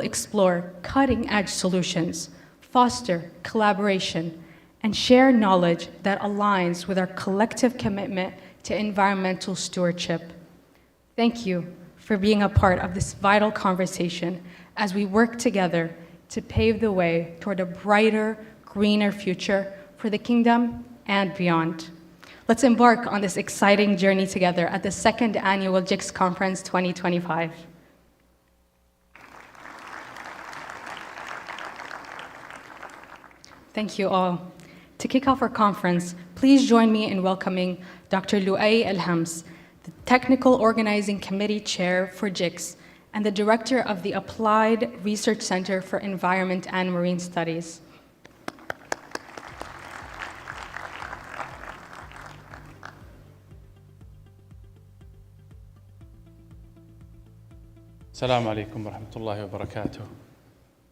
explore cutting-edge solutions, foster collaboration, and share knowledge that aligns with our collective commitment to environmental stewardship. Thank you for being a part of this vital conversation as we work together to pave the way toward a brighter, greener future for the kingdom and beyond. Let's embark on this exciting journey together at the second annual GiKS Conference 2025. Thank you all. To kick off our conference, please join me in welcoming Dr. Luay Elhams, the Technical Organizing Committee Chair for GiKS and the Director of the Applied Research Center for Environment and Marine Studies. السلام عليكم ورحمة الله وبركاته.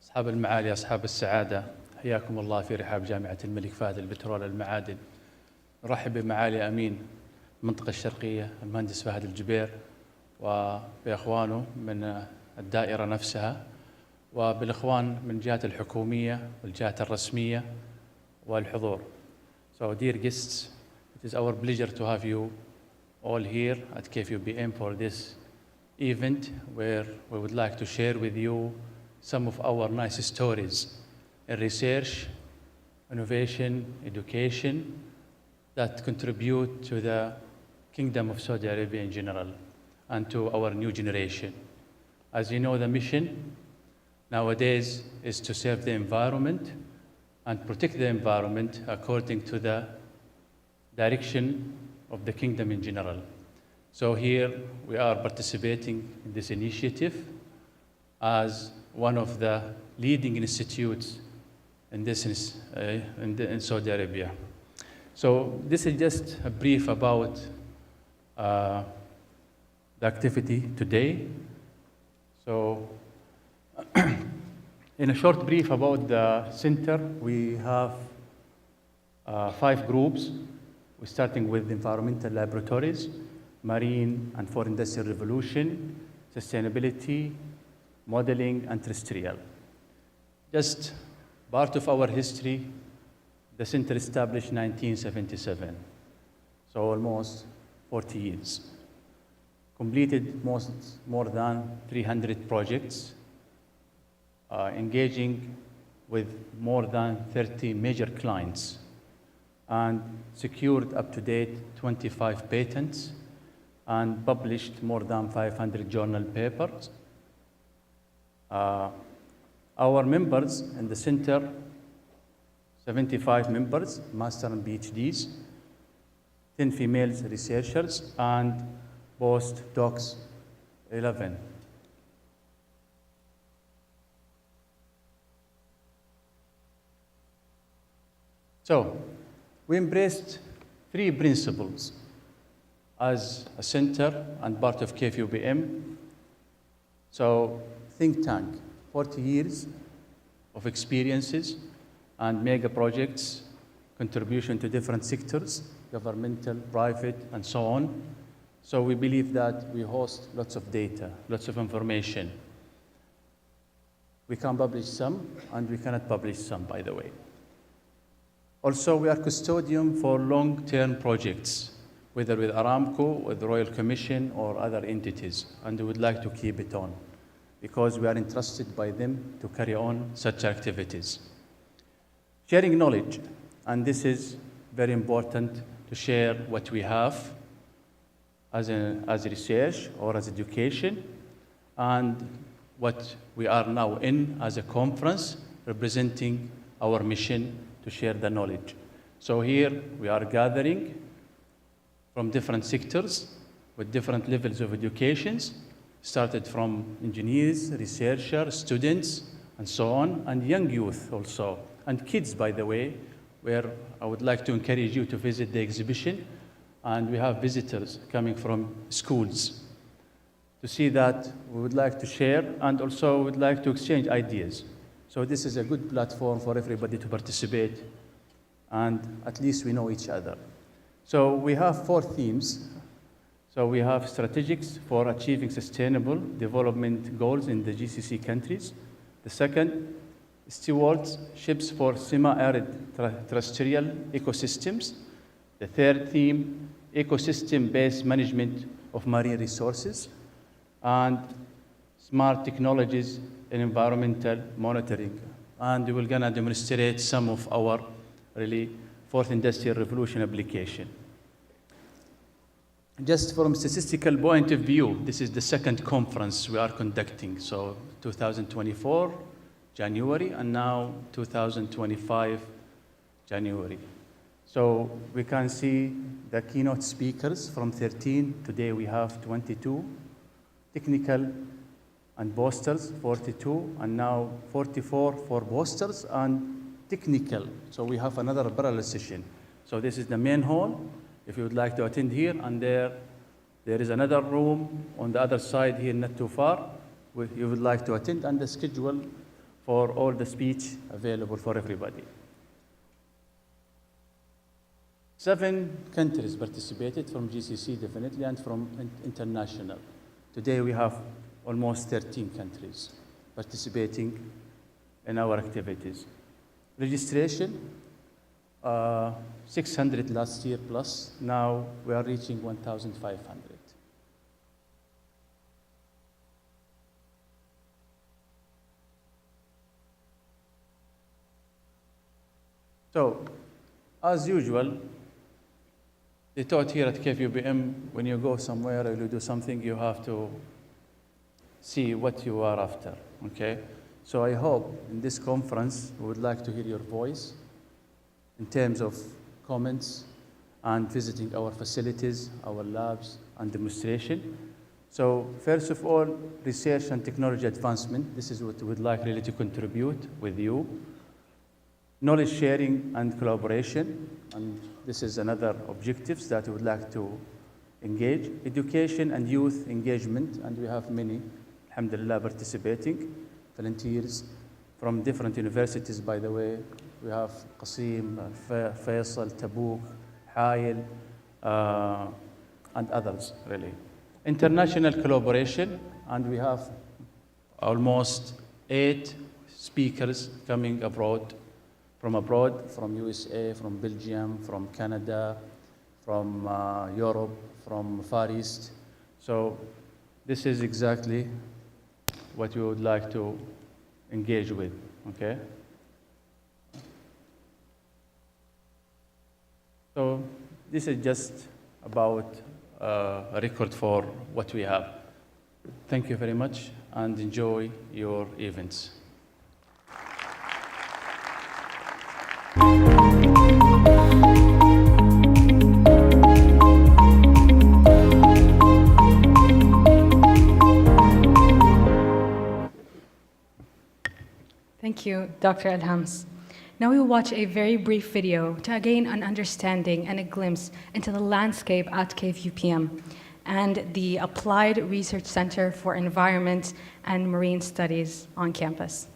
أصحاب المعالي، أصحاب السعادة، حياكم الله في رحاب جامعة الملك فهد للبترول المعادن. نرحب بمعالي أمين المنطقة الشرقية المهندس فهد الجبير وبإخوانه من الدائرة نفسها وبالإخوان من الجهات الحكومية والجهات الرسمية والحضور. So dear guests, it is our pleasure to have you all here at KFUPM for this event where we would like to share with you some of our nice stories in research, innovation, education that contribute to the Kingdom of Saudi Arabia in general and to our new generation. As you know, the mission nowadays is to serve the environment and protect the environment according to the direction of the kingdom in general. So here we are participating in this initiative as one of the leading institutes in this in Saudi Arabia. So this is just a brief about the activity today. So in a short brief about the center, we have 5 groups. We're starting with environmental laboratories, marine and fourth industrial revolution, sustainability, modeling, and terrestrial. Just part of our history, the center established in 1977, so almost 40 years. Completed more than 300 projects, engaging with more than 30 major clients, and secured up to date 25 patents, and published more than 500 journal papers. Our members in the center, 75 members, master and PhDs, 10 female researchers, and postdocs, 11. So, we embraced 3 principles as a center and part of KFUPM. So, think tank, 40 years of experiences and mega projects, contribution to different sectors, governmental, private, and so on. So we believe that we host lots of data, lots of information. We can publish some, and we cannot publish some, by the way. Also, we are custodian for long-term projects, whether with Aramco, with the Royal Commission, or other entities, and we would like to keep it on, because we are entrusted by them to carry on such activities. Sharing knowledge, and this is very important to share what we have as research or as education, and what we are now in as a conference representing our mission to share the knowledge. So here we are gathering from different sectors with different levels of educations, started from engineers, researchers, students, and so on, and young youth also, and kids, by the way, where I would like to encourage you to visit the exhibition, and we have visitors coming from schools to see that we would like to share, and also would like to exchange ideas. So this is a good platform for everybody to participate, and at least we know each other. So we have 4 themes. So we have strategies for achieving sustainable development goals in the GCC countries, The second, stewards ships for semi-arid terrestrial ecosystems. The third theme, ecosystem-based management of marine resources, and smart technologies in environmental monitoring. And we're gonna demonstrate some of our really fourth industrial revolution application. Just from statistical point of view, this is the second conference we are conducting. So 2024, January, and now 2025, January. So we can see the keynote speakers from 13. Today we have 22. Technical and boasters, 42, and now 44 for boasters and technical. So we have another parallel session. So this is the main hall. If you would like to attend here, and there is another room on the other side here, not too far, where you would like to attend, and the schedule for all the speech available for everybody. 7 countries participated from GCC definitely, and from international. Today we have almost 13 countries participating in our activities. Registration, 600 last year plus. Now we are reaching 1,500. So, as usual, they taught here at KFUPM, when you go somewhere or you do something, you have to see what you are after, okay? So I hope in this conference, we would like to hear your voice in terms of comments and visiting our facilities, our labs, and demonstration. So first of all, research and technology advancement. This is what we would like really to contribute with you. Knowledge sharing and collaboration, and this is another objectives that we would like to engage. Education and youth engagement, and we have many, alhamdulillah, participating, volunteers from different universities, by the way. We have Qasim, Faisal, Tabuk, Hail, and others, really. International collaboration, and we have almost 8 speakers coming abroad, from USA, from Belgium, from Canada, from Europe, from Far East. So this is exactly what we would like to engage with, okay? So this is just about a record for what we have. Thank you very much, and enjoy your events. Thank you, Dr. Alhams. Now we will watch a very brief video to gain an understanding and a glimpse into the landscape at KFUPM and the Applied Research Center for Environment and Marine Studies on campus.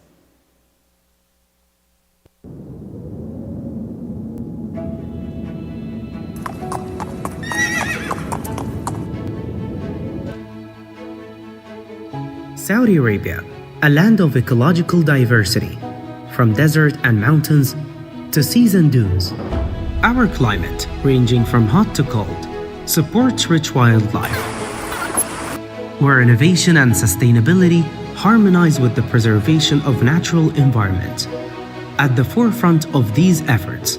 Saudi Arabia, a land of ecological diversity, from desert and mountains to seas and dunes. Our climate, ranging from hot to cold, supports rich wildlife, where innovation and sustainability harmonize with the preservation of natural environment. At the forefront of these efforts,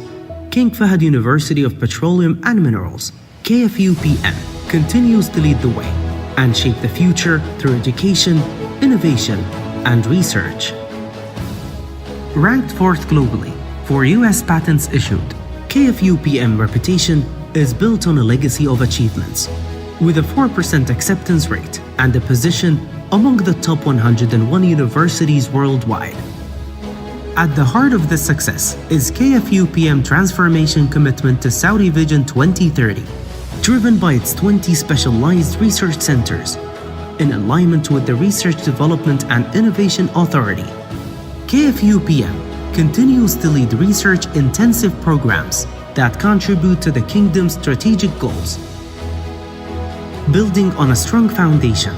King Fahd University of Petroleum and Minerals, KFUPM, continues to lead the way and shape the future through education, innovation, and research. Ranked 4th globally for US patents issued, KFUPM reputation is built on a legacy of achievements, with a 4% acceptance rate and a position among the top 101 universities worldwide. At the heart of this success is KFUPM transformation commitment to Saudi Vision 2030, driven by its 20 specialized research centers, in alignment with the Research Development and Innovation Authority. KFUPM continues to lead research-intensive programs that contribute to the Kingdom's strategic goals. Building on a strong foundation,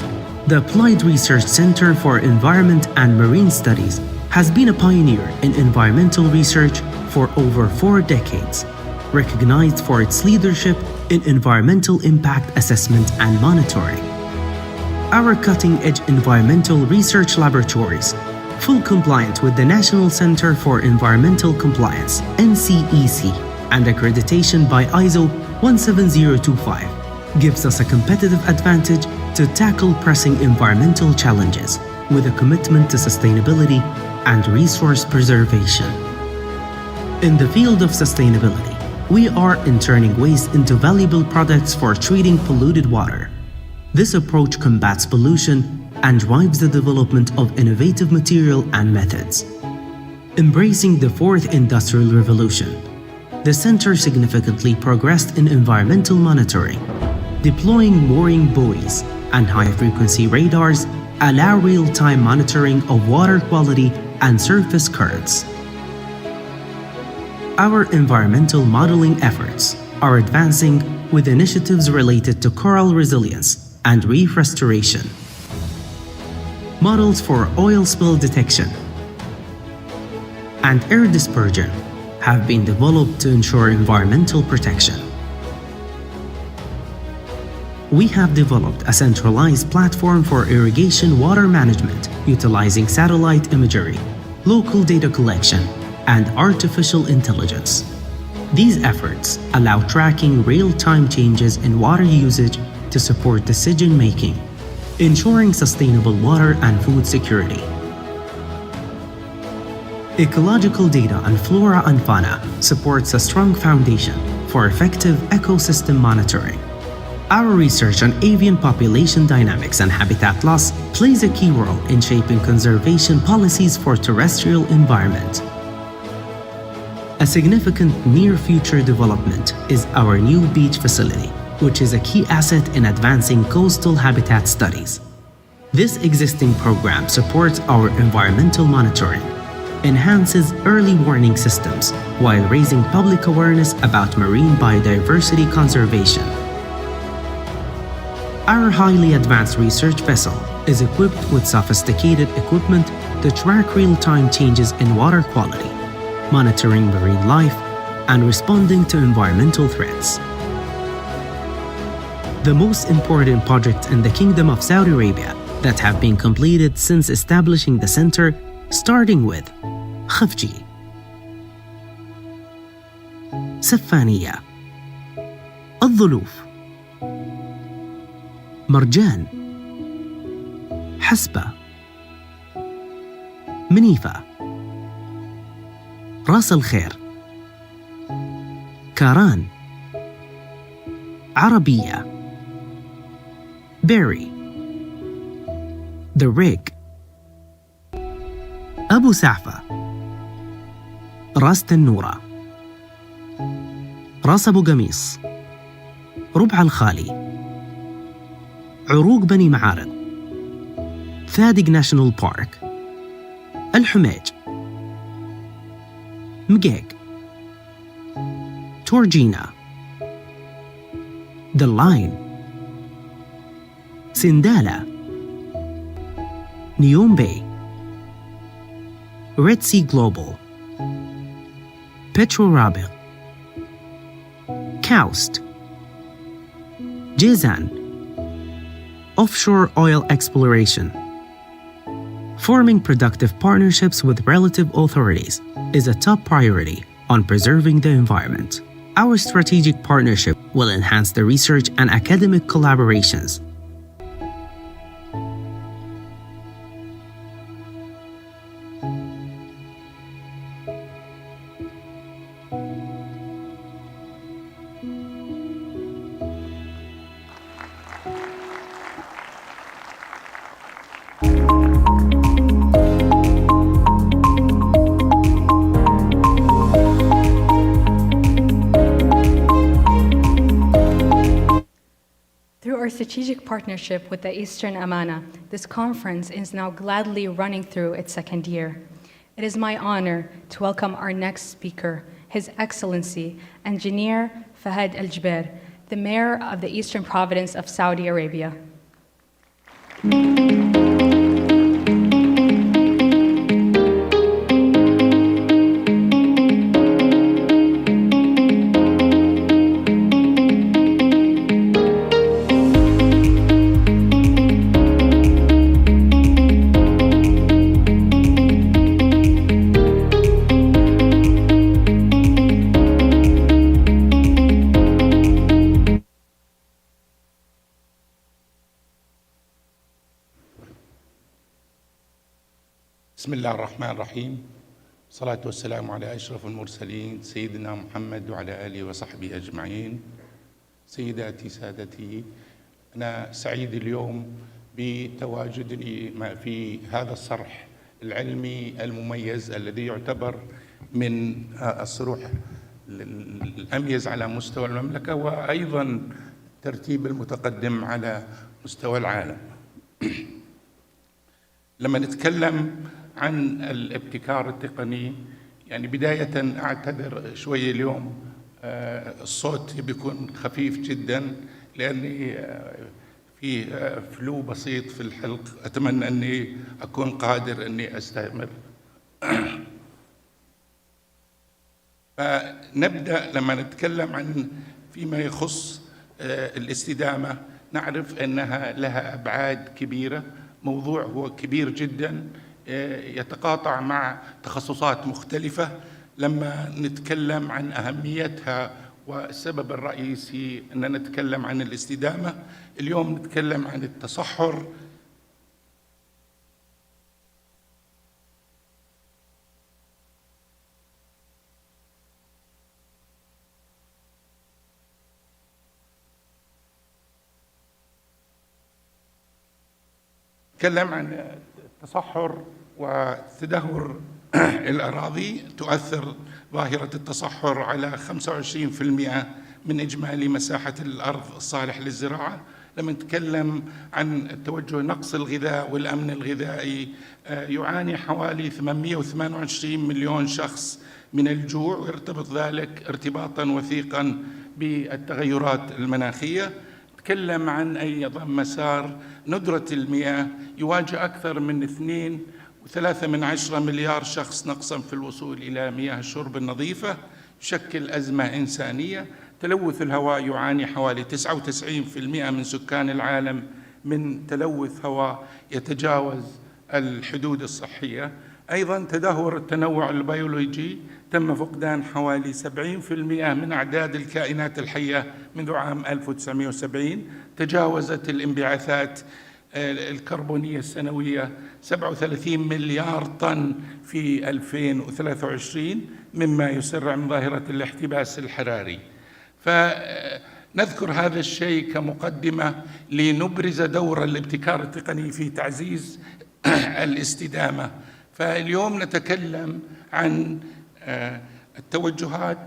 The Applied Research Center for Environment and Marine Studies has been a pioneer in environmental research for over 4 decades, recognized for its leadership in environmental impact assessment and monitoring. Our cutting-edge environmental research laboratories, full compliant with the National Center for Environmental Compliance (NCEC) and accreditation by ISO 17025, gives us a competitive advantage to tackle pressing environmental challenges with a commitment to sustainability and resource preservation. In the field of sustainability, we are in turning waste into valuable products for treating polluted water. This approach combats pollution and drives the development of innovative material and methods. Embracing the 4th Industrial Revolution, the Center significantly progressed in environmental monitoring. Deploying mooring buoys and high-frequency radars allow real-time monitoring of water quality and surface currents. Our environmental modeling efforts are advancing with initiatives related to coral resilience and reef restoration, models for oil spill detection, and air dispersion have been developed to ensure environmental protection. We have developed a centralized platform for irrigation water management utilizing satellite imagery, local data collection, and artificial intelligence. These efforts allow tracking real-time changes in water usage to support decision-making, ensuring sustainable water and food security. Ecological data on flora and fauna supports a strong foundation for effective ecosystem monitoring. Our research on avian population dynamics and habitat loss plays a key role in shaping conservation policies for terrestrial environment. A significant near-future development is our new beach facility, which is a key asset in advancing coastal habitat studies. This existing program supports our environmental monitoring, enhances early warning systems, while raising public awareness about marine biodiversity conservation. Our highly advanced research vessel is equipped with sophisticated equipment to track real-time changes in water quality, monitoring marine life, and responding to environmental threats. The most important projects in the Kingdom of Saudi Arabia that have been completed since establishing the center, starting with خفجي, سفانية, الظلوف, مرجان, حسبة, منيفة, راس الخير, كاران, عربية, بيري, The Rig, أبو سعفة, راس تنورة, راس أبو قميص, ربع الخالي, عروق بني معارض, ثادق ناشونال بارك, الحميج, مقيق, تورجينا, The Line, سندالة, نيوم باي, Red Sea Global, Petroleum, Kaust, Jizan, offshore oil exploration. Forming productive partnerships with relative authorities is a top priority on preserving the environment. Our strategic partnership will enhance the research and academic collaborations. Our strategic partnership with the Eastern Amana, this conference is now gladly running through its 2nd year. It is my honor to welcome our next speaker, His Excellency, Engineer Fahd Al-Jubair, the Mayor of the Eastern Province of Saudi Arabia. بسم الله الرحمن الرحيم، والصلاة والسلام على أشرف المرسلين سيدنا محمد وعلى آله وصحبه أجمعين. سيداتي سادتي، أنا سعيد اليوم بتواجدي في هذا الصرح العلمي المميز الذي يعتبر من الصروح الأميز على مستوى المملكة، وأيضا ترتيب المتقدم على مستوى العالم. لما نتكلم عن الابتكار التقني، يعني بداية أعتذر شوية اليوم، الصوت بيكون خفيف جدا لأني في فلو بسيط في الحلق. أتمنى أني أكون قادر أني أستمر. فنبدأ لما نتكلم عن فيما يخص الاستدامة، نعرف أنها لها أبعاد كبيرة. موضوع هو كبير جدا، يتقاطع مع تخصصات مختلفة. لما نتكلم عن أهميتها والسبب الرئيسي أن نتكلم عن الاستدامة، اليوم نتكلم عن التصحر. نتكلم عن التصحر وتدهور الأراضي. تؤثر ظاهرة التصحر على 25% من إجمالي مساحة الأرض الصالح للزراعة. لما نتكلم عن التوجه نقص الغذاء والأمن الغذائي، يعاني حوالي 828 مليون شخص من الجوع، ويرتبط ذلك ارتباطا وثيقا بالتغيرات المناخية. نتكلم عن أيضا مسار ندرة المياه، يواجه أكثر من 2.3 مليار شخص نقصا في الوصول إلى مياه الشرب النظيفة، يشكل أزمة إنسانية. تلوث الهواء، يعاني حوالي 99% من سكان العالم من تلوث هواء يتجاوز الحدود الصحية. أيضا تدهور التنوع البيولوجي، تم فقدان حوالي 70% من أعداد الكائنات الحية منذ عام 1970. تجاوزت الانبعاثات الكربونية السنوية 37 مليار طن في 2023، مما يسرع من ظاهرة الاحتباس الحراري. فنذكر هذا الشيء كمقدمة لنبرز دور الابتكار التقني في تعزيز الاستدامة. فاليوم نتكلم عن التوجهات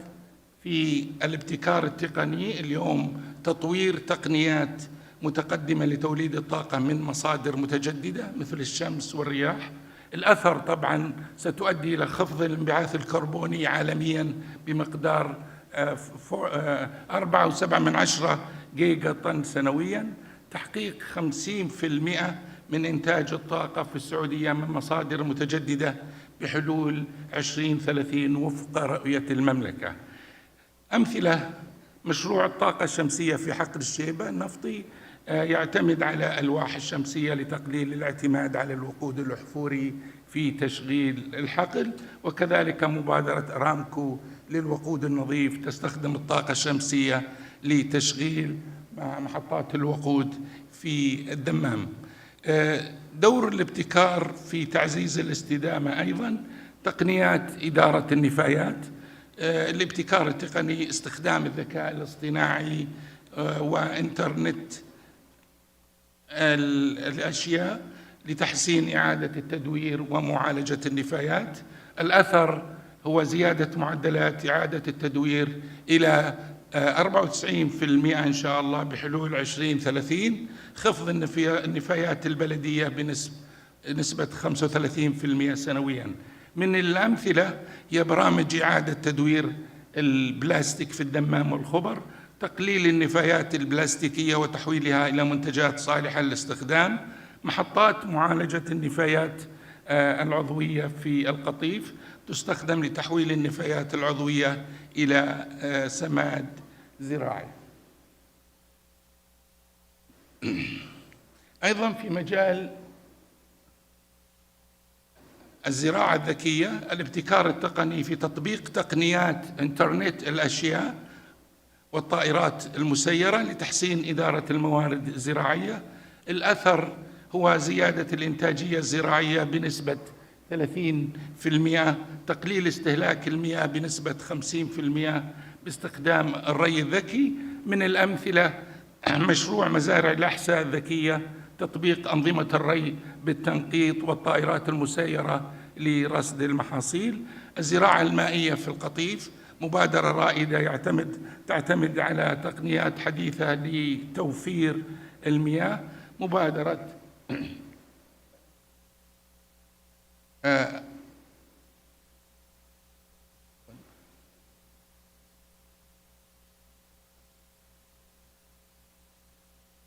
في الابتكار التقني. اليوم تطوير تقنيات متقدمة لتوليد الطاقة من مصادر متجددة مثل الشمس والرياح. الأثر طبعا ستؤدي إلى خفض الانبعاث الكربوني عالميا بمقدار 4.7 جيجا طن سنويا. تحقيق 50% من إنتاج الطاقة في السعودية من مصادر متجددة بحلول 2030 وفق رؤية المملكة. أمثلة: مشروع الطاقة الشمسية في حقل الشيبة النفطي يعتمد على ألواح الشمسية لتقليل الاعتماد على الوقود الأحفوري في تشغيل الحقل، وكذلك مبادرة أرامكو للوقود النظيف تستخدم الطاقة الشمسية لتشغيل محطات الوقود في الدمام. دور الابتكار في تعزيز الاستدامة أيضاً تقنيات إدارة النفايات. الابتكار التقني، استخدام الذكاء الاصطناعي وإنترنت الأشياء لتحسين إعادة التدوير ومعالجة النفايات. الأثر هو زيادة معدلات إعادة التدوير إلى 94% إن شاء الله بحلول 2030، خفض النفايات البلدية بنسبة 35% سنوياً. من الأمثلة هي برامج إعادة تدوير البلاستيك في الدمام والخبر، تقليل النفايات البلاستيكية وتحويلها إلى منتجات صالحة للاستخدام، محطات معالجة النفايات العضوية في القطيف تستخدم لتحويل النفايات العضوية إلى سماد زراعي. أيضا في مجال الزراعة الذكية، الابتكار التقني في تطبيق تقنيات إنترنت الأشياء والطائرات المسيرة لتحسين إدارة الموارد الزراعية. الأثر هو زيادة الإنتاجية الزراعية بنسبة 30%، تقليل استهلاك المياه بنسبة 50% باستخدام الري الذكي. من الأمثلة مشروع مزارع الأحساء الذكية، تطبيق أنظمة الري بالتنقيط والطائرات المسيرة لرصد المحاصيل. الزراعة المائية في القطيف مبادرة رائدة تعتمد على تقنيات حديثة لتوفير المياه. مبادرة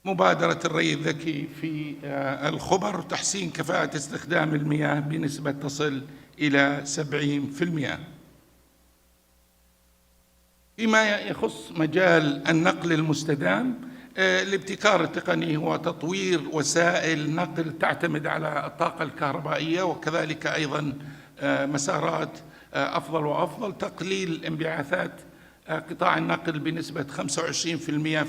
مبادرة الري الذكي في الخبر وتحسين كفاءة استخدام المياه بنسبة تصل إلى 70%. فيما يخص مجال النقل المستدام، الابتكار التقني هو تطوير وسائل نقل تعتمد على الطاقة الكهربائية، وكذلك أيضا مسارات أفضل وأفضل، تقليل انبعاثات قطاع النقل بنسبة 25%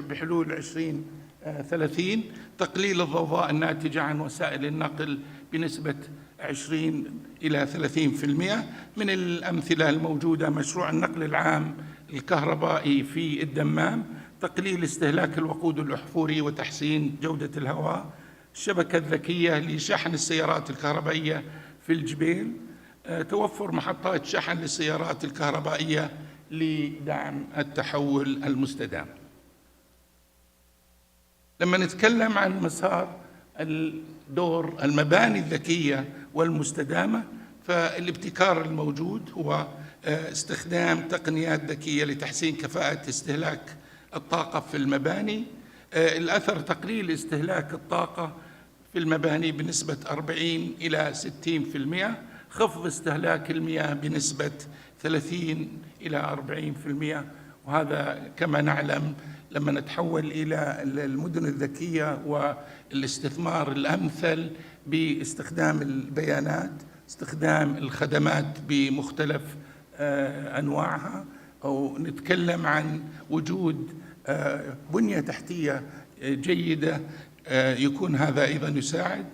بحلول 2030، تقليل الضوضاء الناتجة عن وسائل النقل بنسبة 20 إلى 30%. من الأمثلة الموجودة مشروع النقل العام الكهربائي في الدمام، تقليل استهلاك الوقود الأحفوري وتحسين جودة الهواء. الشبكة الذكية لشحن السيارات الكهربائية في الجبيل، توفر محطات شحن للسيارات الكهربائية لدعم التحول المستدام. لما نتكلم عن مسار الدور المباني الذكية والمستدامة، فالابتكار الموجود هو استخدام تقنيات ذكية لتحسين كفاءة استهلاك الطاقة في المباني. الأثر تقليل استهلاك الطاقة في المباني بنسبة 40 إلى 60%، خفض استهلاك المياه بنسبة 30 إلى 40%. وهذا كما نعلم لما نتحول إلى المدن الذكية والاستثمار الأمثل باستخدام البيانات، استخدام الخدمات بمختلف أنواعها، أو نتكلم عن وجود بنية تحتية جيدة، يكون هذا أيضا يساعد.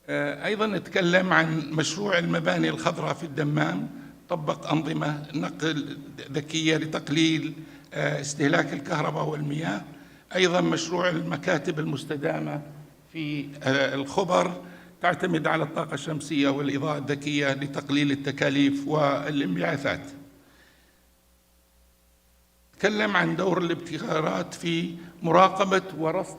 أيضا نتكلم عن مشروع المباني الخضراء في الدمام، طبق أنظمة نقل ذكية لتقليل استهلاك الكهرباء والمياه. أيضا مشروع المكاتب المستدامة في الخبر، تعتمد على الطاقة الشمسية والإضاءة الذكية لتقليل التكاليف والانبعاثات. نتكلم عن دور الابتكارات في مراقبة ورصد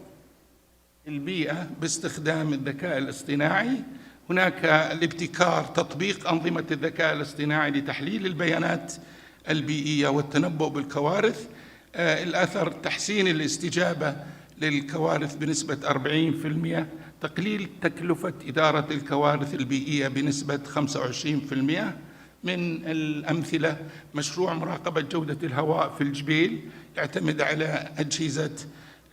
البيئة باستخدام الذكاء الاصطناعي. هناك الابتكار تطبيق أنظمة الذكاء الاصطناعي لتحليل البيانات البيئية والتنبؤ بالكوارث. الأثر تحسين الاستجابة للكوارث بنسبة 40%، تقليل تكلفة إدارة الكوارث البيئية بنسبة 25%. من الأمثلة مشروع مراقبة جودة الهواء في الجبيل، يعتمد على أجهزة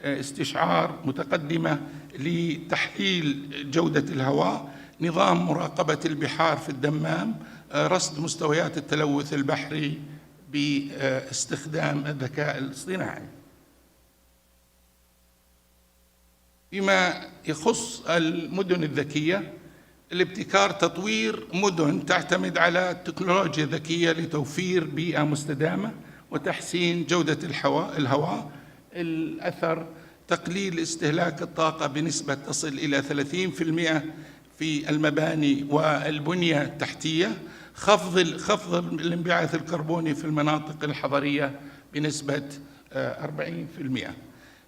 استشعار متقدمة لتحليل جودة الهواء. نظام مراقبة البحار في الدمام، رصد مستويات التلوث البحري باستخدام الذكاء الاصطناعي. فيما يخص المدن الذكية، الابتكار تطوير مدن تعتمد على التكنولوجيا الذكية لتوفير بيئة مستدامة وتحسين جودة الهواء. الأثر تقليل استهلاك الطاقة بنسبة تصل إلى 30% في المباني والبنية التحتية، خفض الانبعاث الكربوني في المناطق الحضرية بنسبة 40%.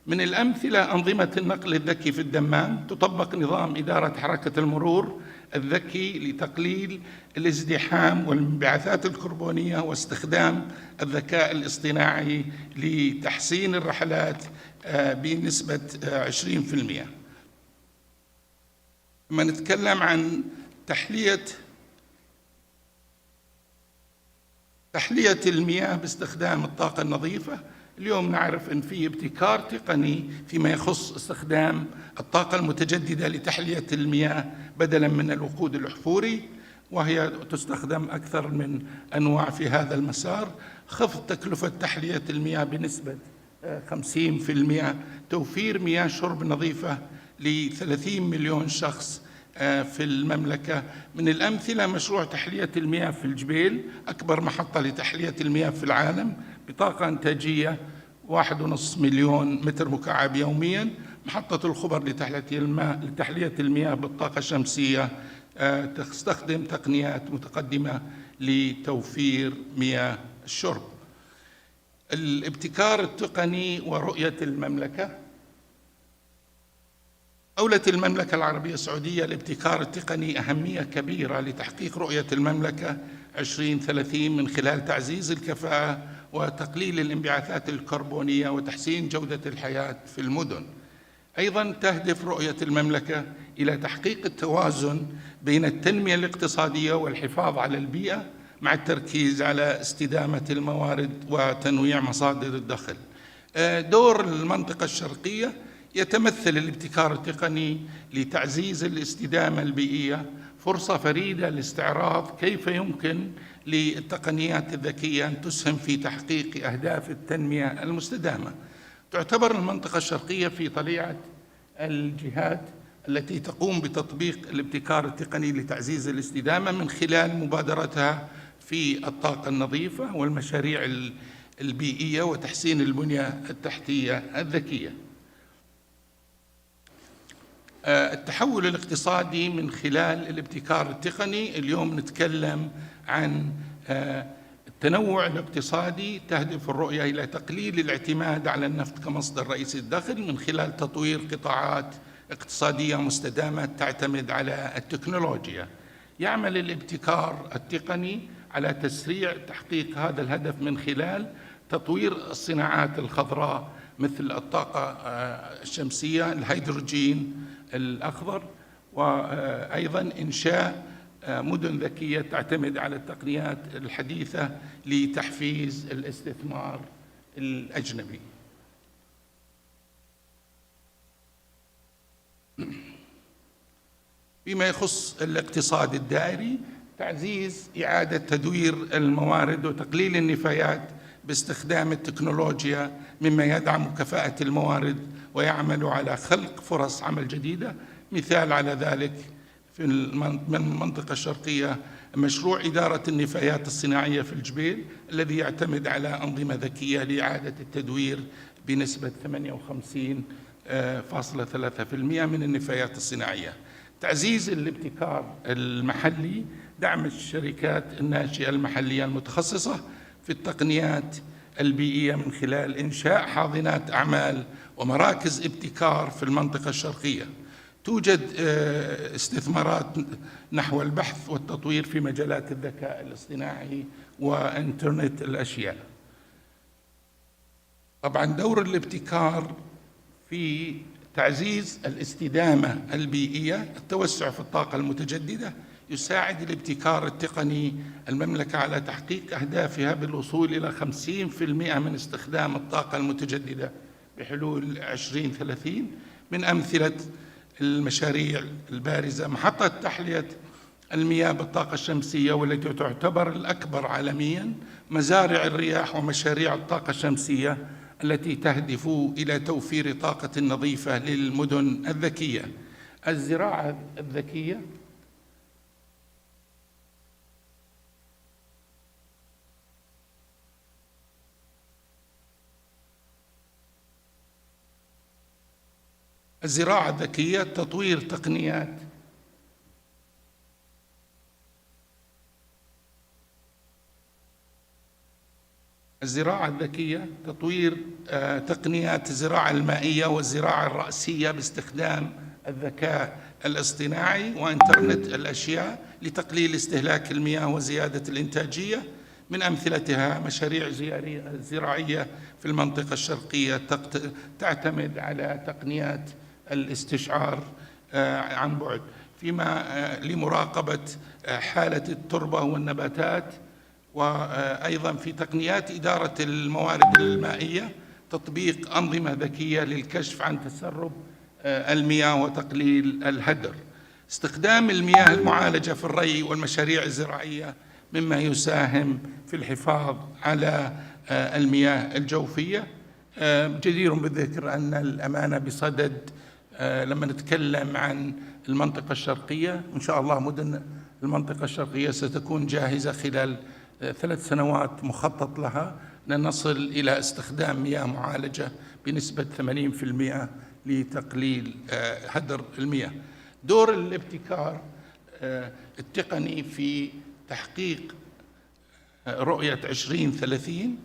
من الأمثلة أنظمة النقل الذكي في الدمام، تطبق نظام إدارة حركة المرور الذكي لتقليل الازدحام والانبعاثات الكربونية، واستخدام الذكاء الاصطناعي لتحسين الرحلات بنسبة 20%. لما نتكلم عن تحلية المياه باستخدام الطاقة النظيفة، اليوم نعرف أن في ابتكار تقني فيما يخص استخدام الطاقة المتجددة لتحلية المياه بدلاً من الوقود الأحفوري، وهي تستخدم أكثر من أنواع في هذا المسار. خفض تكلفة تحلية المياه بنسبة 50%، توفير مياه شرب نظيفة ل30 مليون شخص في المملكة. من الأمثلة مشروع تحلية المياه في الجبيل، أكبر محطة لتحلية المياه في العالم بطاقة إنتاجية 1.5 مليون متر مكعب يومياً. محطة الخبر لتحلية المياه بالطاقة الشمسية تستخدم تقنيات متقدمة لتوفير مياه الشرب. الابتكار التقني ورؤية المملكة. أولت المملكة العربية السعودية الابتكار التقني أهمية كبيرة لتحقيق رؤية المملكة 2030 من خلال تعزيز الكفاءة وتقليل الانبعاثات الكربونية وتحسين جودة الحياة في المدن. أيضاً تهدف رؤية المملكة إلى تحقيق التوازن بين التنمية الاقتصادية والحفاظ على البيئة مع التركيز على استدامة الموارد وتنويع مصادر الدخل. دور المنطقة الشرقية يتمثل الابتكار التقني لتعزيز الاستدامة البيئية، فرصة فريدة لاستعراض كيف يمكن للتقنيات الذكية أن تسهم في تحقيق أهداف التنمية المستدامة. تعتبر المنطقة الشرقية في طليعة الجهات التي تقوم بتطبيق الابتكار التقني لتعزيز الاستدامة من خلال مبادرتها في الطاقة النظيفة والمشاريع البيئية وتحسين البنية التحتية الذكية. التحول الاقتصادي من خلال الابتكار التقني. اليوم نتكلم عن التنوع الاقتصادي. تهدف الرؤية إلى تقليل الاعتماد على النفط كمصدر رئيسي للدخل من خلال تطوير قطاعات اقتصادية مستدامة تعتمد على التكنولوجيا. يعمل الابتكار التقني على تسريع تحقيق هذا الهدف من خلال تطوير الصناعات الخضراء مثل الطاقة الشمسية، الهيدروجين الأخضر، وأيضاً إنشاء مدن ذكية تعتمد على التقنيات الحديثة لتحفيز الاستثمار الأجنبي. فيما يخص الاقتصاد الدائري، تعزيز إعادة تدوير الموارد وتقليل النفايات باستخدام التكنولوجيا مما يدعم كفاءة الموارد ويعمل على خلق فرص عمل جديدة. مثال على ذلك في المنطقة الشرقية مشروع إدارة النفايات الصناعية في الجبيل الذي يعتمد على أنظمة ذكية لإعادة التدوير بنسبة 58.3% من النفايات الصناعية. تعزيز الابتكار المحلي، دعم الشركات الناشئة المحلية المتخصصة في التقنيات البيئية من خلال إنشاء حاضنات أعمال ومراكز ابتكار في المنطقة الشرقية. توجد استثمارات نحو البحث والتطوير في مجالات الذكاء الاصطناعي وإنترنت الأشياء. طبعاً دور الابتكار في تعزيز الاستدامة البيئية. التوسع في الطاقة المتجددة يساعد الابتكار التقني المملكة على تحقيق أهدافها بالوصول إلى 50% من استخدام الطاقة المتجددة بحلول 2030. من أمثلة المشاريع البارزة محطة تحلية المياه بالطاقة الشمسية والتي تعتبر الأكبر عالمياً، مزارع الرياح ومشاريع الطاقة الشمسية التي تهدف إلى توفير طاقة نظيفة للمدن الذكية. الزراعة الذكية. الزراعة الذكية تطوير تقنيات الزراعة الذكية تطوير تقنيات الزراعة المائية والزراعة الرأسية باستخدام الذكاء الاصطناعي وإنترنت الأشياء لتقليل استهلاك المياه وزيادة الإنتاجية. من أمثلتها مشاريع زراعية في المنطقة الشرقية تعتمد على تقنيات الاستشعار عن بعد. فيما لمراقبة حالة التربة والنباتات، وأيضا في تقنيات إدارة الموارد المائية، تطبيق أنظمة ذكية للكشف عن تسرب المياه وتقليل الهدر، استخدام المياه المعالجة في الري والمشاريع الزراعية مما يساهم في الحفاظ على المياه الجوفية. جدير بالذكر أن الأمانة بصدد لما نتكلم عن المنطقة الشرقية، إن شاء الله مدن المنطقة الشرقية ستكون جاهزة خلال 3 سنوات مخطط لها، لنصل إلى استخدام مياه معالجة بنسبة 80% لتقليل هدر المياه. دور الابتكار التقني في تحقيق رؤية 2030،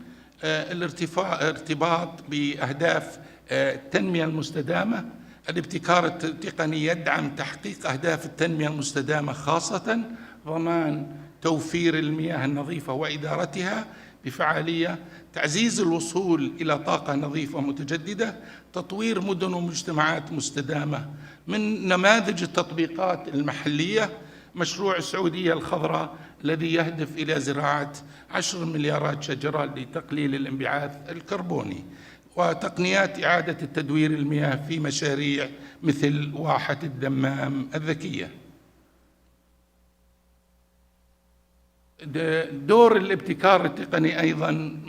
الارتباط بأهداف التنمية المستدامة. الابتكار التقني يدعم تحقيق أهداف التنمية المستدامة، خاصة ضمان توفير المياه النظيفة وإدارتها بفعالية، تعزيز الوصول إلى طاقة نظيفة متجددة، تطوير مدن ومجتمعات مستدامة. من نماذج التطبيقات المحلية مشروع السعودية الخضراء الذي يهدف إلى زراعة 10 مليارات شجرة لتقليل الانبعاث الكربوني، وتقنيات إعادة التدوير المياه في مشاريع مثل واحة الدمام الذكية. دور الابتكار التقني أيضاً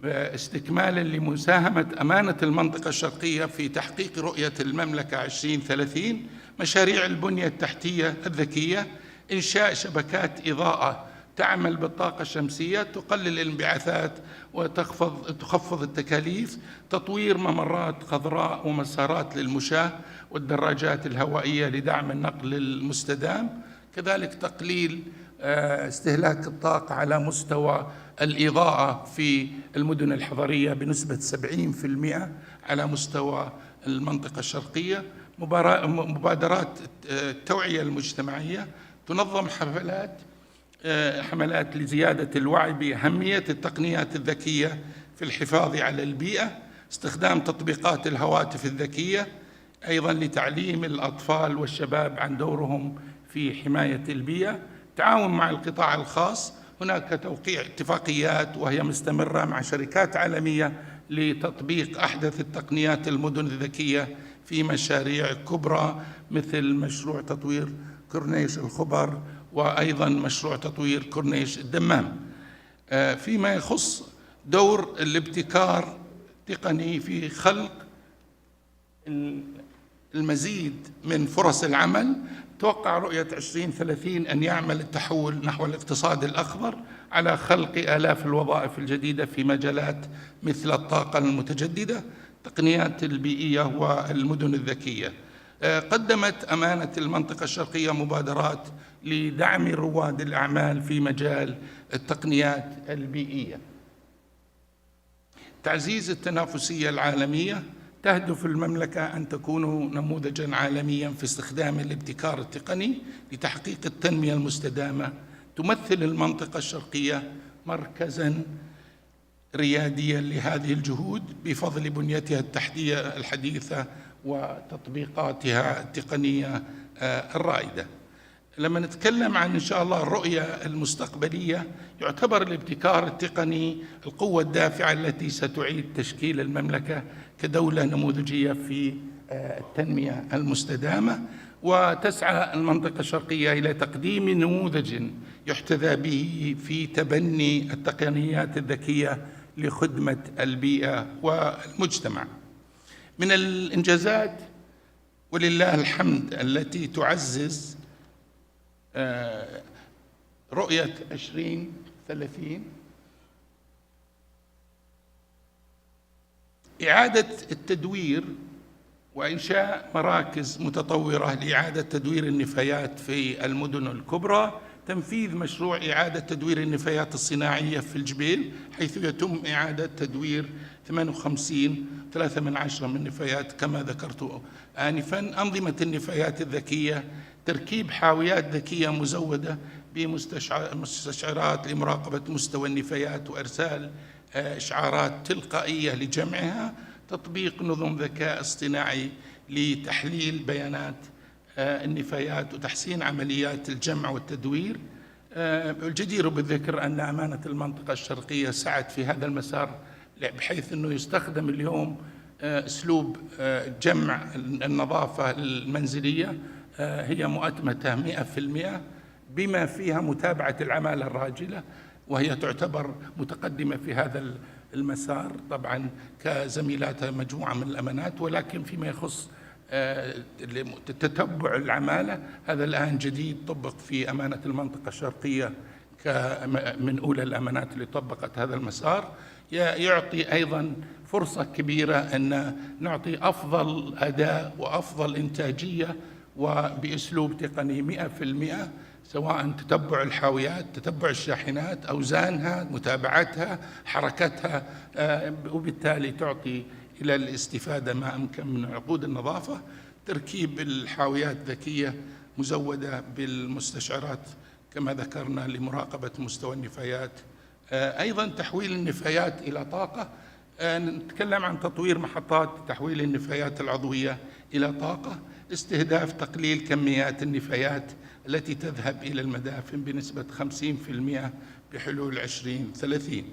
استكمالاً لمساهمة أمانة المنطقة الشرقية في تحقيق رؤية المملكة 2030، مشاريع البنية التحتية الذكية، إنشاء شبكات إضاءة تعمل بالطاقة الشمسية تقلل الانبعاثات وتخفض التكاليف، تطوير ممرات خضراء ومسارات للمشاة والدراجات الهوائية لدعم النقل المستدام، كذلك تقليل استهلاك الطاقة على مستوى الإضاءة في المدن الحضرية بنسبة 70% على مستوى المنطقة الشرقية. مبادرات التوعية المجتمعية، تنظم حملات لزيادة الوعي بأهمية التقنيات الذكية في الحفاظ على البيئة، استخدام تطبيقات الهواتف الذكية أيضاً لتعليم الأطفال والشباب عن دورهم في حماية البيئة، تعاون مع القطاع الخاص. هناك توقيع اتفاقيات وهي مستمرة مع شركات عالمية لتطبيق أحدث التقنيات المدن الذكية في مشاريع كبرى مثل مشروع تطوير كورنيش الخبر، وأيضاً مشروع تطوير كورنيش الدمام. فيما يخص دور الابتكار التقني في خلق المزيد من فرص العمل، توقع رؤية 2030 أن يعمل التحول نحو الاقتصاد الأخضر على خلق آلاف الوظائف الجديدة في مجالات مثل الطاقة المتجددة، التقنيات البيئية والمدن الذكية. قدمت أمانة المنطقة الشرقية مبادرات لدعم رواد الأعمال في مجال التقنيات البيئية. تعزيز التنافسية العالمية، تهدف المملكة أن تكون نموذجاً عالمياً في استخدام الابتكار التقني لتحقيق التنمية المستدامة. تمثل المنطقة الشرقية مركزاً ريادياً لهذه الجهود بفضل بنيتها التحتية الحديثة وتطبيقاتها التقنية الرائدة. لما نتكلم عن إن شاء الله الرؤية المستقبلية، يعتبر الابتكار التقني القوة الدافعة التي ستعيد تشكيل المملكة كدولة نموذجية في التنمية المستدامة، وتسعى المنطقة الشرقية إلى تقديم نموذج يحتذى به في تبني التقنيات الذكية لخدمة البيئة والمجتمع. من الإنجازات ولله الحمد التي تعزز رؤية 2030 إعادة التدوير وإنشاء مراكز متطورة لإعادة تدوير النفايات في المدن الكبرى، تنفيذ مشروع إعادة تدوير النفايات الصناعية في الجبيل، حيث يتم إعادة تدوير 58.3 من النفايات كما ذكرت آنفاً. أنظمة النفايات الذكية، تركيب حاويات ذكية مزودة بمستشعرات لمراقبة مستوى النفايات وإرسال إشعارات تلقائية لجمعها، تطبيق نظم ذكاء اصطناعي لتحليل بيانات النفايات وتحسين عمليات الجمع والتدوير. الجدير بالذكر أن أمانة المنطقة الشرقية سعت في هذا المسار بحيث أنه يستخدم اليوم أسلوب جمع النظافة المنزلية هي مؤتمتة 100%، بما فيها متابعة العمالة الراجلة، وهي تعتبر متقدمة في هذا المسار طبعا كزميلاتها مجموعة من الأمانات، ولكن فيما يخص تتبع العمالة هذا الآن جديد طبق في أمانة المنطقة الشرقية من أولى الأمانات اللي طبقت هذا المسار. يعطي أيضا فرصة كبيرة أن نعطي أفضل أداء وأفضل إنتاجية وبأسلوب تقني 100%، سواء تتبع الحاويات، تتبع الشاحنات، أوزانها، متابعتها، حركتها، وبالتالي تعطي إلى الاستفادة ما أمكن من عقود النظافة. تركيب الحاويات ذكية مزودة بالمستشعرات كما ذكرنا لمراقبة مستوى النفايات. أيضا تحويل النفايات إلى طاقة، نتكلم عن تطوير محطات تحويل النفايات العضوية إلى طاقة، استهداف تقليل كميات النفايات التي تذهب إلى المدافن بنسبة 50% بحلول 2030.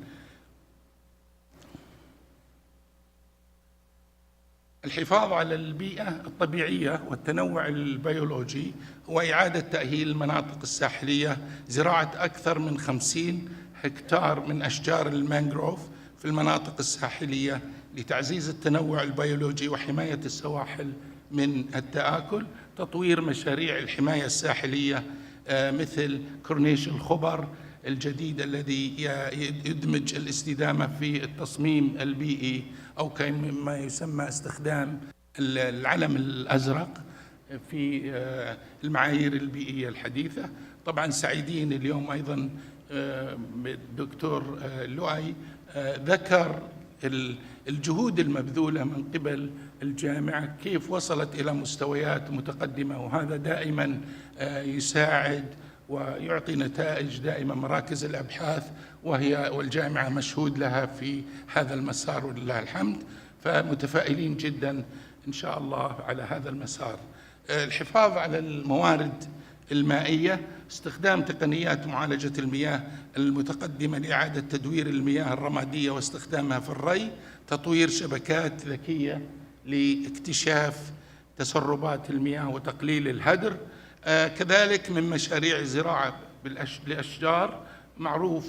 الحفاظ على البيئة الطبيعية والتنوع البيولوجي هو إعادة تأهيل المناطق الساحلية، زراعة أكثر من 50 هكتار من أشجار المانغروف في المناطق الساحلية لتعزيز التنوع البيولوجي وحماية السواحل من التآكل، تطوير مشاريع الحماية الساحلية مثل كورنيش الخبر الجديد الذي يدمج الاستدامة في التصميم البيئي، أو كما يسمى استخدام العلم الأزرق في المعايير البيئية الحديثة. طبعا سعيدين اليوم أيضا الدكتور لؤي ذكر الجهود المبذولة من قبل الجامعة كيف وصلت إلى مستويات متقدمة، وهذا دائما يساعد ويعطي نتائج دائما. مراكز الأبحاث والجامعة مشهود لها في هذا المسار ولله الحمد، فمتفائلين جدا إن شاء الله على هذا المسار. الحفاظ على الموارد المائية، استخدام تقنيات معالجة المياه المتقدمة لإعادة تدوير المياه الرمادية واستخدامها في الري، تطوير شبكات ذكية لاكتشاف تسربات المياه وتقليل الهدر. كذلك من مشاريع الزراعة بالأشجار معروف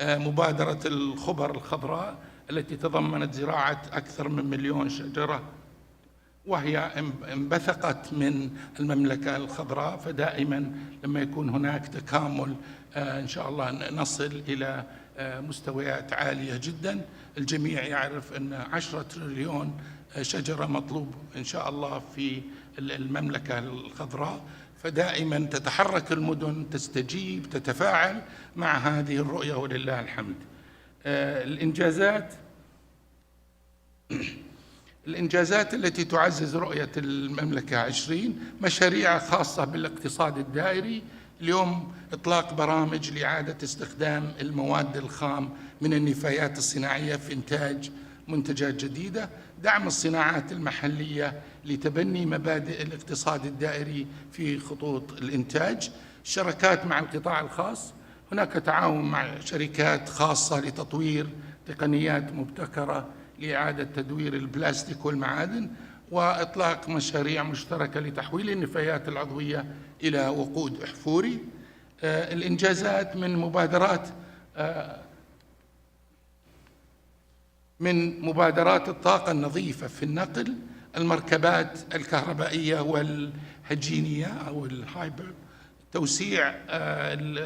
مبادرة الخبر الخضراء التي تضمنت زراعة أكثر من 1,000,000 شجرة، وهي انبثقت من المملكة الخضراء، فدائما لما يكون هناك تكامل إن شاء الله نصل إلى مستويات عالية جدا. الجميع يعرف أن 10 تريليون شجرة مطلوب إن شاء الله في المملكة الخضراء، فدائما تتحرك المدن، تستجيب، تتفاعل مع هذه الرؤية ولله الحمد. الإنجازات التي تعزز رؤية المملكة 20 مشاريع خاصة بالاقتصاد الدائري. اليوم إطلاق برامج لإعادة استخدام المواد الخام من النفايات الصناعية في إنتاج منتجات جديدة، دعم الصناعات المحلية لتبني مبادئ الاقتصاد الدائري في خطوط الإنتاج، شراكات مع القطاع الخاص. هناك تعاون مع شركات خاصة لتطوير تقنيات مبتكرة لإعادة تدوير البلاستيك والمعادن، وإطلاق مشاريع مشتركة لتحويل النفايات العضوية إلى وقود أحفوري. الإنجازات من مبادرات الطاقة النظيفة في النقل، المركبات الكهربائية والهجينية أو الهايبرد، توسيع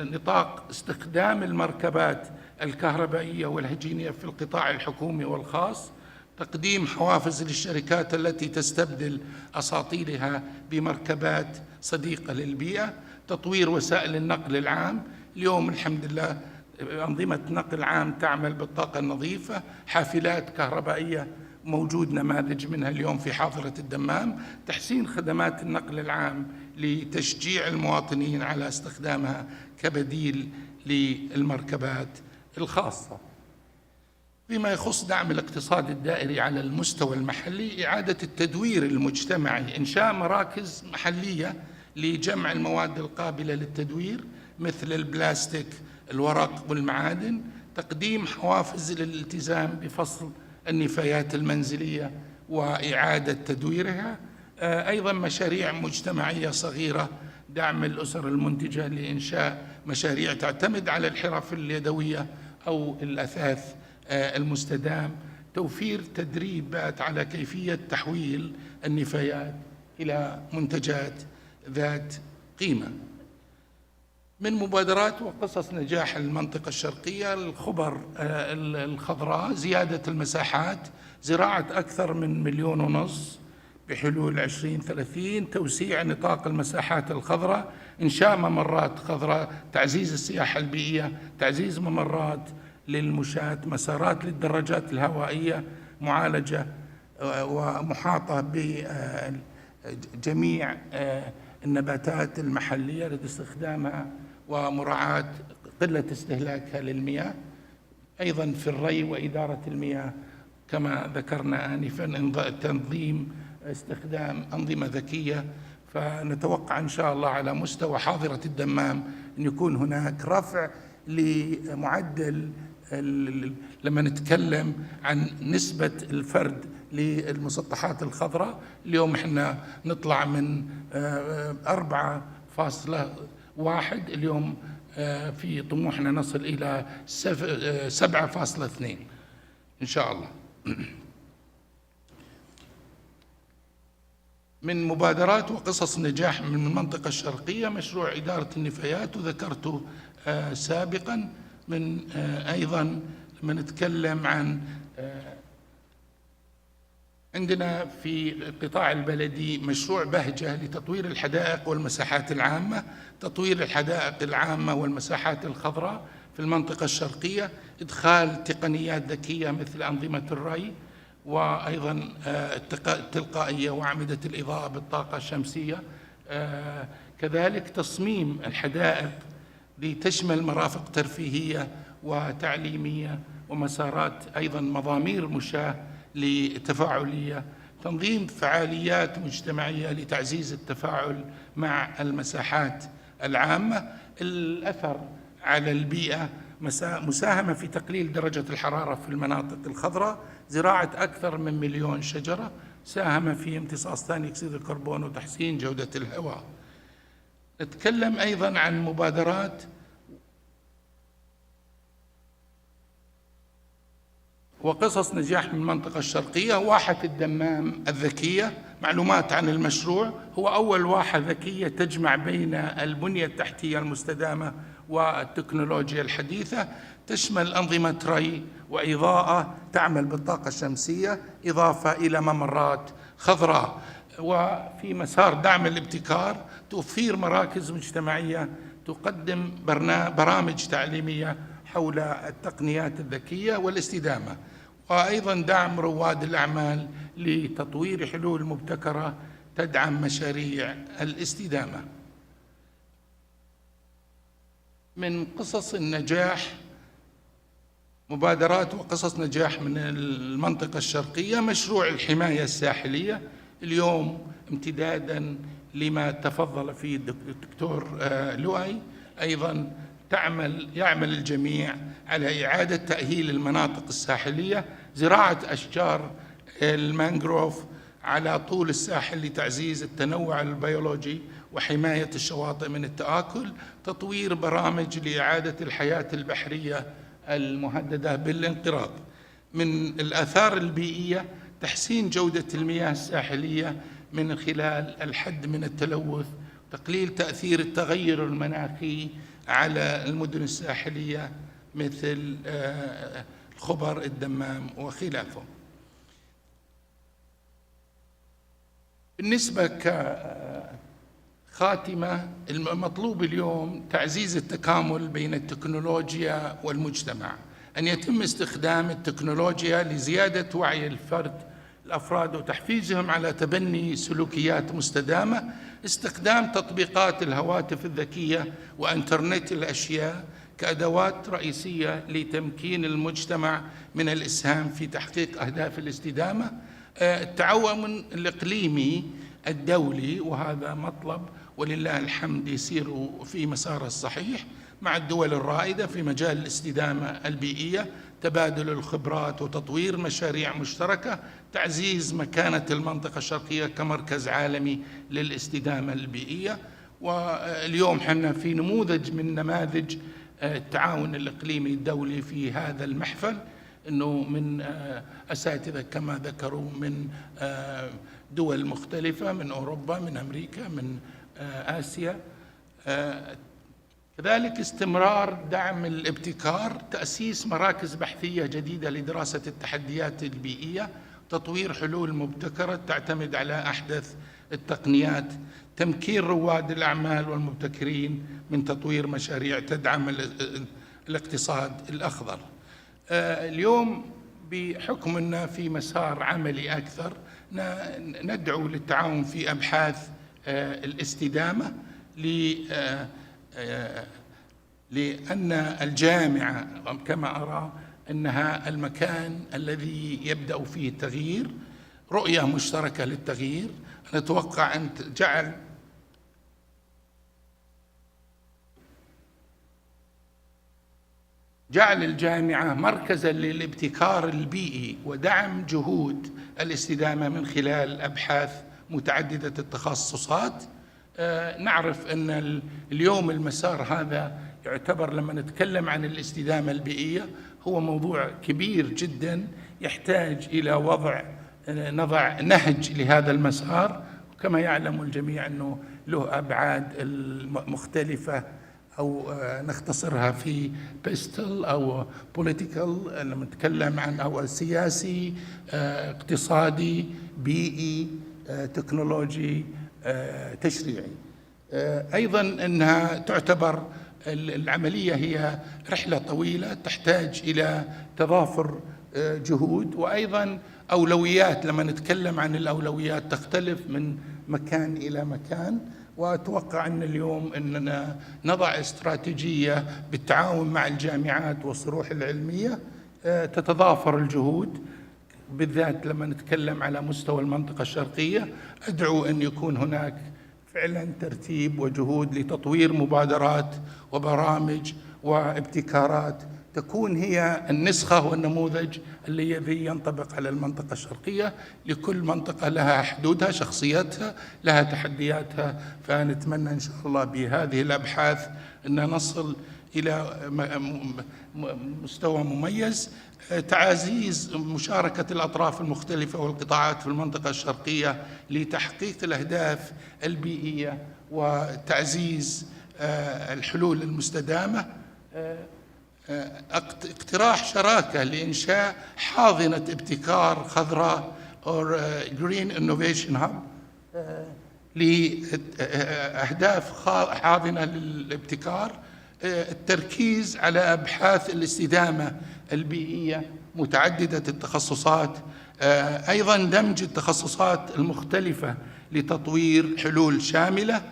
نطاق استخدام المركبات الكهربائية والهجينية في القطاع الحكومي والخاص، تقديم حوافز للشركات التي تستبدل أساطيلها بمركبات صديقة للبيئة، تطوير وسائل النقل العام. اليوم الحمد لله أنظمة نقل عام تعمل بالطاقة النظيفة، حافلات كهربائية موجود نماذج منها اليوم في حافرة الدمام، تحسين خدمات النقل العام لتشجيع المواطنين على استخدامها كبديل للمركبات الخاصة. فيما يخص دعم الاقتصاد الدائري على المستوى المحلي، إعادة التدوير المجتمعي، إنشاء مراكز محلية لجمع المواد القابلة للتدوير مثل البلاستيك، الورق والمعادن، تقديم حوافز للالتزام بفصل النفايات المنزلية وإعادة تدويرها، أيضا مشاريع مجتمعية صغيرة، دعم الأسر المنتجة لإنشاء مشاريع تعتمد على الحرف اليدوية أو الأثاث المستدام، توفير تدريبات على كيفية تحويل النفايات إلى منتجات ذات قيمة. من مبادرات وقصص نجاح المنطقة الشرقية الخبر الخضراء، زيادة المساحات، زراعة أكثر من 1.5 مليون بحلول 2030، توسيع نطاق المساحات الخضراء، إنشاء ممرات خضراء، تعزيز السياحة البيئية، تعزيز ممرات للمشاة، مسارات للدراجات الهوائية، معالجة ومحاطة بجميع النباتات المحلية لاستخدامها ومراعاة قلة استهلاكها للمياه، أيضا في الري وإدارة المياه كما ذكرنا آنفا، تنظيم استخدام أنظمة ذكية. فنتوقع إن شاء الله على مستوى حاضرة الدمام أن يكون هناك رفع لمعدل لما نتكلم عن نسبة الفرد للمسطحات الخضراء. اليوم احنا نطلع من 4.1، اليوم في طموحنا نصل إلى 7.2 إن شاء الله. من مبادرات وقصص نجاح من المنطقة الشرقية مشروع إدارة النفايات، وذكرته سابقا. من أيضا لما نتكلم عن عندنا في القطاع البلدي مشروع بهجة لتطوير الحدائق والمساحات العامة، تطوير الحدائق العامة والمساحات الخضراء في المنطقة الشرقية، إدخال تقنيات ذكية مثل أنظمة الري، وأيضا التلقائية وأعمدة الإضاءة بالطاقة الشمسية، كذلك تصميم الحدائق لتشمل مرافق ترفيهية وتعليمية ومسارات، أيضا مضامير مشاة لتفاعلية، تنظيم فعاليات مجتمعية لتعزيز التفاعل مع المساحات العامة، الأثر على البيئة، مساهمة في تقليل درجة الحرارة في المناطق الخضراء، زراعة أكثر من 1 مليون شجرة، ساهم في امتصاص ثاني أكسيد الكربون وتحسين جودة الهواء. نتكلم أيضا عن مبادرات وقصص نجاح من المنطقة الشرقية. واحة الدمام الذكية، معلومات عن المشروع، هو أول واحة ذكية تجمع بين البنية التحتية المستدامة والتكنولوجيا الحديثة، تشمل أنظمة ري وإضاءة تعمل بالطاقة الشمسية، إضافة إلى ممرات خضراء، وفي مسار دعم الابتكار، توفير مراكز مجتمعية تقدم برامج تعليمية حول التقنيات الذكية والاستدامة، وأيضا دعم رواد الأعمال لتطوير حلول مبتكرة تدعم مشاريع الاستدامة. من قصص النجاح، مبادرات وقصص نجاح من المنطقة الشرقية، مشروع الحماية الساحلية. اليوم امتدادا لما تفضل فيه الدكتور لؤي، أيضا يعمل الجميع على إعادة تأهيل المناطق الساحلية، زراعة أشجار المانغروف على طول الساحل لتعزيز التنوع البيولوجي وحماية الشواطئ من التآكل، تطوير برامج لإعادة الحياة البحرية المهددة بالانقراض. من الآثار البيئية تحسين جودة المياه الساحلية من خلال الحد من التلوث، تقليل تأثير التغير المناخي على المدن الساحلية مثل الخبر، الدمام وخلافه. بالنسبة كخاتمة، المطلوب اليوم تعزيز التكامل بين التكنولوجيا والمجتمع، أن يتم استخدام التكنولوجيا لزيادة وعي الأفراد وتحفيزهم على تبني سلوكيات مستدامة، استخدام تطبيقات الهواتف الذكية وإنترنت الأشياء كأدوات رئيسية لتمكين المجتمع من الإسهام في تحقيق أهداف الاستدامة، التعاون الإقليمي الدولي، وهذا مطلب، ولله الحمد يسيروا في مساره الصحيح مع الدول الرائدة في مجال الاستدامة البيئية، تبادل الخبرات وتطوير مشاريع مشتركة، تعزيز مكانة المنطقة الشرقية كمركز عالمي للاستدامة البيئية. واليوم حنا في نموذج من نماذج التعاون الإقليمي الدولي في هذا المحفل، أنه من أساتذة كما ذكروا من دول مختلفة، من أوروبا، من أمريكا، من آسيا. كذلك استمرار دعم الابتكار، تأسيس مراكز بحثية جديدة لدراسة التحديات البيئية، تطوير حلول مبتكرة تعتمد على أحدث التقنيات، تمكين رواد الأعمال والمبتكرين من تطوير مشاريع تدعم الاقتصاد الأخضر. اليوم بحكم أننا في مسار عملي أكثر، ندعو للتعاون في أبحاث الاستدامة، لأن الجامعة كما أرى أنها المكان الذي يبدأ فيه التغيير، رؤية مشتركة للتغيير. نتوقع أن جعل الجامعة مركزاً للابتكار البيئي ودعم جهود الاستدامة من خلال أبحاث متعددة التخصصات. نعرف أن اليوم المسار هذا يعتبر، لما نتكلم عن الاستدامة البيئية، هو موضوع كبير جدا يحتاج إلى نضع نهج لهذا المسار. وكما يعلم الجميع أنه له أبعاد مختلفة، أو نختصرها في بيستل أو بوليتيكال، لما نتكلم عن أو سياسي، اقتصادي، بيئي، تكنولوجي، تشريعي. أيضاً أنها تعتبر العملية هي رحلة طويلة تحتاج إلى تضافر جهود، وأيضاً أولويات. لما نتكلم عن الأولويات تختلف من مكان إلى مكان، وأتوقع أن اليوم أننا نضع استراتيجية بالتعاون مع الجامعات والصروح العلمية تتضافر الجهود، بالذات لما نتكلم على مستوى المنطقة الشرقية. أدعو أن يكون هناك فعلا ترتيب وجهود لتطوير مبادرات وبرامج وابتكارات تكون هي النسخة والنموذج الذي ينطبق على المنطقة الشرقية. لكل منطقة لها حدودها، شخصيتها، لها تحدياتها. فنتمنى إن شاء الله بهذه الأبحاث أن نصل إلى مستوى مميز، تعزيز مشاركة الأطراف المختلفة والقطاعات في المنطقة الشرقية لتحقيق الأهداف البيئية وتعزيز الحلول المستدامة. اقتراح شراكة لإنشاء حاضنة ابتكار خضراء أو Green Innovation Hub لأهداف حاضنة للابتكار، التركيز على أبحاث الاستدامة البيئية متعددة التخصصات، أيضاً دمج التخصصات المختلفة لتطوير حلول شاملة،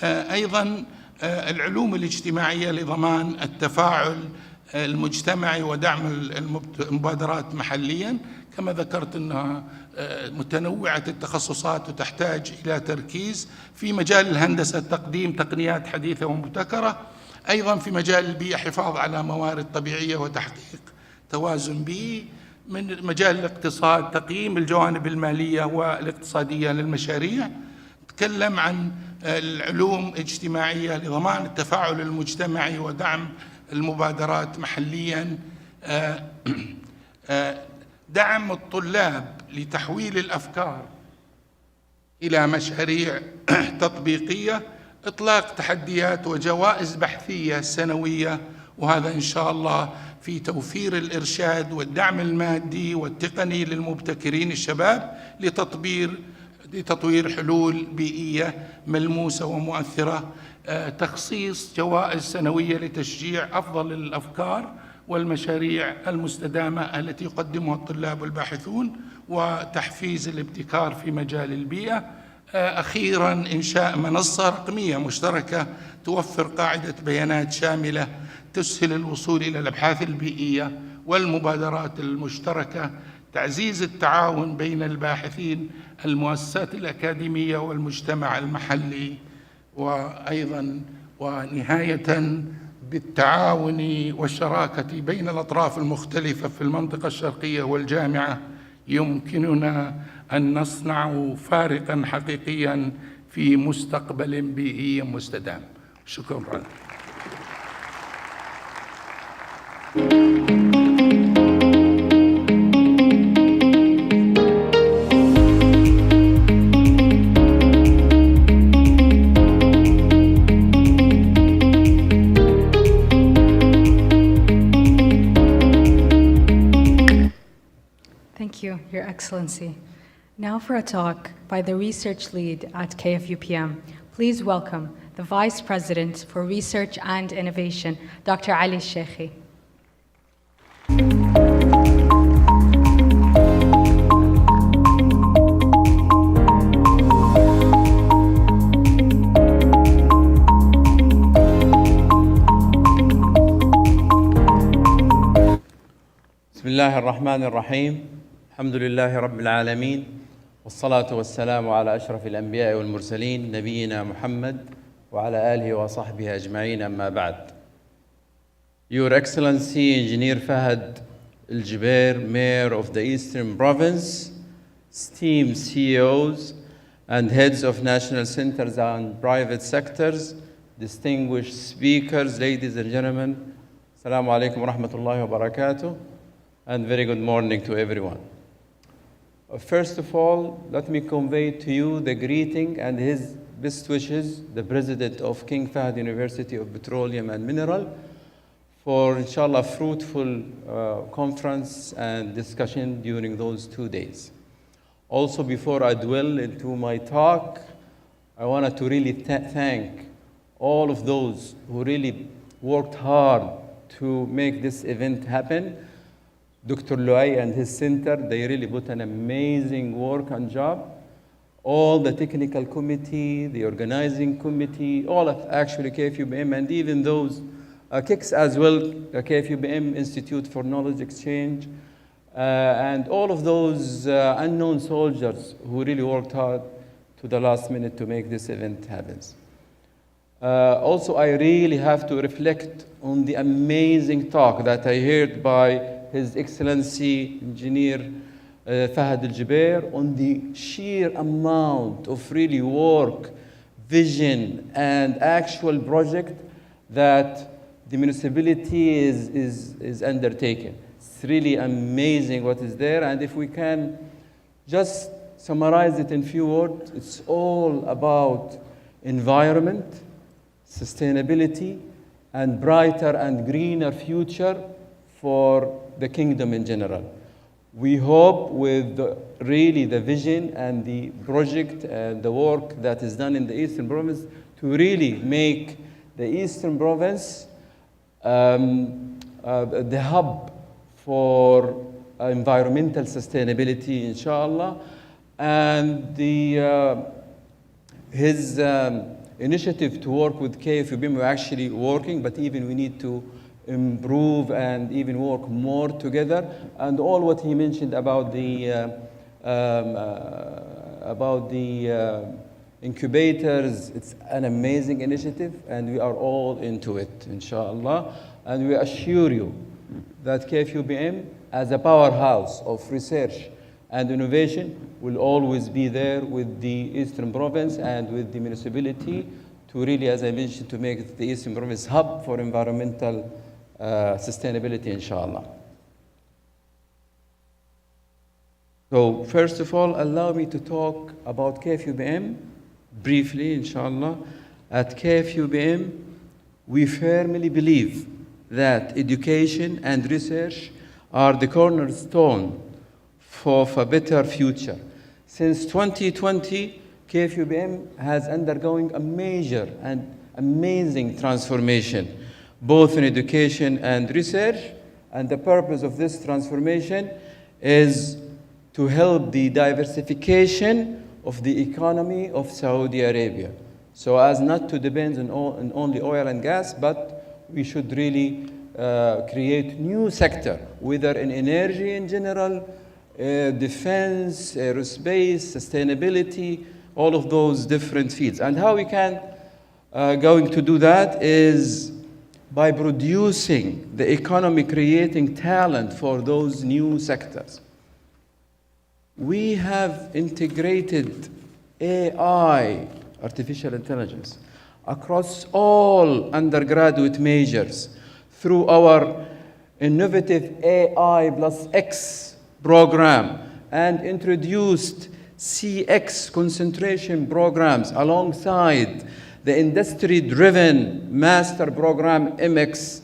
أيضاً العلوم الاجتماعية لضمان التفاعل المجتمعي ودعم المبادرات محلياً. كما ذكرت أنها متنوعة التخصصات وتحتاج إلى تركيز في مجال الهندسة، تقديم تقنيات حديثة ومبتكرة، أيضاً في مجال البيئة حفاظ على موارد طبيعية وتحقيق توازن بيئي، من مجال الاقتصاد تقييم الجوانب المالية والاقتصادية للمشاريع. نتكلم عن العلوم الاجتماعية لضمان التفاعل المجتمعي ودعم المبادرات محلياً، دعم الطلاب لتحويل الأفكار إلى مشاريع تطبيقية، إطلاق تحديات وجوائز بحثية سنوية، وهذا إن شاء الله في توفير الإرشاد والدعم المادي والتقني للمبتكرين الشباب لتطوير حلول بيئية ملموسة ومؤثرة، تخصيص جوائز سنوية لتشجيع أفضل الأفكار والمشاريع المستدامة التي يقدمها الطلاب والباحثون، وتحفيز الابتكار في مجال البيئة. أخيراً إنشاء منصة رقمية مشتركة توفر قاعدة بيانات شاملة تسهل الوصول إلى الأبحاث البيئية والمبادرات المشتركة، تعزيز التعاون بين الباحثين، المؤسسات الأكاديمية والمجتمع المحلي، وأيضا ونهاية بالتعاون والشراكة بين الأطراف المختلفة في المنطقة الشرقية والجامعة يمكننا أن نصنع فارقا حقيقيا في مستقبل بيئي مستدام. شكرا. Thank you, Your Excellency. Now for a talk by the research lead at KFUPM. Please welcome the Vice President for Research and Innovation, Dr. Ali Sheikhi. بسم الله الرحمن الرحيم. الحمد لله رب العالمين، والصلاة والسلام على أشرف الأنبياء والمرسلين نبينا محمد وعلى آله وصحبه أجمعين. أما بعد. Your Excellency Engineer Fahd Al-Jubair, Mayor of the Eastern Province, esteemed CEOs and heads of national centers and private sectors, distinguished speakers, ladies and gentlemen, Assalamu alaikum wa rahmatullahi wa barakatuh, and very good morning to everyone. First of all, let me convey to you the greeting and his best wishes, the President of King Fahd University of Petroleum and Mineral, for inshallah fruitful conference and discussion during those 2 days. Also, before I dwell into my talk, I wanted to really thank all of those who really worked hard to make this event happen. Dr. Luay and his center, they really put an amazing work and job. All the technical committee, the organizing committee, all of actually KFUPM, and even those KiCS as well, the KFUPM Institute for Knowledge Exchange, and all of those unknown soldiers who really worked hard to the last minute to make this event happen. Also, I really have to reflect on the amazing talk that I heard by His Excellency Engineer Fahd Al-Jubair on the sheer amount of really work, vision, and actual project that the municipality is undertaking. It's really amazing what is there, and if we can just summarize it in few words, it's all about environment, sustainability, and brighter and greener future for the kingdom in general. We hope with really the vision and the project and the work that is done in the Eastern Province to really make the Eastern Province the hub for environmental sustainability, inshallah. And his initiative to work with KFUPM, we're actually working, but even we need to improve and even work more together. And all what he mentioned about the incubators, it's an amazing initiative, and we are all into it, inshallah. And we assure you that KFUPM, as a powerhouse of research and innovation, will always be there with the Eastern Province and with the municipality to really, as I mentioned, to make the Eastern Province hub for environmental sustainability, inshallah. So first of all, allow me to talk about KFUPM briefly, inshallah. At KFUPM, we firmly believe that education and research are the cornerstone for a better future. Since 2020, KFUPM has undergoing a major and amazing transformation, both in education and research, and the purpose of this transformation is to help the diversification of the economy of Saudi Arabia, so as not to depend on only oil and gas, but we should really create new sector, whether in energy in general, defense, aerospace, sustainability, all of those different fields. And how we can going to do that is by producing the economy, creating talent for those new sectors. We have integrated AI, artificial intelligence, across all undergraduate majors through our innovative AI plus X program, and introduced CX concentration programs alongside the industry-driven master program MX.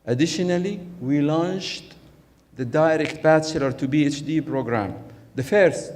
Additionally, we launched the direct bachelor to PhD program, the first.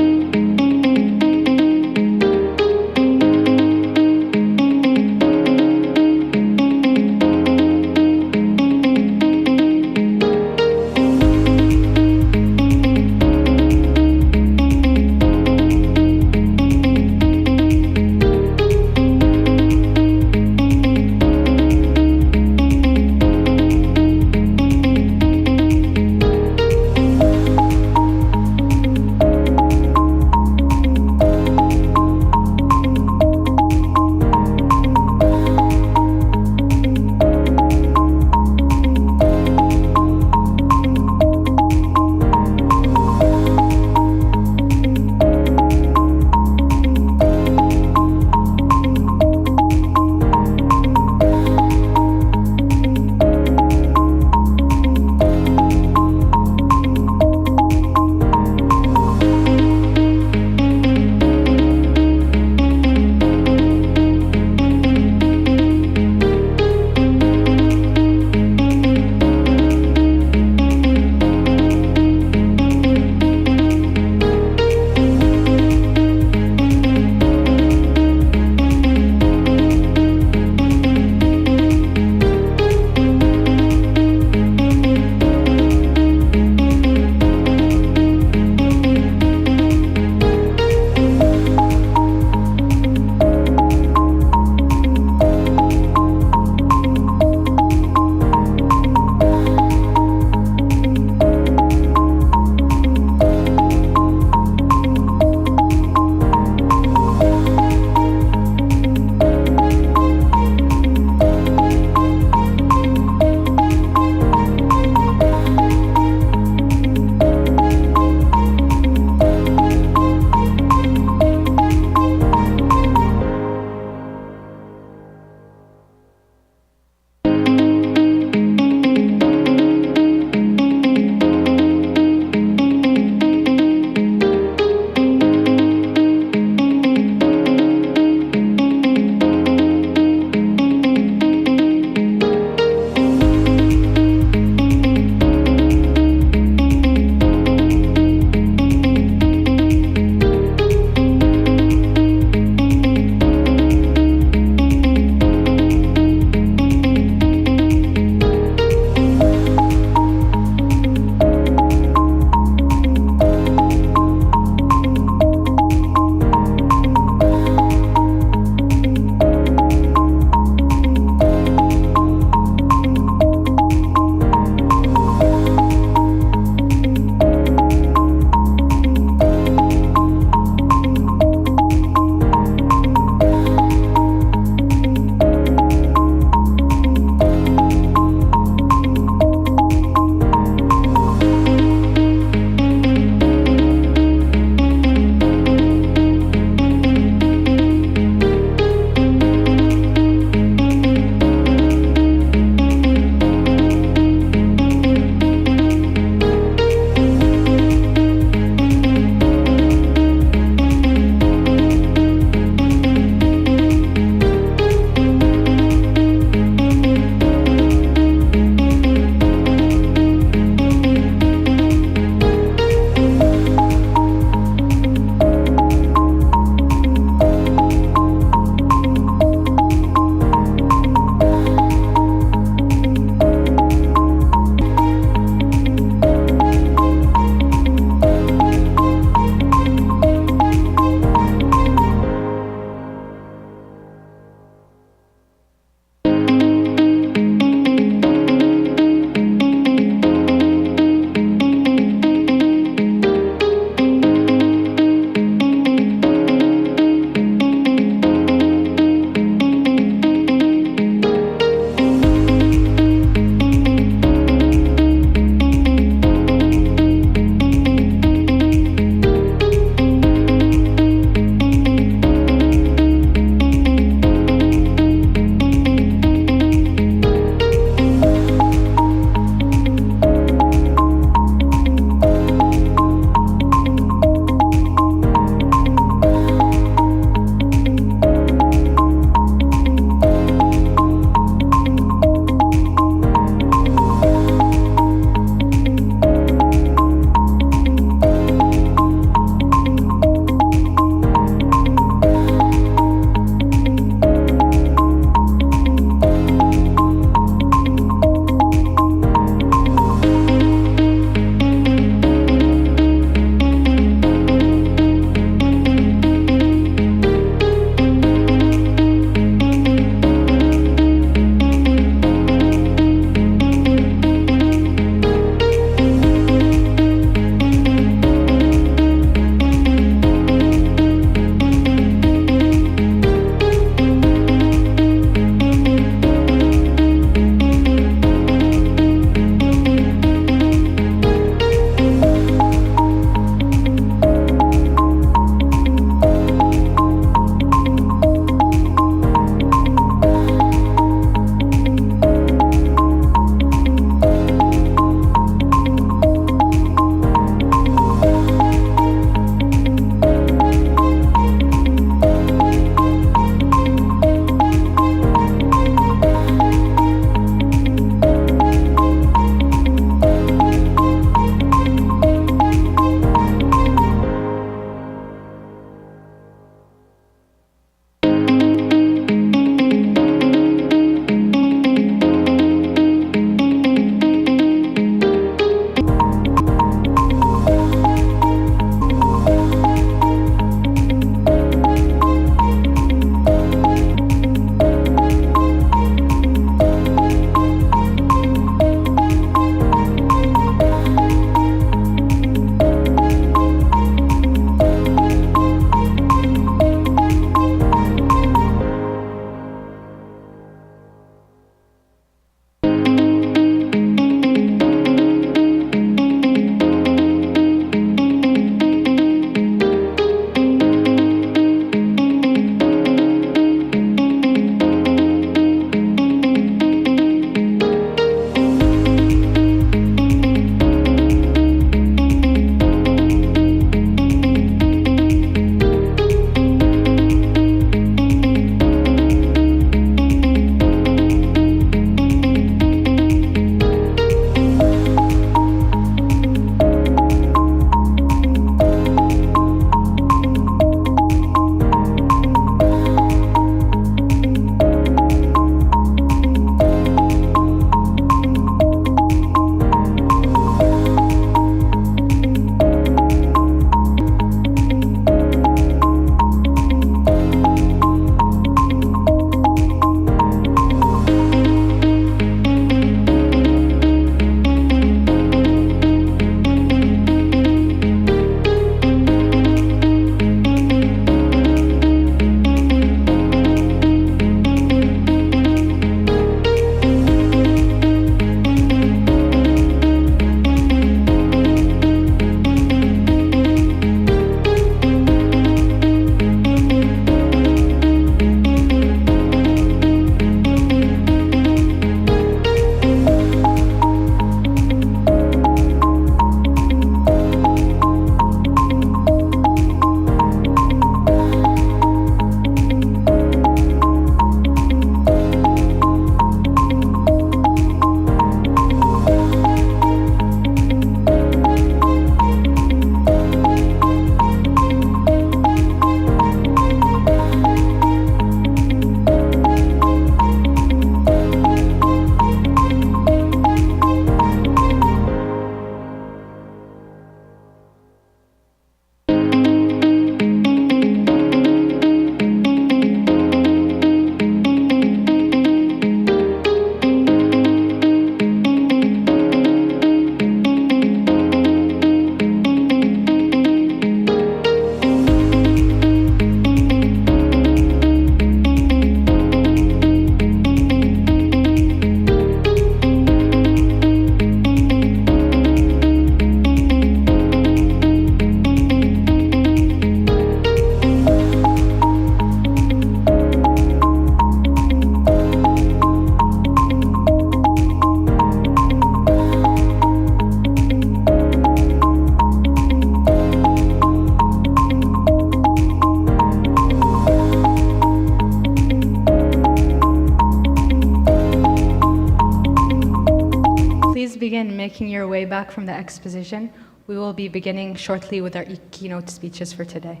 way back from the exposition, we will be beginning shortly with our keynote speeches for today.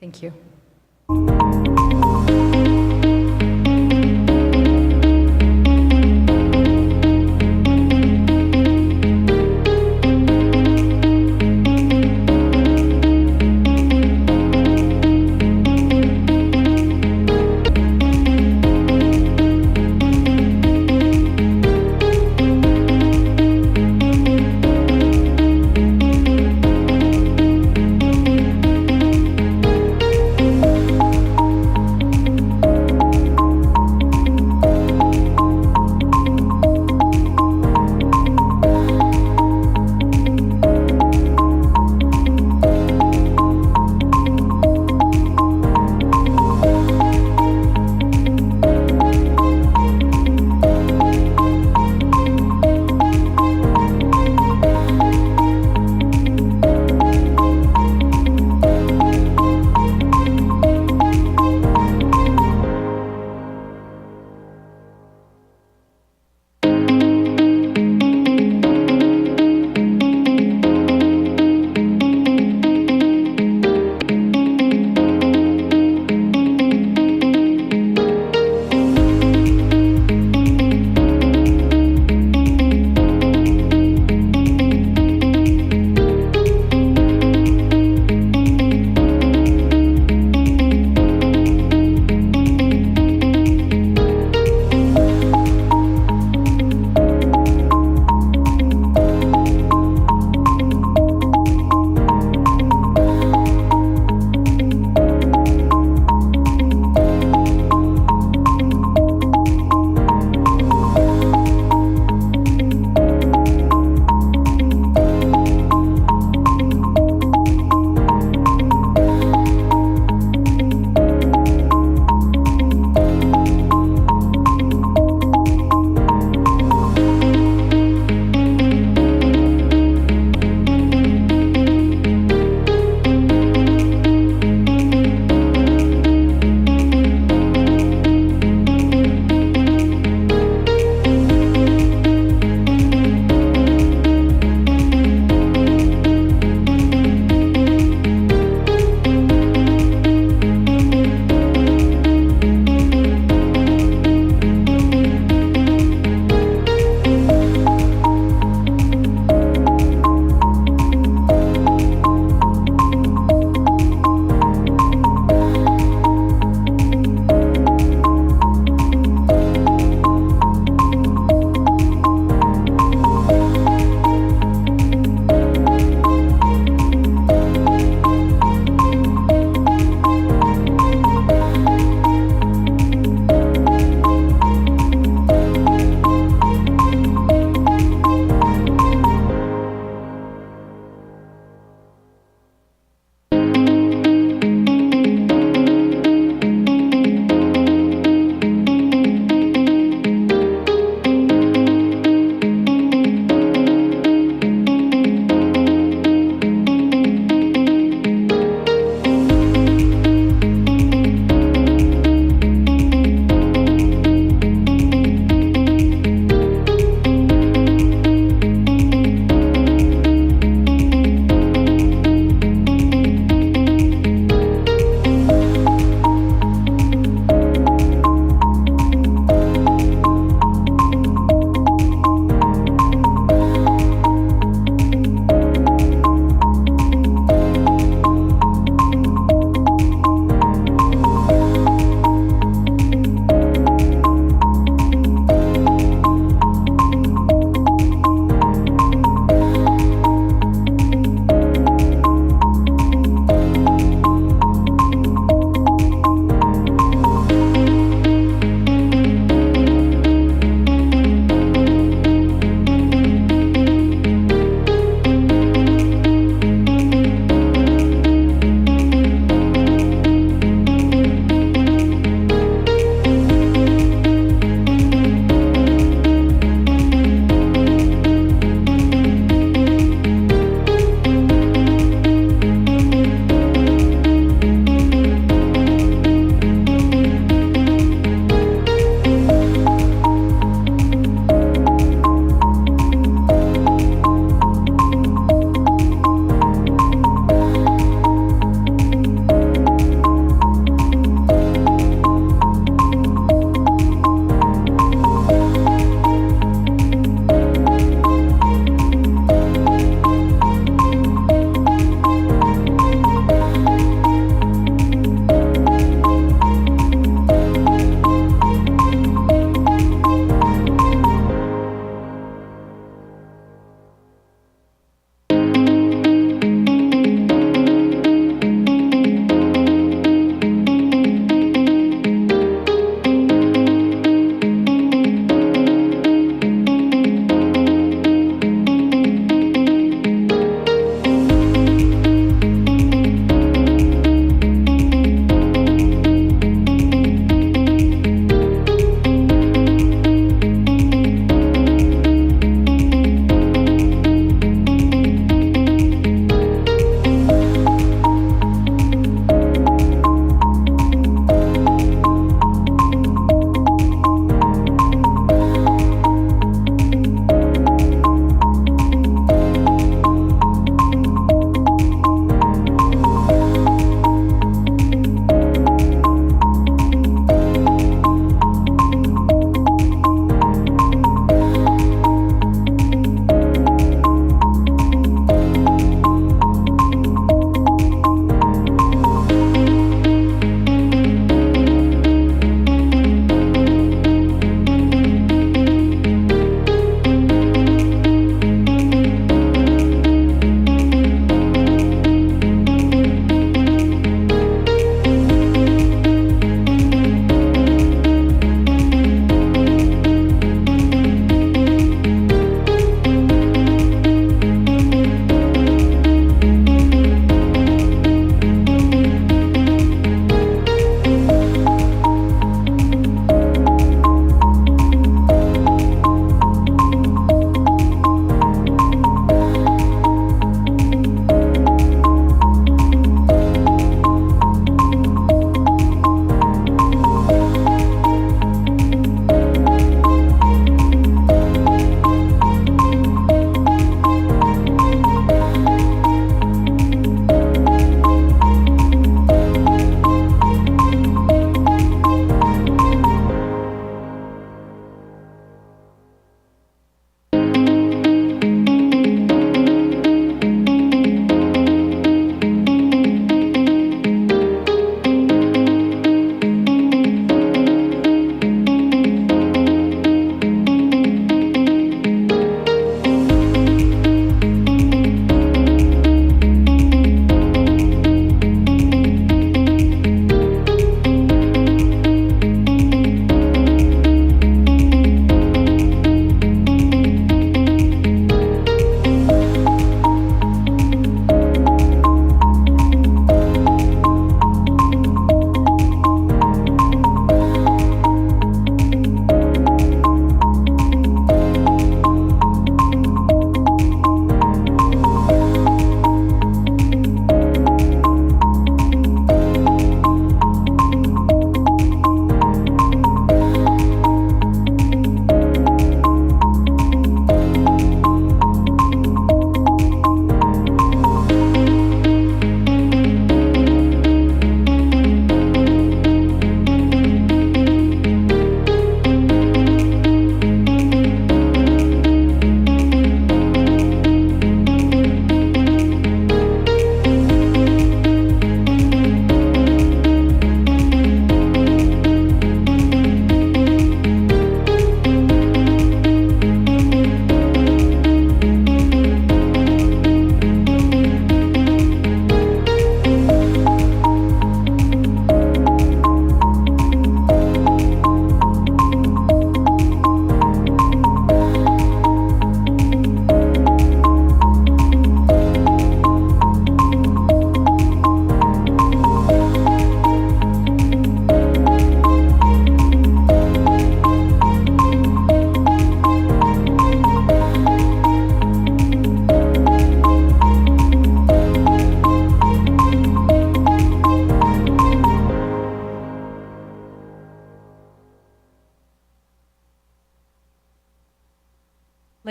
Thank you.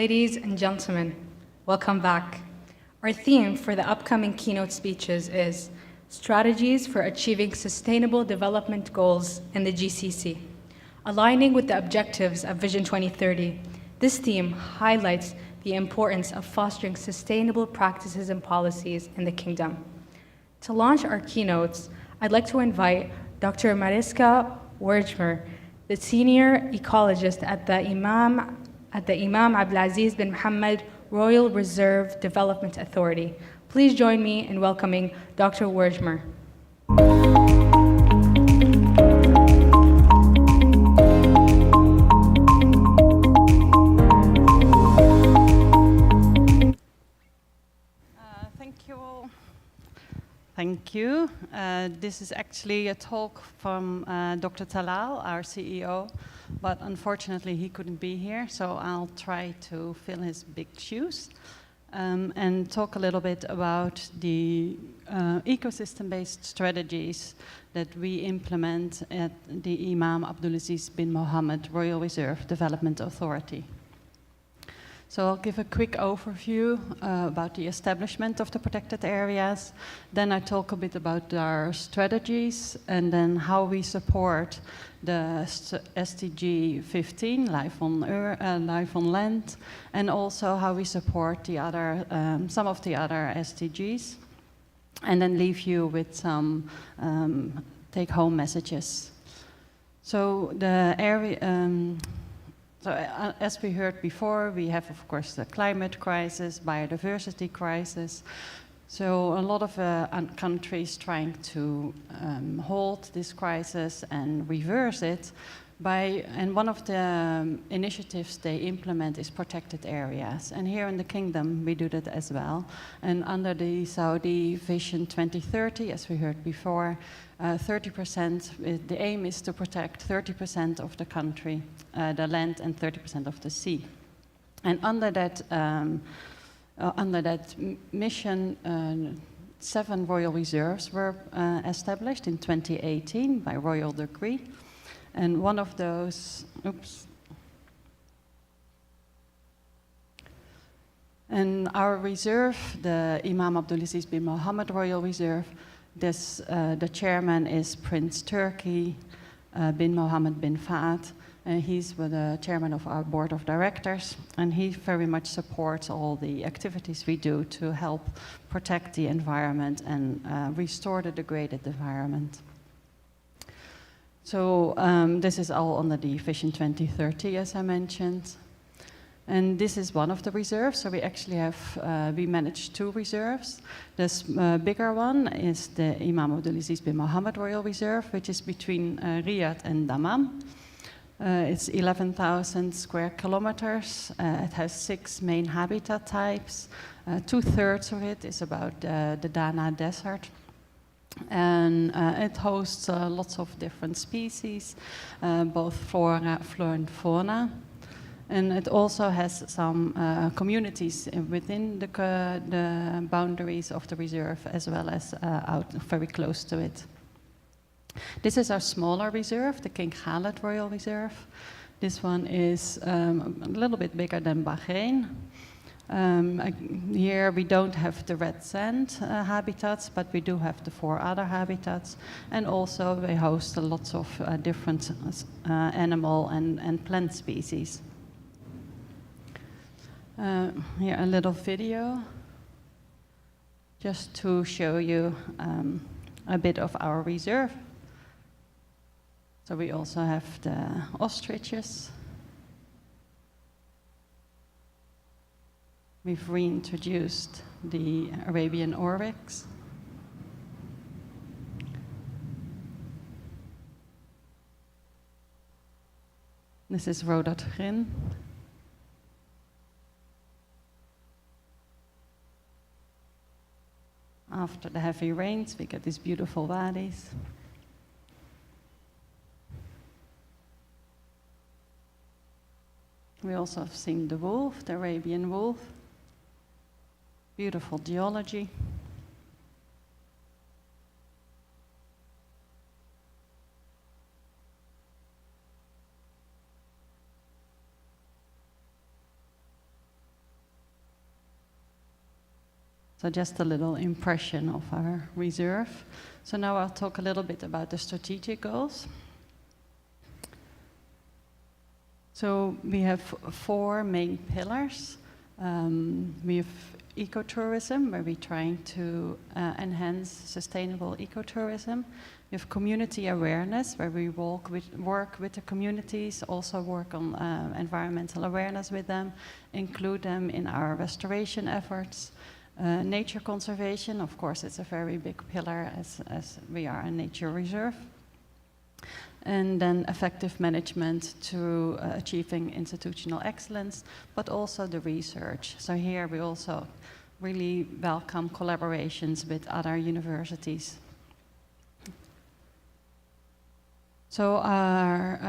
Ladies and gentlemen, welcome back. Our theme for the upcoming keynote speeches is Strategies for Achieving Sustainable Development Goals in the GCC. Aligning with the objectives of Vision 2030, this theme highlights the importance of fostering sustainable practices and policies in the kingdom. To launch our keynotes, I'd like to invite Dr. Mariska Werjmer, the senior ecologist at the Imam Abdulaziz bin Mohammed Royal Reserve Development Authority. Please join me in welcoming Dr. Werjmer. Thank you. This is actually a talk from Dr. Talal, our CEO, but unfortunately he couldn't be here, so I'll try to fill his big shoes and talk a little bit about the ecosystem-based strategies that we implement at the Imam Abdulaziz bin Mohammed Royal Reserve Development Authority. So I'll give a quick overview about the establishment of the protected areas. Then I talk a bit about our strategies and then how we support the SDG 15, life on land, and also how we support the other, some of the other SDGs. And then leave you with some take-home messages. So the area. As we heard before, we have, of course, the climate crisis, biodiversity crisis. So a lot of countries trying to halt this crisis and reverse it and one of the initiatives they implement is protected areas. And here in the kingdom, we do that as well. And under the Saudi Vision 2030, as we heard before, 30%, the aim is to protect 30% of the country, the land, and 30% of the sea. And under that mission, 7 royal reserves were established in 2018 by royal decree. And one of those, and our reserve, the Imam Abdulaziz bin Mohammed Royal Reserve, the chairman is Prince Turki bin Mohammed bin Fahd, and he's the chairman of our board of directors, and he very much supports all the activities we do to help protect the environment and restore the degraded environment. So this is all under the Vision 2030, as I mentioned. And this is one of the reserves. So we actually have, we manage 2 reserves. This bigger one is the Imam Abdulaziz bin Mohammed Royal Reserve, which is between Riyadh and Dammam. It's 11,000 square kilometers. It has 6 main habitat types. 2/3 of it is about the Dana Desert. And it hosts lots of different species, both flora and fauna. And it also has some communities within the boundaries of the reserve, as well as out very close to it. This is our smaller reserve, the King Khaled Royal Reserve. This one is a little bit bigger than Bahrain. Here we don't have the red sand habitats, but we do have the 4 other habitats. And also we host lots of different animal and plant species. Here a little video, just to show you a bit of our reserve. So we also have the ostriches. We've reintroduced the Arabian oryx. This is rhododendron. After the heavy rains, we get these beautiful valleys. We also have seen the wolf, the Arabian wolf. Beautiful geology. So just a little impression of our reserve. So now I'll talk a little bit about the strategic goals. So we have 4 main pillars. We have ecotourism, where we're trying to enhance sustainable ecotourism. We have community awareness, where we work with the communities, also work on environmental awareness with them, include them in our restoration efforts. Nature conservation, of course, it's a very big pillar as we are a nature reserve. And then effective management to achieving institutional excellence, but also the research. So here we also really welcome collaborations with other universities. So our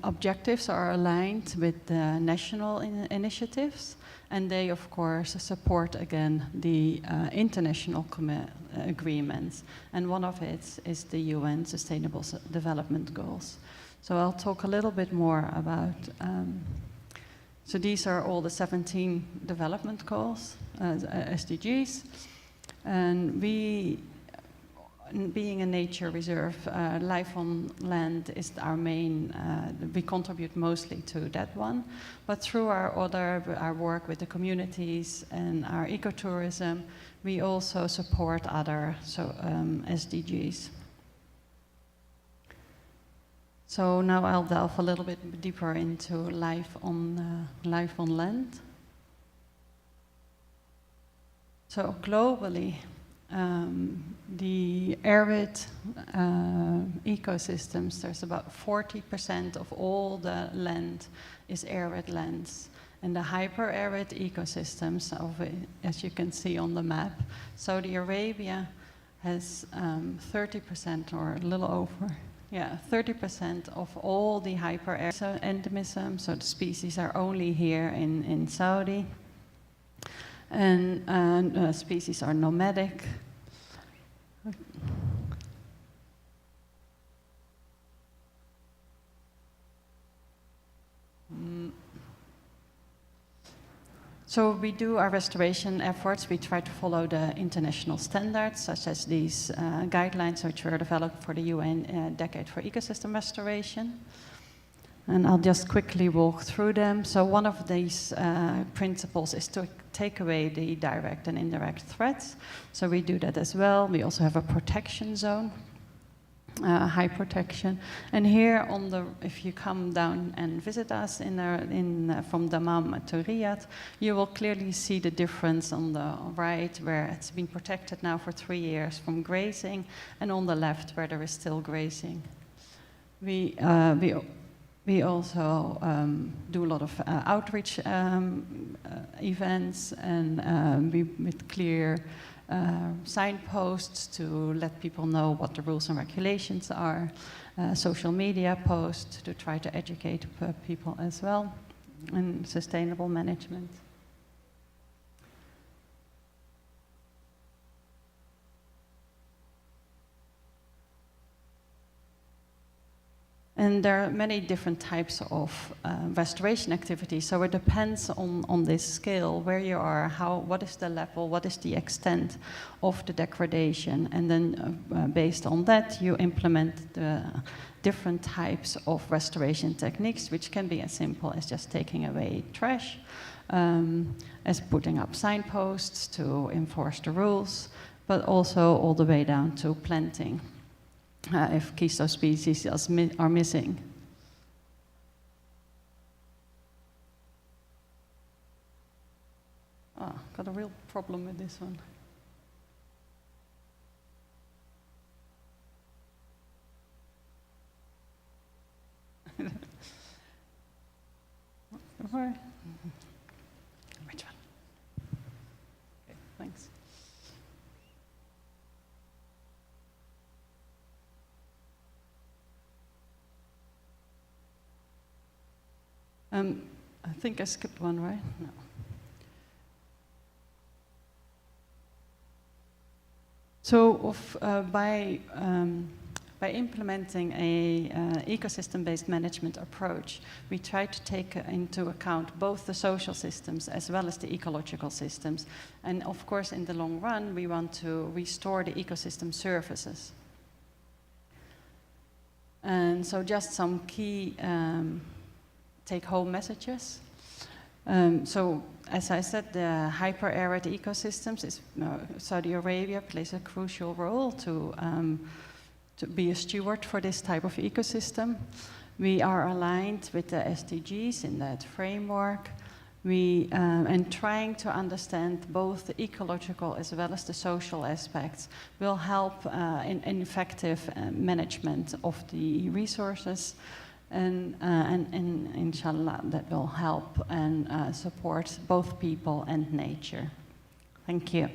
objectives are aligned with the national initiatives, and they, of course, support, again, the international agreements. And one of it is the UN Sustainable Development Goals. So I'll talk a little bit more about, so these are all the 17 development goals, SDGs. And we, being a nature reserve, life on land is our main, we contribute mostly to that one. But through our work with the communities and our ecotourism, we also support other SDGs. So now I'll delve a little bit deeper into life on land. So globally, the arid ecosystems, there's about 40% of all the land is arid lands. And the hyper-arid ecosystems, as you can see on the map, Saudi Arabia has 30% or a little over, 30% of all the hyper-arid endemism, so the species are only here in Saudi. And species are nomadic. So we do our restoration efforts. We try to follow the international standards, such as these guidelines which were developed for the UN Decade for Ecosystem Restoration. And I'll just quickly walk through them. So one of these principles is to take away the direct and indirect threats. So we do that as well. We also have a protection zone, high protection. And here on the, if you come down and visit us from Dammam to Riyadh, you will clearly see the difference on the right, where it's been protected now for 3 years from grazing, and on the left, where there is still grazing. We also do a lot of outreach events, and with clear signposts to let people know what the rules and regulations are, social media posts to try to educate people as well, and sustainable management. And there are many different types of restoration activities, so it depends on this scale, where you are, what is the level, what is the extent of the degradation, and then based on that you implement the different types of restoration techniques, which can be as simple as just taking away trash, as putting up signposts to enforce the rules, but also all the way down to planting. If keystone species are missing. Got a real problem with this one. Which one? Okay, thanks. I think I skipped one, right? No. So by by implementing a ecosystem-based management approach, we try to take into account both the social systems as well as the ecological systems. And of course, in the long run, we want to restore the ecosystem services. And so just some key take-home messages. So, as I said, the hyper-arid ecosystems is Saudi Arabia plays a crucial role to be a steward for this type of ecosystem. We are aligned with the SDGs in that framework. And trying to understand both the ecological as well as the social aspects will help in effective management of the resources. And inshallah, that will help and support both people and nature. Thank you.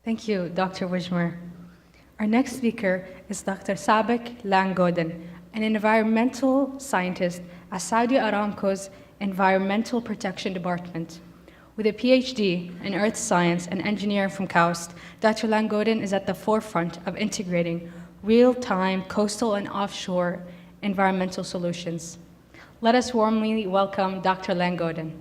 Thank you, Dr. Wijmer. Our next speaker is Dr. Sabik Langodin, an environmental scientist at Saudi Aramco's Environmental Protection Department. With a PhD in earth science and engineering from KAUST, Dr. Langodin is at the forefront of integrating real-time coastal and offshore environmental solutions. Let us warmly welcome Dr. Langodin.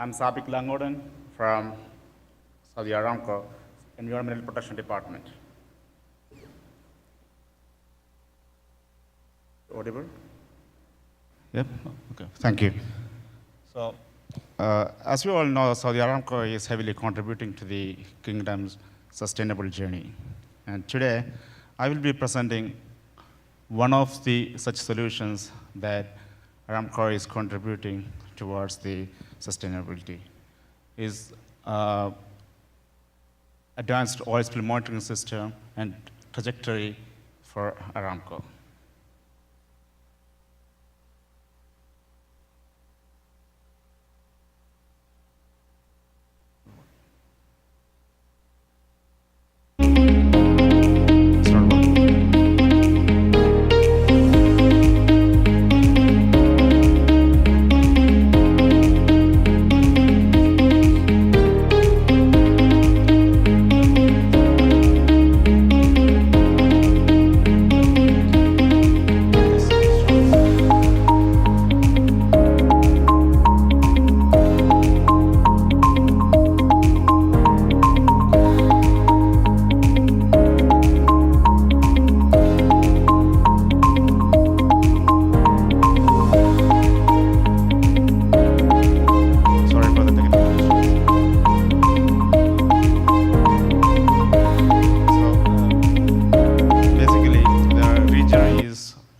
I'm Sabik Langodin from Saudi Aramco Environmental Protection Department. Audible? Yep. Okay. Thank you. So, as you all know, Saudi Aramco is heavily contributing to the kingdom's sustainable journey. And today, I will be presenting one of the such solutions that Aramco is contributing towards the sustainability is advanced oil spill monitoring system and trajectory for Aramco.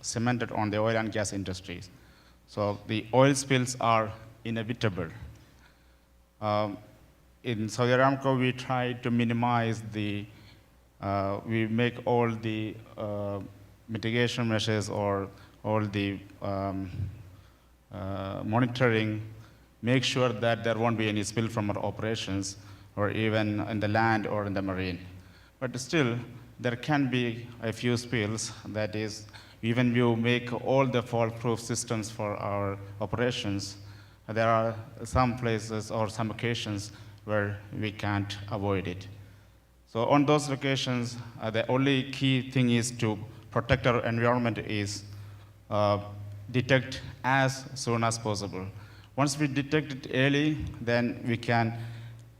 Cemented on the oil and gas industries. So the oil spills are inevitable. In Saudi Aramco, we try to minimize the, we make all the mitigation measures or all the monitoring, make sure that there won't be any spill from our operations or even in the land or in the marine. But still, there can be a few spills, that is, even you make all the fall-proof systems for our operations, there are some places or some occasions where we can't avoid it. So on those locations, the only key thing is to protect our environment is detect as soon as possible. Once we detect it early, then we can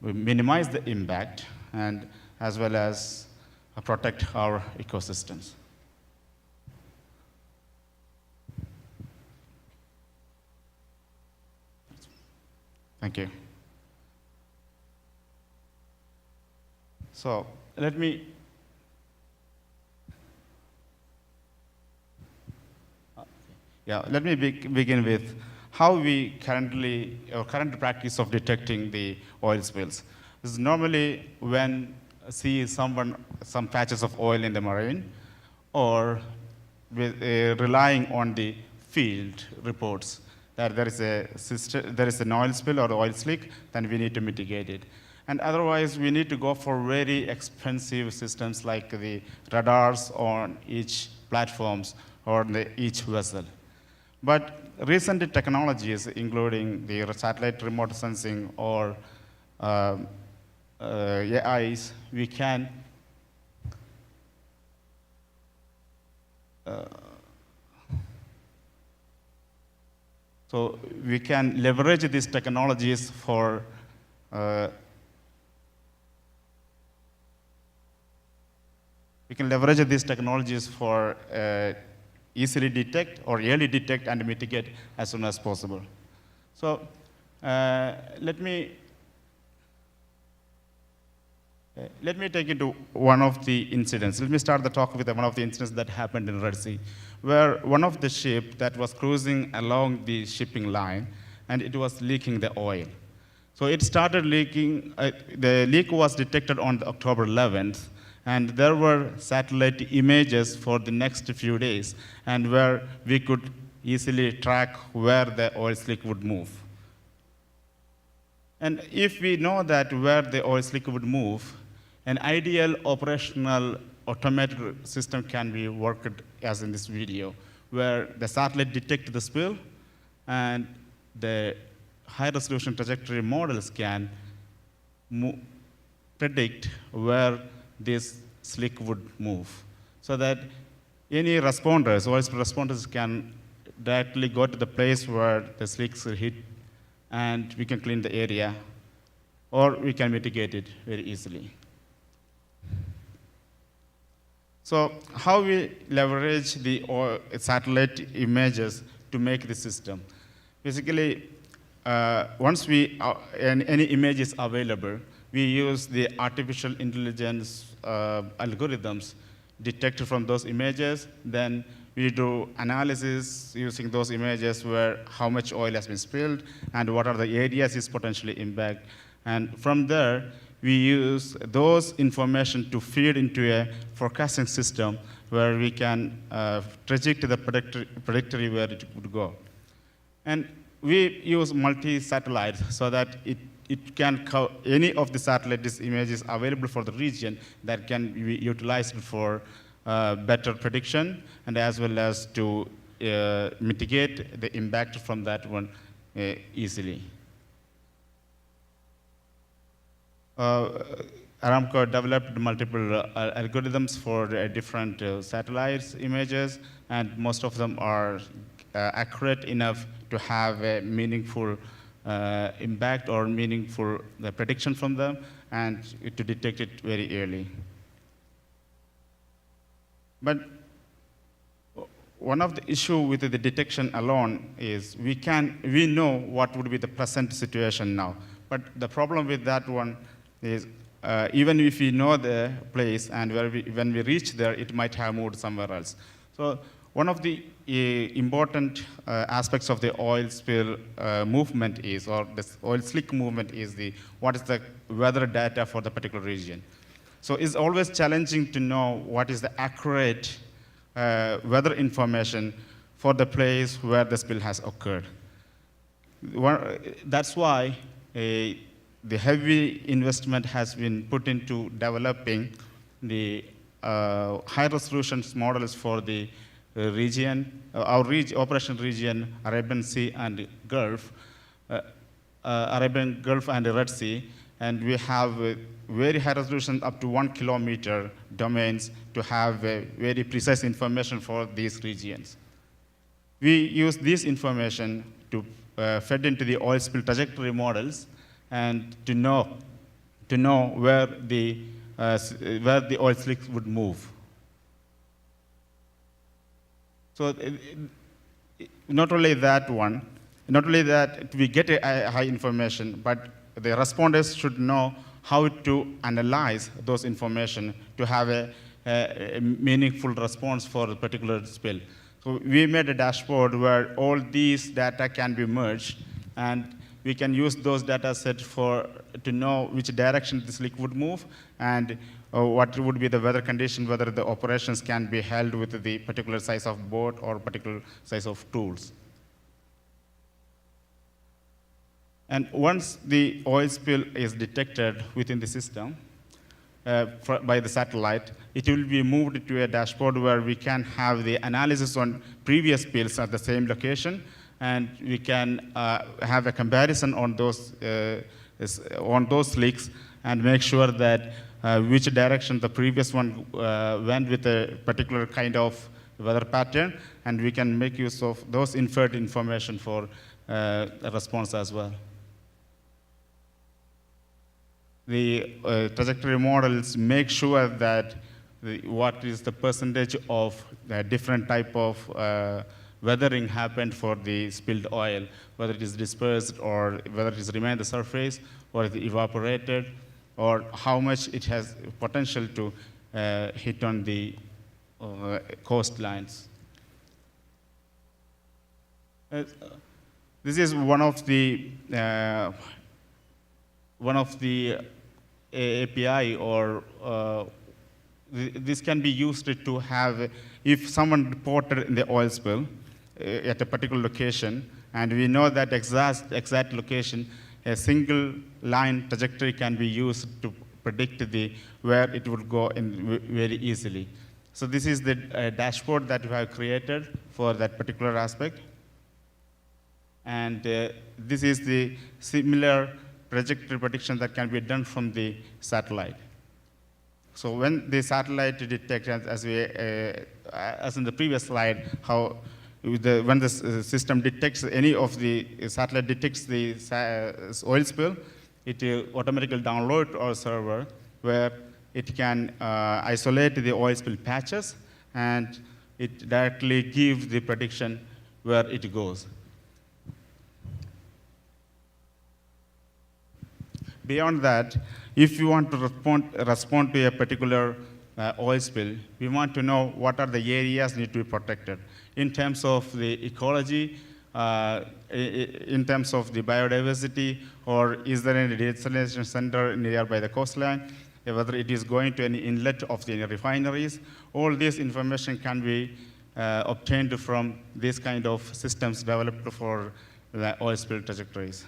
minimize the impact and as well as protect our ecosystems. Thank you. So let me Yeah, let me begin with how we current practice of detecting the oil spills. This is normally when see some patches of oil in the marine, or relying on the field reports that there is an oil spill or oil slick, then we need to mitigate it. And otherwise, we need to go for very expensive systems like the radars on each platforms or each vessel. But recent technologies, including the satellite remote sensing or AIs, we can so we can leverage these technologies for easily detect or early detect and mitigate as soon as possible. So let me take you to one of the incidents. Let me start the talk with one of the incidents that happened in Red Sea, where one of the ships that was cruising along the shipping line, and it was leaking the oil. So it started leaking. The leak was detected on October 11th, and there were satellite images for the next few days, and where we could easily track where the oil slick would move. And if we know that where the oil slick would move, an ideal operational automated system can be worked as in this video, where the satellite detects the spill, and the high-resolution trajectory models can predict where this slick would move, so that any responders, oil spill responders, can directly go to the place where the slicks hit, and we can clean the area, or we can mitigate it very easily. So how we leverage the satellite images to make the system? Basically, once any image is available, we use the artificial intelligence algorithms detected from those images. Then we do analysis using those images, where how much oil has been spilled and what are the areas is potentially impact. And from there, we use those information to feed into a forecasting system where we can predict the trajectory where it would go. And we use multi-satellites so that it can cover any of the satellite images available for the region that can be utilized for better prediction, and as well as to mitigate the impact from that one easily. Aramco developed multiple algorithms for different satellites images, and most of them are accurate enough to have a meaningful impact or meaningful prediction from them, and to detect it very early. But one of the issue with the detection alone is we know what would be the present situation now. But the problem with that one is even if we know the place, and when we reach there, it might have moved somewhere else. So one of the important aspects of the oil spill movement is, or the oil slick movement is, what is the weather data for the particular region. So it's always challenging to know what is the accurate weather information for the place where the spill has occurred. That's why the heavy investment has been put into developing the high-resolution models for the region, our operation region, Arabian Sea and Gulf, Arabian Gulf and the Red Sea, and we have very high resolution up to 1 kilometer domains to have very precise information for these regions. We use this information to fed into the oil spill trajectory models, and to know where the oil slicks would move. So not only that we get a high information, but the responders should know how to analyze those information to have a meaningful response for a particular spill. So we made a dashboard where all these data can be merged, and we can use those data sets to know which direction this leak would move, and what would be the weather condition, whether the operations can be held with the particular size of boat or particular size of tools. And once the oil spill is detected within the system by the satellite, it will be moved to a dashboard where we can have the analysis on previous spills at the same location, and we can have a comparison on those leaks and make sure that which direction the previous one went with a particular kind of weather pattern, and we can make use of those inferred information for a response as well. The trajectory models make sure that what is the percentage of different type of weathering happened for the spilled oil, whether it is dispersed or whether it is remained on the surface or it evaporated, or how much it has potential to hit on the coastlines. This is one of the API, or this can be used to have, if someone reported in the oil spill at a particular location, and we know that exact location, a single line trajectory can be used to predict where it would go very easily. So this is the dashboard that we have created for that particular aspect. And this is the similar trajectory prediction that can be done from the satellite. So when the satellite detects, as in the previous slide, how when the system detects any of the satellite detects the oil spill, it automatically downloads to our server where it can isolate the oil spill patches, and it directly gives the prediction where it goes. Beyond that, if you want to respond to a particular oil spill, we want to know what are the areas need to be protected in terms of the ecology, in terms of the biodiversity, or is there any desalination center nearby the coastline, whether it is going to any inlet of the refineries. All this information can be obtained from this kind of systems developed for the oil spill trajectories.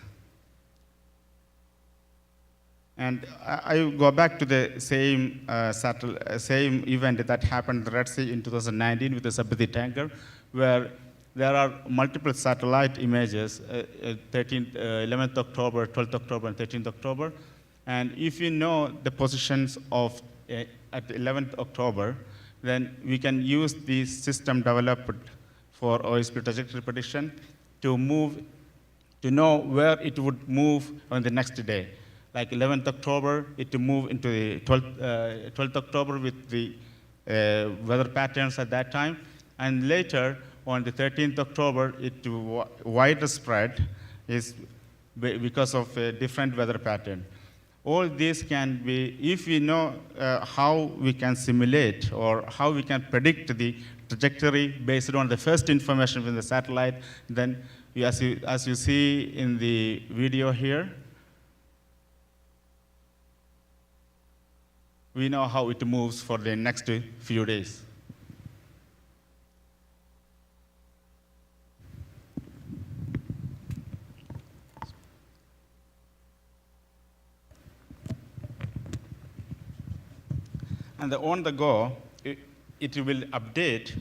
And I go back to the same event that happened in the Red Sea in 2019 with the Sabbathi tanker, where there are multiple satellite images, 11th October, 12th October, and 13th October. And if you know the positions of at 11th October, then we can use the system developed for oil spill trajectory prediction to know where it would move on the next day. Like 11th October, it moved into the 12th October with the weather patterns at that time. And later, on the 13th October, it wider spread is because of a different weather pattern. All this can be, if we know how we can simulate or how we can predict the trajectory based on the first information from the satellite, then as you see in the video here, we know how it moves for the next few days. And on the go, it will update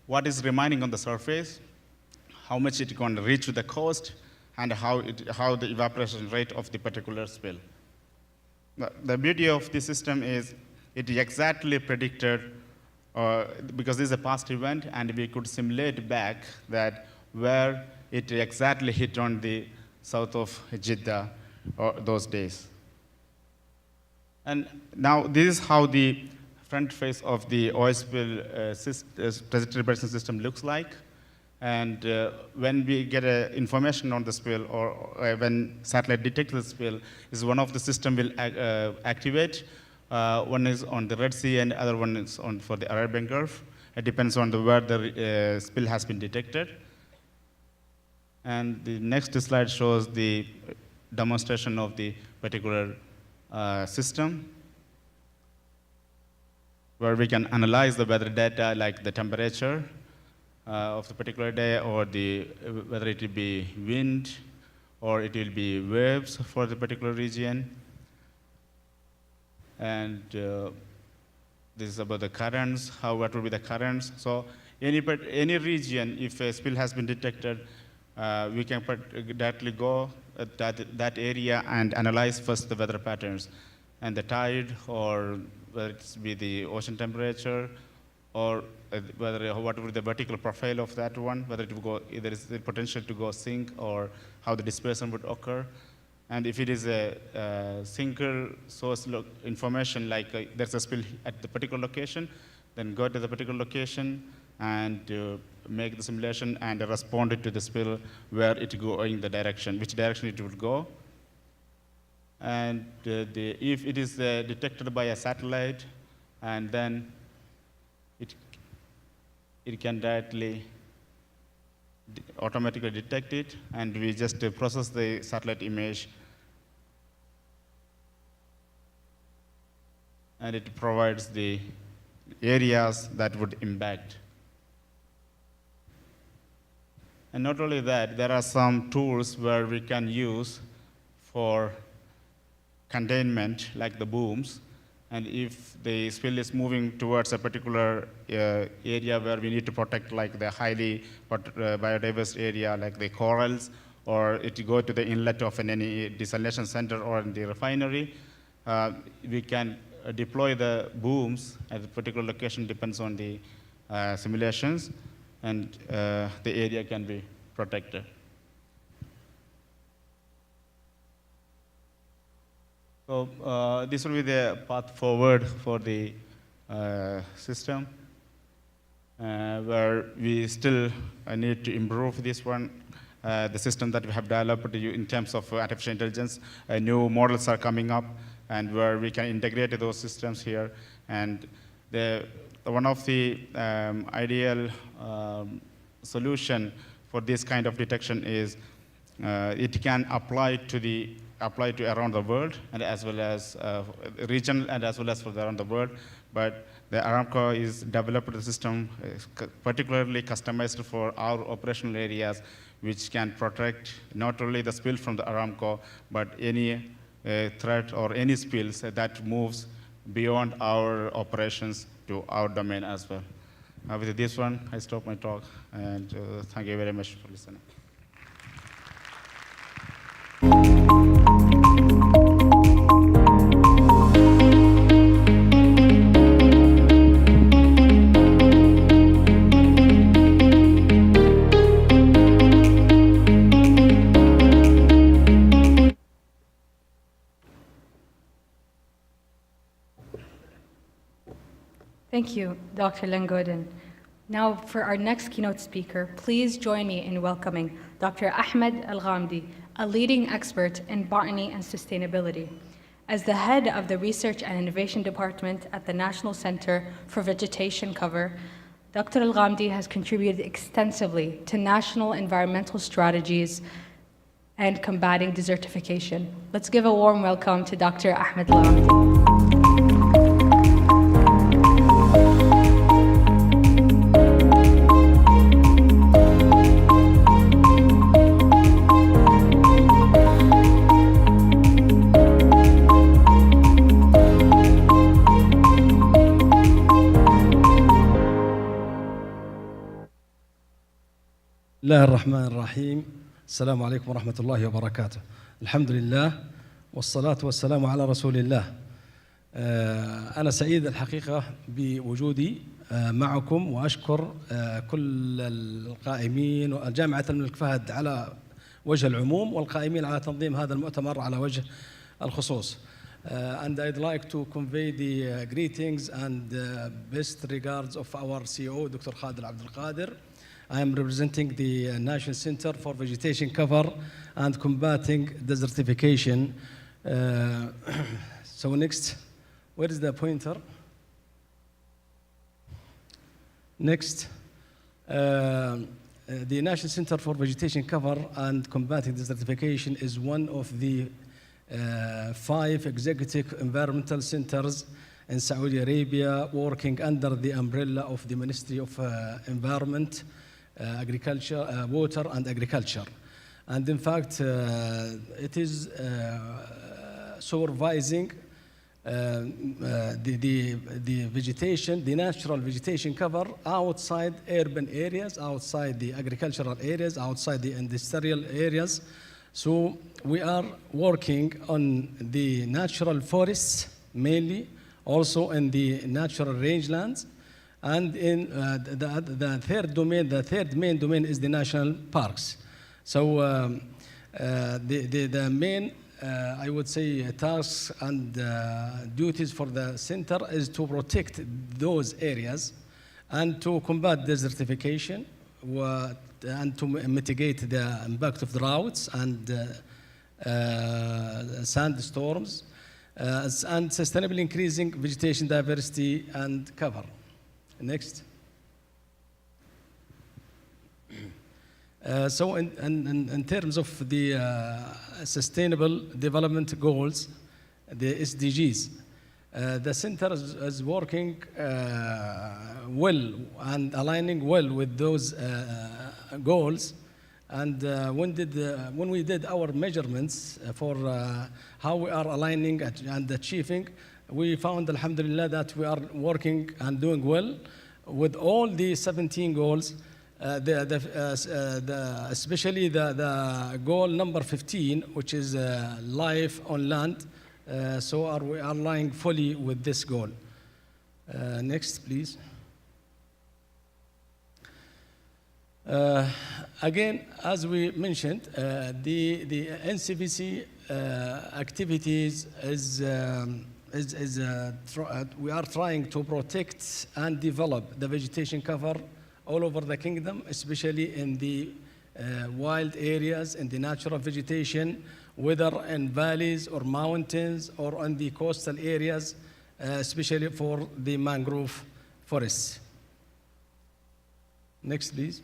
what is remaining on the surface, how much it can reach to the coast, and how the evaporation rate of the particular spill. The beauty of this system is it exactly predicted, because this is a past event, and we could simulate back that where it exactly hit on the south of Jeddah those days. And now this is how the front face of the oil spill trajectory prediction system looks like. And when we get information on the spill, or when satellite detects the spill, is one of the system will activate. One is on the Red Sea, and the other one is for the Arabian Gulf. It depends on where the spill has been detected. And the next slide shows the demonstration of the particular system, where we can analyze the weather data like the temperature of the particular day, or whether it will be wind, or it will be waves for the particular region. And this is about the currents, what will be the currents. So any region, if a spill has been detected, we can directly go at that area and analyze first the weather patterns and the tide, or whether it be the ocean temperature, or what will be the vertical profile of that one, whether it will go, there is the potential to go sink, or how the displacement would occur. And if it is a single source information, like there's a spill at the particular location, then go to the particular location and make the simulation and respond it to the spill where it going, the direction, which direction it will go. And if it is detected by a satellite, and then it can directly automatically detect it, and we just process the satellite image, and it provides the areas that would impact. And not only that, there are some tools where we can use for containment, like the booms. And if the spill is moving towards a particular area where we need to protect, like the highly biodiverse area, like the corals, or it go to the inlet of any desalination center or in the refinery, we can deploy the booms at a particular location, depends on the simulations, and the area can be protected. So this will be the path forward for the system, where we still need to improve this one. The system that we have developed in terms of artificial intelligence, new models are coming up, and where we can integrate those systems here. And one of the ideal solution for this kind of detection is it can apply to around the world, and as well as region, and as well as for around the world. But the Aramco is developed a system particularly customized for our operational areas, which can protect not only the spill from the Aramco, but any threat or any spills that moves beyond our operations to our domain as well. With this one, I stop my talk, and thank you very much for listening. Thank you, Dr. Langodin. Now, for our next keynote speaker, please join me in welcoming Dr. Ahmed Al-Ghamdi, a leading expert in botany and sustainability. As the head of the Research and Innovation Department at the National Center for Vegetation Cover, Dr. Al-Ghamdi has contributed extensively to national environmental strategies and combating desertification. Let's give a warm welcome to Dr. Ahmed Al-Ghamdi. بسم الله الرحمن الرحيم. السلام عليكم ورحمة الله وبركاته. الحمد لله والصلاة والسلام على رسول الله. أنا سعيد الحقيقة بوجودي معكم، وأشكر كل القائمين وجامعة الملك فهد على وجه العموم، والقائمين على تنظيم هذا المؤتمر على وجه الخصوص. And I'd like to convey the greetings and best regards of our CEO, Dr. Fahd Al-Abdul-Qadir. I am representing the National Center for Vegetation Cover and Combating Desertification. So next, where is the pointer? Next, the National Center for Vegetation Cover and Combating Desertification is one of the 5 executive environmental centers in Saudi Arabia working under the umbrella of the Ministry of Environment, Agriculture, Water and Agriculture. And in fact, it is supervising the vegetation, the natural vegetation cover outside urban areas, outside the agricultural areas, outside the industrial areas. So we are working on the natural forests mainly, also in the natural rangelands, and in the third domain, the third main domain is the national parks. So the main I would say tasks and duties for the center is to protect those areas and to combat desertification and to mitigate the impact of droughts and sandstorms and sustainably increasing vegetation diversity and cover. Next. So in terms of the Sustainable Development Goals, the SDGs, the center is working well and aligning well with those goals. And when we did our measurements for how we are aligning and achieving, we found, alhamdulillah, that we are working and doing well with all the 17 goals. Especially the goal number 15, which is life on land. So we are aligning fully with this goal. Next, please. Again, as we mentioned, the NCVC activities we are trying to protect and develop the vegetation cover all over the kingdom, especially in the wild areas, in the natural vegetation, whether in valleys or mountains or on the coastal areas, especially for the mangrove forests. Next, please.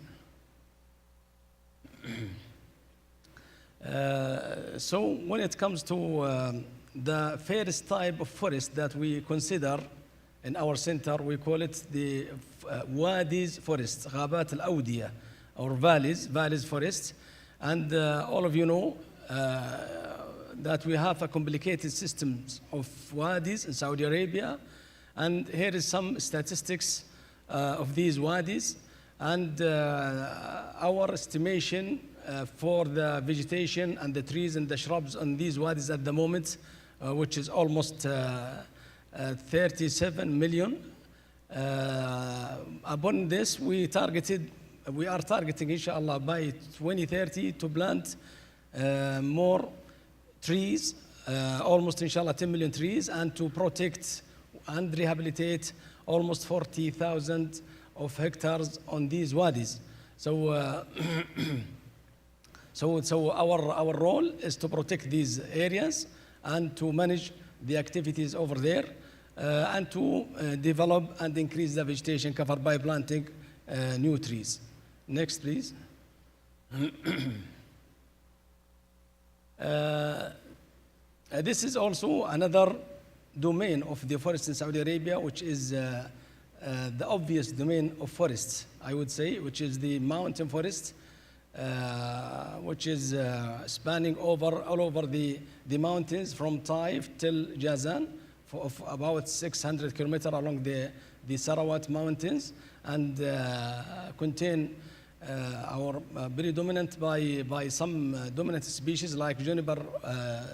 So when it comes to the first type of forest that we consider in our center, we call it the wadis forest, غابات الأودية, or valleys forest. And all of you know that we have a complicated system of wadis in Saudi Arabia. And here is some statistics of these wadis. And our estimation for the vegetation and the trees and the shrubs on these wadis at the moment, which is almost 37 million. Upon this, we are targeting, inshallah, by 2030 to plant more trees, almost, inshallah, 10 million trees, and to protect and rehabilitate almost 40,000 of hectares on these wadis. So, so our role is to protect these areas and to manage the activities over there. And to develop and increase the vegetation cover by planting new trees. Next, please. This is also another domain of the forest in Saudi Arabia, which is the obvious domain of forests, I would say, which is the mountain forest, which is spanning all over the mountains from Taif till Jazan, of about 600 kilometers along the Sarawat mountains, and contain our very dominant by some dominant species like juniper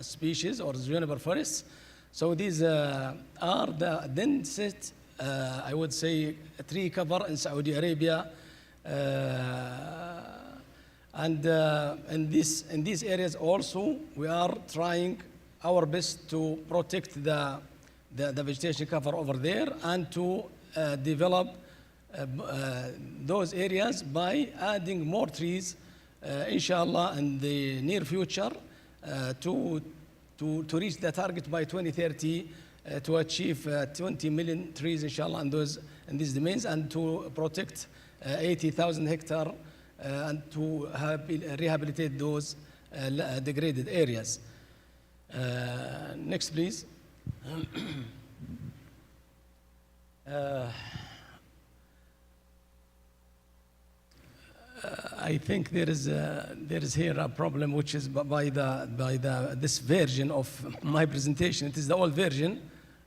species or juniper forests. So these are the densest, I would say, tree cover in Saudi Arabia. And in these areas also, we are trying our best to protect the vegetation cover over there and to develop those areas by adding more trees, inshallah, in the near future to reach the target by 2030 to achieve 20 million trees, inshallah, in those in these domains, and to protect 80,000 hectares and to rehabilitate those degraded areas. Next, please. I think there is here a problem, which is by this version of my presentation. It is the old version.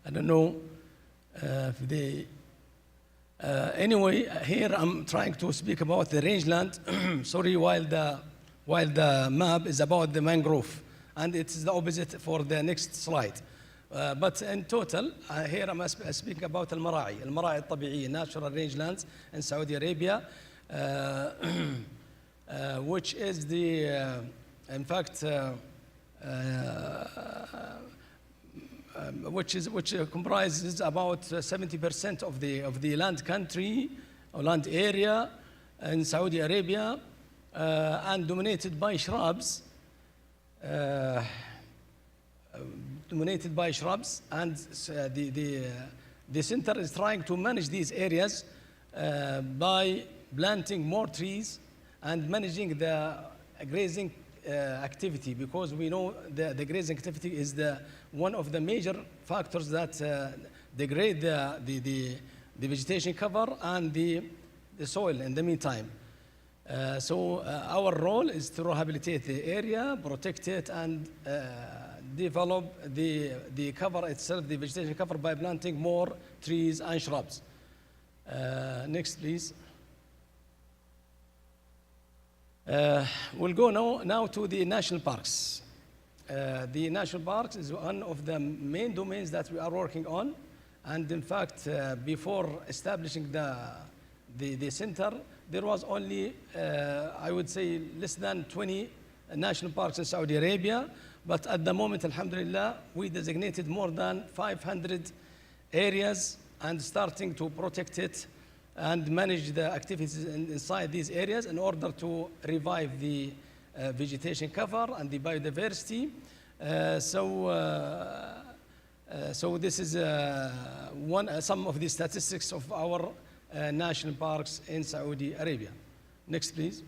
I don't know if they. Anyway, here I'm trying to speak about the rangeland. Sorry, while the map is about the mangrove, and it is the opposite for the next slide. But in total, here I'm speaking about المراعي الطبيعية, natural rangelands in Saudi Arabia. Which is the, in fact, which comprises about 70% of the land country or land area in Saudi Arabia, and dominated by shrubs. And the center is trying to manage these areas by planting more trees and managing the grazing activity, because we know the grazing activity is one of the major factors that degrade the vegetation cover and the soil in the meantime. So our role is to rehabilitate the area, protect it, and develop the cover itself, the vegetation cover, by planting more trees and shrubs. Next, please. We'll go now to the national parks. The national parks is one of the main domains that we are working on. And in fact, before establishing the center, there was only, I would say, less than 20 national parks in Saudi Arabia. But at the moment, alhamdulillah, we designated more than 500 areas and starting to protect it and manage the activities inside these areas in order to revive the vegetation cover and the biodiversity. So this is some of the statistics of our national parks in Saudi Arabia. Next, please.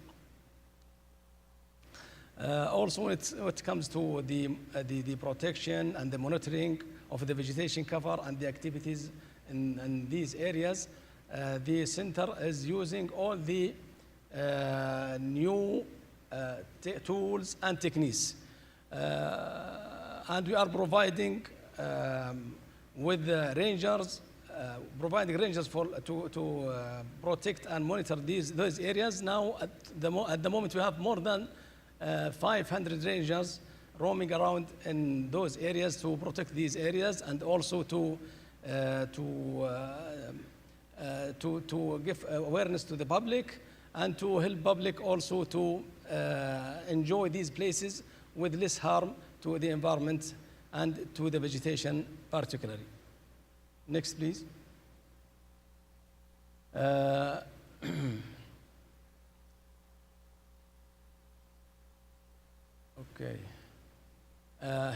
Also, when it comes to the protection and the monitoring of the vegetation cover and the activities in these areas, the center is using all the new tools and techniques. And we are providing with the rangers, providing rangers to protect and monitor those areas. Now, at the moment, we have more than 500 rangers roaming around in those areas to protect these areas, and also to give awareness to the public, and to help public also to enjoy these places with less harm to the environment and to the vegetation particularly. Next, please. Okay.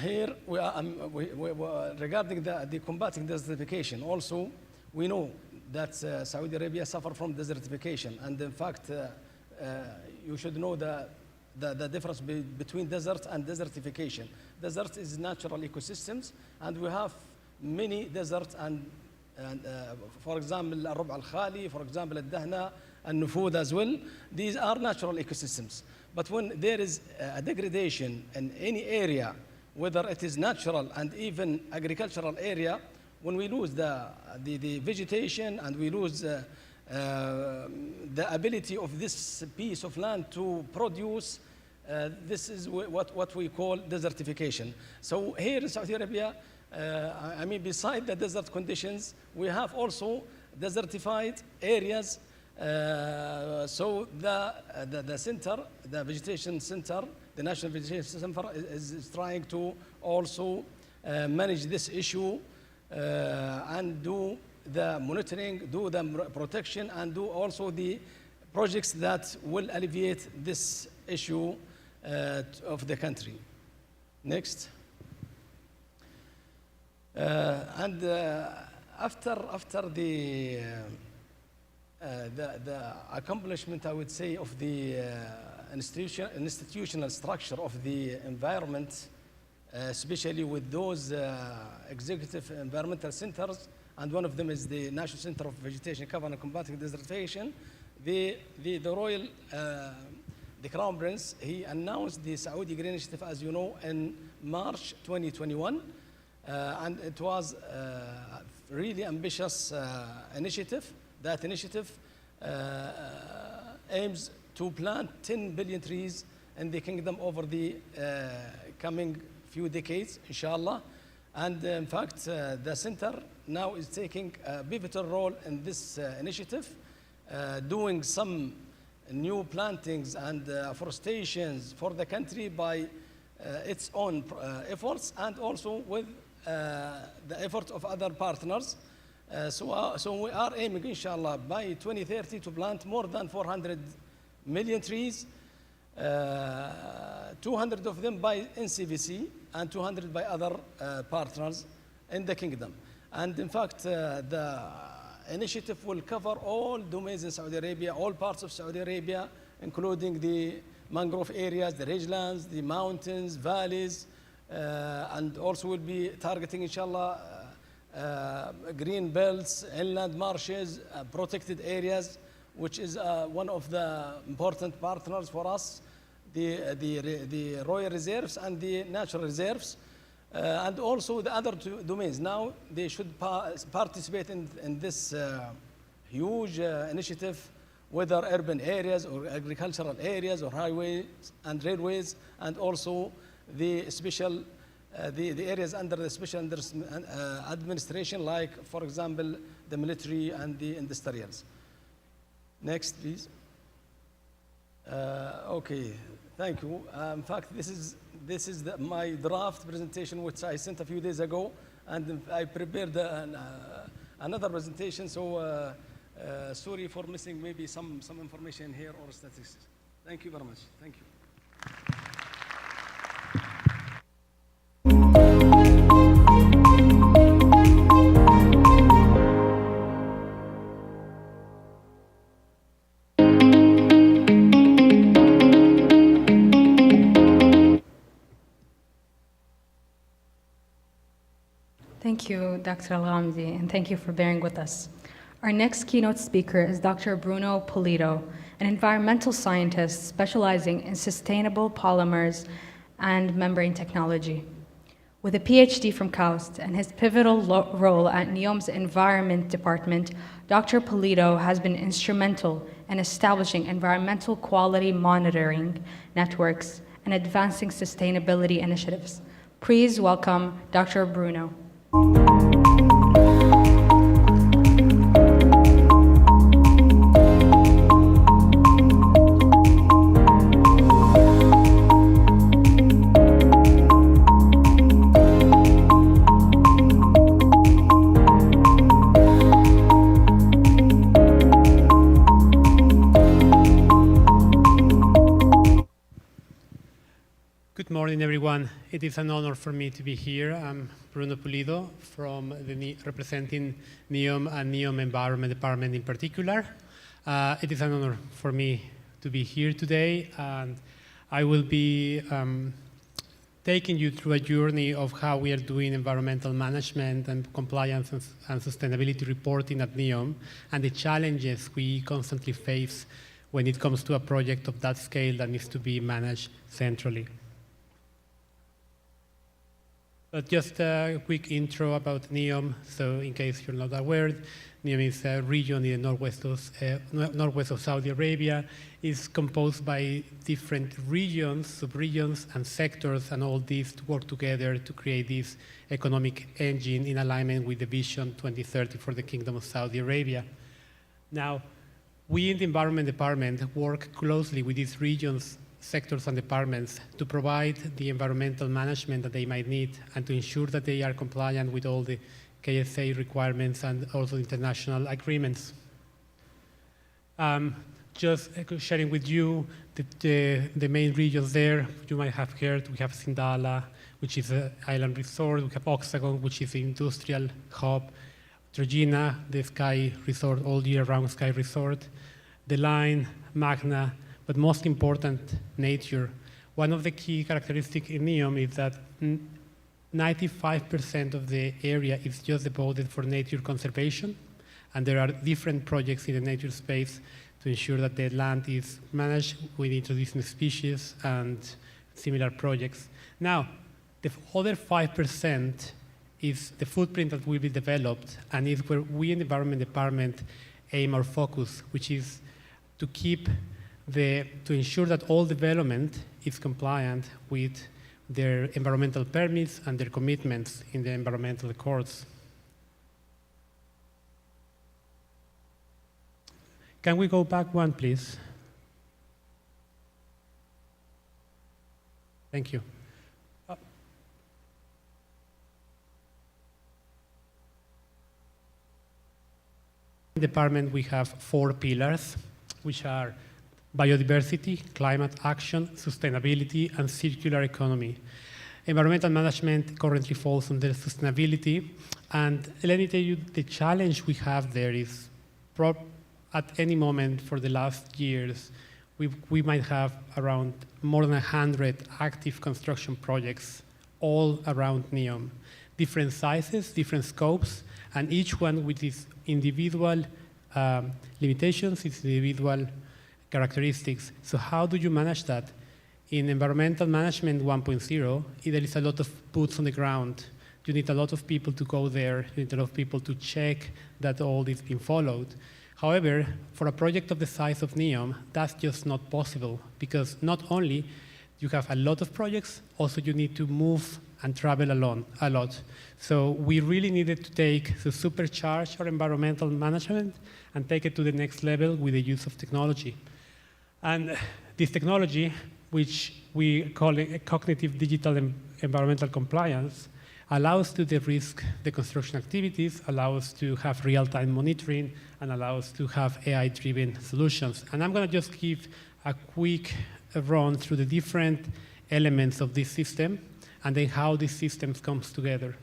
Here we are regarding the combating desertification. Also, we know that Saudi Arabia suffer from desertification, and in fact, you should know the difference between desert and desertification. Desert is natural ecosystems, and we have many deserts, and for example, الربع الخالي, for example, الدهنة, and Nufud as well. These are natural ecosystems. But when there is a degradation in any area, whether it is natural and even agricultural area, when we lose the vegetation and we lose the ability of this piece of land to produce, this is what we call desertification. So here in Saudi Arabia, I mean, beside the desert conditions, we have also desertified areas. So the center, the vegetation center, the National Vegetation Center is trying to also manage this issue and do the monitoring, do the protection, and do also the projects that will alleviate this issue of the country. Next. And after the accomplishment, I would say, of the institutional structure of the environment, especially with those executive environmental centers, and one of them is the National Center of Vegetation Cover and Combating Desertification. The royal, the Crown Prince, he announced the Saudi Green Initiative, as you know, in March 2021, and it was a really ambitious initiative. That initiative aims to plant 10 billion trees in the kingdom over the coming few decades, inshallah. And in fact, the center now is taking a pivotal role in this initiative, doing some new plantings and forestations for the country by its own efforts, and also with the effort of other partners. So we are aiming, inshallah, by 2030 to plant more than 400 million trees, 200 of them by NCVC and 200 by other partners in the kingdom. And in fact, the initiative will cover all domains in Saudi Arabia, all parts of Saudi Arabia, including the mangrove areas, the ridgelands, the mountains, valleys, and also will be targeting, inshallah, green belts, inland marshes, protected areas, which is one of the important partners for us, the royal reserves and the natural reserves, and also the other two domains. Now they should participate in this huge initiative, whether urban areas or agricultural areas or highways and railways, and also the special the areas under the special administration, like, for example, the military and the industrials. Next, please. Okay, thank you. In fact, this is my draft presentation, which I sent a few days ago, and I prepared another presentation. So sorry for missing maybe some information here or statistics. Thank you very much. Thank you. Thank you, Dr. Al-Ghamdi, and thank you for bearing with us. Our next keynote speaker is Dr. Bruno Pulido, an environmental scientist specializing in sustainable polymers and membrane technology. With a PhD from KAUST and his pivotal role at NEOM's Environment Department, Dr. Pulido has been instrumental in establishing environmental quality monitoring networks and advancing sustainability initiatives. Please welcome Dr. Bruno. Good morning, everyone. It is an honor for me to be here. I'm Bruno Pulido, representing NEOM and NEOM Environment Department in particular. It is an honor for me to be here today, and I will be taking you through a journey of how we are doing environmental management and compliance and sustainability reporting at NEOM, and the challenges we constantly face when it comes to a project of that scale that needs to be managed centrally. But just a quick intro about NEOM. So in case you're not aware, NEOM is a region in the northwest of Saudi Arabia. It's composed by different regions, sub-regions, and sectors, and all these work together to create this economic engine in alignment with the Vision 2030 for the Kingdom of Saudi Arabia. Now, we in the Environment Department work closely with these regions, sectors and departments to provide the environmental management that they might need and to ensure that they are compliant with all the KSA requirements and also international agreements. Just sharing with you the main regions there. You might have heard we have Sindala, which is an island resort. We have Oxagon, which is an industrial hub. Trojena, the ski resort, all year round ski resort, the line, Magna, but most important, nature. One of the key characteristics in NEOM is that 95% of the area is just devoted for nature conservation, and there are different projects in the nature space to ensure that the land is managed with introducing species and similar projects. Now, the other 5% is the footprint that will be developed, and is where we in the Environment Department aim our focus, which is to ensure that all development is compliant with their environmental permits and their commitments in the environmental accords. Can we go back one, please? Thank you. In the department, we have 4 pillars, which are biodiversity, climate action, sustainability, and circular economy. Environmental management currently falls under sustainability, and let me tell you, the challenge we have there is at any moment for the last years, we might have around more than 100 active construction projects all around NEOM. Different sizes, different scopes, and each one with its individual limitations, its individual characteristics. So how do you manage that? In environmental management 1.0, there is a lot of boots on the ground. You need a lot of people to go there. You need a lot of people to check that all is being followed. However, for a project of the size of NEOM, that's just not possible, because not only you have a lot of projects, also you need to move and travel a lot. So we really needed to supercharge our environmental management and take it to the next level with the use of technology. And this technology, which we call it cognitive digital environmental compliance, allows to de-risk the construction activities, allows to have real-time monitoring, and allows to have AI-driven solutions. And I'm going to just give a quick run through the different elements of this system and then how this system comes together.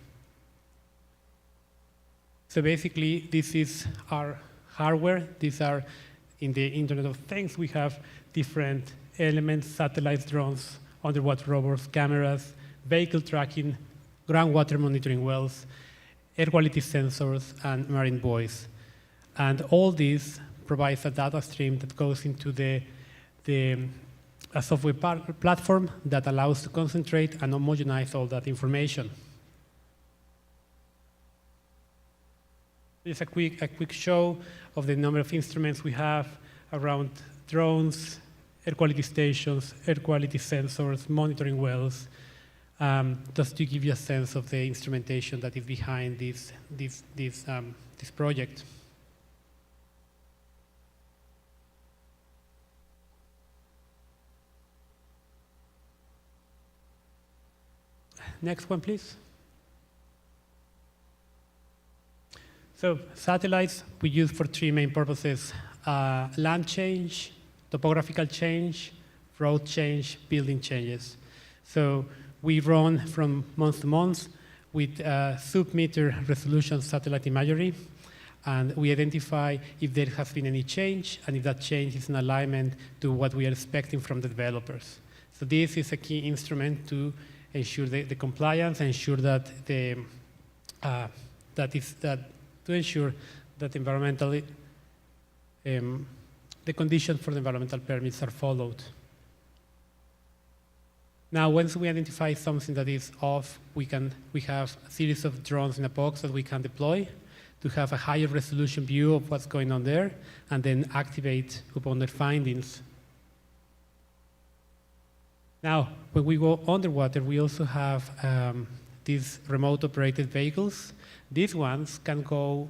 So basically, this is our hardware. These are in the Internet of Things. We have different elements, satellites, drones, underwater robots, cameras, vehicle tracking, groundwater monitoring wells, air quality sensors, and marine buoys. And all this provides a data stream that goes into a software platform that allows to concentrate and homogenize all that information. Just a quick show of the number of instruments we have around drones, air quality stations, air quality sensors, monitoring wells, just to give you a sense of the instrumentation that is behind this project. Next one, please. So satellites we use for 3 main purposes: land change, topographical change, road change, building changes. So we run from month to month with sub-meter resolution satellite imagery, and we identify if there has been any change and if that change is in alignment to what we are expecting from the developers. So this is a key instrument to ensure the compliance, ensure that to ensure that environmentally the conditions for the environmental permits are followed. Now, once we identify something that is off, we have a series of drones in a box that we can deploy to have a higher resolution view of what's going on there, and then activate upon their findings. Now, when we go underwater, we also have these remote operated vehicles. These ones can go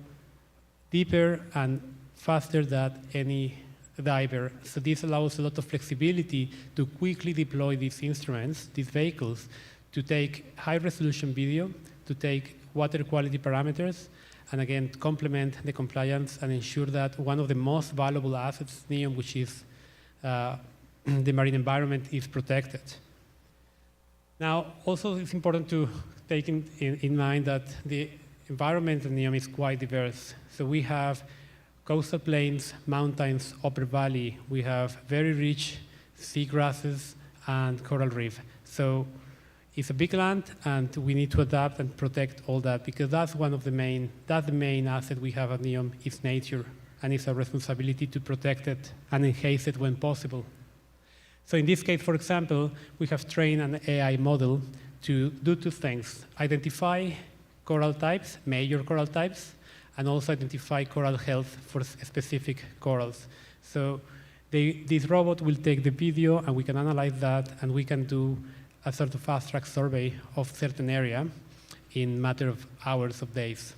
deeper and faster than any diver. So this allows a lot of flexibility to quickly deploy these instruments, these vehicles, to take high resolution video, to take water quality parameters, and again, complement the compliance and ensure that one of the most valuable assets, NEOM, which is the marine environment, is protected. Now, also it's important to take in mind that the environment in NEOM is quite diverse. So we have coastal plains, mountains, upper valley. We have very rich seagrasses and coral reef. So it's a big land, and we need to adapt and protect all that, because that's the main asset we have at NEOM is nature, and it's our responsibility to protect it and enhance it when possible. So in this case, for example, we have trained an AI model to do two things: identify coral types, major coral types, and also identify coral health for specific corals. So this robot will take the video, and we can analyze that, and we can do a sort of fast-track survey of certain area in a matter of hours of days.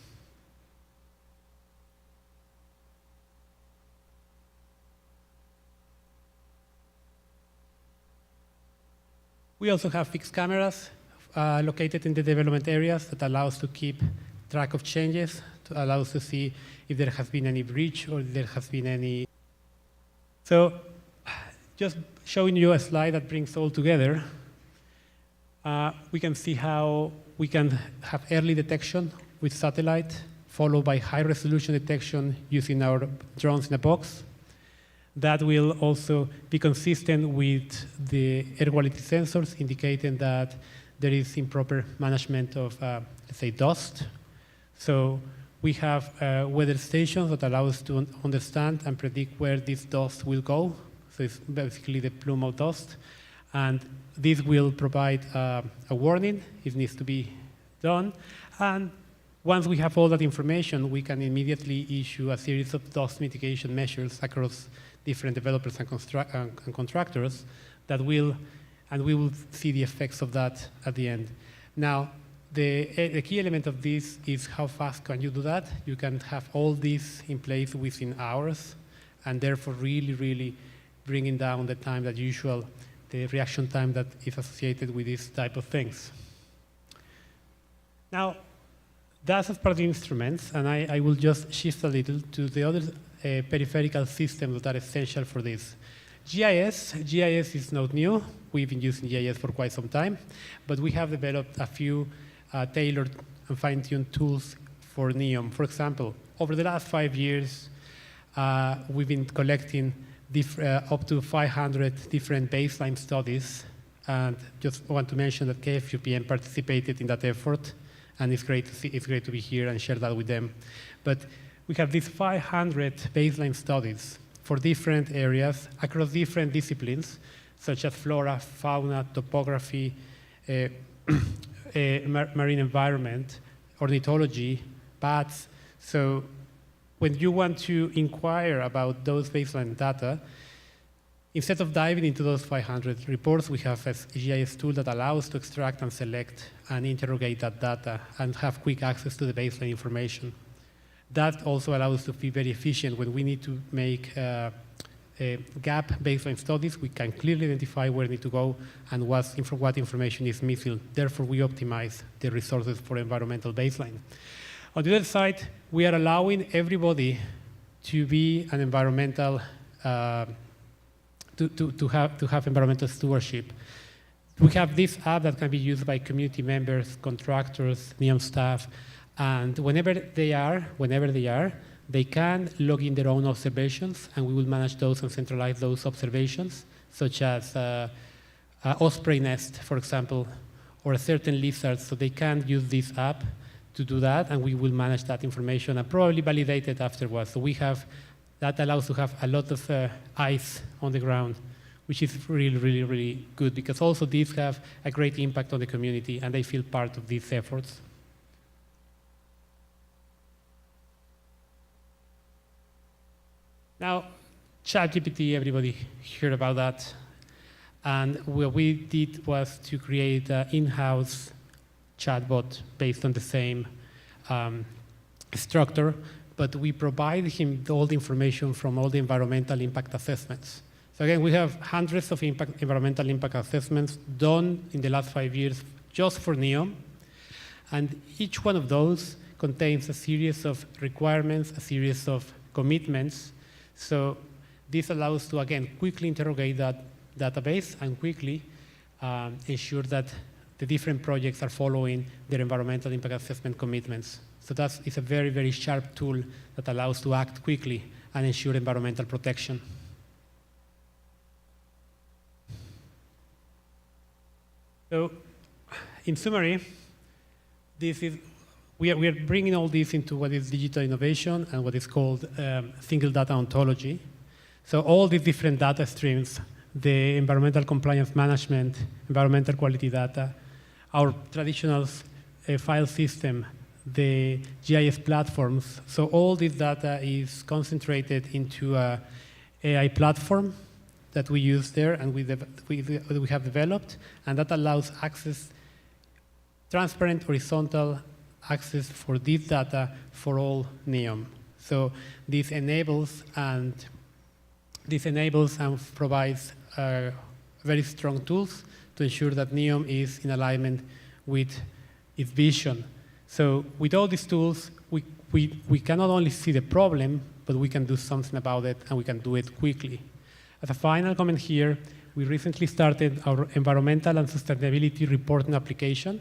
We also have fixed cameras located in the development areas that allow us to keep track of changes, to allow us to see if there has been any breach or if there has been any. So just showing you a slide that brings all together, we can see how we can have early detection with satellite, followed by high-resolution detection using our drones in a box. That will also be consistent with the air quality sensors, indicating that there is improper management of, let's say, dust. So we have weather stations that allow us to understand and predict where this dust will go. So it's basically the plume of dust. And this will provide a warning if it needs to be done. And once we have all that information, we can immediately issue a series of dust mitigation measures across different developers and contractors that will, and we will see the effects of that at the end. Now, the key element of this is how fast can you do that? You can have all this in place within hours, and therefore really, really bringing down the time that usual, the reaction time that is associated with these type of things. Now, that's as part of the instruments, and I will just shift a little to the other peripheral systems that are essential for this. GIS is not new. We've been using GIS for quite some time, but we have developed a few tailored and fine-tuned tools for NEOM. For example, over the last 5 years, we've been collecting up to 500 different baseline studies, and just want to mention that KFUPM participated in that effort, and it's great to see, it's great to be here and share that with them. But we have these 500 baseline studies for different areas across different disciplines, such as flora, fauna, topography, marine environment, ornithology, bats. So when you want to inquire about those baseline data, instead of diving into those 500 reports, we have a GIS tool that allows to extract and select and interrogate that data and have quick access to the baseline information. That also allows us to be very efficient when we need to make gap baseline studies. We can clearly identify where we need to go and what information is missing. Therefore, we optimize the resources for environmental baseline. On the other side, we are allowing everybody to be an environmental, to have environmental stewardship. We have this app that can be used by community members, contractors, NEOM staff, and whenever they are, they can log in their own observations, and we will manage those and centralize those observations, such as osprey nest, for example, or a certain lizard. So they can use this app to do that, and we will manage that information and probably validate it afterwards. So we have, that allows to have a lot of eyes on the ground, which is really, really, really good, because also these have a great impact on the community, and they feel part of these efforts. Now, ChatGPT, everybody heard about that. And what we did was to create an in-house chatbot based on the same structure, but we provide him all the information from all the environmental impact assessments. So again, we have hundreds of environmental impact assessments done in the last 5 years just for NEOM. And each one of those contains a series of requirements, a series of commitments. So this allows to, again, quickly interrogate that database and quickly ensure that the different projects are following their environmental impact assessment commitments. So that is a very, very sharp tool that allows to act quickly and ensure environmental protection. So, in summary, we are bringing all this into what is digital innovation and what is called single data ontology. So all these different data streams, the environmental compliance management, environmental quality data, our traditional file system, the GIS platforms. So all this data is concentrated into an AI platform that we use there and we have developed, and that allows access, transparent horizontal access for this data for all NEOM. So this enables and provides very strong tools to ensure that NEOM is in alignment with its vision. So with all these tools, we can not only see the problem, but we can do something about it, and we can do it quickly. As a final comment here, we recently started our environmental and sustainability reporting application,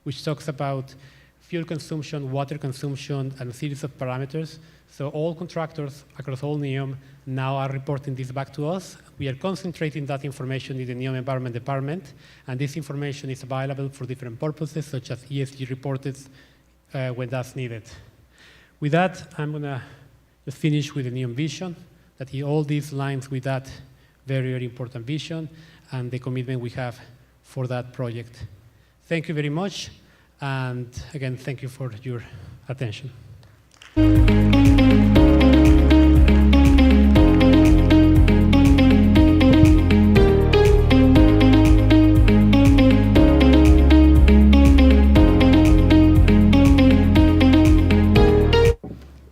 which talks about fuel consumption, water consumption, and a series of parameters. So all contractors across all NEOM now are reporting this back to us. We are concentrating that information in the NEOM Environment Department, and this information is available for different purposes, such as ESG reports when that's needed. With that, I'm going to just finish with the NEOM vision, that all these lines with that very, very important vision and the commitment we have for that project. Thank you very much, and again, thank you for your attention.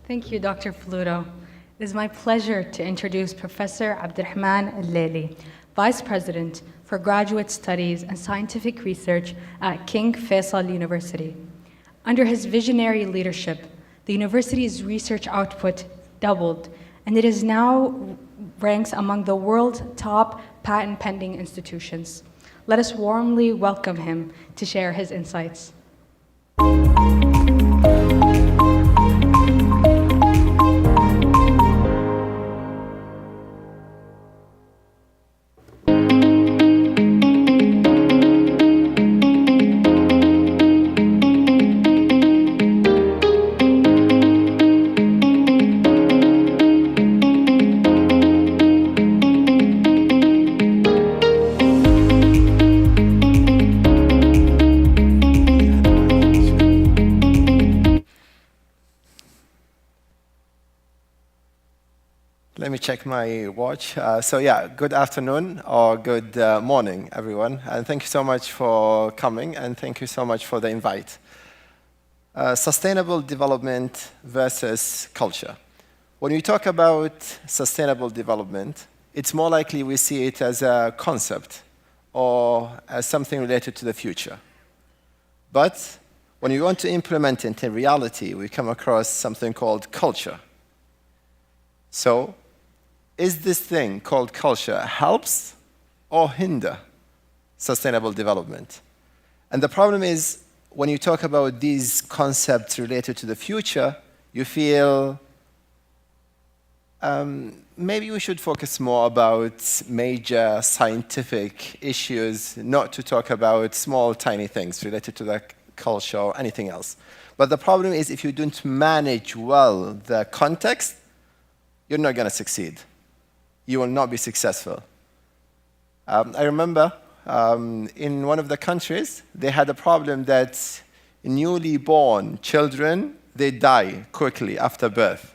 Thank you, Dr. Fluto. It is my pleasure to introduce Professor Abdurrahman Al-Laili, Vice President for Graduate Studies and Scientific Research at King Faisal University. Under his visionary leadership, the university's research output doubled, and it is now ranks among the world's top patent pending institutions. Let us warmly welcome him to share his insights. Let me check my watch. So yeah, good afternoon or good morning, everyone. And thank you so much for coming, and thank you so much for the invite. Sustainable development versus culture. When we talk about sustainable development, it's more likely we see it as a concept or as something related to the future. But when we want to implement it in reality, we come across something called culture. So, is this thing called culture helps or hinder sustainable development? And the problem is, when you talk about these concepts related to the future, you feel maybe we should focus more about major scientific issues, not to talk about small, tiny things related to the culture or anything else. But the problem is, if you don't manage well the context, you're not going to succeed. You will not be successful. I remember in one of the countries, they had a problem that newly born children, they die quickly after birth.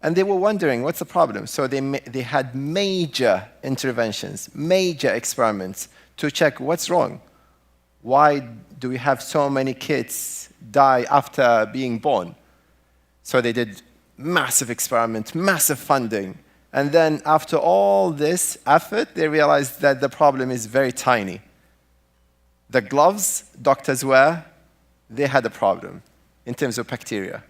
And they were wondering, what's the problem? So they had major interventions, major experiments to check what's wrong. Why do we have so many kids die after being born? So they did massive experiment, massive funding. And then after all this effort, they realized that the problem is very tiny. The gloves doctors wear, they had a problem in terms of bacteria.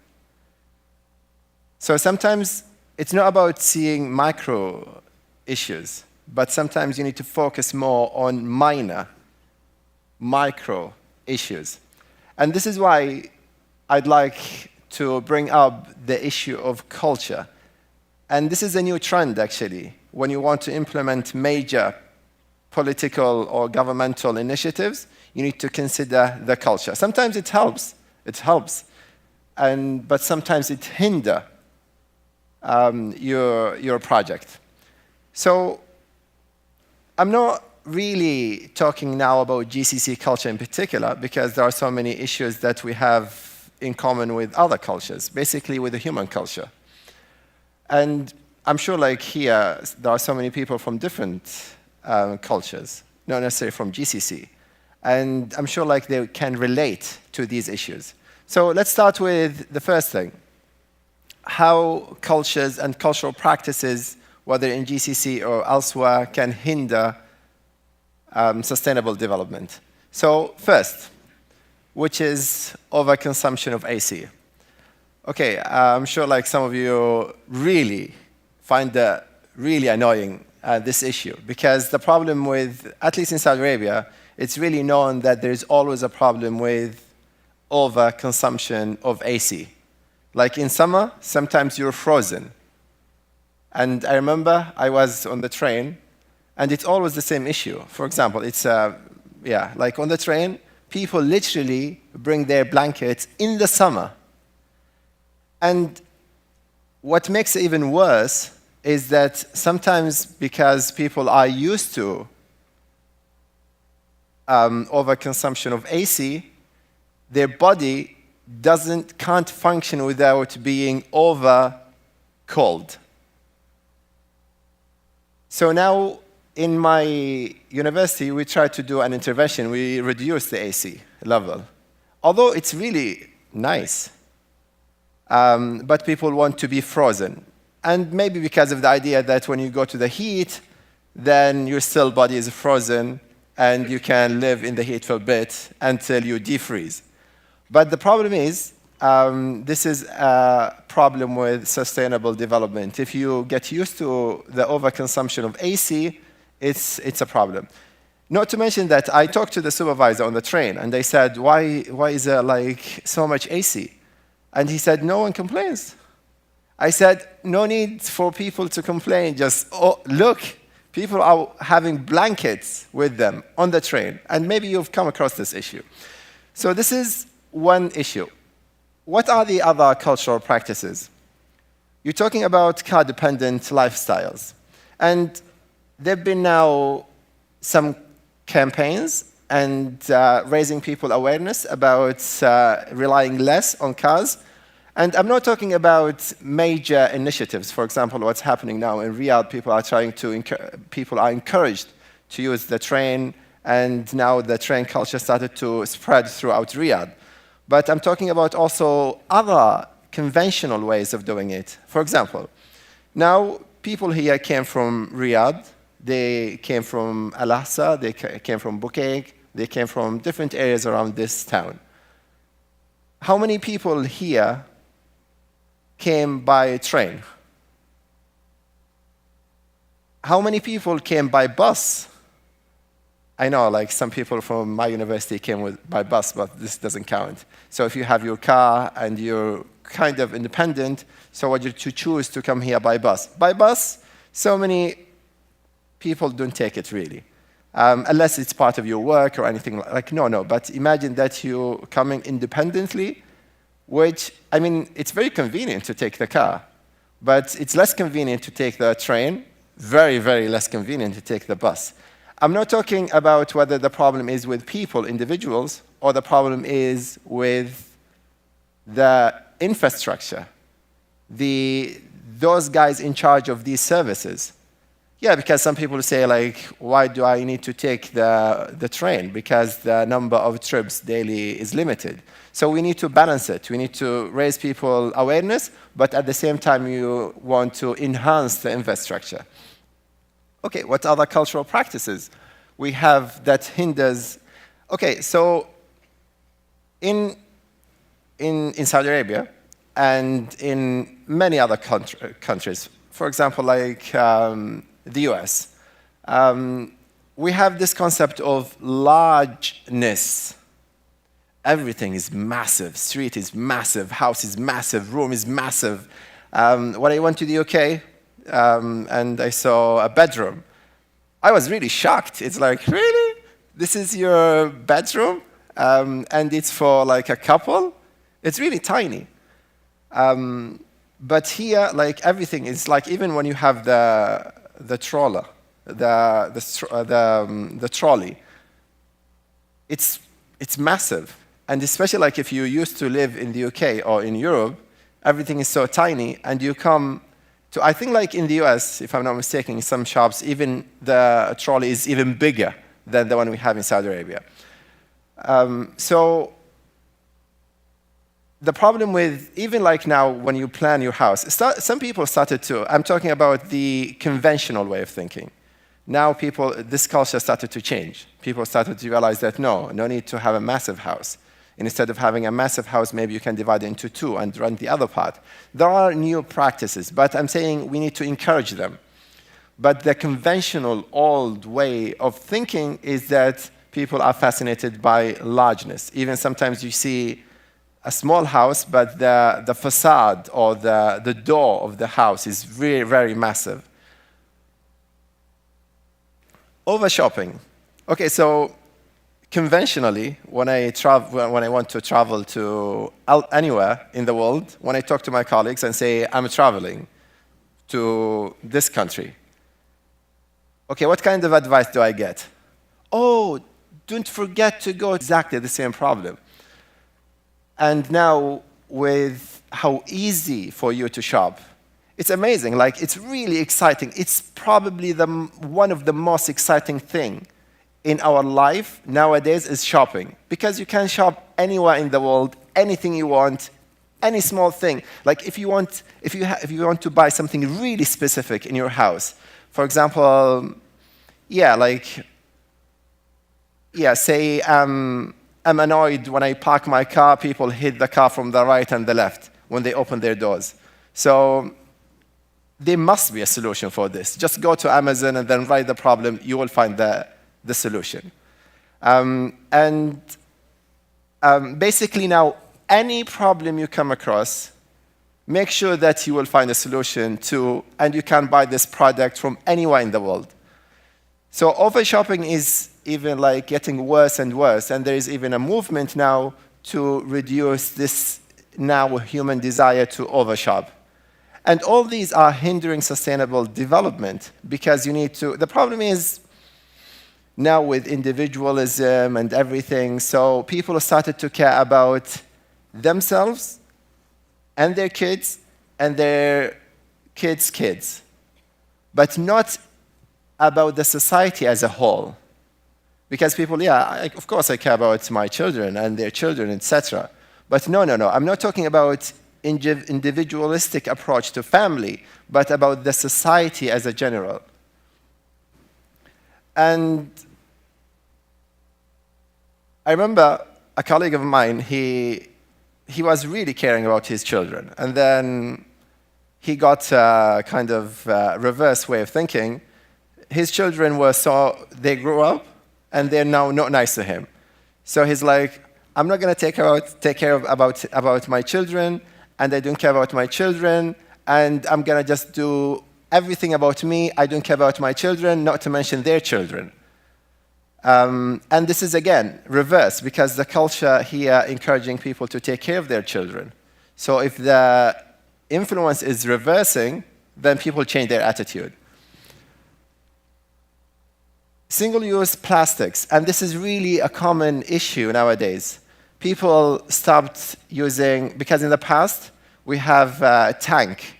So sometimes it's not about seeing micro issues, but sometimes you need to focus more on minor, micro issues. And this is why I'd like to bring up the issue of culture. And this is a new trend, actually. When you want to implement major political or governmental initiatives, you need to consider the culture. Sometimes it helps, but sometimes it hinders your project. So I'm not really talking now about GCC culture in particular, because there are so many issues that we have in common with other cultures, basically with the human culture. And I'm sure like here, there are so many people from different cultures, not necessarily from GCC. And I'm sure like they can relate to these issues. So let's start with the first thing. How cultures and cultural practices, whether in GCC or elsewhere, can hinder sustainable development. So first, which is overconsumption of AC. Okay, I'm sure like some of you really find that really annoying, this issue, because the problem with, at least in Saudi Arabia, it's really known that there's always a problem with overconsumption of AC. Like in summer, sometimes you're frozen. And I remember I was on the train, and it's always the same issue. For example, it's, like on the train, people literally bring their blankets in the summer. And what makes it even worse is that sometimes because people are used to overconsumption of AC, their body can't function without being over cold. So now in my university, we try to do an intervention. We reduce the AC level, although it's really nice. But people want to be frozen. And maybe because of the idea that when you go to the heat, then your still body is frozen, and you can live in the heat for a bit until you defreeze. But the problem is, this is a problem with sustainable development. If you get used to the overconsumption of AC, it's a problem. Not to mention that I talked to the supervisor on the train, and they said, why is there like so much AC? And he said, no one complains. I said, no need for people to complain. Just, oh, look, people are having blankets with them on the train. And maybe you've come across this issue. So this is one issue. What are the other cultural practices? You're talking about car-dependent lifestyles. And there have been now some campaigns and raising people awareness about relying less on cars. And I'm not talking about major initiatives. For example, what's happening now in Riyadh, people are encouraged to use the train, and now the train culture started to spread throughout Riyadh. But I'm talking about also other conventional ways of doing it. For example, now people here came from Riyadh, they came from Al-Ahsa, they came from Bukaik, they came from different areas around this town. How many people here came by train? How many people came by bus? I know, like some people from my university came by bus, but this doesn't count. So if you have your car and you're kind of independent, so what you choose to come here by bus? By bus, so many people don't take it really, unless it's part of your work or anything like. No. But imagine that you're coming independently, which, I mean, it's very convenient to take the car, but it's less convenient to take the train, very, very less convenient to take the bus. I'm not talking about whether the problem is with people, individuals, or the problem is with the infrastructure, those guys in charge of these services. Yeah, because some people say, like, why do I need to take the train? Because the number of trips daily is limited. So we need to balance it. We need to raise people awareness, but at the same time, you want to enhance the infrastructure. Okay, what other cultural practices we have that hinders? Okay, so in Saudi Arabia and in many other countries, for example, like the US, we have this concept of largeness Everything is massive. Street is massive. House is massive. Room is massive. When I went to the UK and I saw a bedroom, I was really shocked. It's like, really? This is your bedroom? And it's for like a couple? It's really tiny. But here, like everything is like, even when you have the trolley, the trolley, it's massive. And especially like if you used to live in the UK or in Europe, everything is so tiny, and you come to, I think like in the US, if I'm not mistaken, in some shops, even the trolley is even bigger than the one we have in Saudi Arabia. So the problem with, even like now when you plan your house, some people started to, I'm talking about the conventional way of thinking. Now people, this culture started to change. People started to realize that no need to have a massive house. Instead of having a massive house, maybe you can divide it into two and rent the other part. There are new practices, but I'm saying we need to encourage them. But the conventional old way of thinking is that people are fascinated by largeness. Even sometimes you see a small house, but the facade or the door of the house is very, very massive. Over shopping. Okay, so conventionally, when I want to travel to anywhere in the world, when I talk to my colleagues and say, I'm traveling to this country, okay, what kind of advice do I get? Oh, don't forget to go. Exactly the same problem. And now, with how easy for you to shop, it's amazing. Like, it's really exciting. It's probably one of the most exciting things in our life nowadays is shopping, because you can shop anywhere in the world, anything you want, any small thing. Like if you want to buy something really specific in your house, for example, say I'm annoyed when I park my car, people hit the car from the right and the left when they open their doors. So there must be a solution for this. Just go to Amazon and then write the problem, you will find the solution. Basically now, any problem you come across, make sure that you will find a solution to, and you can buy this product from anywhere in the world. So over-shopping is even like getting worse and worse, and there is even a movement now to reduce this now human desire to overshop. And all these are hindering sustainable development, because you need to, the problem is, now with individualism and everything, so people started to care about themselves and their kids and their kids' kids, but not about the society as a whole. Because people, of course I care about my children and their children, etc. But no, I'm not talking about individualistic approach to family, but about the society as a general. And I remember a colleague of mine, he was really caring about his children. And then he got a kind of reverse way of thinking. His children they grew up, and they're now not nice to him. So he's like, I'm not going to take care about my children, and I don't care about my children, and I'm going to just do everything about me. I don't care about my children, not to mention their children. And this is, again, reverse, because the culture here encouraging people to take care of their children. So if the influence is reversing, then people change their attitude. Single-use plastics, and this is really a common issue nowadays. People stopped using, because in the past, we have a tank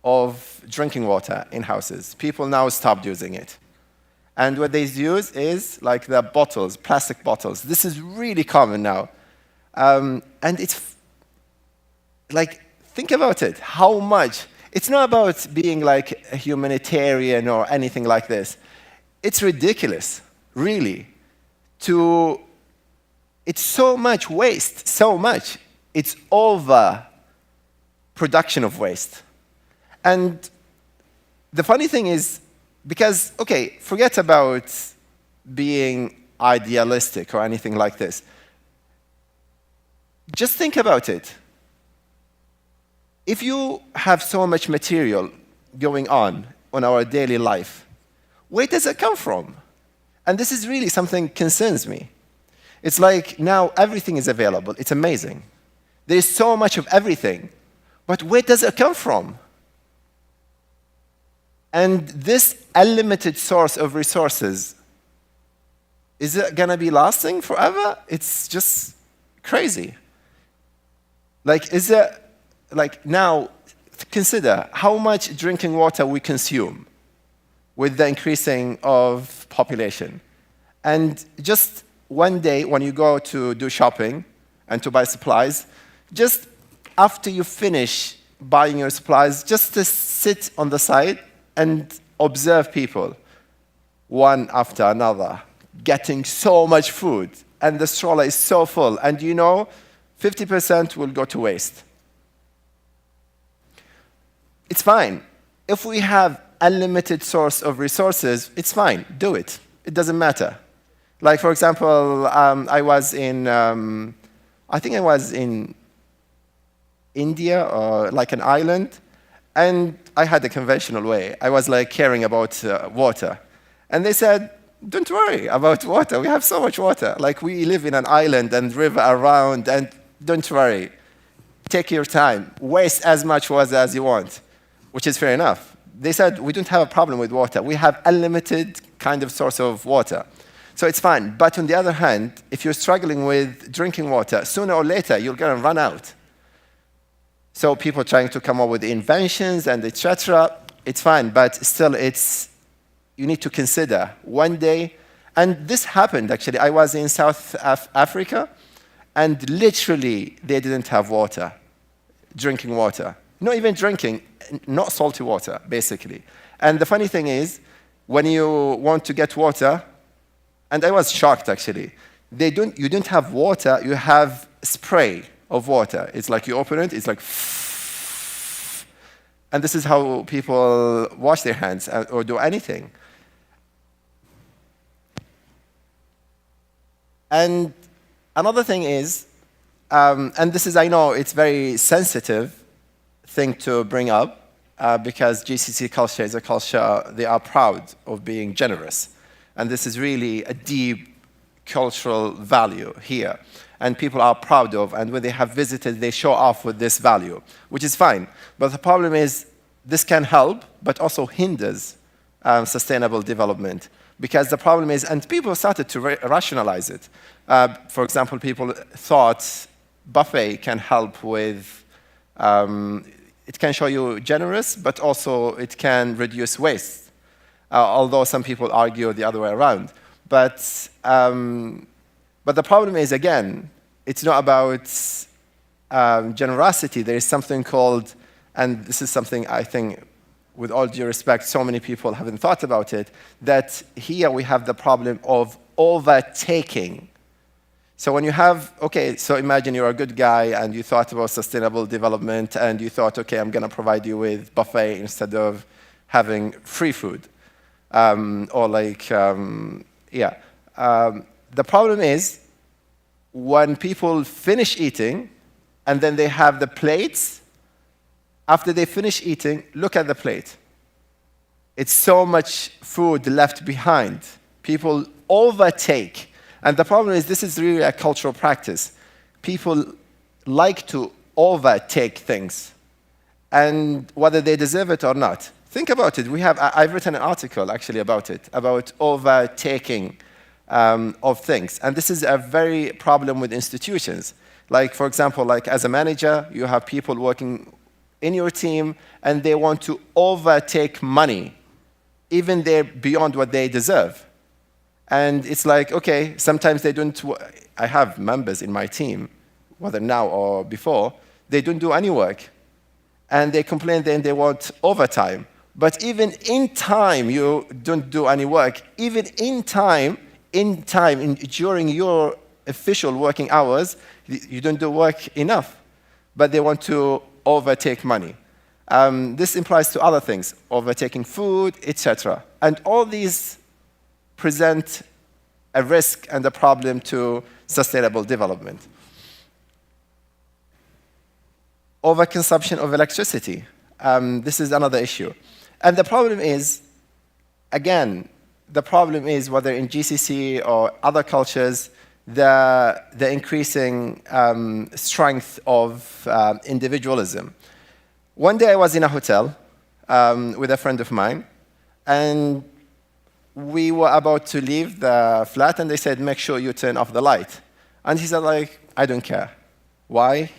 of drinking water in houses. People now stopped using it. And what they use is like the bottles, plastic bottles. This is really common now. And it's like, think about it, how much. It's not about being like a humanitarian or anything like this. It's ridiculous, really. It's so much waste, so much. It's over production of waste. And the funny thing is, because, okay, forget about being idealistic or anything like this. Just think about it. If you have so much material going on our daily life, where does it come from? And this is really something concerns me. It's like now everything is available. It's amazing. There is so much of everything, but where does it come from? And this unlimited source of resources, is it going to be lasting forever? It's just crazy. Like, is it, like now, consider how much drinking water we consume with the increasing of population. And just one day when you go to do shopping and to buy supplies, just after you finish buying your supplies, just to sit on the side and observe people, one after another, getting so much food, and the stroller is so full, and you know, 50% will go to waste. It's fine. If we have unlimited source of resources, it's fine, do it. It doesn't matter. Like, for example, I was in, I think I was in India, or like an island, and I had a conventional way. I was like caring about water. And they said, don't worry about water. We have so much water. Like, we live in an island and river around, and don't worry. Take your time. Waste as much water as you want, which is fair enough. They said, we don't have a problem with water. We have unlimited kind of source of water. So it's fine. But on the other hand, if you're struggling with drinking water, sooner or later, you're going to run out. So people trying to come up with inventions and etc. It's fine, but still you need to consider one day, and this happened actually. I was in South Africa, and literally they didn't have water, drinking water. Not even drinking, not salty water, basically. And the funny thing is, when you want to get water, and I was shocked actually, you don't have water, you have spray of water. It's like you open it, it's like, and this is how people wash their hands or do anything. And another thing is, and this is, I know, it's very sensitive thing to bring up, because GCC culture is a culture, they are proud of being generous. And this is really a deep cultural value here. And people are proud of, and when they have visited, they show off with this value, which is fine. But the problem is, this can help, but also hinders sustainable development. Because the problem is, and people started to rationalize it. For example, people thought buffet can help with, it can show you generous, but also it can reduce waste. Although some people argue the other way around. But the problem is, again, it's not about generosity. There is something called, and this is something I think, with all due respect, so many people haven't thought about it, that here we have the problem of overtaking. So when you have, okay, so imagine you're a good guy and you thought about sustainable development and you thought, okay, I'm going to provide you with buffet instead of having free food. Or like, yeah. The problem is when people finish eating and then they have the plates, after they finish eating, look at the plate. It's so much food left behind. People overtake. And the problem is this is really a cultural practice. People like to overtake things, and whether they deserve it or not. Think about it. I've written an article actually about it, about overtaking of things. And this is a very problem with institutions. Like, for example, like as a manager, you have people working in your team, and they want to overtake money, even they're beyond what they deserve. And it's like, okay, sometimes they don't, I have members in my team, whether now or before, they don't do any work. And they complain then they want overtime. But even in time, you don't do any work. Even in time, during your official working hours, you don't do work enough. But they want to overtake money. This implies to other things, overtaking food, etc. And all these present a risk and a problem to sustainable development. overconsumption of electricity. This is another issue. And the problem is, again, the problem is whether in GCC or other cultures, the increasing strength of individualism. One day I was in a hotel with a friend of mine, and we were about to leave the flat, and they said, make sure you turn off the light. And he said, like, I don't care. Why?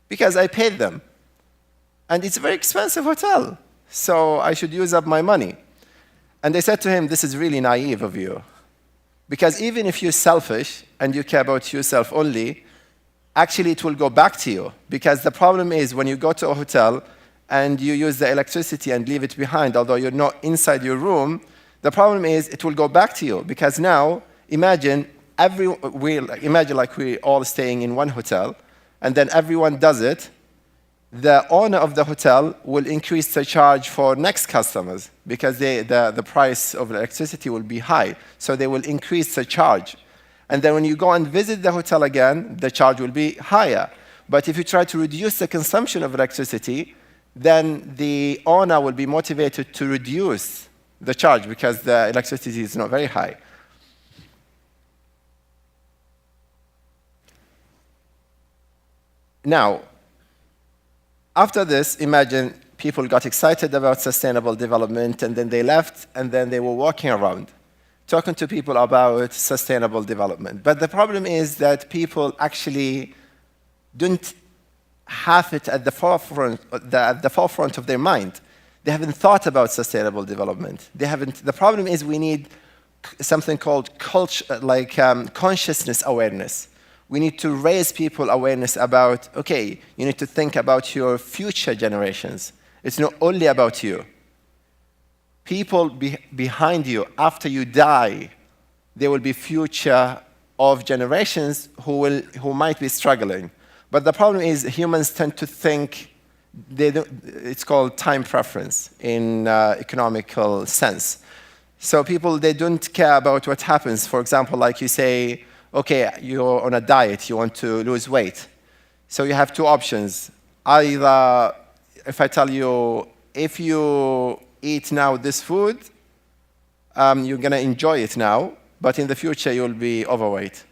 Because I paid them. And it's a very expensive hotel, so I should use up my money. And they said to him, this is really naive of you. Because even if you're selfish and you care about yourself only, actually it will go back to you. Because the problem is when you go to a hotel and you use the electricity and leave it behind, although you're not inside your room, the problem is it will go back to you. Because now, imagine like we're all staying in one hotel, and then everyone does it. The owner of the hotel will increase the charge for next customers because the price of electricity will be high. So they will increase the charge. And then when you go and visit the hotel again, the charge will be higher. But if you try to reduce the consumption of electricity, then the owner will be motivated to reduce the charge because the electricity is not very high. Now, after this, imagine people got excited about sustainable development, and then they left, and then they were walking around, talking to people about sustainable development. But the problem is that people actually don't have it at the forefront of their mind. They haven't thought about sustainable development. The problem is we need something called consciousness awareness. We need to raise people awareness about, okay, you need to think about your future generations. It's not only about you. People behind you, after you die, there will be future of generations who might be struggling. But the problem is humans tend to think, it's called time preference in economical sense. So people, they don't care about what happens. For example, like you say, okay, you're on a diet, you want to lose weight. So you have two options. Either, if I tell you, if you eat now this food, you're going to enjoy it now, but in the future you'll be overweight.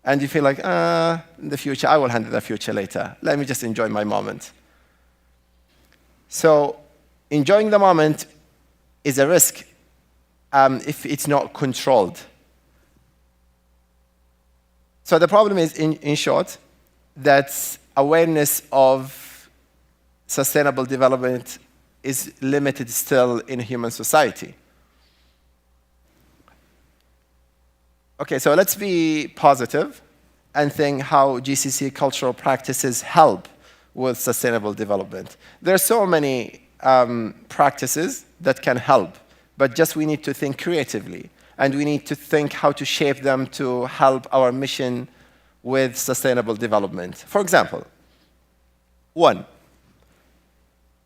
And you feel like, in the future, I will handle the future later. Let me just enjoy my moment. So enjoying the moment is a risk if it's not controlled. So the problem is, in short, that awareness of sustainable development is limited still in human society. Okay, so let's be positive and think how GCC cultural practices help with sustainable development. There are so many practices that can help, but just we need to think creatively. And we need to think how to shape them to help our mission with sustainable development. For example, one,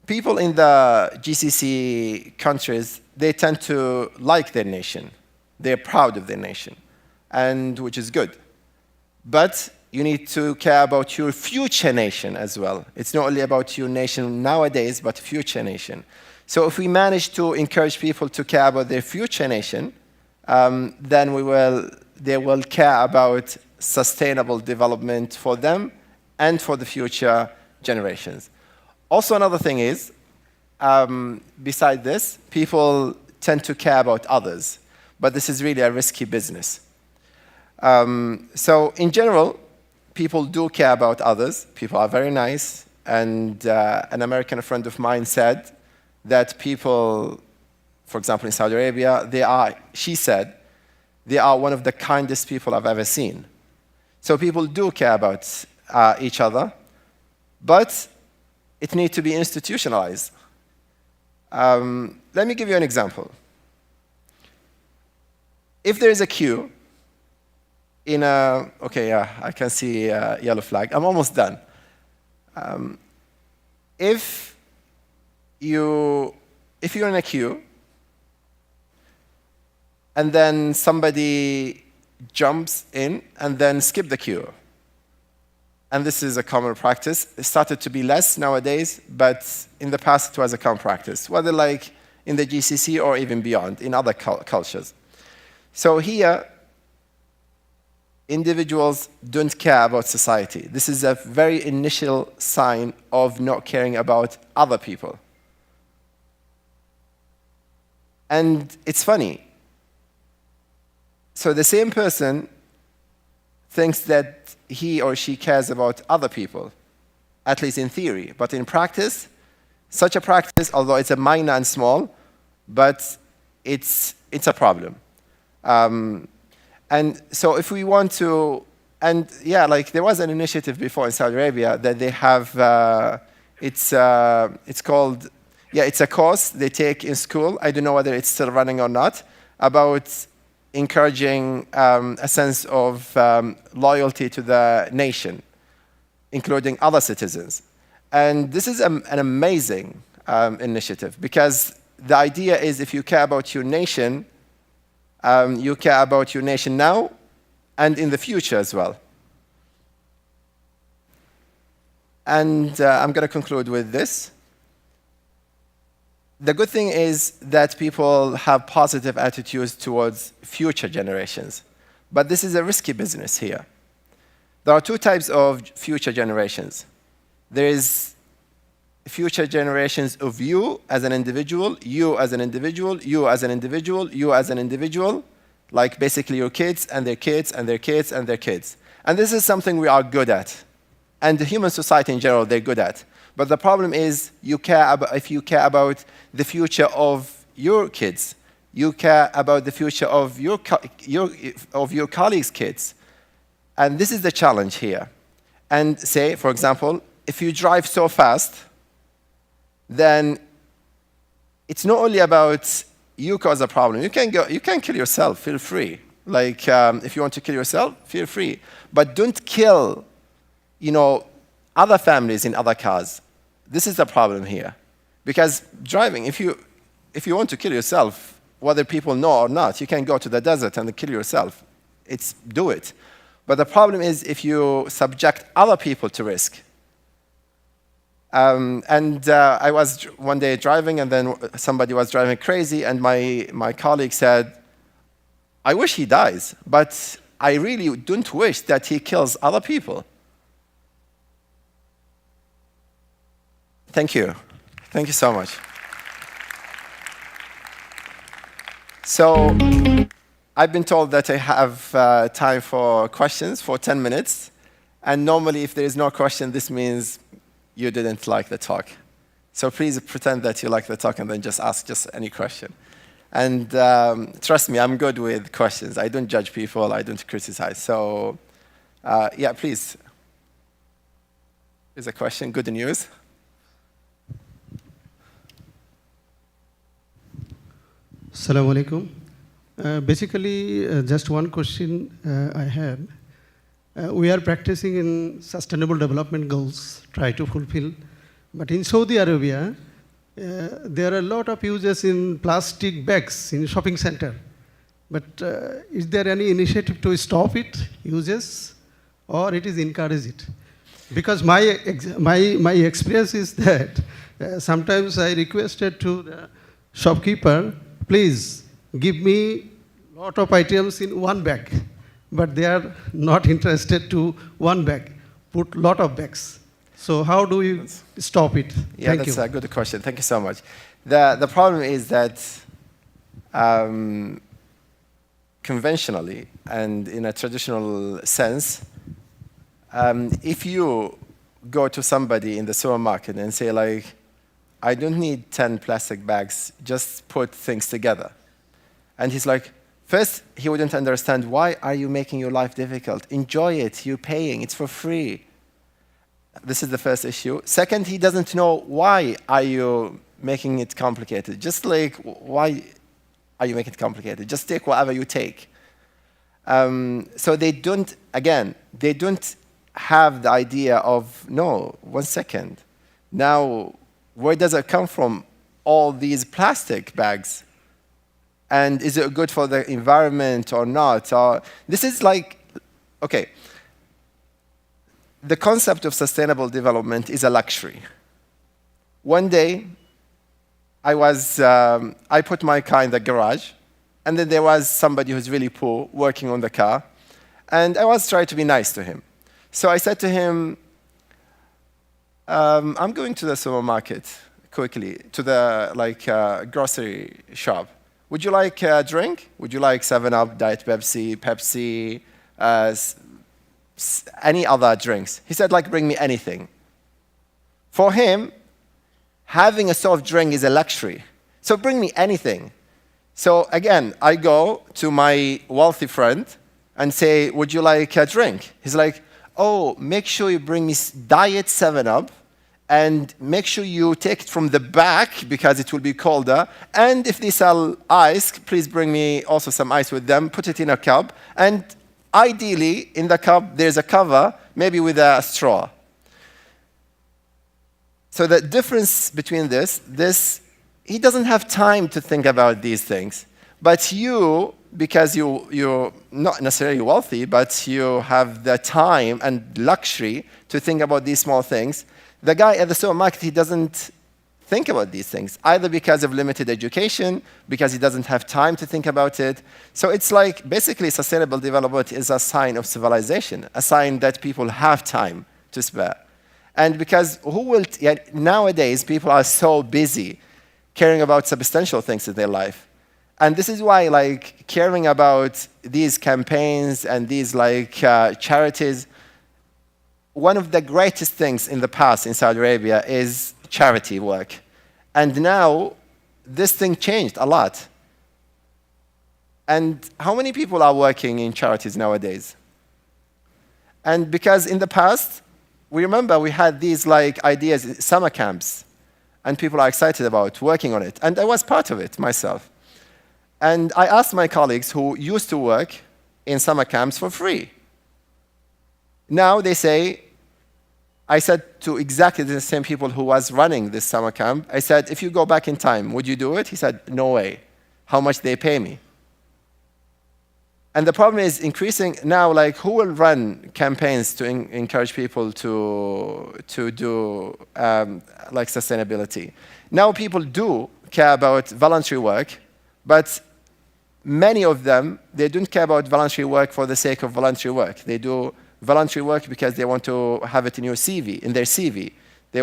people in the GCC countries, they tend to like their nation. They're proud of their nation, and which is good. But you need to care about your future nation as well. It's not only about your nation nowadays, but future nation. So if we manage to encourage people to care about their future nation, then they will care about sustainable development for them and for the future generations. Also, another thing is, beside this, people tend to care about others, but this is really a risky business. So in general, people do care about others. People are very nice, and an American friend of mine said that people, for example, in Saudi Arabia, she said, they are one of the kindest people I've ever seen. So people do care about each other, but it needs to be institutionalized. Let me give you an example. If there is a queue in a, okay, yeah, I can see a yellow flag. I'm almost done. If you're in a queue, and then somebody jumps in and then skip the queue, and this is a common practice. It started to be less nowadays, but in the past it was a common practice, whether like in the GCC or even beyond, in other cultures. So here, individuals don't care about society. This is a very initial sign of not caring about other people. And it's funny. So the same person thinks that he or she cares about other people, at least in theory. But in practice, such a practice, although it's a minor and small, but it's a problem. And so if we want to, and yeah, like there was an initiative before in Saudi Arabia that they have, it's called, yeah, it's a course they take in school. I don't know whether it's still running or not, about encouraging a sense of loyalty to the nation, including other citizens. And this is an amazing initiative, because the idea is if you care about your nation, you care about your nation now and in the future as well. And I'm going to conclude with this. The good thing is that people have positive attitudes towards future generations. But this is a risky business here. There are two types of future generations. There is future generations of you as an individual, you as an individual, you as an individual, you as an individual, like basically your kids and their kids and their kids and their kids. And this is something we are good at. And the human society in general, they're good at. But the problem is, if you care about the future of your kids, you care about the future of your colleagues' kids. And this is the challenge here. And say, for example, if you drive so fast, then it's not only about you cause a problem. You can kill yourself, feel free. Like, if you want to kill yourself, feel free. But don't kill, other families in other cars. This is the problem here. Because driving, if you want to kill yourself, whether people know or not, you can go to the desert and kill yourself. Do it. But the problem is if you subject other people to risk. I was one day driving, and then somebody was driving crazy, and my colleague said, I wish he dies, but I really don't wish that he kills other people. Thank you. Thank you so much. So I've been told that I have time for questions for 10 minutes. And normally, if there is no question, this means you didn't like the talk. So please pretend that you like the talk and then just ask just any question. And trust me, I'm good with questions. I don't judge people. I don't criticize. So yeah, please. Here's a question. Good news. Assalamu alaikum. Basically, just one question I have. We are practicing in sustainable development goals, try to fulfill. But in Saudi Arabia, there are a lot of uses in plastic bags in shopping center. But is there any initiative to stop it, uses, or it is encourage it? Because my experience is that sometimes I requested to the shopkeeper, please give me a lot of items in one bag. But they are not interested to one bag, put lot of bags. So how do you stop it? Yeah, that's a good question. Thank you so much. The problem is that conventionally and in a traditional sense, if you go to somebody in the supermarket and say like, I don't need 10 plastic bags, just put things together. And he's like, first, he wouldn't understand, why are you making your life difficult? Enjoy it, you're paying, it's for free. This is the first issue. Second, he doesn't know why are you making it complicated. Just like, why are you making it complicated? Just take whatever you take. So they don't, again, they don't have the idea of, no, 1 second. Now, where does it come from, all these plastic bags? And is it good for the environment or not? This is like, okay, the concept of sustainable development is a luxury. One day, I put my car in the garage, and then there was somebody who's really poor working on the car, and I was trying to be nice to him. So I said to him, I'm going to the supermarket quickly, to the grocery shop. Would you like a drink? Would you like 7-Up, Diet Pepsi, Pepsi, any other drinks? He said, bring me anything. For him, having a soft drink is a luxury. So bring me anything. So again, I go to my wealthy friend and say, would you like a drink? He's like, oh, make sure you bring me Diet 7-Up, and make sure you take it from the back because it will be colder. And if they sell ice, please bring me also some ice with them. Put it in a cup. And ideally, in the cup, there's a cover, maybe with a straw. So the difference between this, he doesn't have time to think about these things. But you, because you're not necessarily wealthy, but you have the time and luxury to think about these small things, the guy at the supermarket, he doesn't think about these things, either because of limited education, because he doesn't have time to think about it. So it's like, basically, sustainable development is a sign of civilization, a sign that people have time to spare. And because nowadays, people are so busy caring about substantial things in their life. And this is why, caring about these campaigns and these, charities, one of the greatest things in the past in Saudi Arabia is charity work. And now, this thing changed a lot. And how many people are working in charities nowadays? And because in the past, we remember we had these ideas, summer camps, and people are excited about working on it. And I was part of it myself. And I asked my colleagues who used to work in summer camps for free. Now they say, I said to exactly the same people who was running this summer camp, I said, if you go back in time, would you do it? He said, no way. How much they pay me? And the problem is increasing now, who will run campaigns to encourage people to do sustainability? Now people do care about voluntary work, but many of them, they don't care about voluntary work for the sake of voluntary work. They do voluntary work because they want to have it in their CV. They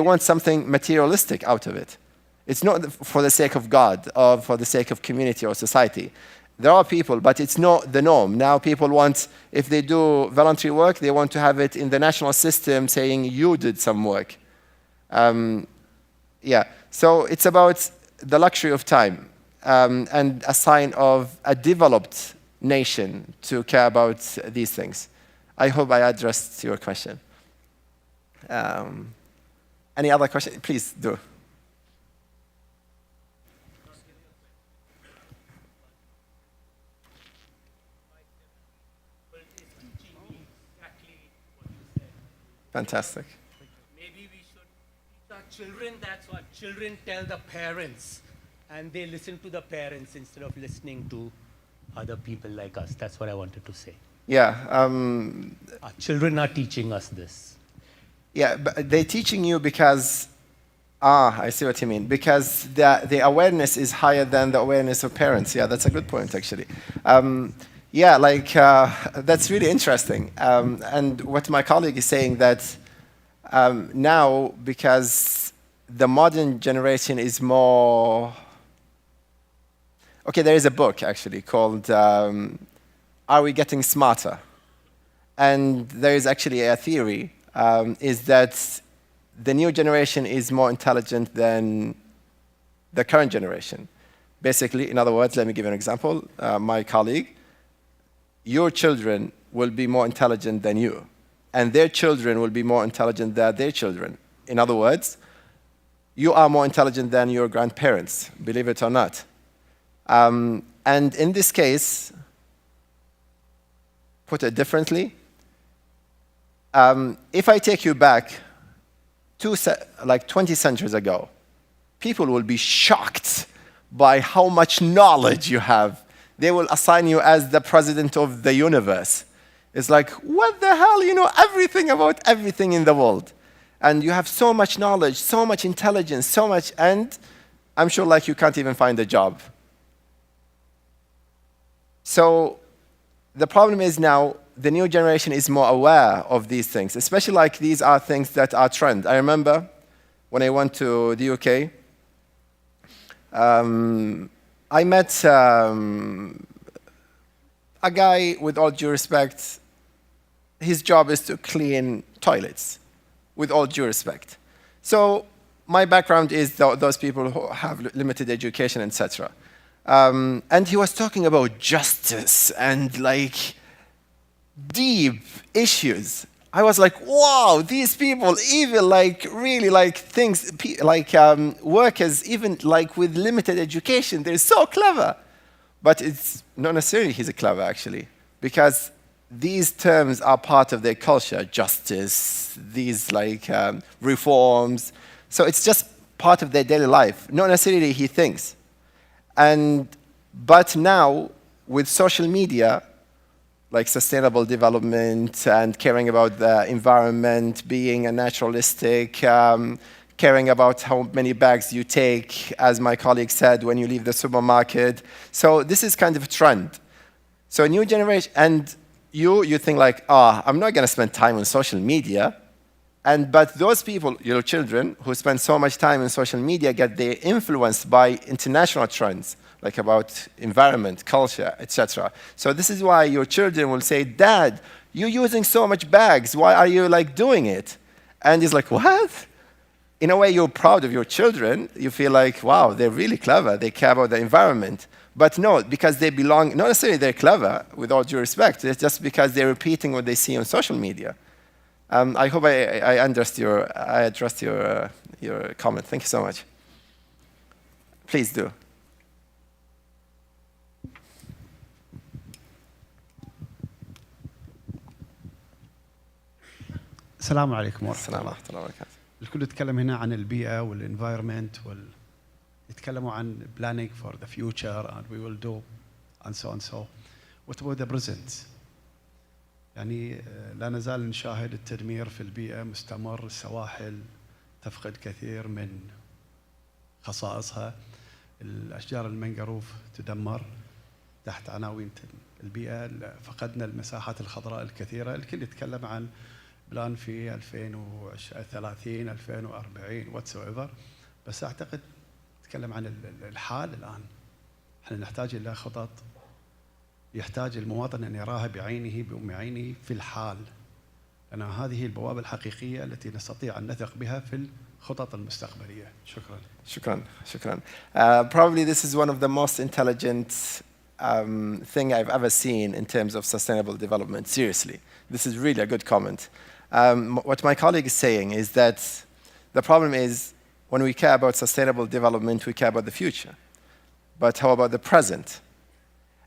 want something materialistic out of it. It's not for the sake of God or for the sake of community or society. There are people, but it's not the norm. Now people want, if they do voluntary work, they want to have it in the national system saying you did some work. So it's about the luxury of time and a sign of a developed nation to care about these things. I hope I addressed your question. Any other question? Please do. Fantastic. Maybe we should teach our children. That's what children tell the parents, and they listen to the parents instead of listening to other people like us. That's what I wanted to say. Yeah. Our children are teaching us this. Yeah, but they're teaching you because, I see what you mean. Because the awareness is higher than the awareness of parents. Yeah, that's a good point, actually. That's really interesting. And what my colleague is saying that now, because the modern generation is more... Okay, there is a book, actually, called Are We Getting Smarter? And there is actually a theory, is that the new generation is more intelligent than the current generation. Basically, in other words, let me give you an example. My colleague, your children will be more intelligent than you, and their children will be more intelligent than their children. In other words, you are more intelligent than your grandparents, believe it or not. And in this case, put it differently, if I take you back 20 centuries ago, people will be shocked by how much knowledge you have. They will assign you as the president of the universe. It's like, what the hell? You know everything about everything in the world. And you have so much knowledge, so much intelligence, so much, and I'm sure like you can't even find a job. So the problem is now the new generation is more aware of these things, especially like these are things that are trend. I remember when I went to the UK, I met a guy, with all due respect, his job is to clean toilets, with all due respect. So my background is those people who have limited education, etc. And he was talking about justice and like deep issues. I was like, wow, these people, even like really like things, like workers, even like with limited education, they're so clever. But it's not necessarily he's clever, actually, because these terms are part of their culture, justice, these like reforms. So it's just part of their daily life, not necessarily he thinks. But now, with social media, like sustainable development and caring about the environment, being a naturalistic, caring about how many bags you take, as my colleague said, when you leave the supermarket. So this is kind of a trend. So new generation, and you think like, I'm not going to spend time on social media. But those people, your children, who spend so much time on social media get their influenced by international trends, like about environment, culture, etc. So this is why your children will say, Dad, you're using so much bags. Why are you like doing it? And he's like, what? In a way, you're proud of your children. You feel like, wow, they're really clever. They care about the environment. But no, because they belong, not necessarily they're clever, with all due respect. It's just because they're repeating what they see on social media. I hope I addressed your comment. Thank you so much. Please do. السلام عليكم ورحمة السلام ورحمة الله وبركاته. الكل يتكلم هنا عن البيئة والenvironment يتكلموا عن planning for the future and we will do and so and so. What about the present? يعني لا نزال نشاهد التدمير في البيئة مستمر، السواحل تفقد كثير من خصائصها، الأشجار المنقروف تدمر تحت عناوين البيئة، فقدنا المساحات الخضراء الكثيرة. الكل يتكلم عن بلان في 2030 2040 whatsoever، بس أعتقد نتكلم عن الحال الآن. احنا نحتاج إلى خطط، يحتاج المواطن أن يراها بعينه بأم عينه في الحال، لأن هذه البوابة الحقيقية التي نستطيع أن نثق بها في الخطط المستقبلية. شكرا. شكرا. شكرا. Probably this is one of the most intelligent thing I've ever seen in terms of sustainable development. Seriously, this is really a good comment. What my colleague is saying is that the problem is when we care about sustainable development, we care about the future. But how about the present?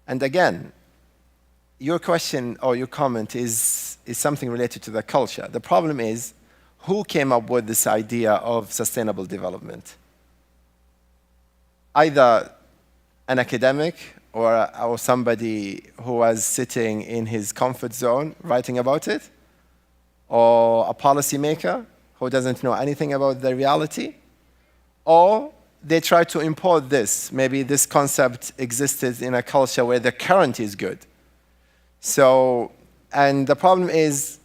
And again, your question or your comment is something related to the culture. The problem is, who came up with this idea of sustainable development? Either an academic or somebody who was sitting in his comfort zone writing about it, or a policymaker who doesn't know anything about the reality, or they try to import this. Maybe this concept existed in a culture where the current is good. So, and the problem is,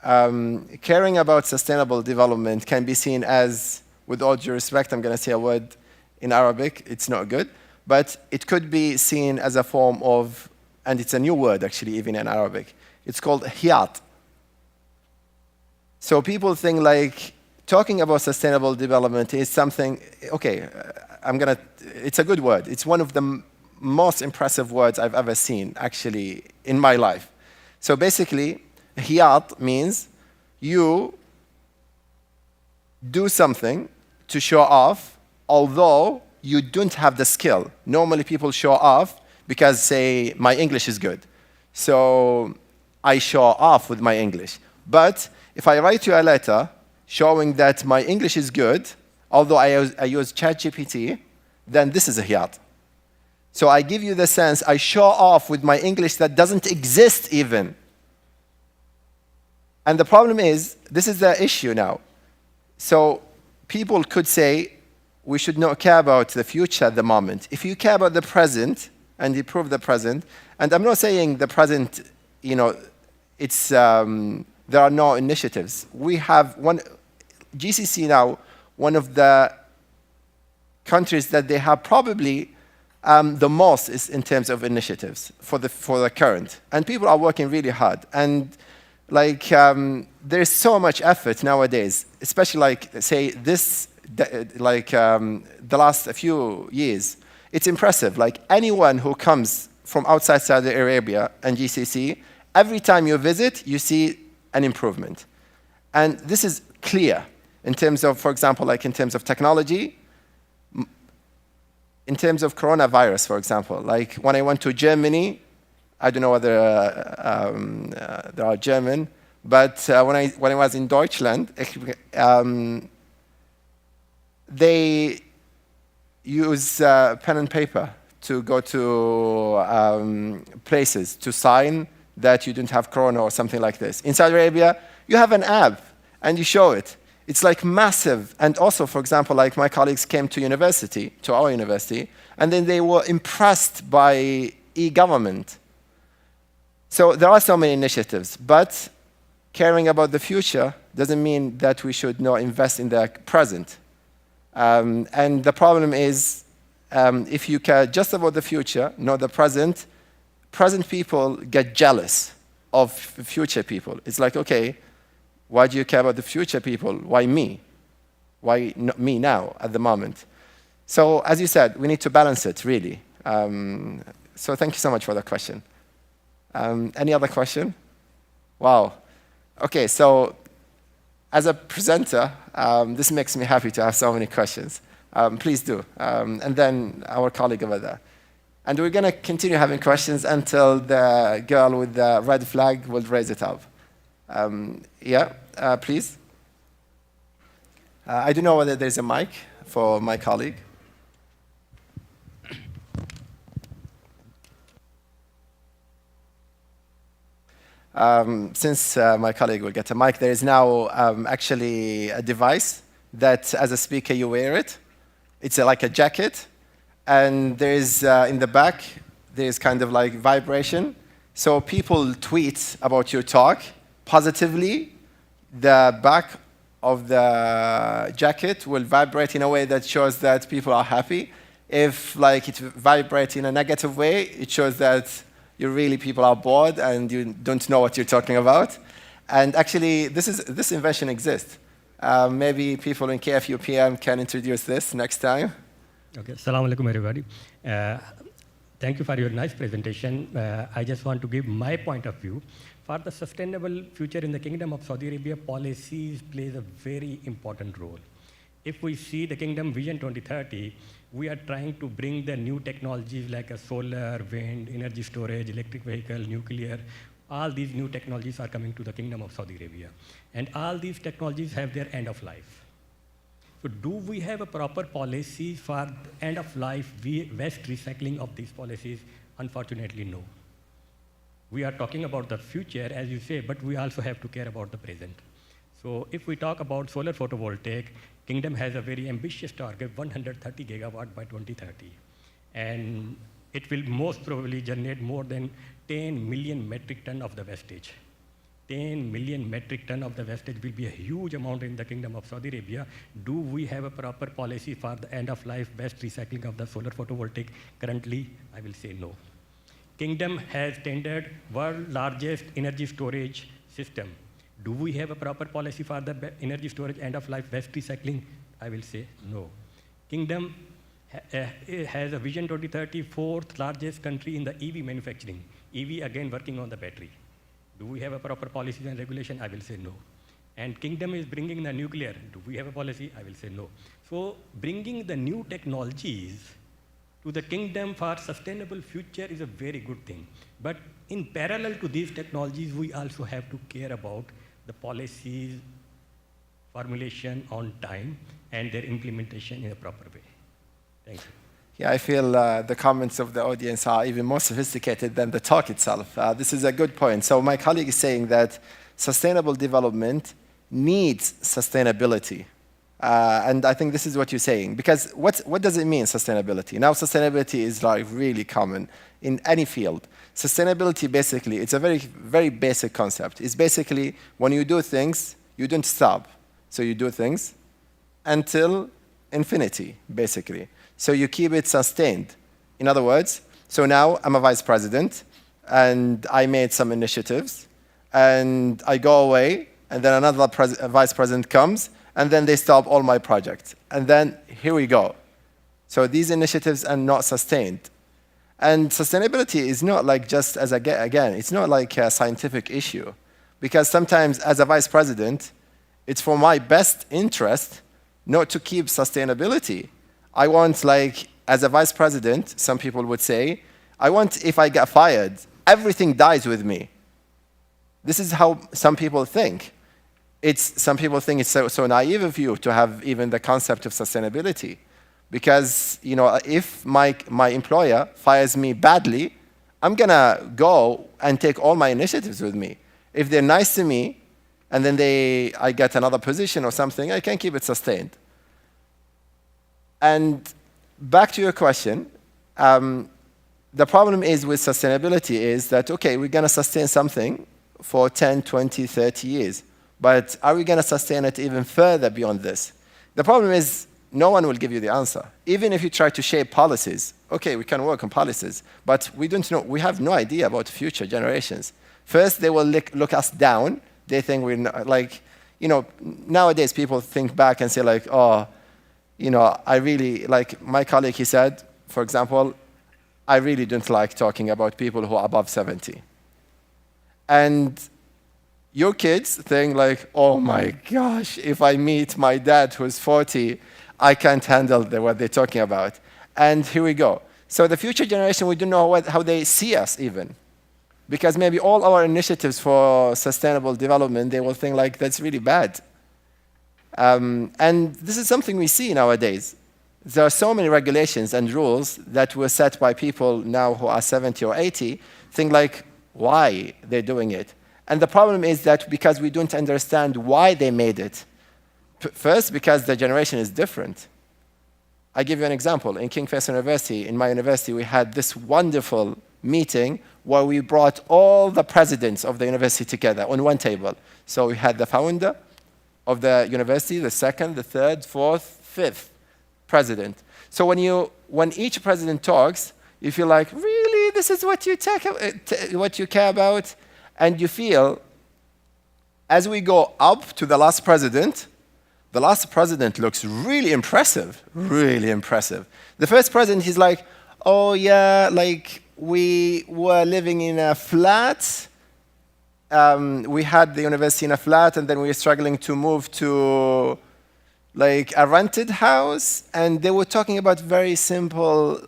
caring about sustainable development can be seen as, with all due respect, I'm going to say a word in Arabic, it's not good, but it could be seen as a form of, and it's a new word actually, even in Arabic, it's called hiyat. So people think like, talking about sustainable development is something, okay, it's a good word. It's one of the most impressive words I've ever seen, actually, in my life. So basically, hiyat means you do something to show off, although you don't have the skill. Normally people show off because, say, my English is good. So I show off with my English. But if I write you a letter showing that my English is good, although I use ChatGPT, then this is a hiyat. So I give you the sense, I show off with my English that doesn't exist even. And the problem is, this is the issue now. So people could say, we should not care about the future at the moment. If you care about the present and improve the present, and I'm not saying the present, you know, it's, there are no initiatives. We have one, GCC now, one of the countries that they have probably the most is in terms of initiatives for the current. And people are working really hard. And like, there's so much effort nowadays, especially like, say, this, like the last few years. It's impressive. Like anyone who comes from outside Saudi Arabia and GCC, every time you visit, you see an improvement. And this is clear in terms of, for example, like in terms of technology, in terms of coronavirus, for example. Like when I went to Germany, I don't know whether they are German, but when I was in Deutschland, they use pen and paper to go to places to sign that you don't have corona or something like this. In Saudi Arabia, you have an app and you show it. It's like massive. And also, for example, like my colleagues came to university, to our university, and then they were impressed by e-government. So there are so many initiatives, but caring about the future doesn't mean that we should not invest in the present. And the problem is, if you care just about the future, not the present, present people get jealous of future people. It's like, okay, why do you care about the future people? Why me? Why not me now, at the moment? So, as you said, we need to balance it, really. So thank you so much for the question. Any other question? Wow. Okay, so as a presenter, this makes me happy to have so many questions. Please do. And then our colleague over there. And we're going to continue having questions until the girl with the red flag will raise it up. Please. I don't know whether there's a mic for my colleague. Since my colleague will get a mic, there is now actually a device that, as a speaker, you wear it. It's like a jacket. And there's, in the back, there's kind of like vibration. So people tweet about your talk positively. The back of the jacket will vibrate in a way that shows that people are happy. If like it vibrates in a negative way, it shows that people are bored and you don't know what you're talking about. And actually, this invention exists. Maybe people in KFUPM can introduce this next time. Okay, assalamu alaikum everybody. Thank you for your nice presentation. I just want to give my point of view. For the sustainable future in the Kingdom of Saudi Arabia, policies plays a very important role. If we see the Kingdom Vision 2030, we are trying to bring the new technologies like a solar, wind, energy storage, electric vehicle, nuclear. All these new technologies are coming to the Kingdom of Saudi Arabia. And all these technologies have their end of life. So do we have a proper policy for end of life waste recycling of these policies? Unfortunately, no. We are talking about the future, as you say, but we also have to care about the present. So if we talk about solar photovoltaic, Kingdom has a very ambitious target, 130 gigawatt by 2030. And it will most probably generate more than 10 million metric ton of the wastage. 10 million metric ton of the wastage will be a huge amount in the Kingdom of Saudi Arabia. Do we have a proper policy for the end-of-life waste recycling of the solar photovoltaic? Currently, I will say no. Kingdom has tendered world's largest energy storage system. Do we have a proper policy for the energy storage end-of-life waste recycling? I will say no. Kingdom has a Vision 2030, fourth largest country in the EV manufacturing. EV, again, working on the battery. Do we have a proper policy and regulation? I will say no. And Kingdom is bringing the nuclear. Do we have a policy? I will say no. So bringing the new technologies to the Kingdom for sustainable future is a very good thing. But in parallel to these technologies, we also have to care about the policies, formulation on time, and their implementation in a proper way. Thank you. Yeah, I feel the comments of the audience are even more sophisticated than the talk itself. This is a good point. So my colleague is saying that sustainable development needs sustainability. And I think this is what you're saying. Because what does it mean, sustainability? Now, sustainability is like really common in any field. Sustainability, basically, it's a very, very basic concept. It's basically when you do things, you don't stop. So you do things until infinity, basically. So you keep it sustained. In other words, so now I'm a vice president, and I made some initiatives, and I go away, and then another vice president comes, and then they stop all my projects. And then here we go. So these initiatives are not sustained. And sustainability is not like just as, again, it's not like a scientific issue. Because sometimes as a vice president, it's for my best interest not to keep sustainability. I want, like, as a vice president, some people would say, I want, if I get fired, everything dies with me. This is how some people think. Some people think it's so naive of you to have even the concept of sustainability. Because, you know, if my employer fires me badly, I'm gonna go and take all my initiatives with me. If they're nice to me, and then I get another position or something, I can keep it sustained. And back to your question, the problem is with sustainability is that, okay, we're gonna sustain something for 10, 20, 30 years. But are we going to sustain it even further beyond this? The problem is no one will give you the answer. Even if you try to shape policies, okay, we can work on policies, but we don't know, we have no idea about future generations. First, they will look us down. They think we're not, like, you know, nowadays people think back and say like, oh, you know, I really, like my colleague, he said, for example, I really don't like talking about people who are above 70. And your kids think like, oh my gosh, if I meet my dad who's 40, I can't handle what they're talking about. And here we go. So the future generation, we don't know how they see us even. Because maybe all our initiatives for sustainable development, they will think like, that's really bad. And this is something we see nowadays. There are so many regulations and rules that were set by people now who are 70 or 80, think like, why they're doing it. And the problem is that because we don't understand why they made it. First, because the generation is different. I give you an example. In King Faisal University, in my university, we had this wonderful meeting where we brought all the presidents of the university together on one table. So we had the founder of the university, the second, the third, fourth, fifth president. So when each president talks, you feel like, really, this is what you care about? And you feel, as we go up to the last president looks really impressive, really impressive. The first president, he's like, oh yeah, like we were living in a flat. We had the university in a flat, and then we were struggling to move to like a rented house. And they were talking about very simple,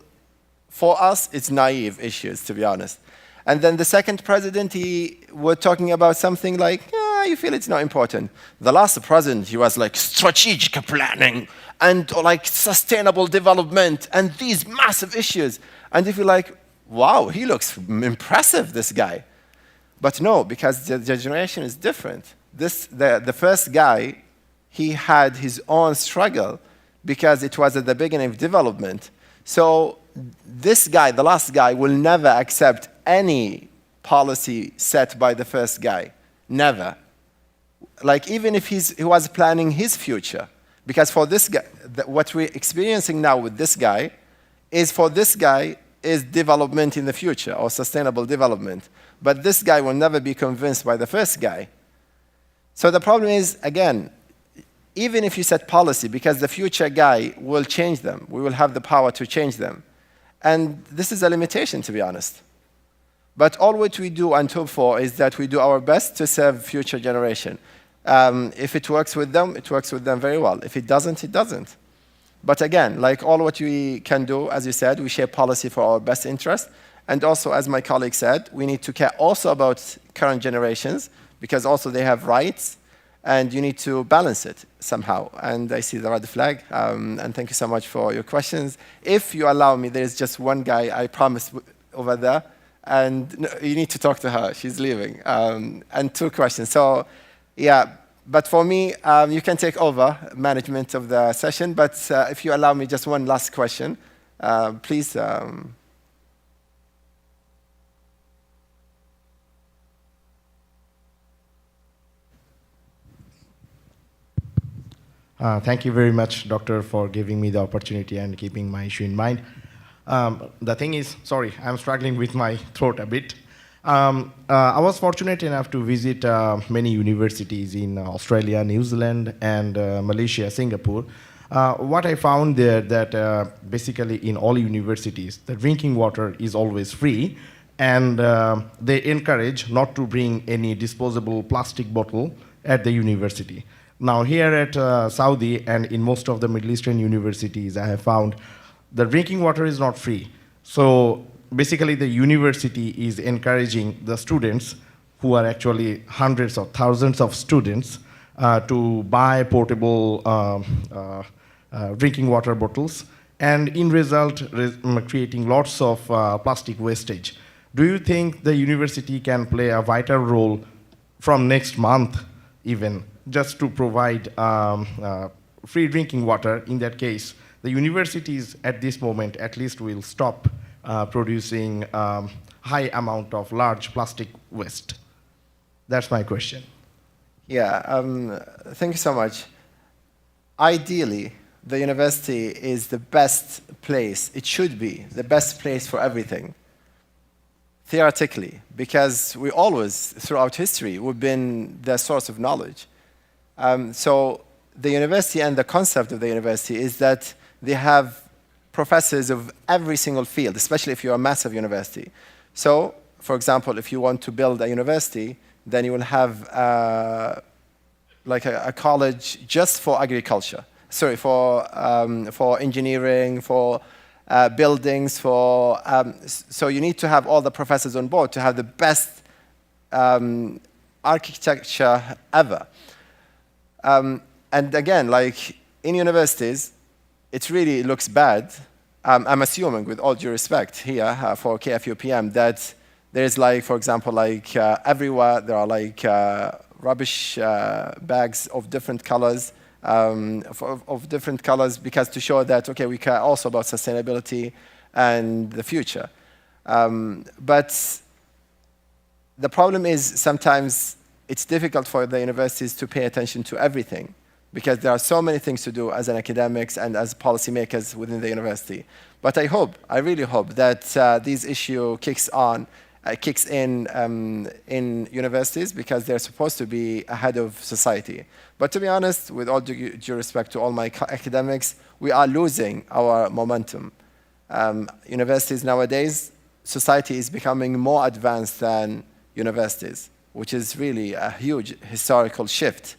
for us, it's naive issues, to be honest. And then the second president, he was talking about something like, yeah, you feel it's not important. The last president, he was like strategic planning and like sustainable development and these massive issues. And you feel like, wow, he looks impressive, this guy. But no, because the generation is different. The first guy, he had his own struggle because it was at the beginning of development. So this guy, the last guy, will never accept any policy set by the first guy. Never. Like even if he was planning his future. Because for this guy, what we're experiencing now with this guy is for this guy is development in the future or sustainable development. But this guy will never be convinced by the first guy. So the problem is, again, even if you set policy, because the future guy will change them, we will have the power to change them. And this is a limitation, to be honest. But all what we do and hope for is that we do our best to serve future generation. If it works with them, it works with them very well. If it doesn't, it doesn't. But again, like all what we can do, as you said, we shape policy for our best interest. And also, as my colleague said, we need to care also about current generations, because also they have rights, and you need to balance it somehow. And I see the red flag, and thank you so much for your questions. If you allow me, there is just one guy, I promise, over there, And no, you need to talk to her. She's leaving. And 2 questions. So, yeah. But for me, you can take over management of the session. But if you allow me just one last question, please. Thank you very much, Doctor, for giving me the opportunity and keeping my issue in mind. The thing is, sorry, I'm struggling with my throat a bit. I was fortunate enough to visit many universities in Australia, New Zealand, and Malaysia, Singapore. What I found there that basically in all universities, the drinking water is always free, and they encourage not to bring any disposable plastic bottle at the university. Now here at Saudi and in most of the Middle Eastern universities, I have found the drinking water is not free. So basically the university is encouraging the students, who are actually hundreds of thousands of students, to buy portable drinking water bottles, and in result creating lots of plastic wastage. Do you think the university can play a vital role from next month even, just to provide free drinking water? In that case, the universities at this moment at least will stop producing high amount of large plastic waste. That's my question. Yeah, thank you so much. Ideally, the university is the best place, it should be the best place for everything, theoretically, because we always, throughout history, we've been the source of knowledge. So the university and the concept of the university is that they have professors of every single field, especially if you're a massive university. So, for example, if you want to build a university, then you will have like a college just for agriculture. Sorry, for engineering, for buildings, so you need to have all the professors on board to have the best architecture ever. And again, like in universities, it really looks bad. I'm assuming, with all due respect here for KFUPM, that there's like, for example, like everywhere there are like rubbish bags of different colors, because to show that, okay, we care also about sustainability and the future. But the problem is sometimes it's difficult for the universities to pay attention to everything, because there are so many things to do as an academics and as policymakers within the university. But I really hope that this issue kicks in universities, because they're supposed to be ahead of society. But to be honest, with all due respect to all my academics, we are losing our momentum. Universities nowadays, society is becoming more advanced than universities, which is really a huge historical shift.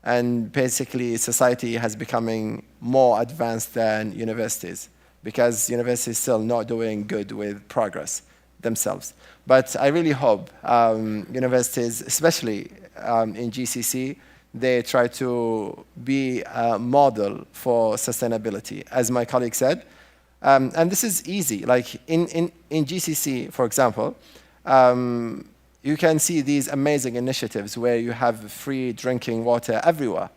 And basically, society has becoming more advanced than universities, because universities still not doing good with progress themselves. But I really hope universities, especially in GCC, they try to be a model for sustainability, as my colleague said. And this is easy. Like in GCC, for example, you can see these amazing initiatives where you have free drinking water everywhere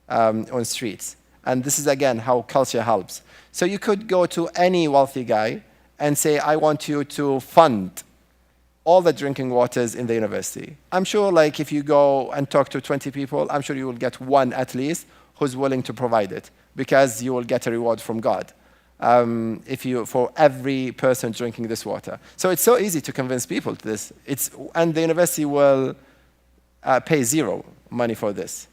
on streets. And this is, again, how culture helps. So you could go to any wealthy guy and say, I want you to fund all the drinking waters in the university. I'm sure, like, if you go and talk to 20 people, I'm sure you will get one at least who's willing to provide it, because you will get a reward from God for every person drinking this water. So it's so easy to convince people to this. And the university will pay zero money for this.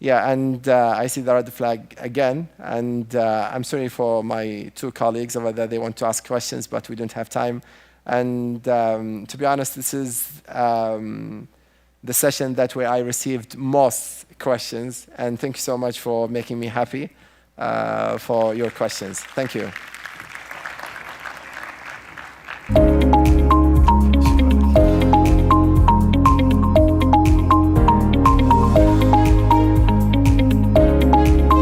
Yeah, and I see the red flag again, and I'm sorry for my 2 colleagues over there. They want to ask questions, but we don't have time. And to be honest, this is the session where I received most questions. And thank you so much for making me happy for your questions. Thank you.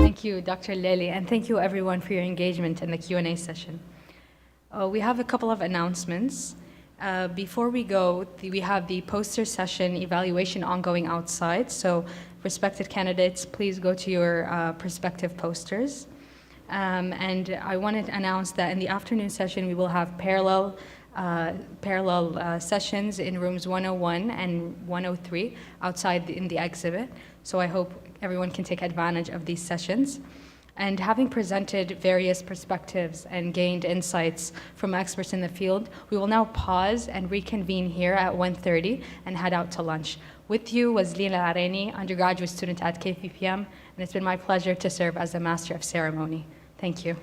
Thank you, Dr. Lely, and thank you everyone for your engagement in the Q&A session. We have a couple of announcements. Before we go, we have the poster session evaluation ongoing outside. So respected candidates, please go to your prospective posters. And I wanted to announce that in the afternoon session, we will have parallel sessions in rooms 101 and 103 outside in the exhibit. So I hope everyone can take advantage of these sessions. And having presented various perspectives and gained insights from experts in the field, we will now pause and reconvene here at 1:30 and head out to lunch. With you was Lina Areni, undergraduate student at KFUPM, and it's been my pleasure to serve as the Master of Ceremony. Thank you.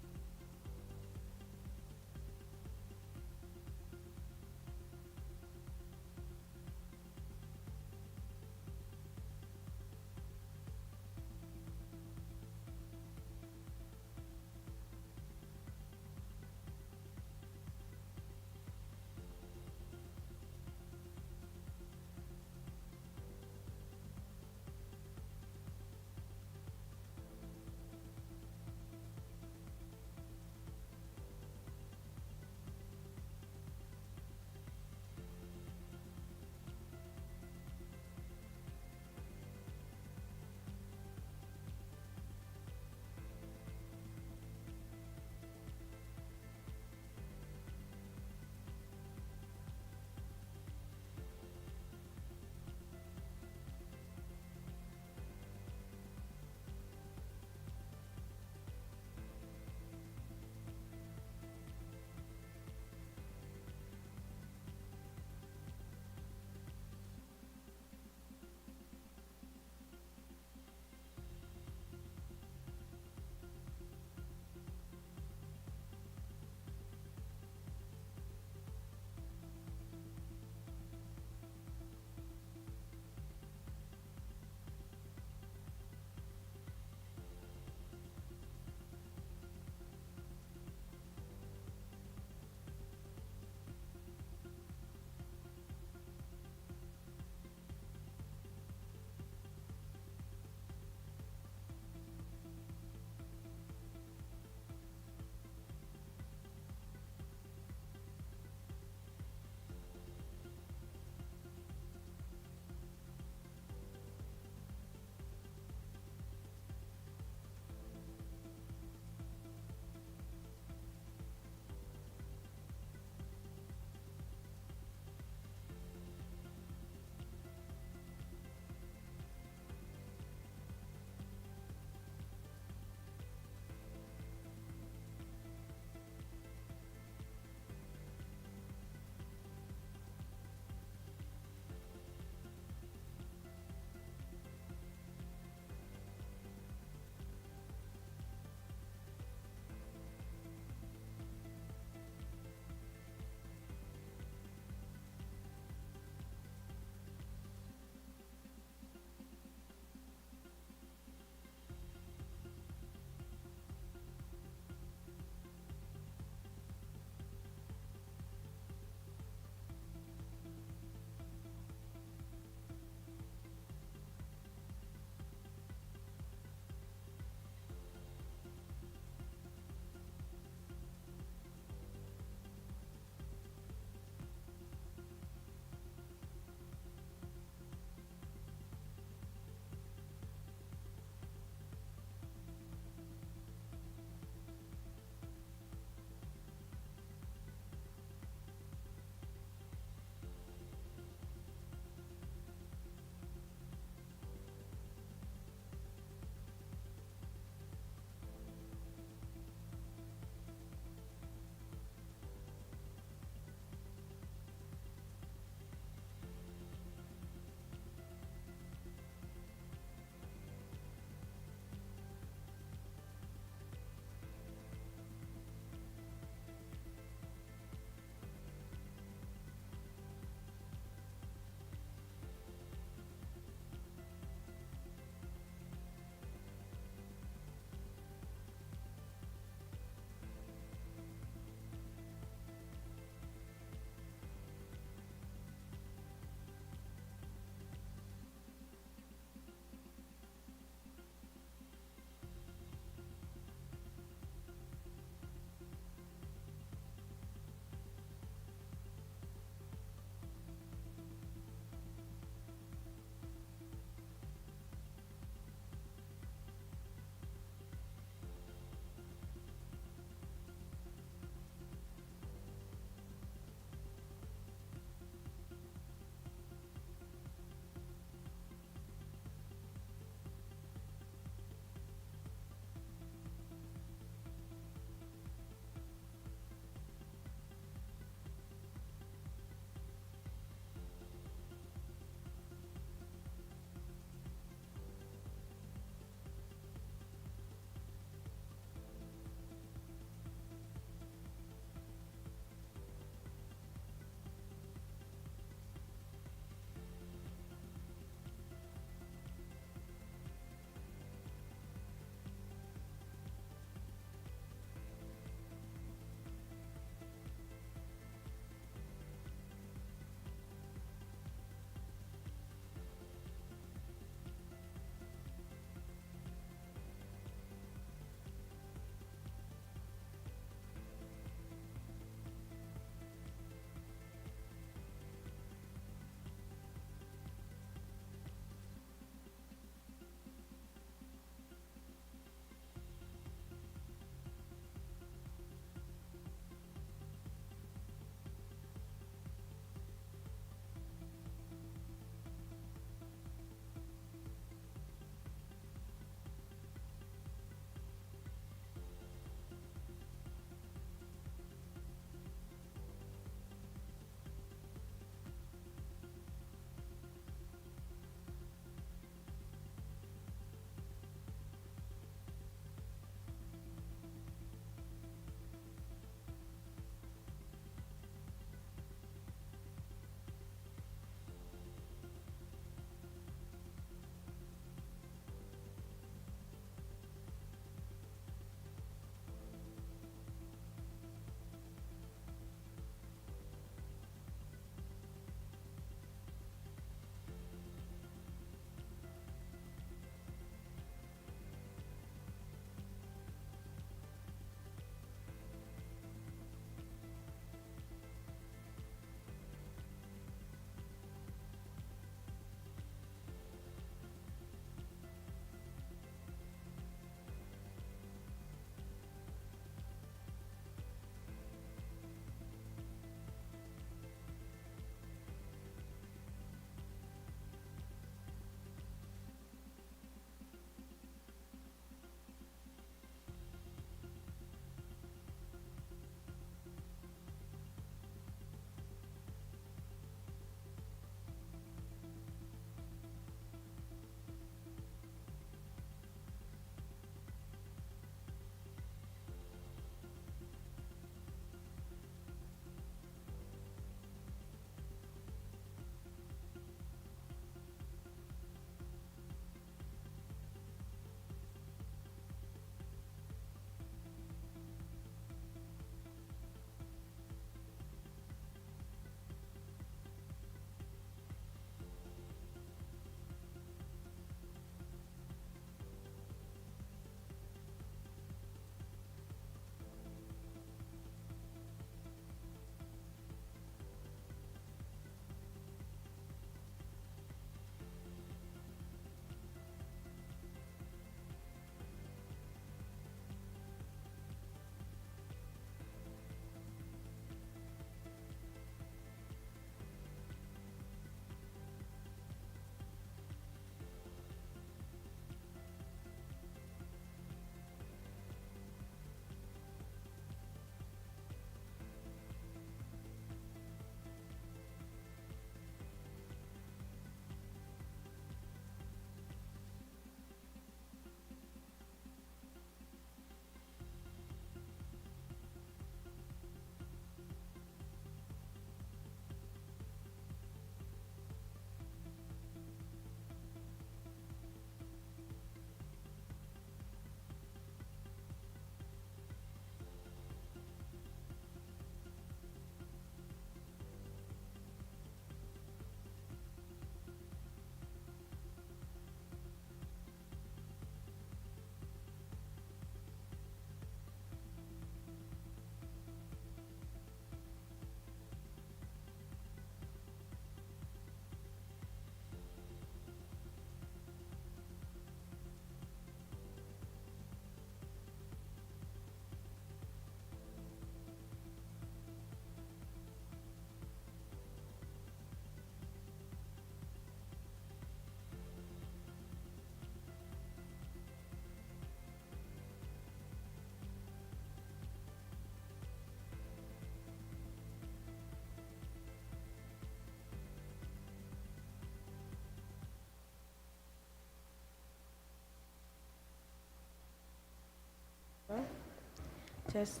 Yes.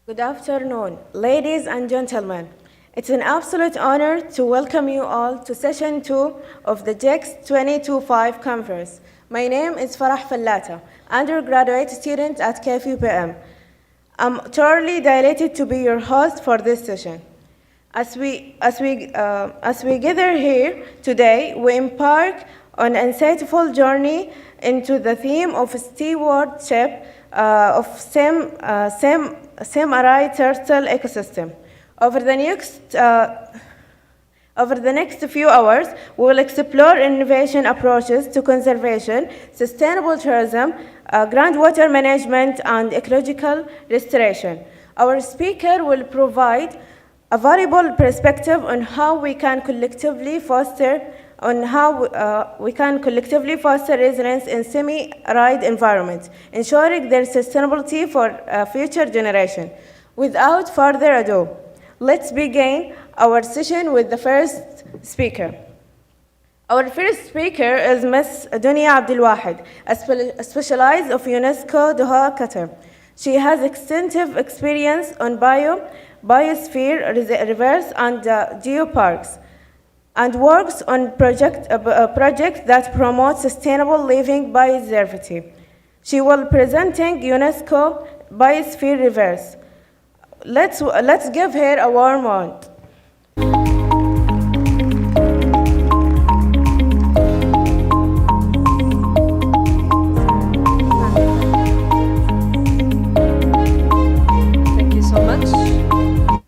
Good afternoon, ladies and gentlemen. It's an absolute honor to welcome you all to session 2 of the GiKS 2025 conference. My name is Fahd, undergraduate student at KFUPM. I'm thoroughly delighted to be your host for this session. As we gather here today, we embark on an insightful journey into the theme of stewardship of semi-arid turtle ecosystem. Over the next few hours, we will explore innovation approaches to conservation, sustainable tourism, groundwater management, and ecological restoration. Our speaker will provide a valuable perspective on how we can collectively foster resilience in semi-arid environments, ensuring their sustainability for future generations. Without further ado, let's begin our session with the first speaker. Our first speaker is Ms. Dunya Abdelwahid, a specialist of UNESCO Doha, Qatar. She has extensive experience on biosphere reserves and geoparks, and works on projects that promote sustainable living biodiversity. She will be presenting UNESCO Biosphere Reserves. Let's give her a warm round. Thank you so much.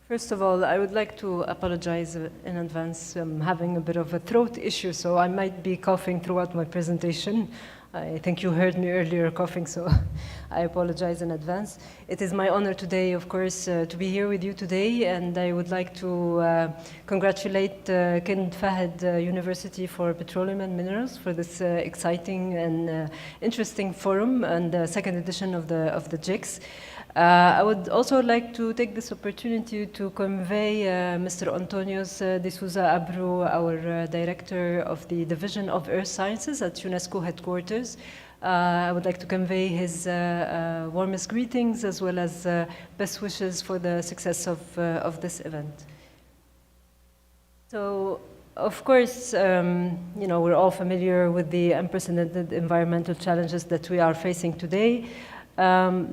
First of all, I would like to apologize in advance. I'm having a bit of a throat issue, so I might be coughing throughout my presentation. I think you heard me earlier coughing, so I apologize in advance. It is my honor today, of course, to be here with you today, and I would like to congratulate King Fahd University for Petroleum and Minerals for this exciting and interesting forum and the second edition of the GiKS. I would also like to take this opportunity to convey Mr. Antonios de Souza Abru, our Director of the Division of Earth Sciences at UNESCO headquarters. I would like to convey his warmest greetings as well as best wishes for the success of this event. So, of course, we're all familiar with the unprecedented environmental challenges that we are facing today.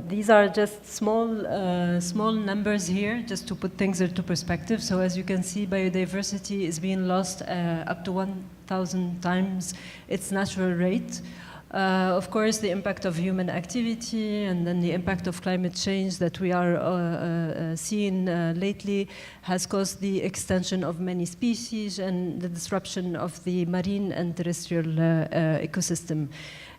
These are just small numbers here, just to put things into perspective. So as you can see, biodiversity is being lost up to 1,000 times its natural rate. Of course, the impact of human activity and then the impact of climate change that we are seeing lately has caused the extinction of many species and the disruption of the marine and terrestrial ecosystem.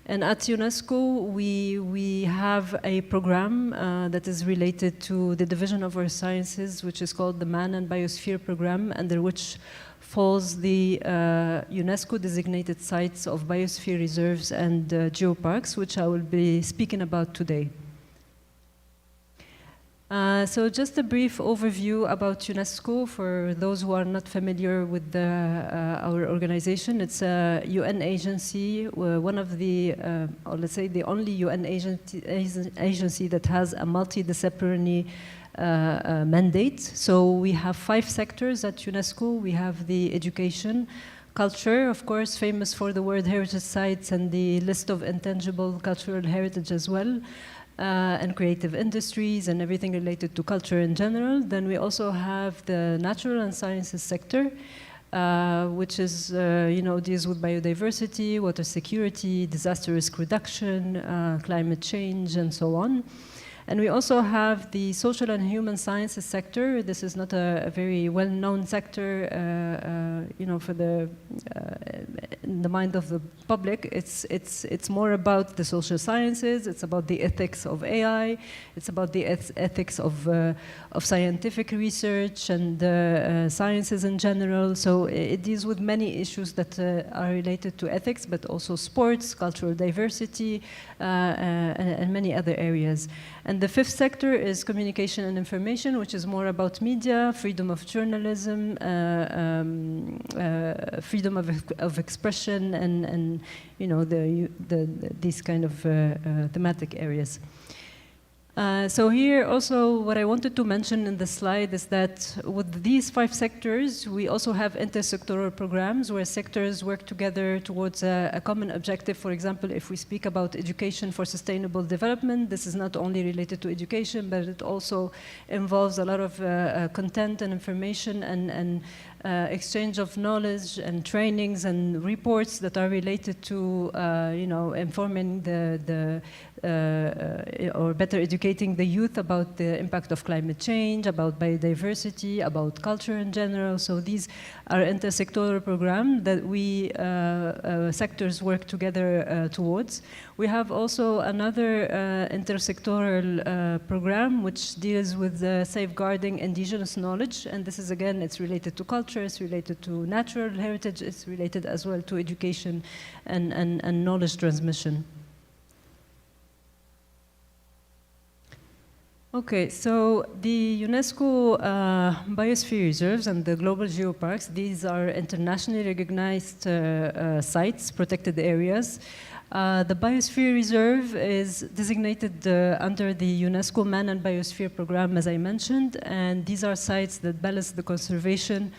And at UNESCO, we have a program that is related to the Division of Earth Sciences, which is called the Man and Biosphere Program, under which falls the UNESCO designated sites of biosphere reserves and geoparks, which I will be speaking about today. So just a brief overview about UNESCO for those who are not familiar with our organization. It's a UN agency, one of the, or let's say the only UN agency that has a multidisciplinary mandate. So we have 5 sectors at UNESCO. We have the education, culture, of course, famous for the World Heritage Sites and the list of intangible cultural heritage as well. And creative industries and everything related to culture in general. Then we also have the natural and sciences sector, which is, deals with biodiversity, water security, disaster risk reduction, climate change, and so on. And we also have the social and human sciences sector. This is not a very well-known sector, for in the mind of the public. It's more about the social sciences. It's about the ethics of AI. It's about the ethics of scientific research and sciences in general. So it deals with many issues that are related to ethics, but also sports, cultural diversity, and many other areas. And the 5th sector is communication and information, which is more about media, freedom of journalism, freedom of expression, and these kind of thematic areas. So here also what I wanted to mention in the slide is that with these 5 sectors, we also have intersectoral programs where sectors work together towards a common objective. For example, if we speak about education for sustainable development, this is not only related to education, but it also involves a lot of content and information and exchange of knowledge and trainings and reports that are related to, informing or better educating the youth about the impact of climate change, about biodiversity, about culture in general. So these are intersectoral programs that we sectors work together towards. We have also another intersectoral program which deals with safeguarding indigenous knowledge, and this is again, it's related to culture, it's related to natural heritage, it's related as well to education and knowledge transmission. Okay, so the UNESCO biosphere reserves and the global geoparks, these are internationally recognized sites, protected areas. The biosphere reserve is designated under the UNESCO Man and Biosphere Program, as I mentioned, and these are sites that balance the conservation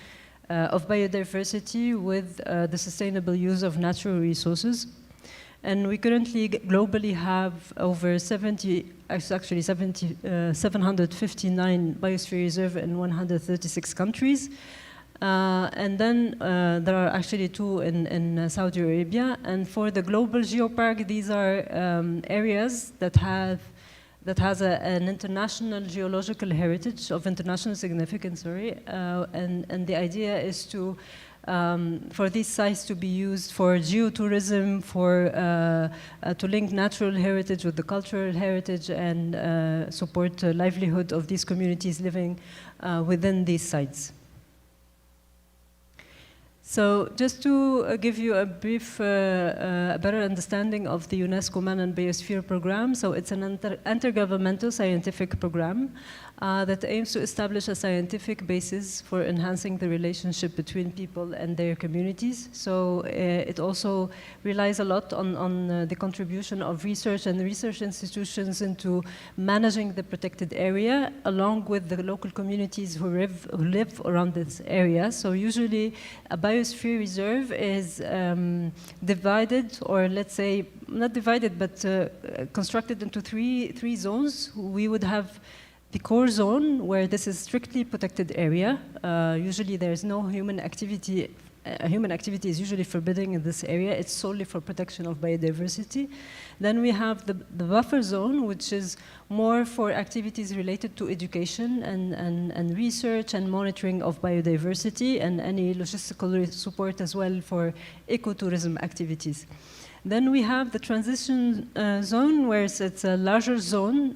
of biodiversity with the sustainable use of natural resources. And we currently globally have over 759 biosphere reserves in 136 countries. And then there are actually 2 in Saudi Arabia. And for the global geopark, these are areas that has an international geological heritage of international significance, and the idea is to for these sites to be used for geotourism, to link natural heritage with the cultural heritage and support the livelihood of these communities living within these sites. So just to give you a brief, better understanding of the UNESCO Man and Biosphere Program, so it's an intergovernmental scientific program that aims to establish a scientific basis for enhancing the relationship between people and their communities. So it also relies a lot on the contribution of research and research institutions into managing the protected area, along with the local communities who live around this area. So usually a biosphere reserve is divided, or let's say, not divided, but constructed into three zones. We would have the core zone, where this is strictly protected area. Usually there's no human activity. Human activity is usually forbidden in this area. It's solely for protection of biodiversity. Then we have the buffer zone, which is more for activities related to education and research and monitoring of biodiversity, and any logistical support as well for ecotourism activities. Then we have the transition zone, where it's a larger zone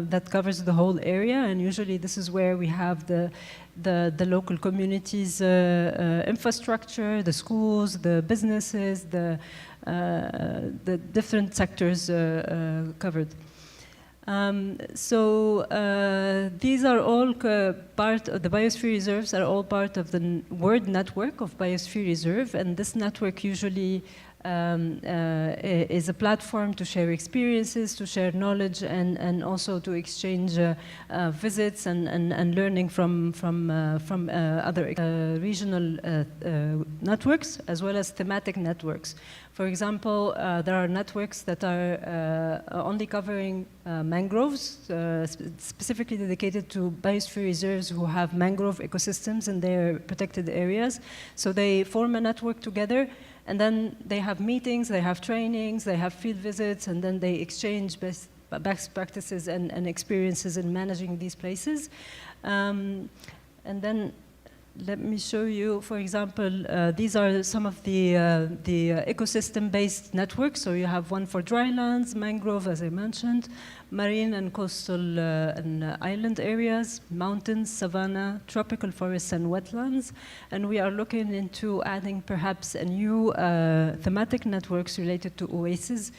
that covers the whole area, and usually this is where we have the local communities' infrastructure, the schools, the businesses, the different sectors covered. These are all part of the biosphere reserves, are all part of the world network of biosphere reserve, and this network usually is a platform to share experiences, to share knowledge, and also to exchange visits and learning from other regional networks, as well as thematic networks. For example, there are networks that are only covering mangroves, specifically dedicated to biosphere reserves who have mangrove ecosystems in their protected areas. So they form a network together, and then they have meetings, they have trainings, they have field visits, and then they exchange best practices and experiences in managing these places. And then let me show you, for example, these are some of the ecosystem-based networks. So you have one for drylands, mangrove, as I mentioned, marine and coastal and island areas, mountains, savanna, tropical forests, and wetlands. And we are looking into adding perhaps a new thematic networks related to oases,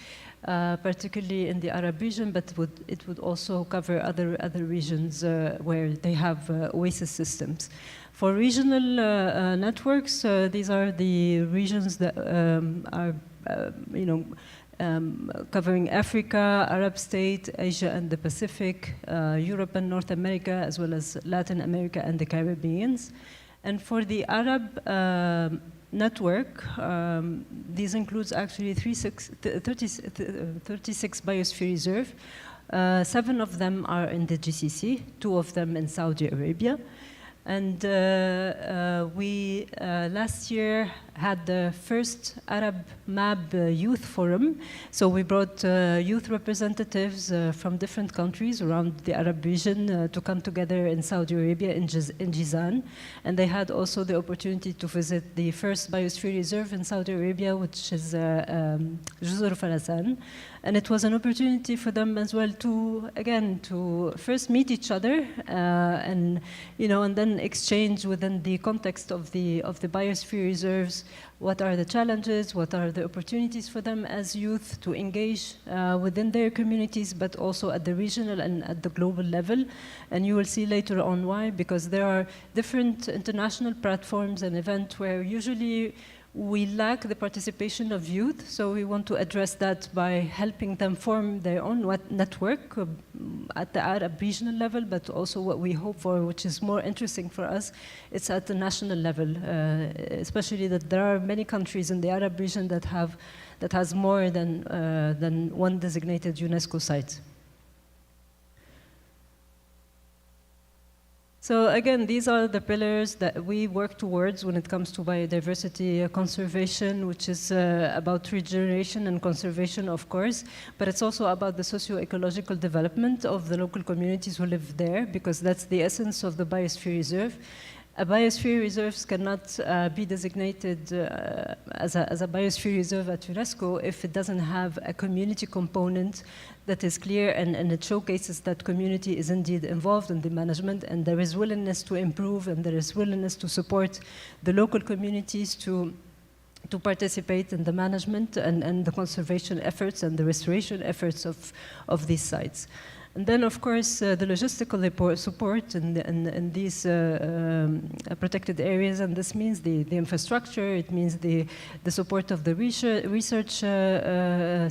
particularly in the Arab region, but it would also cover other regions where they have oasis systems. For regional networks, these are the regions that are covering Africa, Arab state, Asia and the Pacific, Europe and North America, as well as Latin America and the Caribbean. And for the Arab network, these includes actually 36 biosphere reserve. 7 of them are in the GCC, 2 of them in Saudi Arabia. And we last year had the first Arab MAB Youth Forum. So we brought youth representatives from different countries around the Arab region to come together in Saudi Arabia, in Jizan. And they had also the opportunity to visit the first biosphere reserve in Saudi Arabia, which is Juzur Farasan. And it was an opportunity for them as well to, again, to first meet each other and then exchange within the context of the biosphere reserves. What are the challenges? What are the opportunities for them as youth to engage within their communities, but also at the regional and at the global level? And you will see later on why, because there are different international platforms and events where usually we lack the participation of youth, so we want to address that by helping them form their own network at the Arab regional level, but also what we hope for, which is more interesting for us, it's at the national level, especially that there are many countries in the Arab region that has more than one designated UNESCO site. So again, these are the pillars that we work towards when it comes to biodiversity conservation, which is about regeneration and conservation, of course, but it's also about the socio-ecological development of the local communities who live there, because that's the essence of the biosphere reserve. A biosphere reserve cannot be designated as a biosphere reserve at UNESCO if it doesn't have a community component that is clear and it showcases that community is indeed involved in the management, and there is willingness to improve and there is willingness to support the local communities to participate in the management and the conservation efforts and the restoration efforts of these sites. And then, of course, the logistical support in these protected areas, and this means the infrastructure, it means the support of the research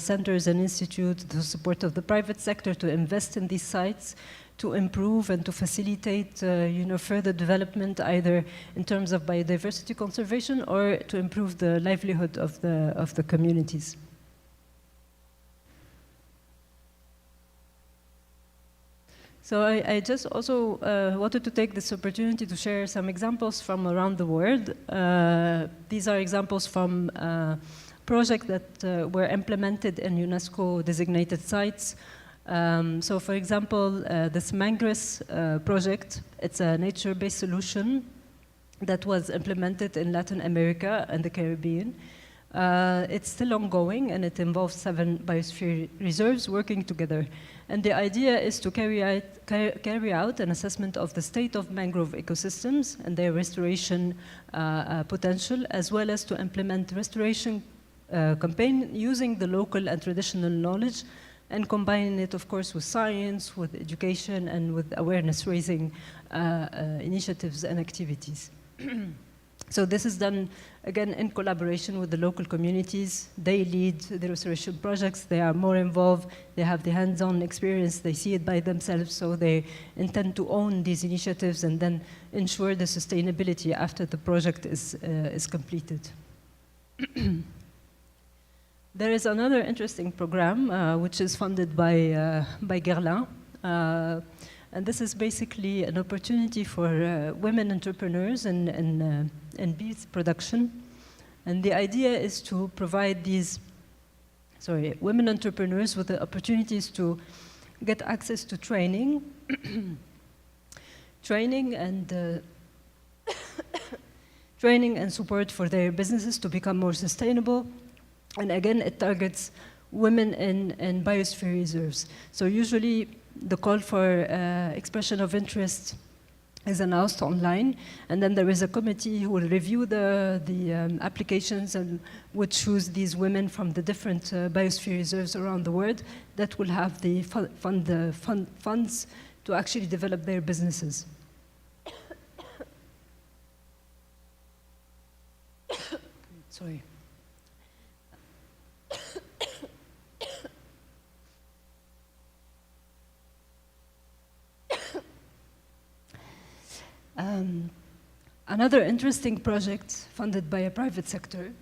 centers and institutes, the support of the private sector to invest in these sites, to improve and to facilitate further development, either in terms of biodiversity conservation or to improve the livelihood of the communities. So I just also wanted to take this opportunity to share some examples from around the world. These are examples from projects that were implemented in UNESCO designated sites. So for example, this Mangress project, it's a nature-based solution that was implemented in Latin America and the Caribbean. It's still ongoing, and it involves 7 biosphere reserves working together. And the idea is to carry out an assessment of the state of mangrove ecosystems and their restoration potential, as well as to implement restoration campaign using the local and traditional knowledge and combining it, of course, with science, with education, and with awareness-raising initiatives and activities. So this is done, again, in collaboration with the local communities. They lead the restoration projects. They are more involved. They have the hands-on experience. They see it by themselves. So they intend to own these initiatives and then ensure the sustainability after the project is completed. There is another interesting program, which is funded by Guerlain. And this is basically an opportunity for women entrepreneurs in beef production. And the idea is to provide these, women entrepreneurs with the opportunities to get access to training, training and support for their businesses to become more sustainable. And again, it targets women in biosphere reserves. So usually, the call for expression of interest is announced online, and then there is a committee who will review the applications and would choose these women from the different biosphere reserves around the world that will have the funds to actually develop their businesses. Sorry. Another interesting project funded by a private sector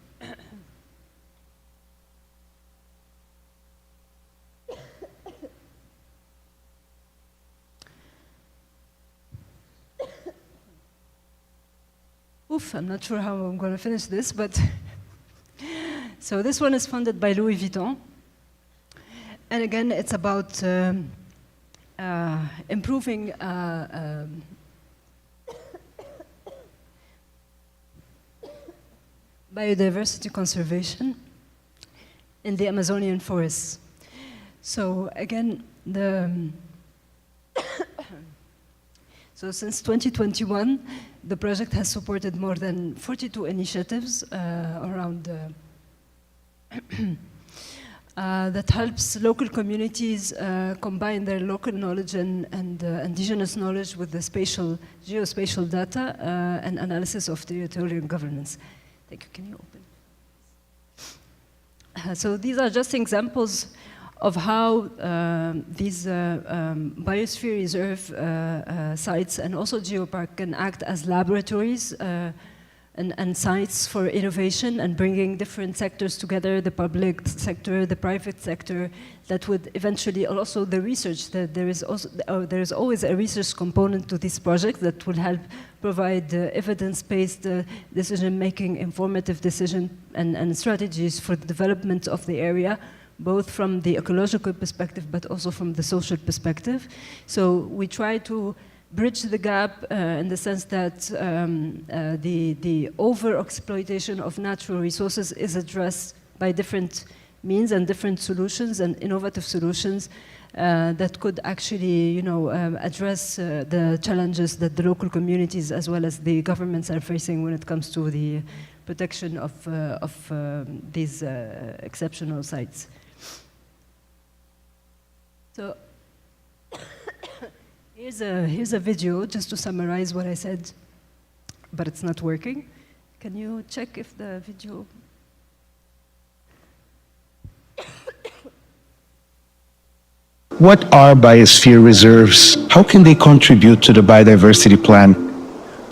Oof, I'm not sure how I'm going to finish this, but so this one is funded by Louis Vuitton. And again, it's about improving biodiversity conservation in the Amazonian forests. So again, so since 2021, the project has supported more than 42 initiatives around that helps local communities combine their local knowledge and indigenous knowledge with the geospatial data and analysis of territorial governance. Thank you. Can you open? So these are just examples of how these biosphere reserve sites and also geopark can act as laboratories and sites for innovation and bringing different sectors together, the public sector, the private sector, that would eventually also the research, that there is always a research component to this project that will help provide evidence-based decision-making, informative decision and strategies for the development of the area, both from the ecological perspective but also from the social perspective. So we try to bridge the gap in the sense that the over-exploitation of natural resources is addressed by different means and different solutions and innovative solutions that could actually, address the challenges that the local communities as well as the governments are facing when it comes to the protection of these exceptional sites. So here's a video just to summarize what I said, but it's not working. Can you check if the video... What are biosphere reserves? How can they contribute to the biodiversity plan?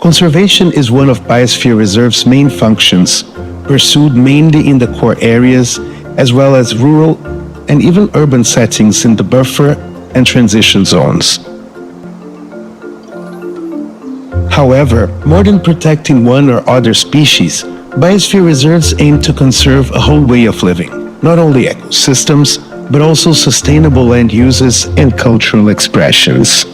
Conservation is one of biosphere reserves' main functions, pursued mainly in the core areas, as well as rural and even urban settings in the buffer and transition zones. However, more than protecting one or other species, biosphere reserves aim to conserve a whole way of living, not only ecosystems, but also sustainable land uses and cultural expressions.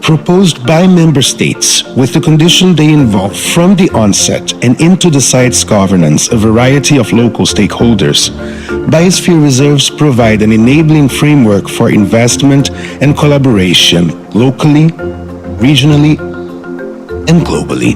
Proposed by member states, with the condition they involve from the onset and into the site's governance a variety of local stakeholders, biosphere reserves provide an enabling framework for investment and collaboration locally, regionally, and globally.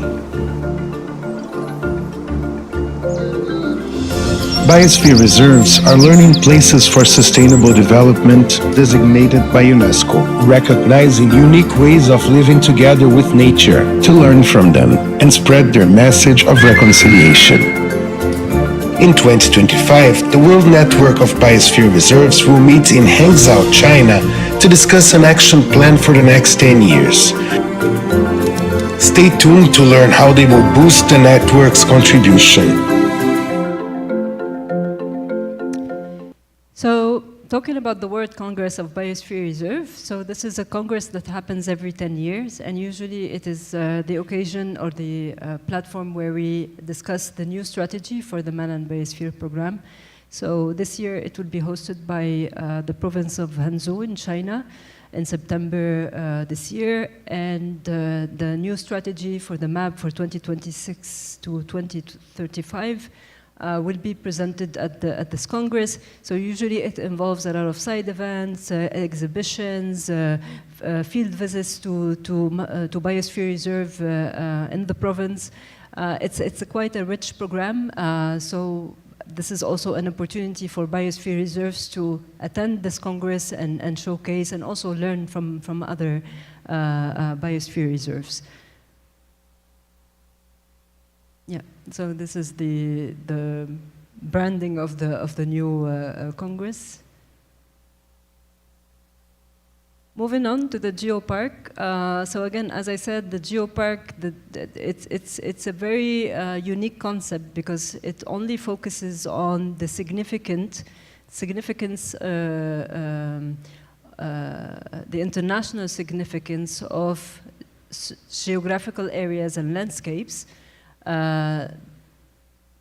Biosphere reserves are learning places for sustainable development designated by UNESCO, recognizing unique ways of living together with nature to learn from them and spread their message of reconciliation. In 2025, the World Network of Biosphere Reserves will meet in Hangzhou, China, to discuss an action plan for the next 10 years. Stay tuned to learn how they will boost the network's contribution. So, talking about the World Congress of Biosphere Reserve, so this is a congress that happens every 10 years, and usually it is the occasion or the platform where we discuss the new strategy for the Man and Biosphere program. So this year it will be hosted by the province of Hangzhou in China in September this year, and the new strategy for the map for 2026 to 2035 will be presented at this Congress. So usually it involves a lot of side events, exhibitions, field visits to Biosphere Reserve in the province. It's quite a rich program. So this is also an opportunity for Biosphere Reserves to attend this Congress and showcase and also learn from other Biosphere Reserves. Yeah, so this is the branding of the new Congress. Moving on to the geopark. So again, as I said, the geopark, it's a very unique concept because it only focuses on the significance, the international significance of geographical areas and landscapes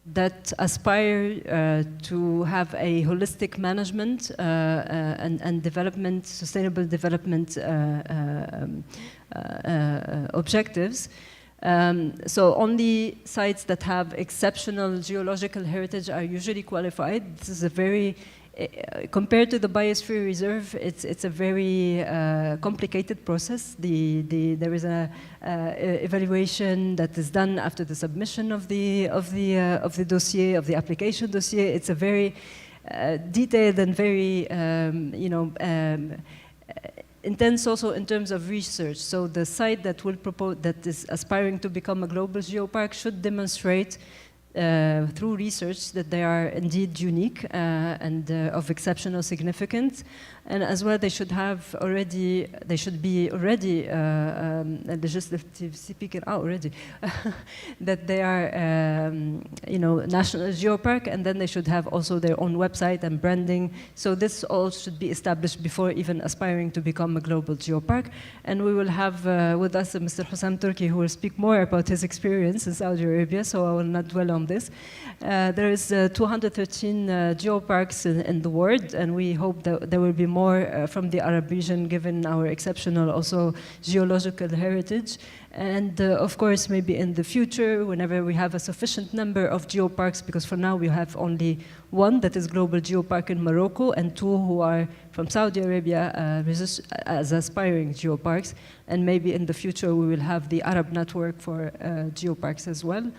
that aspire to have a holistic management and development, sustainable development objectives. So only sites that have exceptional geological heritage are usually qualified. This is a very, compared to the biosphere reserve, it's a very complicated process. There is a evaluation that is done after the submission of the dossier, of the application dossier. It's a very detailed and very intense also in terms of research. So the site that will propose, that is aspiring to become a global geopark, should demonstrate through research that they are indeed unique and of exceptional significance, and as well they should have already, they should be already legislative speaking already that they are national geopark, and then they should have also their own website and branding. So this all should be established before even aspiring to become a global geopark. And we will have with us Mr. Hussam Turki, who will speak more about his experience in Saudi Arabia, so I will not dwell on this. There is 213 geoparks in the world, and we hope that there will be more from the Arab region, given our exceptional also geological heritage. And of course, maybe in the future, whenever we have a sufficient number of geoparks, because for now we have only one that is global geopark in Morocco, and two who are from Saudi Arabia as aspiring geoparks. And maybe in the future we will have the Arab network for geoparks as well.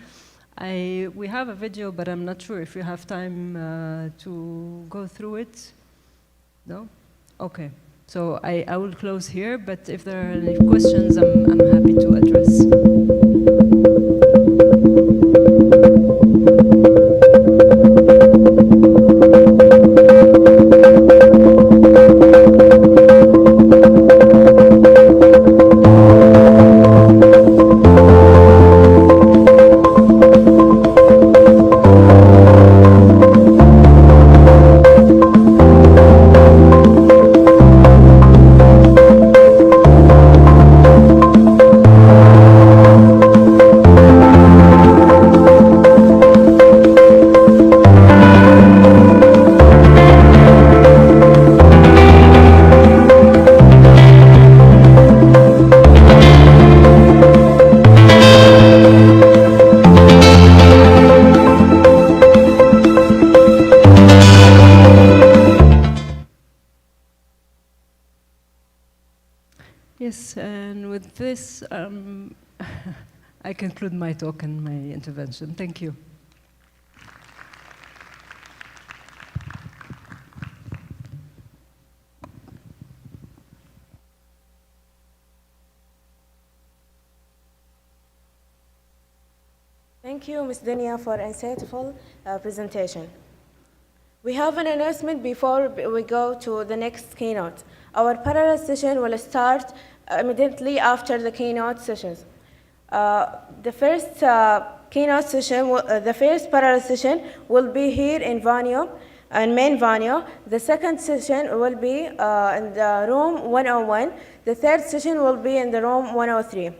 We have a video, but I'm not sure if you have time to go through it. No? Okay. So I will close here, but if there are any questions, I'm happy to address. Yes, and with this, I conclude my talk and my intervention. Thank you. Thank you, Ms. Dunya, for an insightful presentation. We have an announcement before we go to the next keynote. Our parallel session will start immediately after the keynote sessions. The first keynote session, the first parallel session will be here in venue, in main venue. The second session will be in the room 101. The third session will be in the room 103.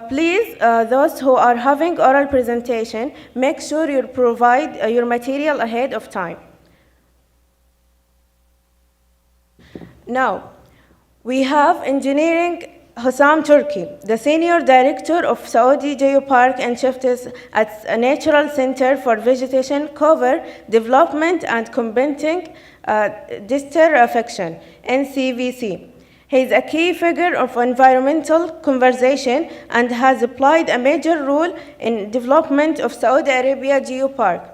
Please, those who are having oral presentation, make sure you provide your material ahead of time. Now, we have engineering Hussam Turki, the Senior Director of Saudi Geopark and Shifts at a Natural Center for Vegetation Cover Development and Combating Desertification, NCVC. He is a key figure of environmental conservation and has played a major role in development of Saudi Arabia Geopark,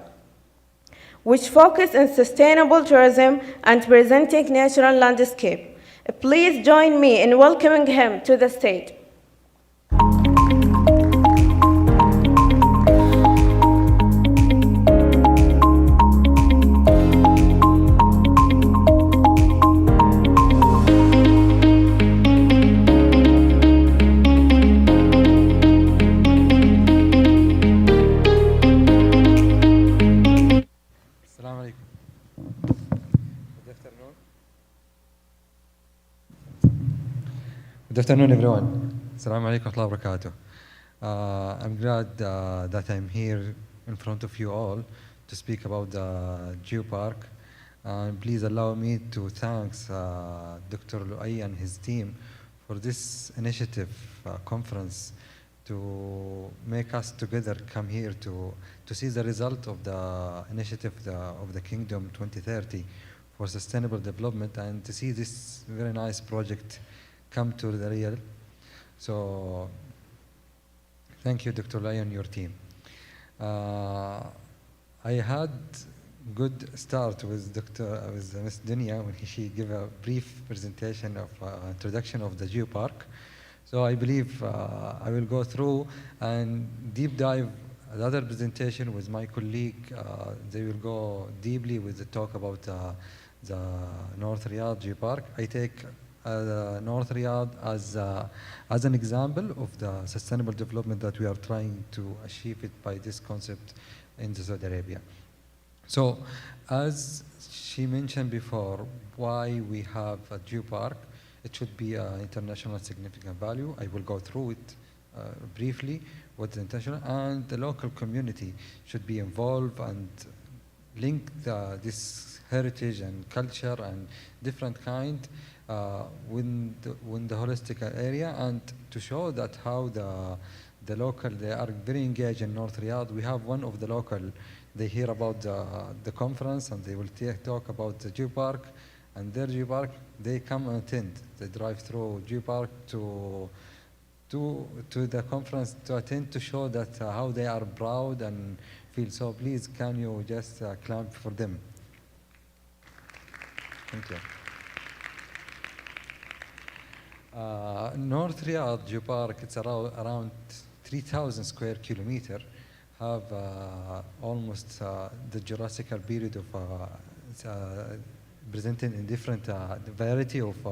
which focus on sustainable tourism and presenting natural landscape. Please join me in welcoming him to the stage. Good afternoon, everyone. Assalamu alaikum wa rahmatullahi wa barakatuh. I'm glad that I'm here in front of you all to speak about the geopark. Please allow me to thank Dr. Luay and his team for this initiative conference to make us together come here to see the result of the initiative of the Kingdom 2030 for sustainable development and to see this very nice project come to the real. So thank you, Dr. Luay, and your team. I had good start with Ms. Dunya when she gave a brief presentation of introduction of the geopark. So I believe I will go through and deep dive the other presentation with my colleague. They will go deeply with the talk about the North Riyadh geopark. I take North Riyadh as an example of the sustainable development that we are trying to achieve it by this concept in Saudi Arabia. So, as she mentioned before, why we have a geopark, it should be an international significant value. I will go through it briefly, what the international and the local community should be involved and link this heritage and culture and different kind within the holistic area, and to show that how the local, they are very engaged in North Riyadh. We have one of the local, they hear about the conference and they will talk about the geopark and their geopark, they come and attend. They drive through geopark to the conference to attend, to show that how they are proud and feel. So please, can you just clap for them? Thank you. North Riyadh Geopark, it's around 3,000 square kilometer, have almost the Jurassical period of presented in different variety of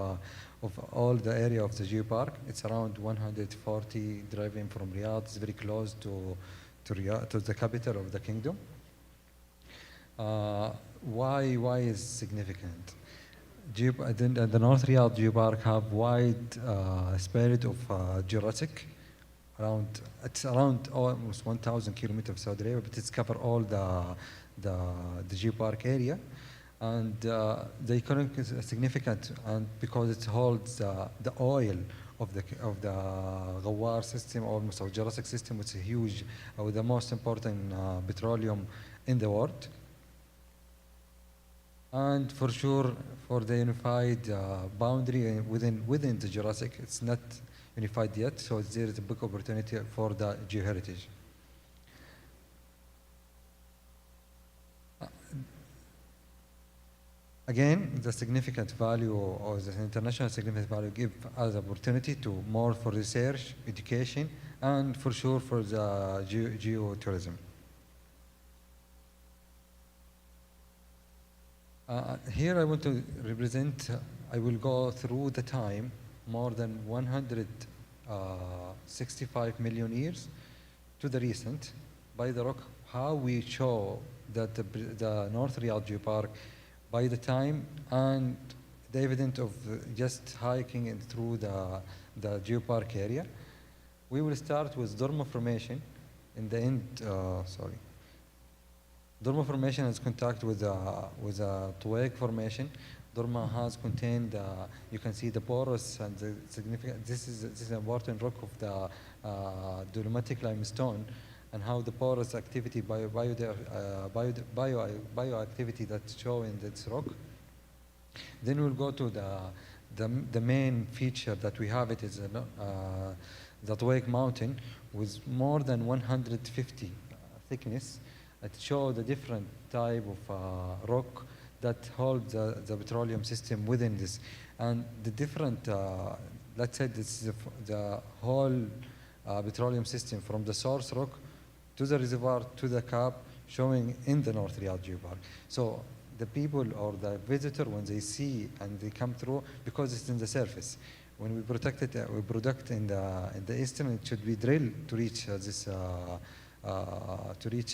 all the area of the geopark. It's around 140 driving from Riyadh. It's very close to Riyadh, to the capital of the kingdom. Why is significant? The North Riyadh Geopark have wide spread of Jurassic. It's around almost 1,000 kilometers of Saudi Arabia, but it's cover all the geopark area. And the economic is significant, and because it holds the oil of the Ghawar system, almost or Jurassic system, which is huge, the most important petroleum in the world. And for sure, for the unified boundary within the Jurassic, it's not unified yet, so there is a big opportunity for the geoheritage. Again, the significant value or the international significant value give us opportunity to more for research, education, and for sure for the geotourism. Here I want to represent, I will go through the time, more than 165 million years to the recent, by the rock, how we show that the North Riyadh Geopark by the time and the evidence of just hiking in through the geopark area. We will start with Dorma Formation in the end, Dorma Formation has contact with a Tuwaiq Formation. Dorma has contained, you can see the porous and the significant, this is an important rock of the dolomitic limestone, and how the porous activity, bioactivity that's shown in this rock. Then we'll go to the main feature that we have. It is the Tuwaiq mountain with more than 150 thickness. It shows the different type of rock that holds the petroleum system within this. And the different, let's say this is the whole petroleum system from the source rock to the reservoir to the cap, showing in the North Riyadh Geopark. So the people or the visitor, when they see and they come through, because it's in the surface, when we protect it, we product in the eastern, it should be drilled to reach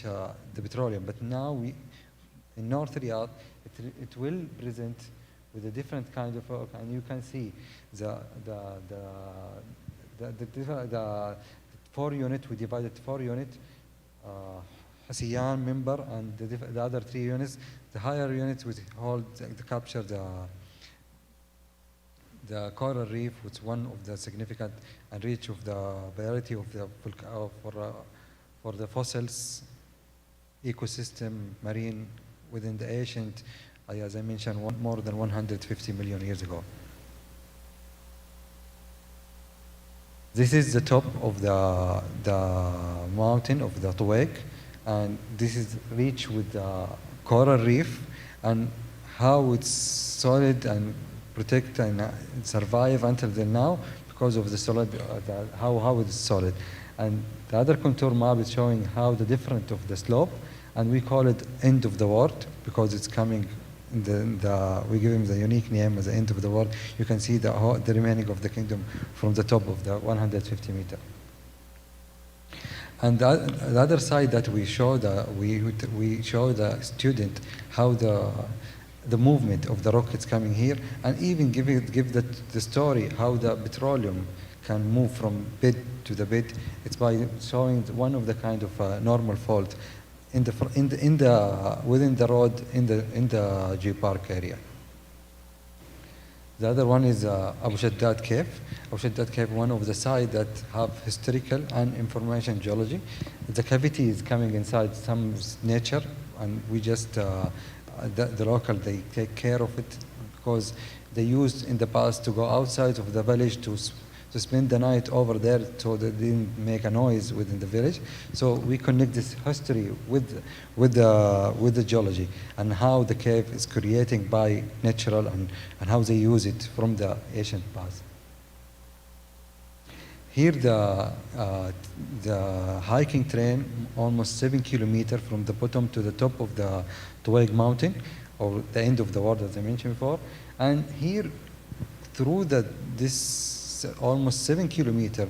the petroleum. But now in North Riyadh, it will present with a different kind of rock, and you can see the 4 unit, we divided 4 unit, Hasiyan, member, and the other 3 units. The higher units would hold, capture the coral reef, which is one of the significant and rich of the variety of the for the fossils ecosystem marine within the ancient, as I mentioned, more than 150 million years ago. This is the top of the mountain of the Tuwaiq, and this is rich with the coral reef, and how it's solid and protect and survive until now because of the solid, how it's solid. And the other contour map is showing how the different of the slope, and we call it end of the world because it's coming in we give him the unique name as the end of the world. You can see the remaining of the kingdom from the top of the 150 meter. And the other side that we show we show the student how the movement of the rockets coming here, and even give the story how the petroleum can move from bed to the bed. It's by showing one of the kind of normal fault within the road in the geopark area. The other one is Abu Shaddad Cave. Abu Shaddad Cave, one of the sites that have historical and information geology. The cavity is coming inside some nature, and we just the local, they take care of it because they used in the past to go outside of the village to spend the night over there so they didn't make a noise within the village. So we connect this history with the geology and how the cave is creating by natural and how they use it from the ancient past. Here the hiking train, almost 7 kilometers from the bottom to the top of the Tuwaiq mountain, or the end of the world as I mentioned before. And here, through this almost 7 kilometers,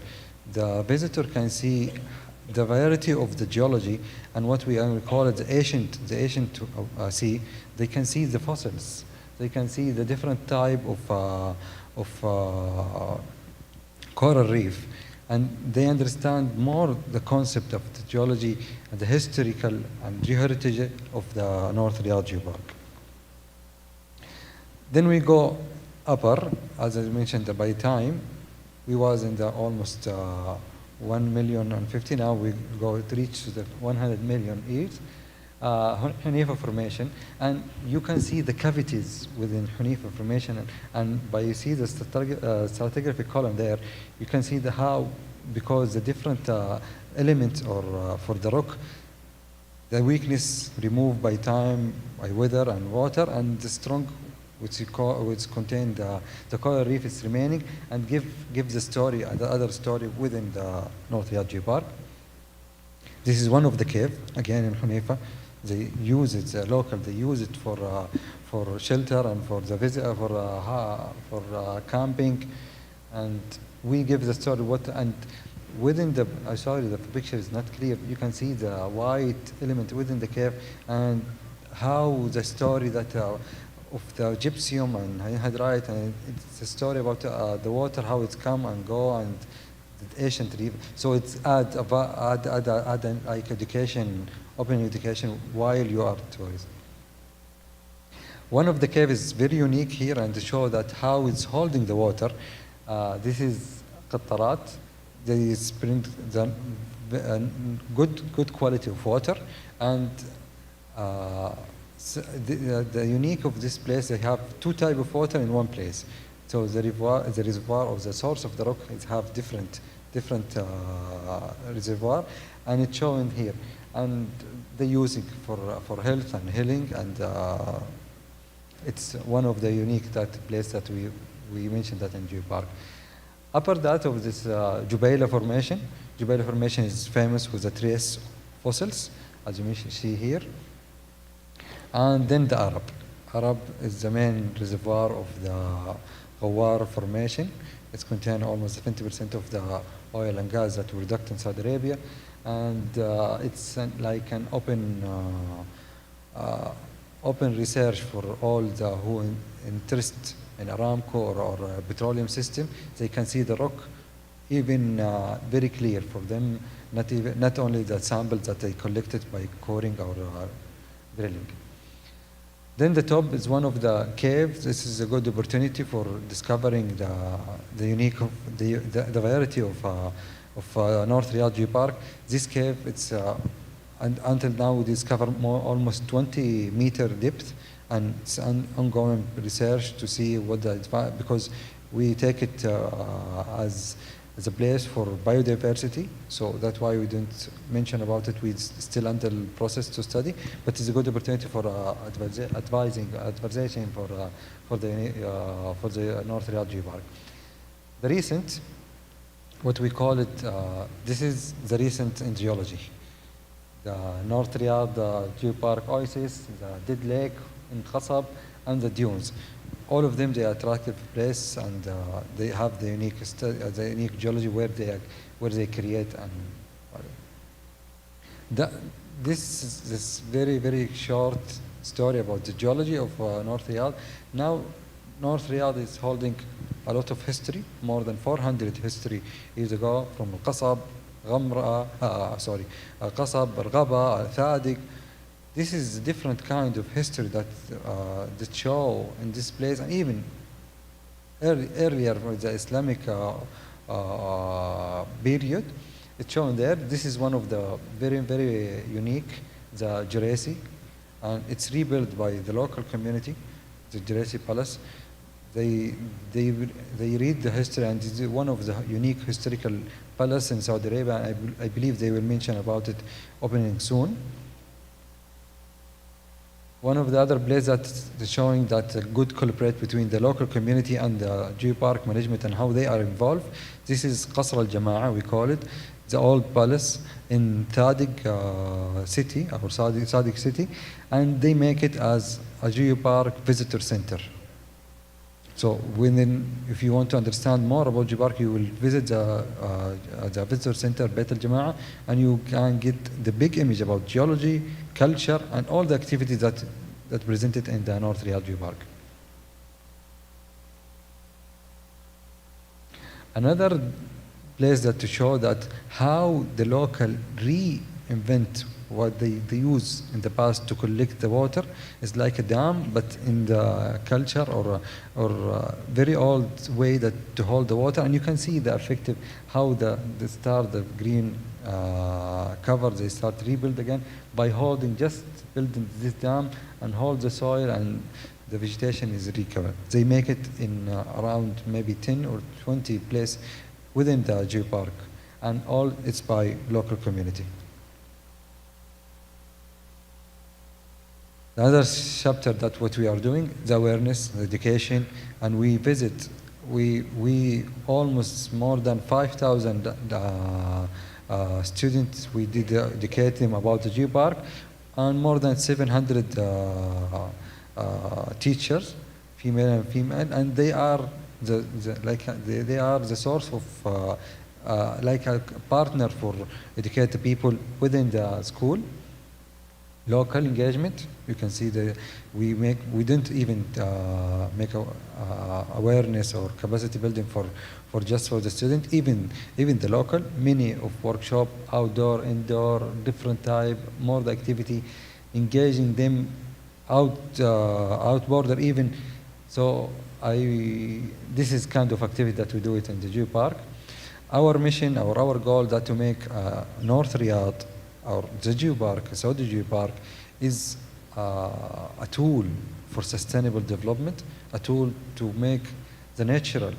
the visitor can see the variety of the geology and what we call it the ancient sea. They can see the fossils. They can see the different type of coral reef, and they understand more the concept of the geology and the historical and geoheritage of the North Riyadh Geopark. Then we go upper, as I mentioned, by time we was in the almost 1,050,000. Now we go to reach the 100 million years. Hunifa Formation, and you can see the cavities within Hunifa Formation, and by you see the stratigraphic column there, you can see how, because the different elements or for the rock, the weakness removed by time, by weather and water, and the strong which contain the coral reef is remaining and give the story, the other story within the North Riyadh Geopark. This is one of the cave, again in Hunifa. They use it, local, they use it for shelter and for the visit, for camping, and we give the story and within the, sorry, the picture is not clear. You can see the white element within the cave and how the story that of the gypsum and hydrite, and it's a story about the water, how it's come and go, and the ancient reef. So it's add like education, open education while you are tourist. One of the caves is very unique here, and to show that how it's holding the water. This is qattarat. They bring the good quality of water, and the unique of this place, they have two types of water in one place. So the reservoir of the source of the rock is have different reservoir, and it's shown here. And they use it for health and healing, and it's one of the unique place that we mentioned that in Geopark. Upper that of this Jubaila Formation. Jubaila Formation is famous with the trace fossils, as you see here. And then the Arab. Arab is the main reservoir of the Ghawar Formation. It's contained almost 20% of the oil and gas that we produce in Saudi Arabia. And it's like an open open research for all the who interest in Aramco or petroleum system. They can see the rock even very clear for them, not only the samples that they collected by coring or drilling. Then the top is one of the caves. This is a good opportunity for discovering the unique, the variety of North Riyadh Geopark. This cave, it's and until now we discovered almost 20-meter depth, and it's ongoing research to see what because we take it as a place for biodiversity, so that's why we don't mention about it. We're still under the process to study, but it's a good opportunity for advising for the North Riyadh Geopark. The recent, what we call it, this is the recent in geology. The North Riyadh Geopark oasis, the Dead Lake in Qasab, and the dunes. All of them, they are attractive place, and they have the unique geology where they create. And this is this very short story about the geology of North Riyadh. Now, North Riyadh is holding a lot of history, more than 400 history years ago, from Qasab, Qasab, Arghaba, Thadik. This is a different kind of history that show in this place, and even earlier with the Islamic period, it's shown there. This is one of the very unique, the Juraisi, and it's rebuilt by the local community, the Juraisi Palace. They read the history, and this is one of the unique historical palace in Saudi Arabia. And I believe they will mention about it opening soon. One of the other places that is showing that a good collaborate between the local community and the geopark management and how they are involved. This is Qasr al-Jama'a, we call it, the old palace in Thadik city, or Sadiq city, and they make it as a geopark visitor center. So if you want to understand more about geopark, you will visit the visitor center, Beit al-Jama'a, and you can get the big image about geology, culture, and all the activities that presented in the North Riyadh Geopark. Another place that to show that how the local reinvent what they use in the past to collect the water is like a dam, but in the culture or very old way that to hold the water, and you can see the effective how the green cover, they start rebuild again by holding, just building this dam and hold the soil, and the vegetation is recovered. They make it in around maybe 10 or 20 places within the geopark, and all it's by local community. The other chapter that what we are doing, the awareness, the education, and we visit, we almost more than 5,000 students, we did educate them about the geopark, and more than 700 teachers, female and female, and they are they are the source of like a partner for educate the people within the school. Local engagement, you can see we didn't even make awareness or capacity building for just for the student, even the local, many of workshop, outdoor, indoor, different type, more the activity, engaging them outboard even. So this is kind of activity that we do it in the geopark. Our mission, our goal that to make North Riyadh, or the geopark, Saudi geopark, is a tool for sustainable development, a tool to make the natural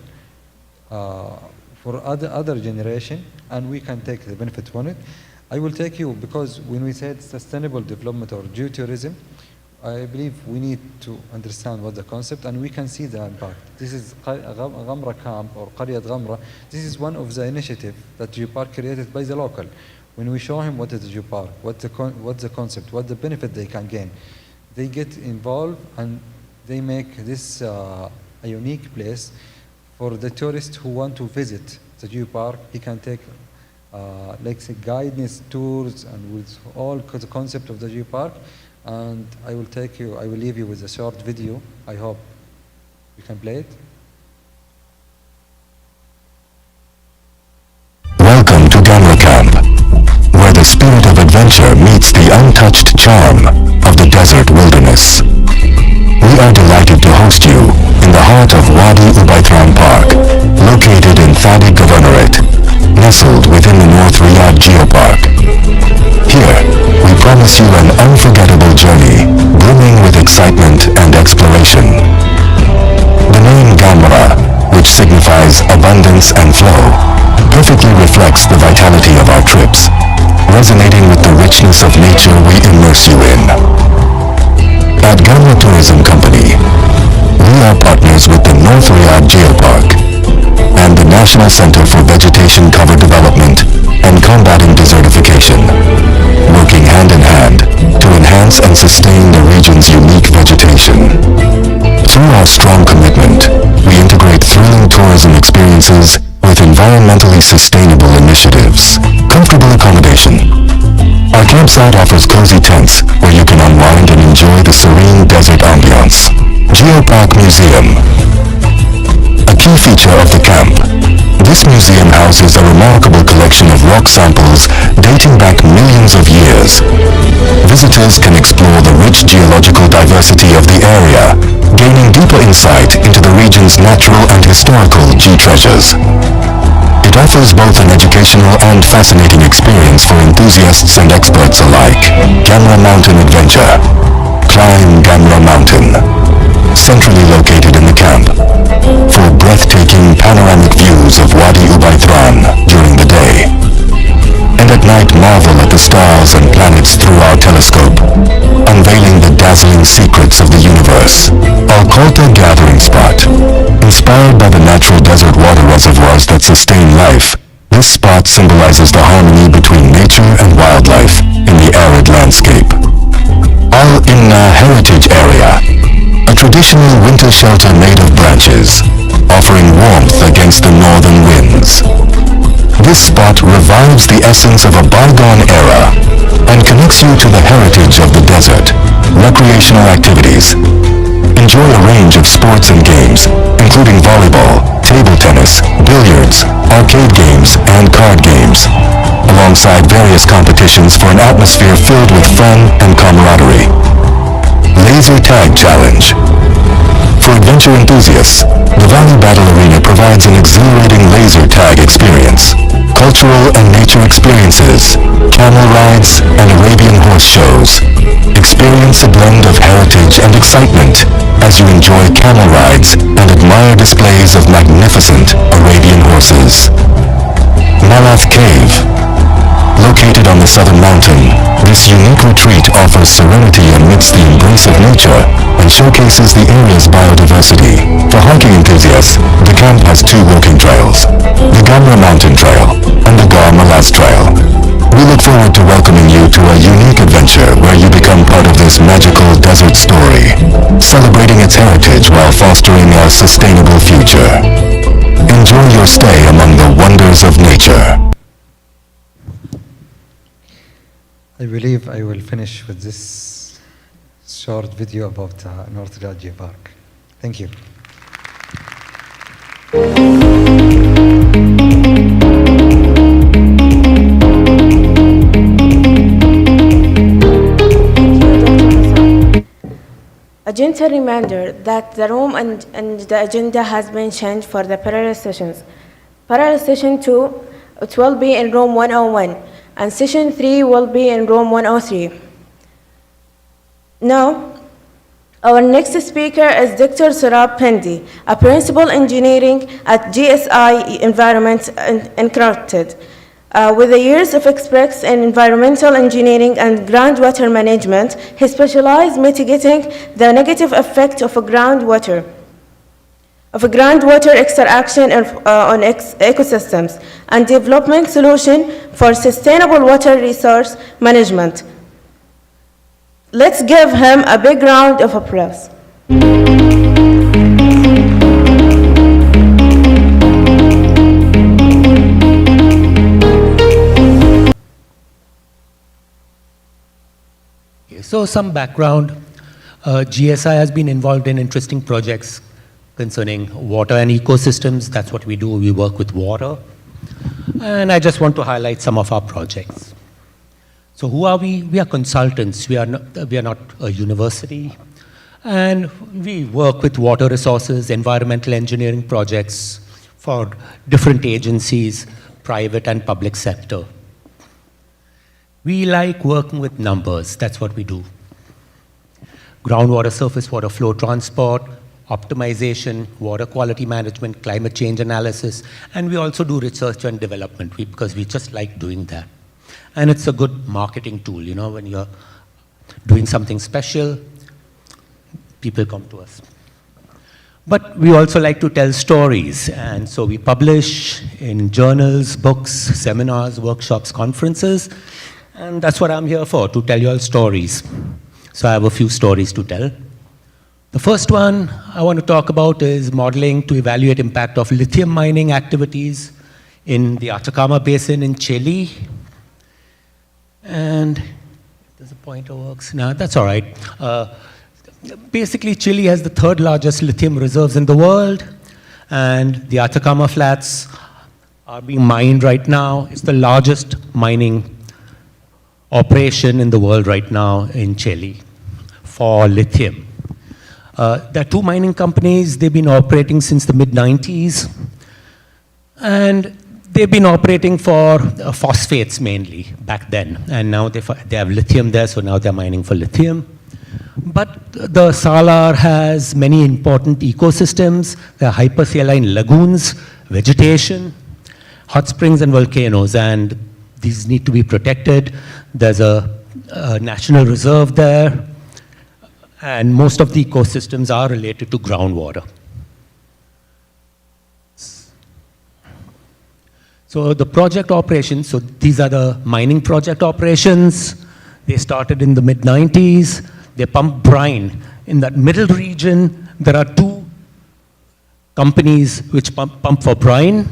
for other generation, and we can take the benefit from it. I will take you, because when we said sustainable development or geotourism, I believe we need to understand what the concept, and we can see the impact. This is Ghamra Camp or Qaryat Ghamra. This is one of the initiatives that geopark created by the local. When we show him what is the geopark, what's the concept, what the benefit they can gain, they get involved and they make this a unique place for the tourist who want to visit the geopark. He can take like say guidance tours and with all the concept of the geopark, and I will leave you with a short video. I hope you can play it. Welcome to Gamma Camp, where the spirit of adventure meets the untouched charm of the desert wilderness. We are delighted to host you in the heart of Wadi Ubaitran Park, located in Fahd Governorate, nestled within the North Riyadh Geopark. Here, we promise you an unforgettable journey, brimming with excitement and exploration. The name Gamma, which signifies abundance and flow, perfectly reflects the vitality of our trips, resonating with the richness of nature we immerse you in. At Gamma Tourism Company, we are partners with the North Riyadh Geopark and the National Center for Vegetation Cover Development and Combating Desertification, working hand in hand to enhance and sustain the region's unique vegetation. Through our strong commitment, we integrate thrilling tourism experiences with environmentally sustainable initiatives. Comfortable accommodation. Our campsite offers cozy tents where you can unwind and enjoy the serene desert ambiance. Geopark Museum. A key feature of the camp. This museum houses a remarkable collection of rock samples dating back millions of years. Visitors can explore the rich geological diversity of the area, gaining deeper insight into the region's natural and historical G-treasures. It offers both an educational and fascinating experience for enthusiasts and experts alike. Gamma Mountain Adventure. Climb Gamma Mountain. Centrally located in the camp. For breathtaking panoramic views of Wadi Ubaitran during the day. And at night marvel at the stars and planets through our telescope, unveiling the dazzling secrets of the universe. Al-Kolta Gathering Spot. Inspired by the natural desert water reservoirs that sustain life, this spot symbolizes the harmony between nature and wildlife in the arid landscape. Al-Inna Heritage Area. A traditional winter shelter made of branches, offering warmth against the northern winds. This spot revives the essence of a bygone era and connects you to the heritage of the desert. Recreational activities. Enjoy a range of sports and games, including volleyball, table tennis, billiards, arcade games, and card games, alongside various competitions for an atmosphere filled with fun and camaraderie. Laser Tag Challenge. For adventure enthusiasts, the Valley Battle Arena provides an exhilarating laser tag experience. Cultural and nature experiences, camel rides, and Arabian horse shows. Experience a blend of heritage and excitement as you enjoy camel rides and admire displays of magnificent Arabian horses. Malath Cave. Located on the southern mountain, this unique retreat offers serenity amidst the embrace of nature and showcases the area's biodiversity. For hiking enthusiasts, the camp has two walking trails, the Gamma Mountain Trail and the Gar Malath Trail. We look forward to welcoming you to a unique adventure where you become part of this magical desert story, celebrating its heritage while fostering a sustainable future. Enjoy your stay among the wonders of nature. I believe I will finish with this short video about North Riyadh Geopark. Thank you. A gentle reminder that the room and the agenda has been changed for the parallel sessions. Parallel session 2, it will be in room 101, and session 3 will be in room 103. Now, our next speaker is Dr. Surab Pendi, a principal engineering at GSI Environment Incorporated. With the years of experience in environmental engineering and groundwater management, he specialized mitigating the negative effect of groundwater extraction on ecosystems and developing solutions for sustainable water resource management. Let's give him a big round of applause. Okay, so some background. GSI has been involved in interesting projects concerning water and ecosystems. That's what we do. We work with water. And I just want to highlight some of our projects. So who are we? We are consultants. We are not a university. And we work with water resources, environmental engineering projects for different agencies, private and public sector. We like working with numbers. That's what we do. Groundwater, surface water flow transport, optimization, water quality management, climate change analysis, and we also do research and development because we just like doing that. And it's a good marketing tool, you know, when you're doing something special, people come to us. But we also like to tell stories, and so we publish in journals, books, seminars, workshops, conferences, and that's what I'm here for, to tell you all stories. So I have a few stories to tell. The first one I want to talk about is modeling to evaluate impact of lithium mining activities in the Atacama Basin in Chile. And there's a pointer works. No, that's all right. Basically, Chile has the third largest lithium reserves in the world, and the Atacama Flats are being mined right now. It's the largest mining operation in the world right now in Chile for lithium. There are two mining companies. They've been operating since the mid-90s, and they've been operating for phosphates mainly back then, and now they have lithium there, so now they're mining for lithium. But the Salar has many important ecosystems. There are hypersaline lagoons, vegetation, hot springs and volcanoes, and these need to be protected. There's a national reserve there, and most of the ecosystems are related to groundwater. So the project operations, so these are the mining project operations. They started in the mid-90s. They pump brine. In that middle region, there are two companies which pump for brine.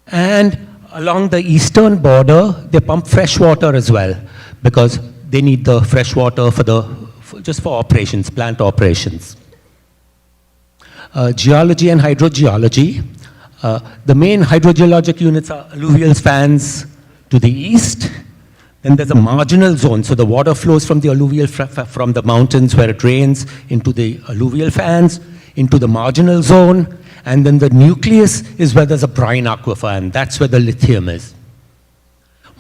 And along the eastern border, they pump fresh water as well, because they need the fresh water just for operations, plant operations. Geology and hydrogeology. The main hydrogeologic units are alluvial fans to the east. Then there's a marginal zone, so the water flows from the alluvial from the mountains where it rains into the alluvial fans, into the marginal zone, and then the nucleus is where there's a brine aquifer, and that's where the lithium is.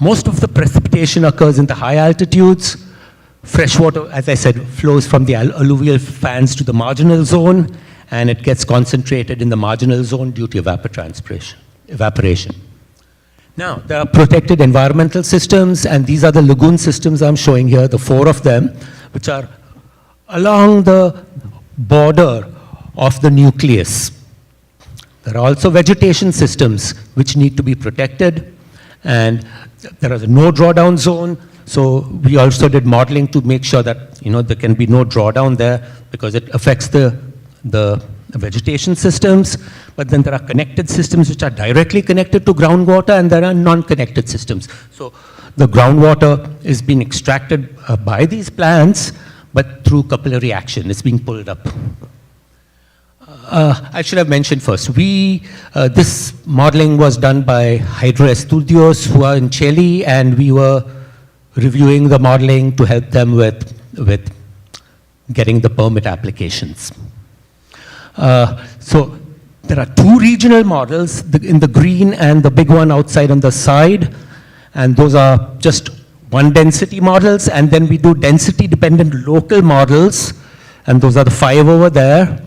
Most of the precipitation occurs in the high altitudes. Fresh water, as I said, flows from the alluvial fans to the marginal zone, and it gets concentrated in the marginal zone due to evaporation. Now, there are protected environmental systems, and these are the lagoon systems I'm showing here, the 4 of them, which are along the border of the nucleus. There are also vegetation systems which need to be protected, and there is a no drawdown zone, so we also did modeling to make sure that there can be no drawdown there because it affects the vegetation systems. But then there are connected systems which are directly connected to groundwater, and there are non-connected systems. So the groundwater is being extracted by these plants, but through capillary action, it's being pulled up. I should have mentioned first, this modeling was done by Hydro Estudios, who are in Chile, and we were reviewing the modeling to help them with getting the permit applications. So there are 2 regional models, in the green and the big one outside on the side, and those are just 1 density models, and then we do density dependent local models, and those are the 5 over there,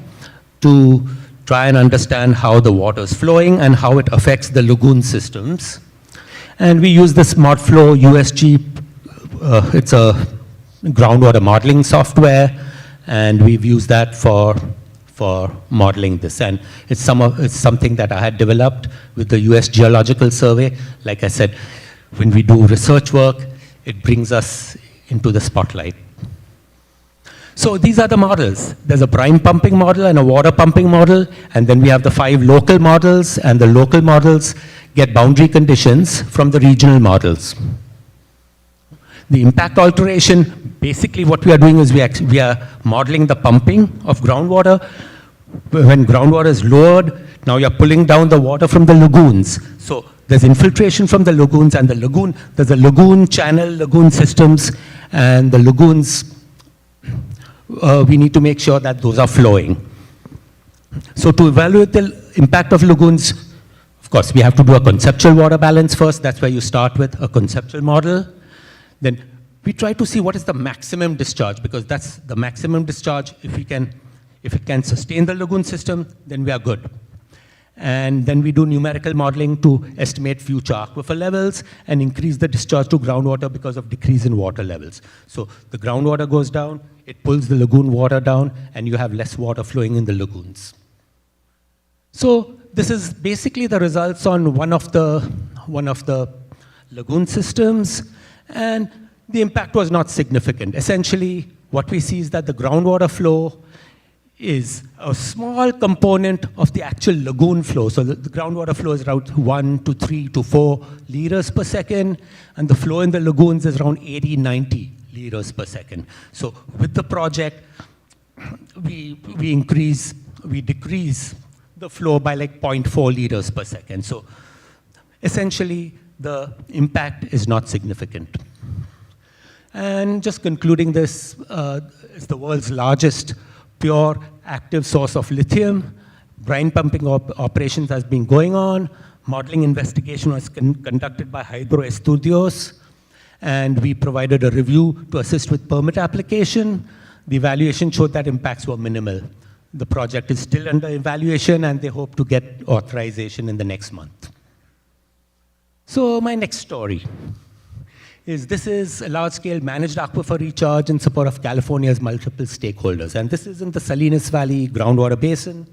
to try and understand how the water is flowing and how it affects the lagoon systems. And we use the SmartFlow USG, it's a groundwater modeling software, and we've used that for modeling this. And it's something that I had developed with the US Geological Survey. Like I said, when we do research work, it brings us into the spotlight. So these are the models. There's a brine pumping model and a water pumping model, and then we have the 5 local models, and the local models get boundary conditions from the regional models. The impact alteration, basically what we are doing is we are modeling the pumping of groundwater. When groundwater is lowered, now you're pulling down the water from the lagoons. So there's infiltration from the lagoons, and there's a lagoon channel, lagoon systems, and the lagoons, we need to make sure that those are flowing. So to evaluate the impact of lagoons, of course, we have to do a conceptual water balance first. That's where you start with a conceptual model. Then we try to see what is the maximum discharge, because that's the maximum discharge. If it can sustain the lagoon system, then we are good. And then we do numerical modeling to estimate future aquifer levels and increase the discharge to groundwater because of decrease in water levels. So the groundwater goes down, it pulls the lagoon water down, and you have less water flowing in the lagoons. So this is basically the results on one of the lagoon systems, and the impact was not significant. Essentially, what we see is that the groundwater flow is a small component of the actual lagoon flow. So the groundwater flow is around 1 to 3 to 4 liters per second, and the flow in the lagoons is around 80, 90 liters per second. So with the project, we decrease the flow by like 0.4 liters per second. So essentially, the impact is not significant. And just concluding this, it's the world's largest pure active source of lithium. Brine pumping operations has been going on. Modeling investigation was conducted by Hydro Estudios, and we provided a review to assist with permit application. The evaluation showed that impacts were minimal. The project is still under evaluation, and they hope to get authorization in the next month. So my next story is this is a large-scale managed aquifer recharge in support of California's multiple stakeholders. And this is in the Salinas Valley groundwater basin.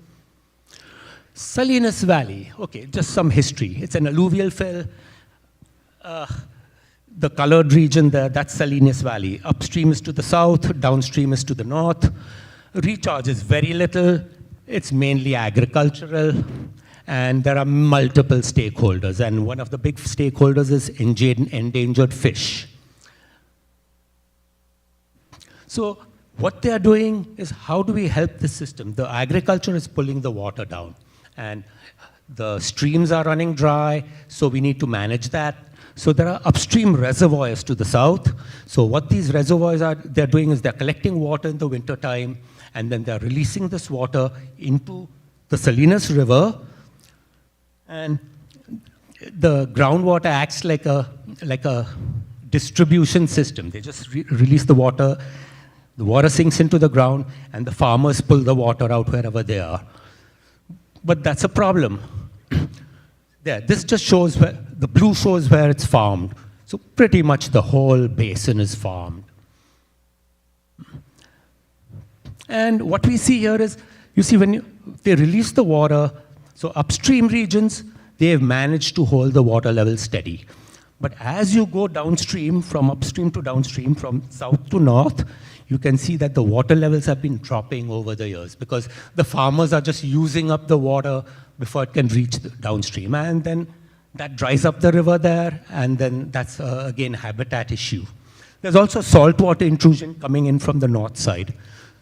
Salinas Valley, okay, just some history. It's an alluvial fill. The colored region there, that's Salinas Valley. Upstream is to the south, downstream is to the north. Recharge is very little. It's mainly agricultural. And there are multiple stakeholders, and one of the big stakeholders is endangered fish. So what they are doing is, how do we help the system? The agriculture is pulling the water down, and the streams are running dry, so we need to manage that. So there are upstream reservoirs to the south. So what these reservoirs they're doing is they're collecting water in the wintertime, and then they're releasing this water into the Salinas River. And the groundwater acts like a distribution system. They just release the water sinks into the ground, and the farmers pull the water out wherever they are. But that's a problem. There, this just shows where, the blue shows where it's farmed. So pretty much the whole basin is farmed. And what we see here is, you see when they release the water, so upstream regions, they've managed to hold the water level steady. But as you go downstream, from upstream to downstream, from south to north, you can see that the water levels have been dropping over the years because the farmers are just using up the water before it can reach the downstream. And then that dries up the river there, and then that's, again, habitat issue. There's also saltwater intrusion coming in from the north side.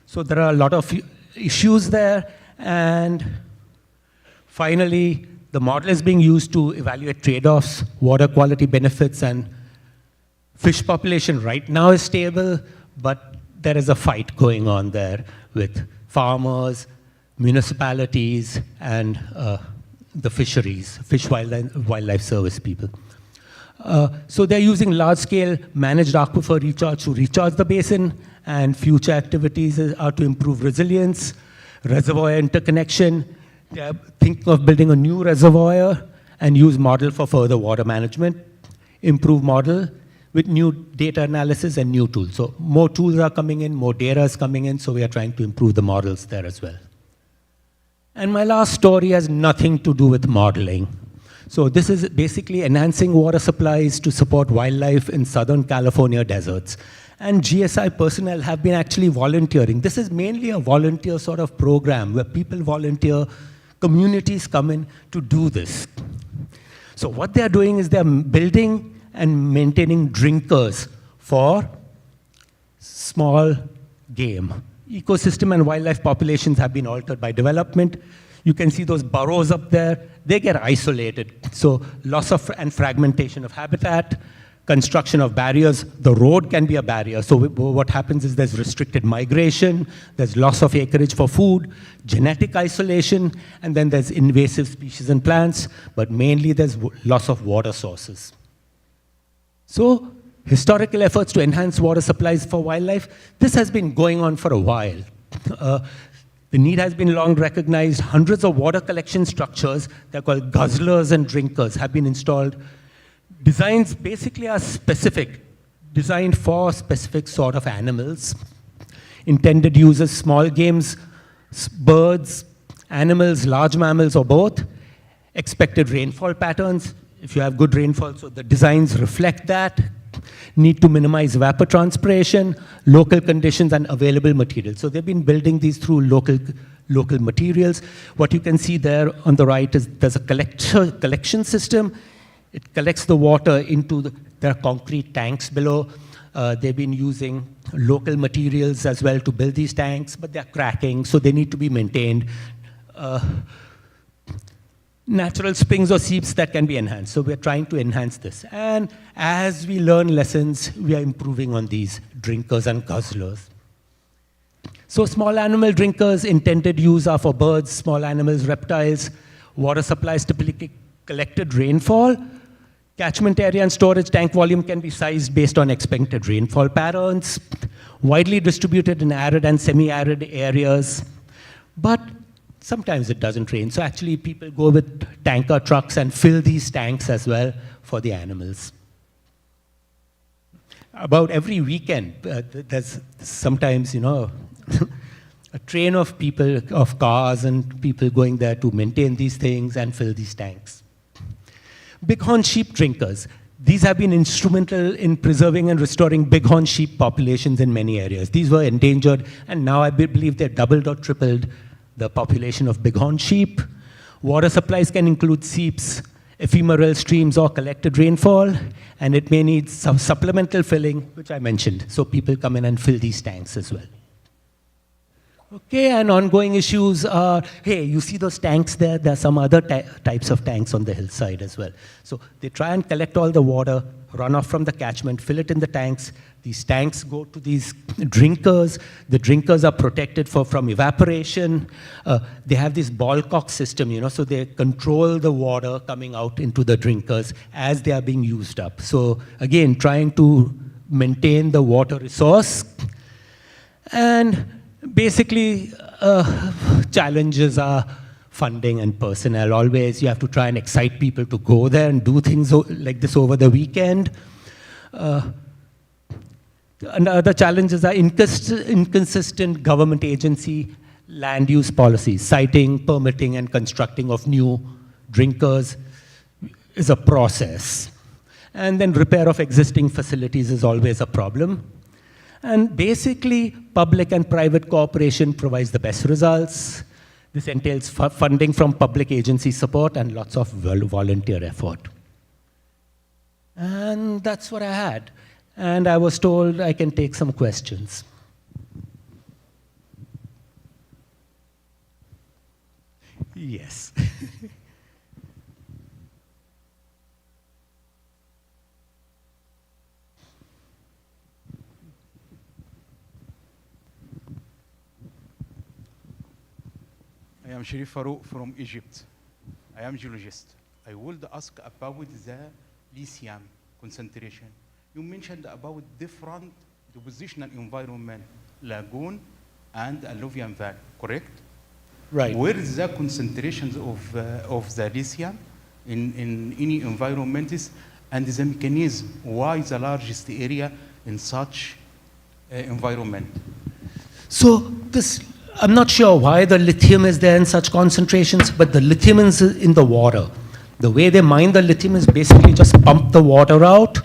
So there are a lot of issues there, and finally, the model is being used to evaluate trade-offs, water quality benefits, and fish population right now is stable, but there is a fight going on there with farmers, municipalities, and the fisheries, fish wildlife service people. So they're using large-scale managed aquifer recharge to recharge the basin, and future activities are to improve resilience, reservoir interconnection. They're thinking of building a new reservoir and use model for further water management, improve model with new data analysis and new tools. So more tools are coming in, more data is coming in, so we are trying to improve the models there as well. And my last story has nothing to do with modeling. So this is basically enhancing water supplies to support wildlife in Southern California deserts. And GSI personnel have been actually volunteering. This is mainly a volunteer sort of program where people volunteer, communities come in to do this. So what they're doing is they're building and maintaining drinkers for small game. Ecosystem and wildlife populations have been altered by development. You can see those burrows up there. They get isolated. So loss of and fragmentation of habitat, construction of barriers. The road can be a barrier. So what happens is there's restricted migration, there's loss of acreage for food, genetic isolation, and then there's invasive species and plants, but mainly there's loss of water sources. So historical efforts to enhance water supplies for wildlife, this has been going on for a while. The need has been long recognized. Hundreds of water collection structures, they're called guzzlers and drinkers, have been installed. Designs basically are specific, designed for specific sort of animals. Intended uses small games, birds, animals, large mammals, or both. Expected rainfall patterns. If you have good rainfall, so the designs reflect that. Need to minimize evapotranspiration, local conditions, and available materials. So they've been building these through local materials. What you can see there on the right is there's a collection system. It collects the water into there are concrete tanks below. They've been using local materials as well to build these tanks, but they're cracking, so they need to be maintained. Natural springs or seeps that can be enhanced. So we're trying to enhance this. And as we learn lessons, we are improving on these drinkers and guzzlers. So small animal drinkers, intended use are for birds, small animals, reptiles. Water supplies typically collected rainfall. Catchment area and storage tank volume can be sized based on expected rainfall patterns. Widely distributed in arid and semi-arid areas. But sometimes it doesn't rain, so actually people go with tanker trucks and fill these tanks as well for the animals. About every weekend, there's sometimes, a train of people, of cars and people going there to maintain these things and fill these tanks. Bighorn sheep drinkers. These have been instrumental in preserving and restoring bighorn sheep populations in many areas. These were endangered, and now I believe they're doubled or tripled the population of bighorn sheep. Water supplies can include seeps, ephemeral streams, or collected rainfall, and it may need some supplemental filling, which I mentioned. So people come in and fill these tanks as well. Okay, and ongoing issues are, hey, you see those tanks there? There are some other types of tanks on the hillside as well. So they try and collect all the water, run off from the catchment, fill it in the tanks. These tanks go to these drinkers. The drinkers are protected from evaporation. They have this ball cock system, so they control the water coming out into the drinkers as they are being used up. So again, trying to maintain the water resource. And basically, challenges are funding and personnel. Always you have to try and excite people to go there and do things like this over the weekend. And other challenges are inconsistent government agency land use policies. Siting, permitting, and constructing of new drinkers is a process. And then repair of existing facilities is always a problem. And basically, public and private cooperation provides the best results. This entails funding from public agency support and lots of volunteer effort. And that's what I had. And I was told I can take some questions. Yes. I am Sharif Farouk from Egypt. I am geologist. I would ask about the lithium concentration. You mentioned about different depositional environment, lagoon and alluvial valley, correct? Right. Where is the concentrations of the lithium in any environments, and the mechanism why the largest area in such environment? So I'm not sure why the lithium is there in such concentrations, but the lithium is in the water. The way they mine the lithium is basically just pump the water out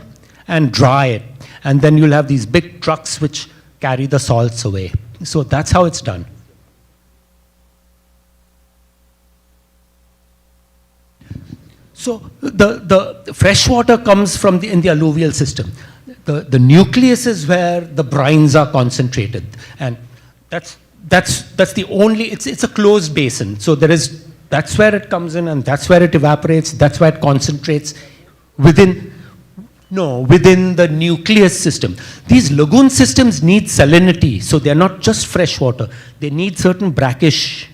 and dry it. And then you'll have these big trucks which carry the salts away. So that's how it's done. So the fresh water comes from in the alluvial system. the nucleus is where the brines are concentrated. And that's the only, it's a closed basin. So that's where it comes in, and that's where it evaporates, that's where it concentrates within the nucleus system. These lagoon systems need salinity, so they're not just fresh water. They need certain brackish.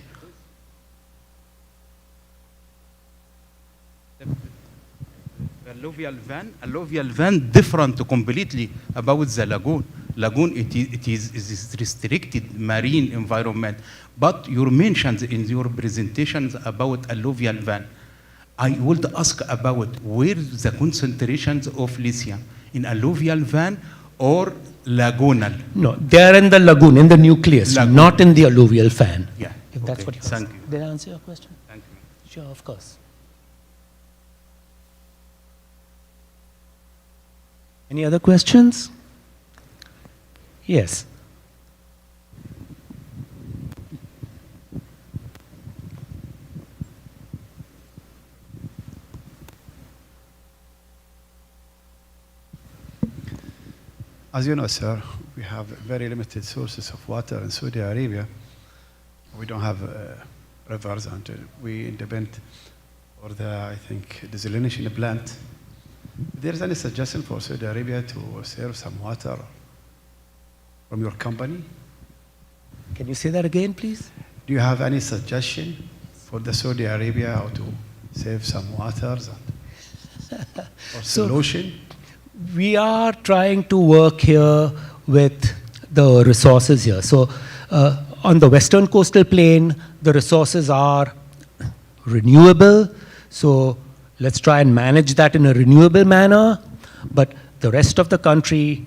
Alluvial van different completely about the lagoon. Lagoon, it is restricted marine environment. But you mentioned in your presentations about alluvial van. I would ask about where the concentrations of lithium in alluvial van or lagoonal? No, they're in the lagoon, in the nucleus, not in the alluvial fan. Yeah. If that's what you're asking. Thank you. Did I answer your question? Thank you. Sure, of course. Any other questions? Yes. As you know, sir, we have very limited sources of water in Saudi Arabia. We don't have rivers, and we depend for the, I think, desalination plant. If there is any suggestion for Saudi Arabia to save some water from your company? Can you say that again, please? Do you have any suggestion for the Saudi Arabia how to save some waters or solution? We are trying to work here with the resources here. So on the western coastal plain, the resources are renewable. So let's try and manage that in a renewable manner. But the rest of the country,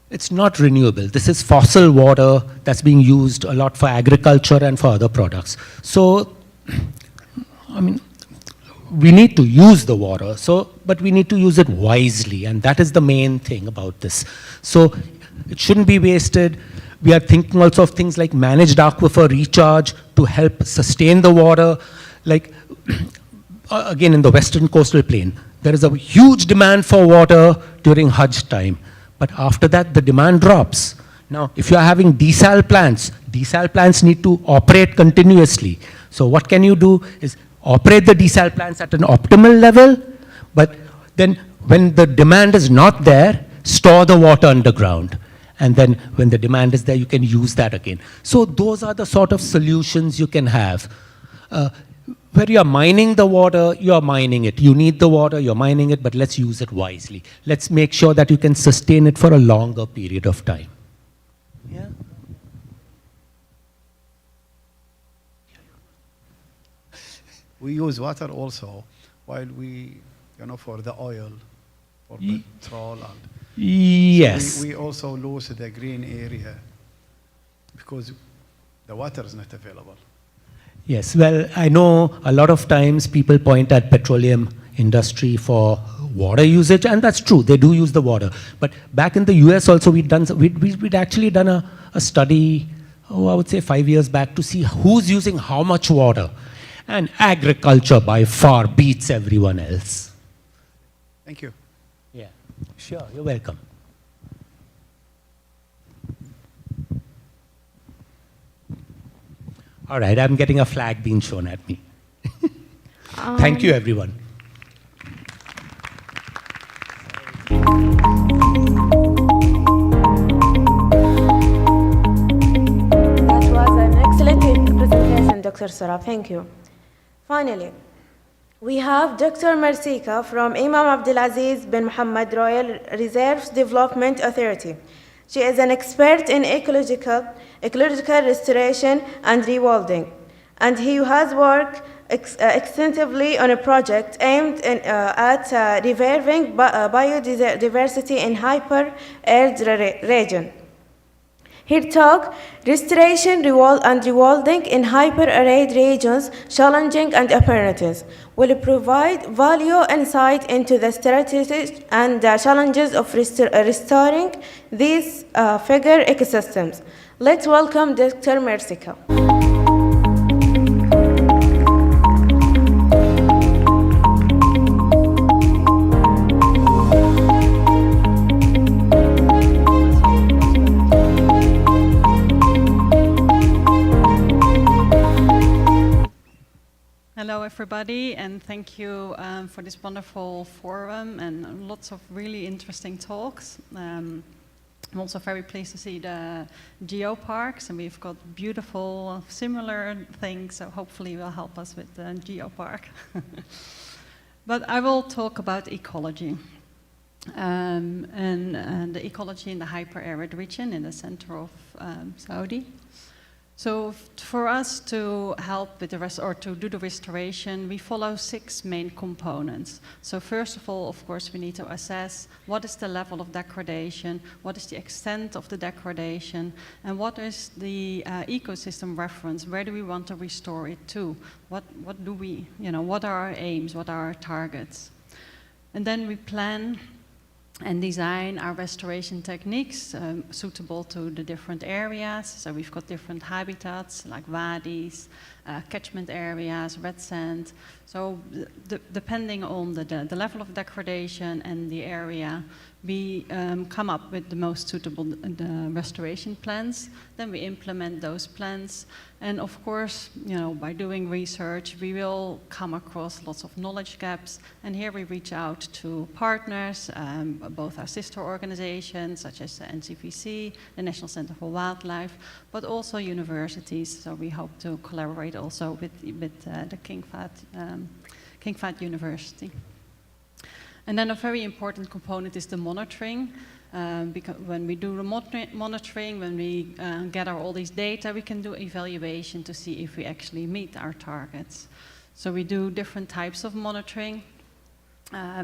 it's not renewable. This is fossil water that's being used a lot for agriculture and for other products. So, I mean, we need to use the water, but we need to use it wisely, and that is the main thing about this. So it shouldn't be wasted. We are thinking also of things like managed aquifer recharge to help sustain the water. Like, again, in the western coastal plain, there is a huge demand for water during Hajj time. But after that, the demand drops. Now, if you are having desal plants need to operate continuously. So what can you do is operate the desal plants at an optimal level, but then when the demand is not there, store the water underground. And then when the demand is there, you can use that again. So those are the sort of solutions you can have. Where you're mining the water, you're mining it. You need the water, you're mining it, but let's use it wisely. Let's make sure that you can sustain it for a longer period of time. Yeah? We use water also while we, for the oil, for petrol. And yes. So we also lose the green area because the water is not available. Yes, well, I know a lot of times people point at petroleum industry for water usage, and that's true, they do use the water. But back in the US also, we'd actually done a study, I would say 5 years back, to see who's using how much water. And agriculture by far beats everyone else. Thank you. Yeah, sure, you're welcome. All right, I'm getting a flag being shown at me. Thank you, everyone. That was an excellent presentation, Dr. Sarab. Thank you. Finally, we have Dr. Marsika from Imam Abdulaziz bin Muhammad Royal Reserves Development Authority. She is an expert in ecological restoration and rewilding, and he has worked extensively on a project aimed at reviving biodiversity in hyper-arid region. Her talk, Restoration and Rewilding in Hyper-Arid Regions, Challenging and Opportunities, will provide valuable insight into the strategies and challenges of restoring these fragile ecosystems. Let's welcome Dr. Marsika. everybody, and thank you for this wonderful forum and lots of really interesting talks. I'm also very pleased to see the geoparks, and we've got beautiful similar things, so hopefully it will help us with the geopark. But I will talk about ecology. And the ecology in the hyper-arid region in the center of Saudi. So for us to help with to do the restoration, we follow 6 main components. So first of all, of course, we need to assess what is the level of degradation, what is the extent of the degradation, and what is the ecosystem reference, where do we want to restore it to? What do we, what are our aims, what are our targets? And then we plan and design our restoration techniques suitable to the different areas. So we've got different habitats like wadis, catchment areas, red sand. So depending on the level of degradation and the area, we come up with the most suitable restoration plans. Then we implement those plans. And of course, by doing research, we will come across lots of knowledge gaps. And here we reach out to partners, both our sister organizations, such as the NCVC, the National Center for Wildlife, but also universities. So we hope to collaborate also with the King Fahd University. And then a very important component is the monitoring. Because when we do the monitoring, when we gather all these data, we can do evaluation to see if we actually meet our targets. So we do different types of monitoring.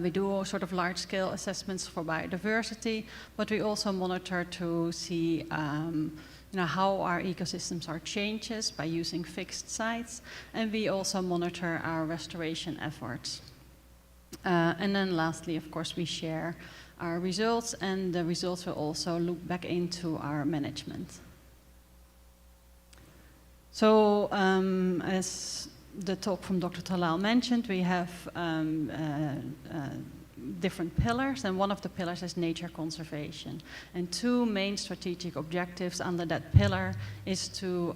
We do sort of large-scale assessments for biodiversity, but we also monitor to see how our ecosystems are changes by using fixed sites, and we also monitor our restoration efforts. And then lastly, of course, we share our results, and the results will also loop back into our management. So as the talk from Dr. Talal mentioned, we have different pillars, and one of the pillars is nature conservation. And 2 main strategic objectives under that pillar is to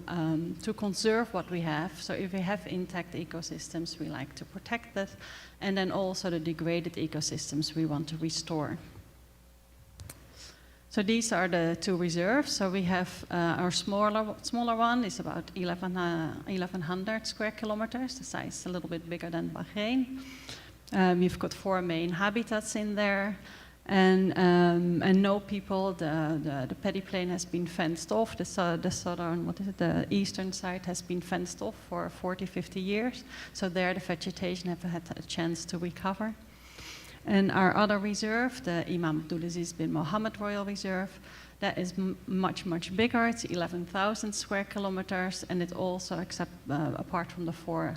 conserve what we have. So if we have intact ecosystems, we like to protect that, and then also the degraded ecosystems we want to restore. So these are the 2 reserves. So we have our smaller one is about 1,100 square kilometers. The size is a little bit bigger than Bahrain. We've got 4 main habitats in there, and no people. The paddy plain has been fenced off. The southern, the eastern side has been fenced off for 40, 50 years. So there the vegetation have had a chance to recover. And our other reserve, the Imam Abdulaziz bin Mohammed Royal Reserve, that is much, much bigger. It's 11,000 square kilometers, and it also, apart from the 4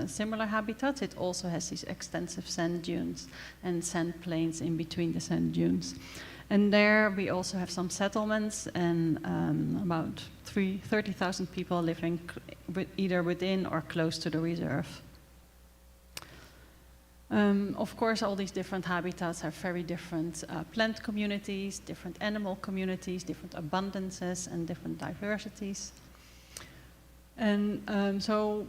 similar habitats, it also has these extensive sand dunes and sand plains in between the sand dunes. And there we also have some settlements and about 30,000 people living either within or close to the reserve. Of course, all these different habitats have very different plant communities, different animal communities, different abundances, and different diversities. And so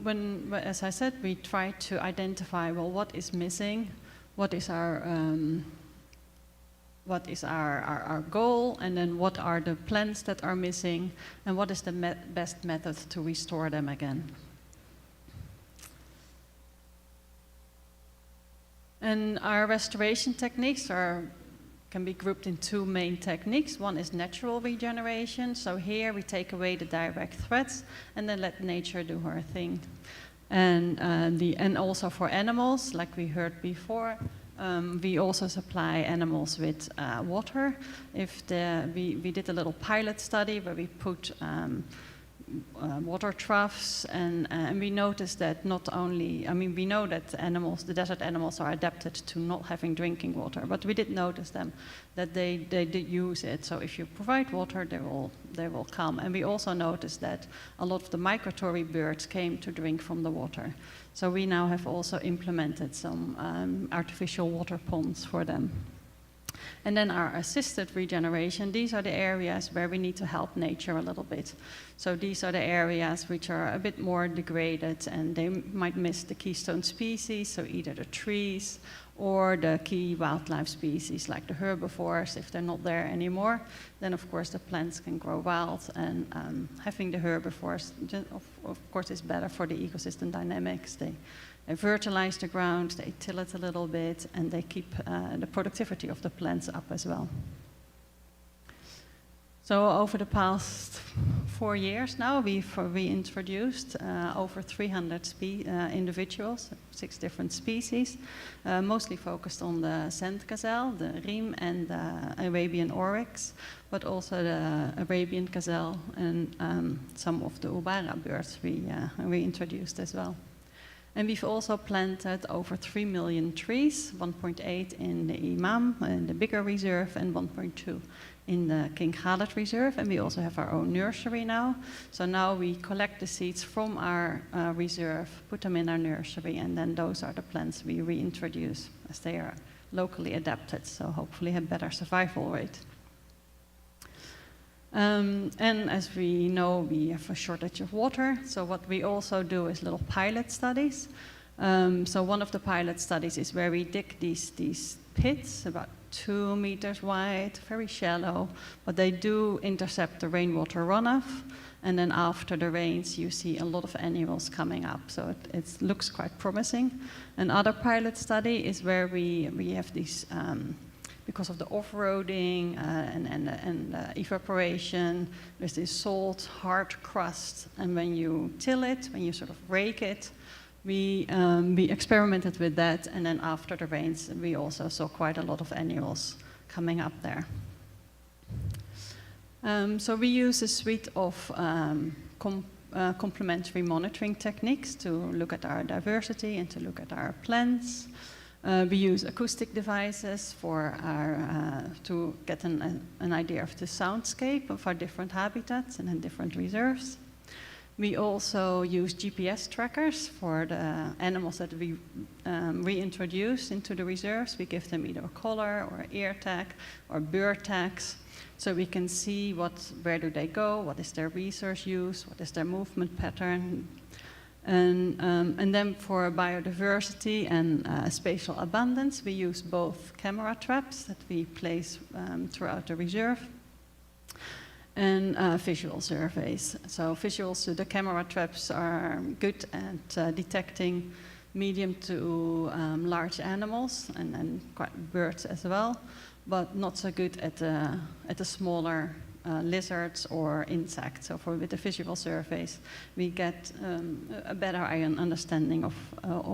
as I said, we try to identify, well, what is missing, what is our goal, and then what are the plants that are missing, and what is the best method to restore them again. And our restoration techniques can be grouped in 2 main techniques. One is natural regeneration. So here we take away the direct threats and then let nature do her thing. And also for animals, like we heard before, we also supply animals with water. We did a little pilot study where we put water troughs, and we noticed that not only, we know that the desert animals are adapted to not having drinking water, but we did notice that they did use it. So if you provide water, they will come. And we also noticed that a lot of the migratory birds came to drink from the water. So we now have also implemented some artificial water ponds for them. And then our assisted regeneration, these are the areas where we need to help nature a little bit. So these are the areas which are a bit more degraded, and they might miss the keystone species, so either the trees or the key wildlife species like the herbivores. If they're not there anymore, then of course the plants can grow wild, and having the herbivores of course is better for the ecosystem dynamics. They fertilize the ground, they till it a little bit, and they keep the productivity of the plants up as well. So over the past 4 years now, we've reintroduced over 300 individuals, 6 different species, mostly focused on the sand gazelle, the riem, and the Arabian oryx, but also the Arabian gazelle and some of the ubara birds we reintroduced as well. And we've also planted over 3 million trees, 1.8 in the Imam, in the bigger reserve, and 1.2 in the King Khalid Reserve. And we also have our own nursery now. So now we collect the seeds from our reserve, put them in our nursery, and then those are the plants we reintroduce as they are locally adapted, so hopefully have better survival rate. And as we know, we have a shortage of water. So what we also do is little pilot studies. So one of the pilot studies is where we dig these pits, about 2 meters wide, very shallow, but they do intercept the rainwater runoff. And then after the rains, you see a lot of annuals coming up. So it looks quite promising. Another pilot study is where we have these, because of the off-roading and evaporation, there's this salt, hard crust, and when you till it, when you sort of rake it, we experimented with that, and then after the rains, we also saw quite a lot of annuals coming up there. So we use a suite of complementary monitoring techniques to look at our diversity and to look at our plants. We use acoustic devices for to get an idea of the soundscape of our different habitats and in different reserves. We also use GPS trackers for the animals that we reintroduce into the reserves. We give them either a collar or an ear tag or bird tags, so we can see where do they go, what is their resource use, what is their movement pattern. And then for biodiversity and spatial abundance, we use both camera traps that we place throughout the reserve and visual surveys. So the camera traps are good at detecting medium to large animals and quite birds as well, but not so good at the smaller lizards or insects. So with the visual surveys, we get a better understanding of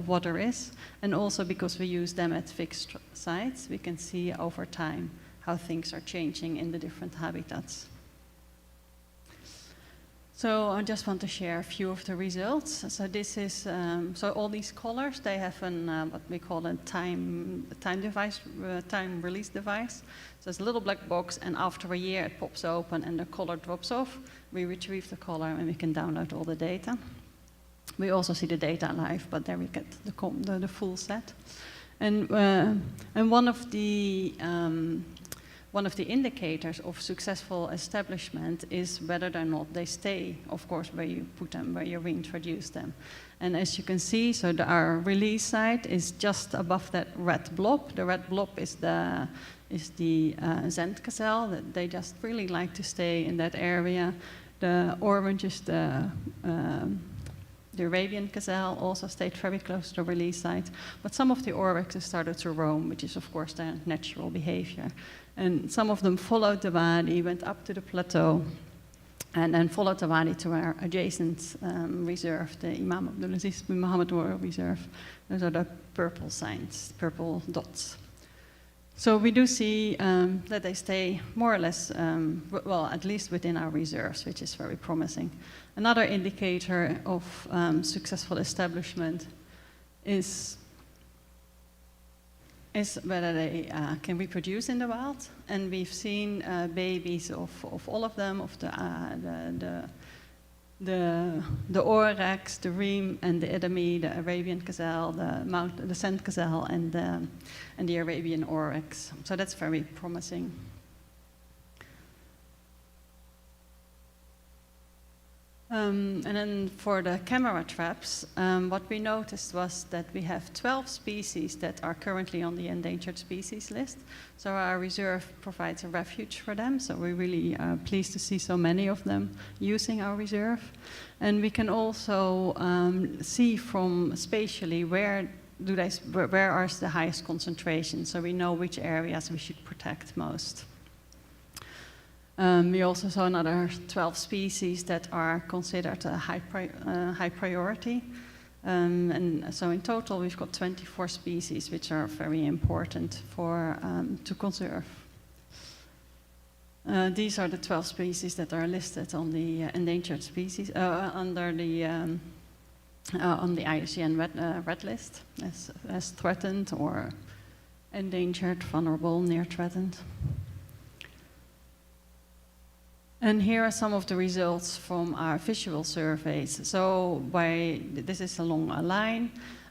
what there is. And also because we use them at fixed sites, we can see over time how things are changing in the different habitats. So I just want to share a few of the results. So this is, so all these collars, they have what we call a time release device. So it's a little black box, and after a year it pops open and the collar drops off. We retrieve the collar and we can download all the data. We also see the data live, but there we get the full set. And one of the indicators of successful establishment is whether or not they stay, of course, where you put them, where you reintroduce them. And as you can see, so our release site is just above that red blob. The red blob is the Zandgazelle, that they just really like to stay in that area. The orange is the Arabian gazelle, also stayed very close to the release site. But some of the oryxes started to roam, which is of course their natural behavior. And some of them followed the wadi, went up to the plateau, and then followed the wadi to our adjacent reserve, the Imam Abdulaziz bin Mohammed Royal Reserve. Those are the purple signs, purple dots. So we do see that they stay more or less, well, at least within our reserves, which is very promising. Another indicator of successful establishment is whether they can reproduce in the wild. And we've seen babies of all of them, of the the oryx, the reem, and the edamame, the Arabian gazelle, the sand gazelle, and the Arabian oryx. So that's very promising. And then for the camera traps, what we noticed was that we have 12 species that are currently on the endangered species list. So our reserve provides a refuge for them. So we're really pleased to see so many of them using our reserve. And we can also see from spatially where are the highest concentrations. So we know which areas we should protect most. We also saw another 12 species that are considered a high priority. And so in total, we've got 24 species, which are very important to conserve. These are the 12 species that are listed on the endangered species, under the on the IUCN red list as threatened or endangered, vulnerable, near threatened. And here are some of the results from our visual surveys. So this is along a line,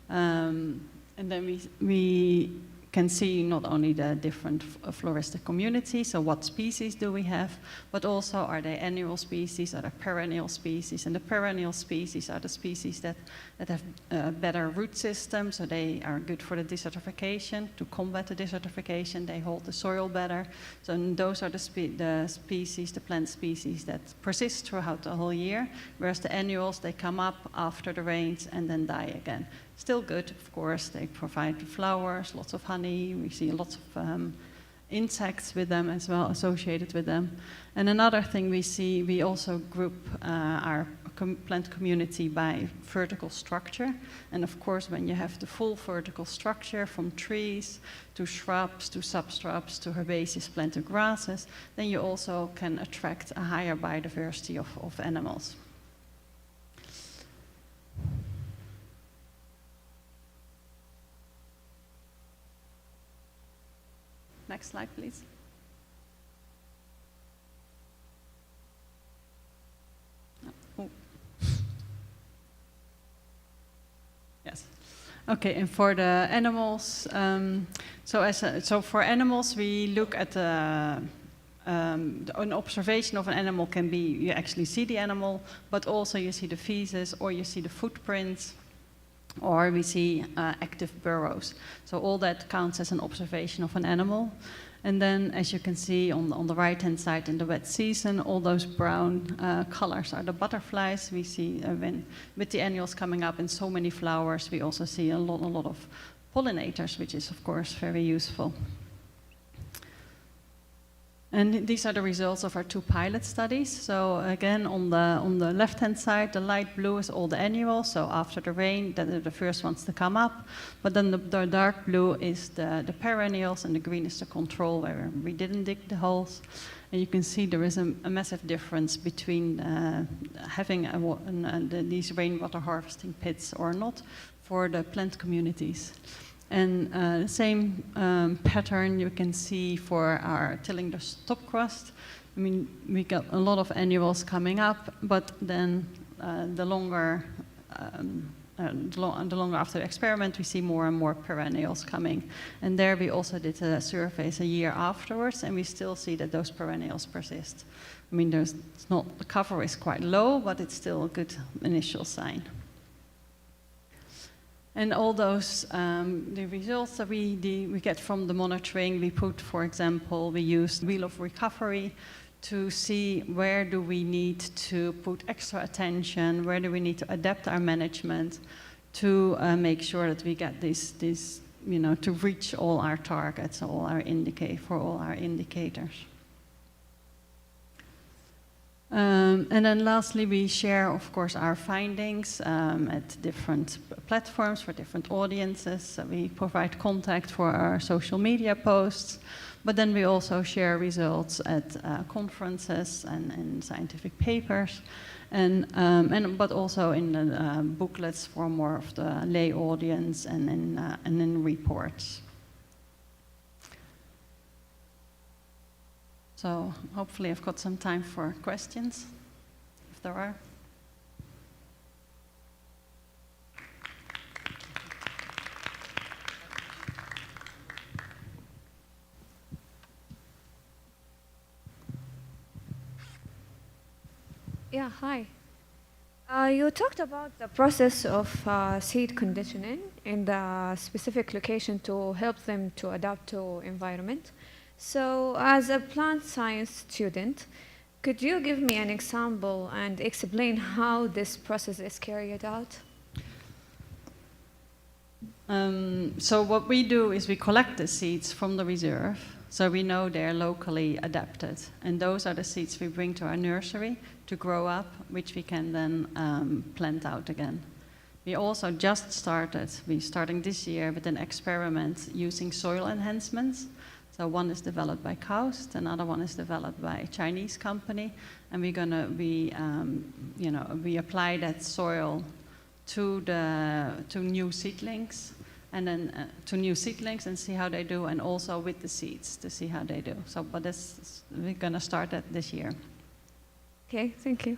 and then we can see not only the different floristic communities, so what species do we have, but also are they annual species, are they perennial species, and the perennial species are the species that have a better root system, so they are good for the desertification, to combat the desertification, they hold the soil better. So those are the species, the plant species that persist throughout the whole year, whereas the annuals, they come up after the rains and then die again. Still good, of course, they provide flowers, lots of honey, we see lots of insects with them as well, associated with them. And another thing we see, we also group our plant community by vertical structure. And of course, when you have the full vertical structure from trees to shrubs, to subshrubs, to herbaceous planted grasses, then you also can attract a higher biodiversity of animals. Next slide, please. Oh. Yes. Okay, and for the animals, so for animals, we look at an observation of an animal can be you actually see the animal, but also you see the feces or you see the footprints, or we see active burrows. So all that counts as an observation of an animal. And then, as you can see on the right-hand side in the wet season, all those brown colors are the butterflies. We see with the annuals coming up in so many flowers, we also see a lot of pollinators, which is, of course, very useful. And these are the results of our 2 pilot studies. So again, on the left-hand side, the light blue is all the annuals. So after the rain, they're the first ones to come up. But then the dark blue is the perennials, and the green is the control, where we didn't dig the holes. And you can see there is a massive difference between having these rainwater harvesting pits or not for the plant communities. And the same pattern you can see for our tilling the top crust. I mean, we got a lot of annuals coming up, but then the longer after the experiment, we see more and more perennials coming. And there we also did surveys a year afterwards, and we still see that those perennials persist. I mean, the cover is quite low, but it's still a good initial sign. And all those, the results that we get from the monitoring, we put, for example, we used Wheel of Recovery to see where do we need to put extra attention, where do we need to adapt our management to make sure that we get this, to reach all our targets, for all our indicators. And then lastly, we share, of course, our findings at different platforms for different audiences. So we provide contact for our social media posts, but then we also share results at conferences and scientific papers, but also in the booklets for more of the lay audience and in reports. So hopefully I've got some time for questions, if there are. Yeah, hi. You talked about the process of seed conditioning in the specific location to help them to adapt to environment. So as a plant science student, could you give me an example and explain how this process is carried out? So what we do is we collect the seeds from the reserve, so we know they're locally adapted. And those are the seeds we bring to our nursery to grow up, which we can then plant out again. We also just started, we're starting this year with an experiment using soil enhancements. So one is developed by KSA, another one is developed by a Chinese company, and we're going to we apply that soil to new seedlings, and then to new seedlings and see how they do, and also with the seeds to see how they do. So, but we're going to start that this year. Okay, thank you.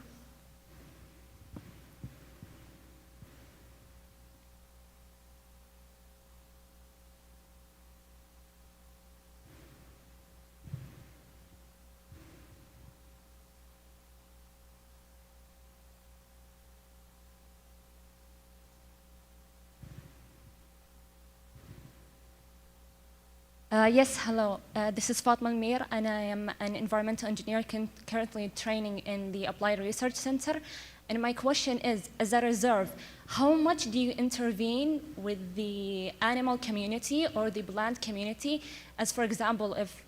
Yes, hello. This is Fatma Mir, and I am an environmental engineer currently training in the Applied Research Center. And my question is, as a reserve, how much do you intervene with the animal community or the plant community? As for example, if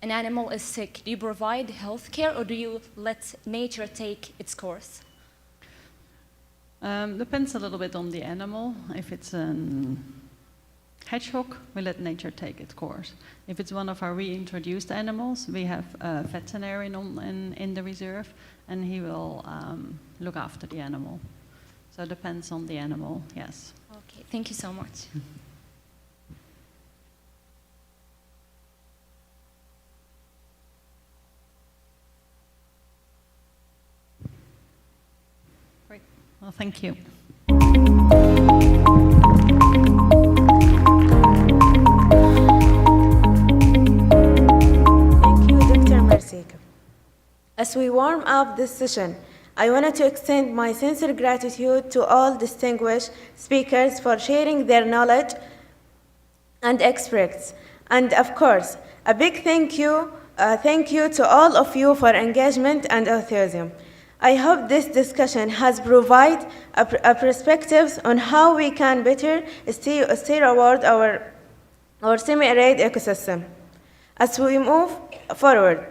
an animal is sick, do you provide health care or do you let nature take its course? Depends a little bit on the animal. If it's an hedgehog, we let nature take its course. If it's one of our reintroduced animals, we have a veterinarian in the reserve, and he will look after the animal. So it depends on the animal, yes. Okay, thank you so much. Great. Well, thank you. As we warm up this session, I wanted to extend my sincere gratitude to all distinguished speakers for sharing their knowledge and experts. And of course, a big thank you to all of you for engagement and enthusiasm. I hope this discussion has provided a perspective on how we can better steward our semi-arid ecosystem. As we move forward,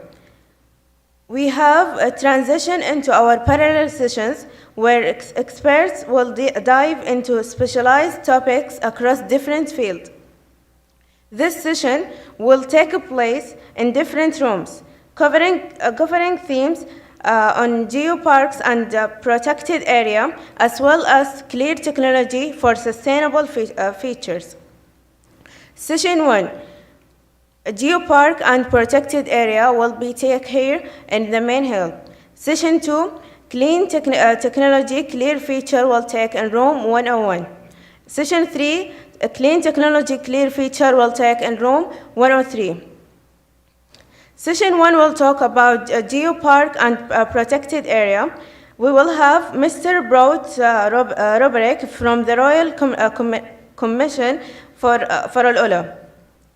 we have a transition into our parallel sessions where experts will dive into specialized topics across different fields. This session will take place in different rooms, covering themes on geoparks and protected area, as well as clear technology for sustainable features. Session 1. A geopark and protected area will be taken here in the main hall. Session 2, clean technology, clear feature will take in room 101. Session 3, a clean technology, clear feature will take in room 103. Session 1 will talk about a geopark and protected area. We will have Mr. Broad Roberick from the Royal Commission for Al-Ula.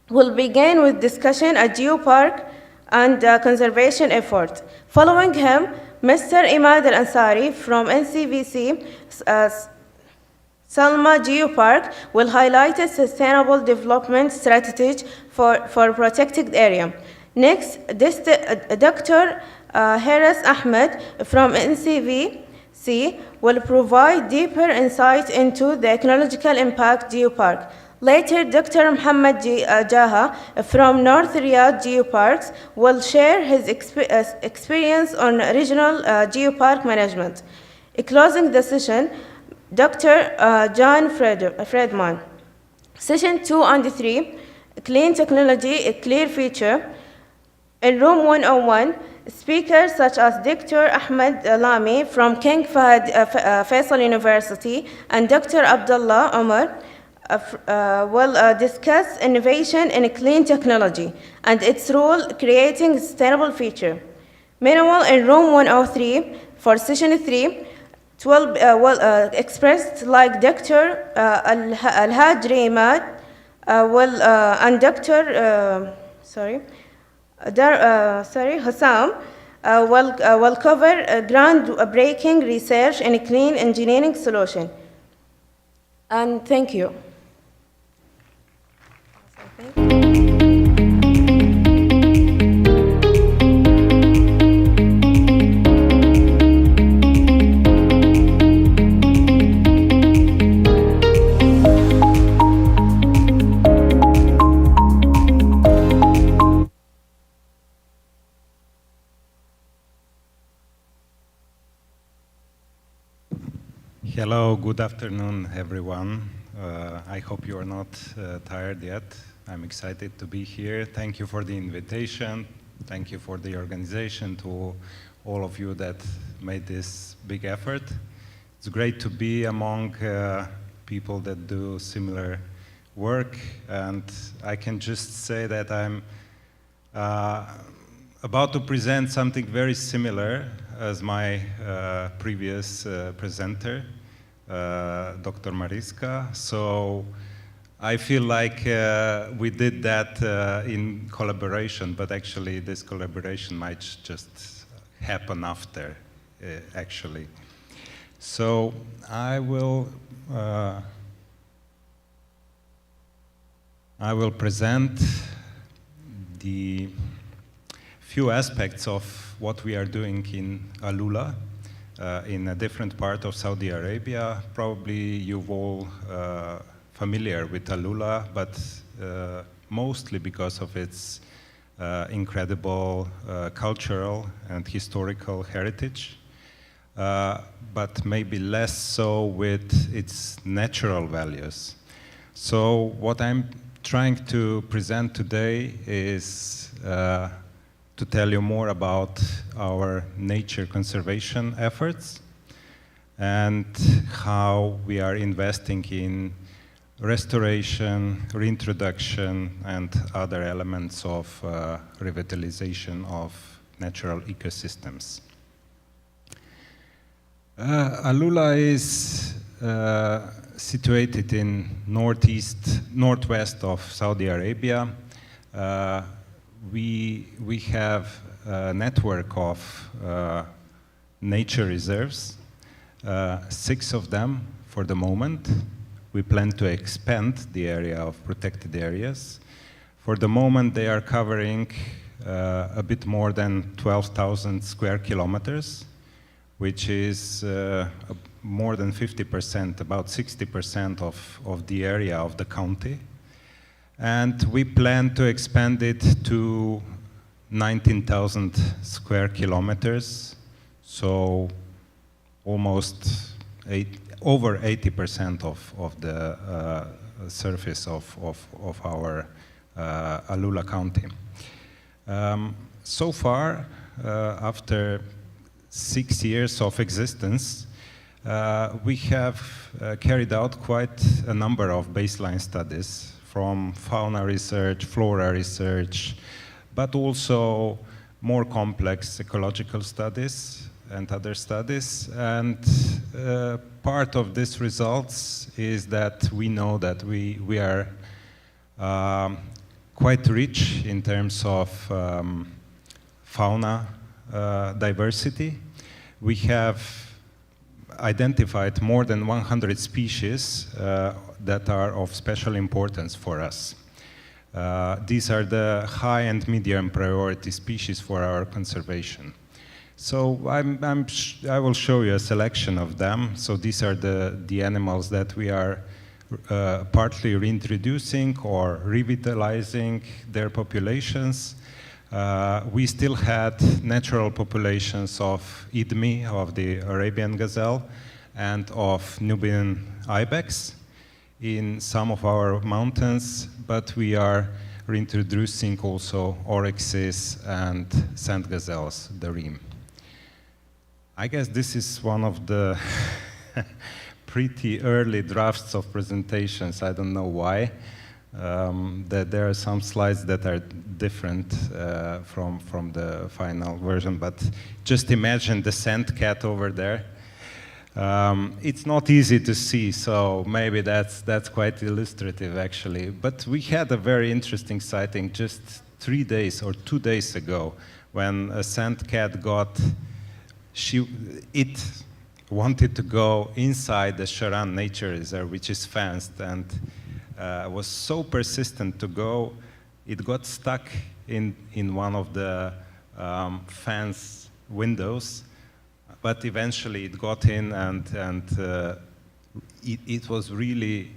We'll begin with discussion at geopark and conservation effort. Following him, Mr. Imad Al-Ansari from NCVC Salma Geopark will highlight a sustainable development strategy for protected area. Next, Dr. Haris Ahmed from NCVC will provide deeper insight into the ecological impact geopark. Later, Dr. Muhammad Jaha from North Riyadh Geoparks will share his experience on regional geopark management. Closing the session, Dr. John Friedman. Session 2 and 3, clean technology, a clear feature. In room 101, speakers such as Dr. Ahmed Lami from King Fahd Faisal University and Dr. Abdullah Omar will discuss innovation in clean technology and its role creating sustainable future. Meanwhile, in room 103, For session 3, 12 expressed like Dr. Al-Haj Rehmat and Dr. Hussam will cover groundbreaking research in clean engineering solution. And thank you. Hello, good afternoon, everyone. I hope you are not tired yet. I'm excited to be here. Thank you for the invitation. Thank you for the organization, to all of you that made this big effort. It's great to be among people that do similar work, and I can just say that I'm about to present something very similar as my previous presenter, Dr. Mariska. So I feel like we did that in collaboration, but actually this collaboration might just happen after, actually. So I will present the few aspects of what we are doing in Alula, in a different part of Saudi Arabia. Probably you're all familiar with Alula, but mostly because of its incredible cultural and historical heritage, but maybe less so with its natural values. So what I'm trying to present today is to tell you more about our nature conservation efforts and how we are investing in restoration, reintroduction, and other elements of revitalization of natural ecosystems. Alula is situated in northwest of Saudi Arabia. We have a network of nature reserves, 6 of them for the moment. We plan to expand the area of protected areas. For the moment, they are covering a bit more than 12,000 square kilometers, which is more than 50%, about 60% of the area of the county. And we plan to expand it to 19,000 square kilometers, so almost over 80% of the surface of our Alula County. So far, after 6 years of existence, we have carried out quite a number of baseline studies, from fauna research, flora research, but also more complex ecological studies and other studies. And part of these results is that we know that we are quite rich in terms of fauna diversity. We have identified more than 100 species that are of special importance for us. These are the high and medium priority species for our conservation. So I will show you a selection of them. So these are the animals that we are partly reintroducing or revitalizing their populations. We still had natural populations of Idmi, of the Arabian gazelle, and of Nubian ibex in some of our mountains, but we are reintroducing also oryxes and sand gazelles, the reem. I guess this is one of the pretty early drafts of presentations. I don't know why. That there are some slides that are different from the final version, but just imagine the sand cat over there. It's not easy to see, so maybe that's quite illustrative actually. But we had a very interesting sighting just 3 days or 2 days ago when a sand cat it wanted to go inside the Sharan Nature Reserve, which is fenced, and was so persistent to go, it got stuck in one of the fence windows, but eventually it got in, and it was really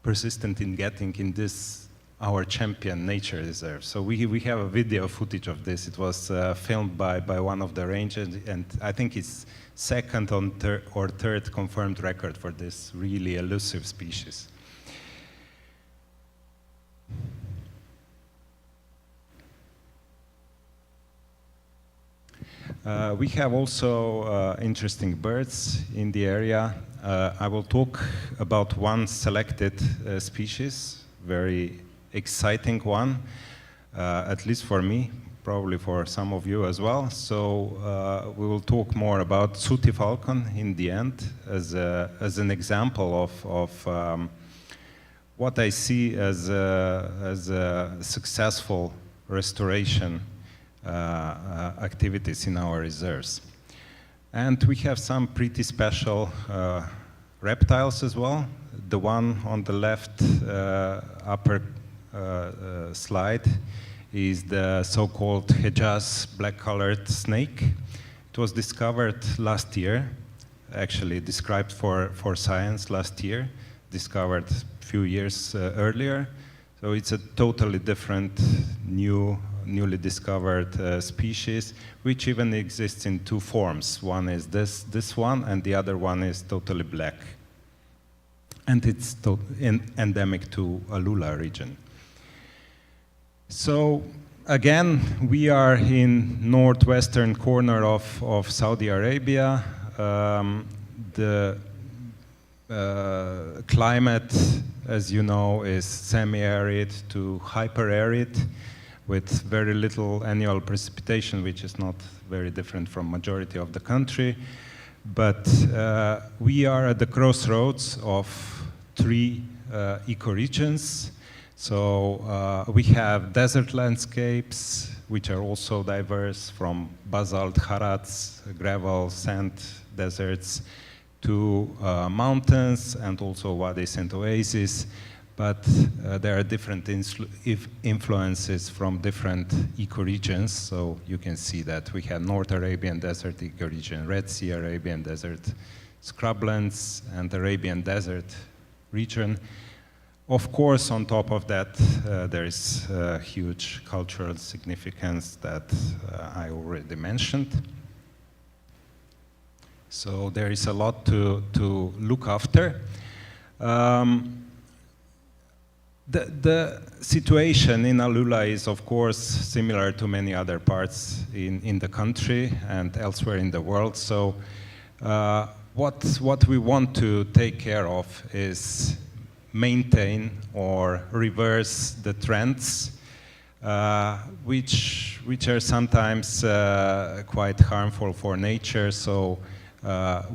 persistent in getting in this, our champion nature reserve. So we have a video footage of this. It was filmed by one of the rangers, and I think it's second or third confirmed record for this really elusive species. We have also interesting birds in the area. I will talk about one selected species, very exciting one, at least for me, probably for some of you as well. So we will talk more about sooty falcon in the end as an example of what I see as a successful restoration activities in our reserves. And we have some pretty special reptiles as well. The one on the left upper slide is the so-called Hejaz black-colored snake. It was discovered last year, actually described for science last year, discovered a few years earlier. So it's a totally different, newly discovered species, which even exists in two forms. One is this one, and the other one is totally black. And it's endemic to Alula region. So again, we are in northwestern corner of Saudi Arabia. The climate, as you know, is semi-arid to hyper-arid, with very little annual precipitation, which is not very different from majority of the country. But we are at the crossroads of three ecoregions. So we have desert landscapes, which are also diverse, from basalt, harats, gravel, sand deserts, to mountains and also wadis and oases. But there are different influences from different ecoregions. So you can see that we have North Arabian Desert ecoregion, Red Sea Arabian Desert, scrublands, and Arabian Desert region. Of course, on top of that, there is huge cultural significance that I already mentioned. So there is a lot to look after. The situation in Alula is, of course, similar to many other parts in the country and elsewhere in the world. So what we want to take care of is maintain or reverse the trends, which are sometimes quite harmful for nature. So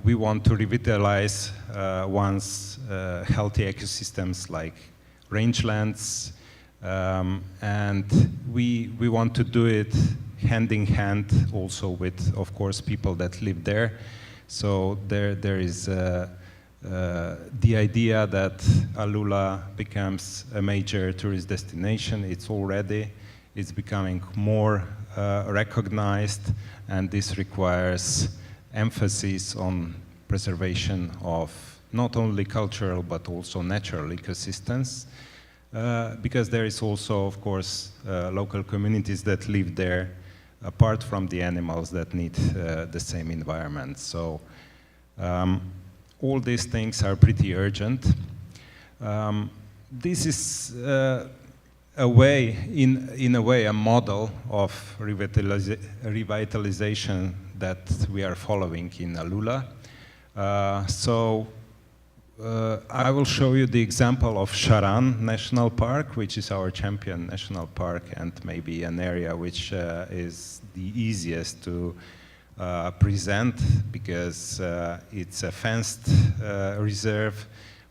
we want to revitalize once healthy ecosystems like rangelands, and we want to do it hand in hand also with, of course, people that live there. So there is the idea that Alula becomes a major tourist destination. It's becoming more recognized, and this requires emphasis on preservation of not only cultural but also natural ecosystems, because there is also, of course, local communities that live there apart from the animals that need the same environment. So all these things are pretty urgent. This is a way, in a way, a model of revitalization that we are following in Alula. So I will show you the example of Sharan National Park, which is our champion national park and maybe an area which is the easiest to present because it's a fenced reserve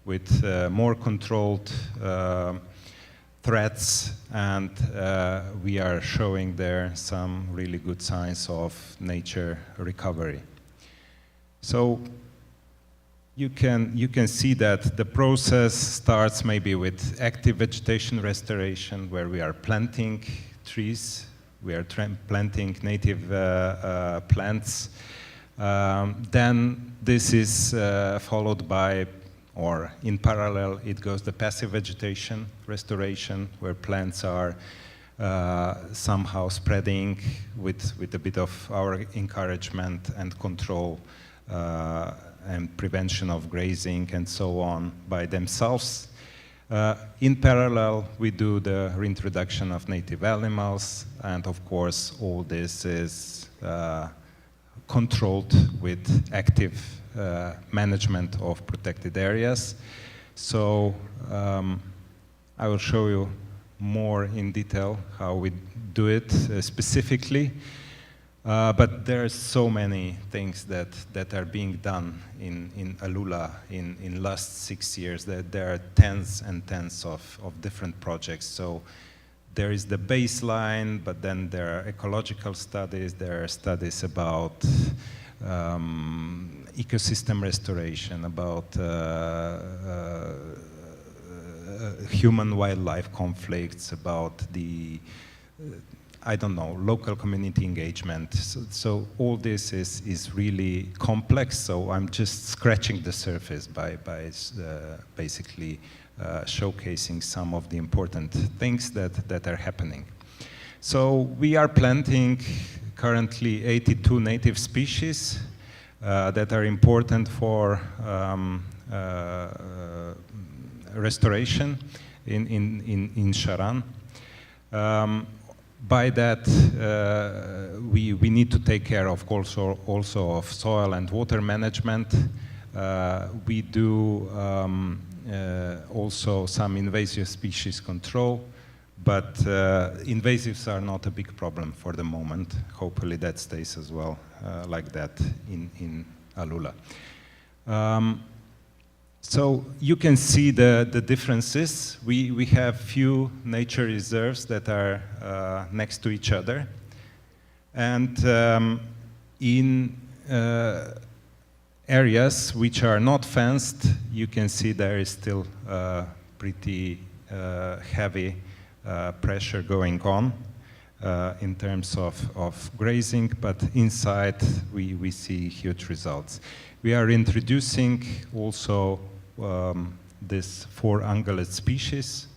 with more controlled threats, and we are showing there some really good signs of nature recovery. So you can see that the process starts maybe with active vegetation restoration, where we are planting trees, we are planting native plants. Then this is followed by, or in parallel, it goes the passive vegetation restoration, where plants are somehow spreading with a bit of our encouragement and control and prevention of grazing and so on by themselves. In parallel, we do the reintroduction of native animals, and of course, all this is controlled with active management of protected areas. So I will show you more in detail how we do it specifically. But there are so many things that are being done in Alula in last 6 years. That there are tens and tens of different projects. So there is the baseline, but then there are ecological studies. There are studies about ecosystem restoration, about human-wildlife conflicts, about the I don't know, local community engagement. So all this is really complex, so I'm just scratching the surface by basically showcasing some of the important things that are happening. So we are planting currently 82 native species that are important for restoration in Sharan. By that, we need to take care of also of soil and water management. We do also some invasive species control, but invasives are not a big problem for the moment. Hopefully that stays as well like that in Alula. So you can see the differences. We have few nature reserves that are next to each other. And in areas which are not fenced, you can see there is still pretty heavy pressure going on in terms of grazing, but inside we see huge results. We are introducing also this 4 ungulate species,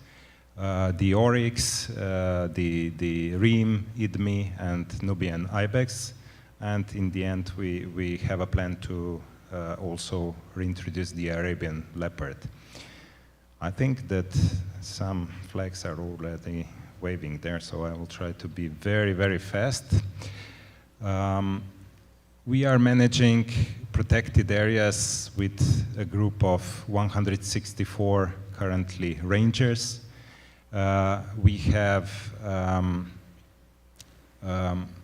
the oryx, the reem, idmi, and Nubian ibex. And in the end, we have a plan to also reintroduce the Arabian leopard. I think that some flags are already waving there, so I will try to be very, very fast. We are managing protected areas with a group of 164 currently rangers. We have,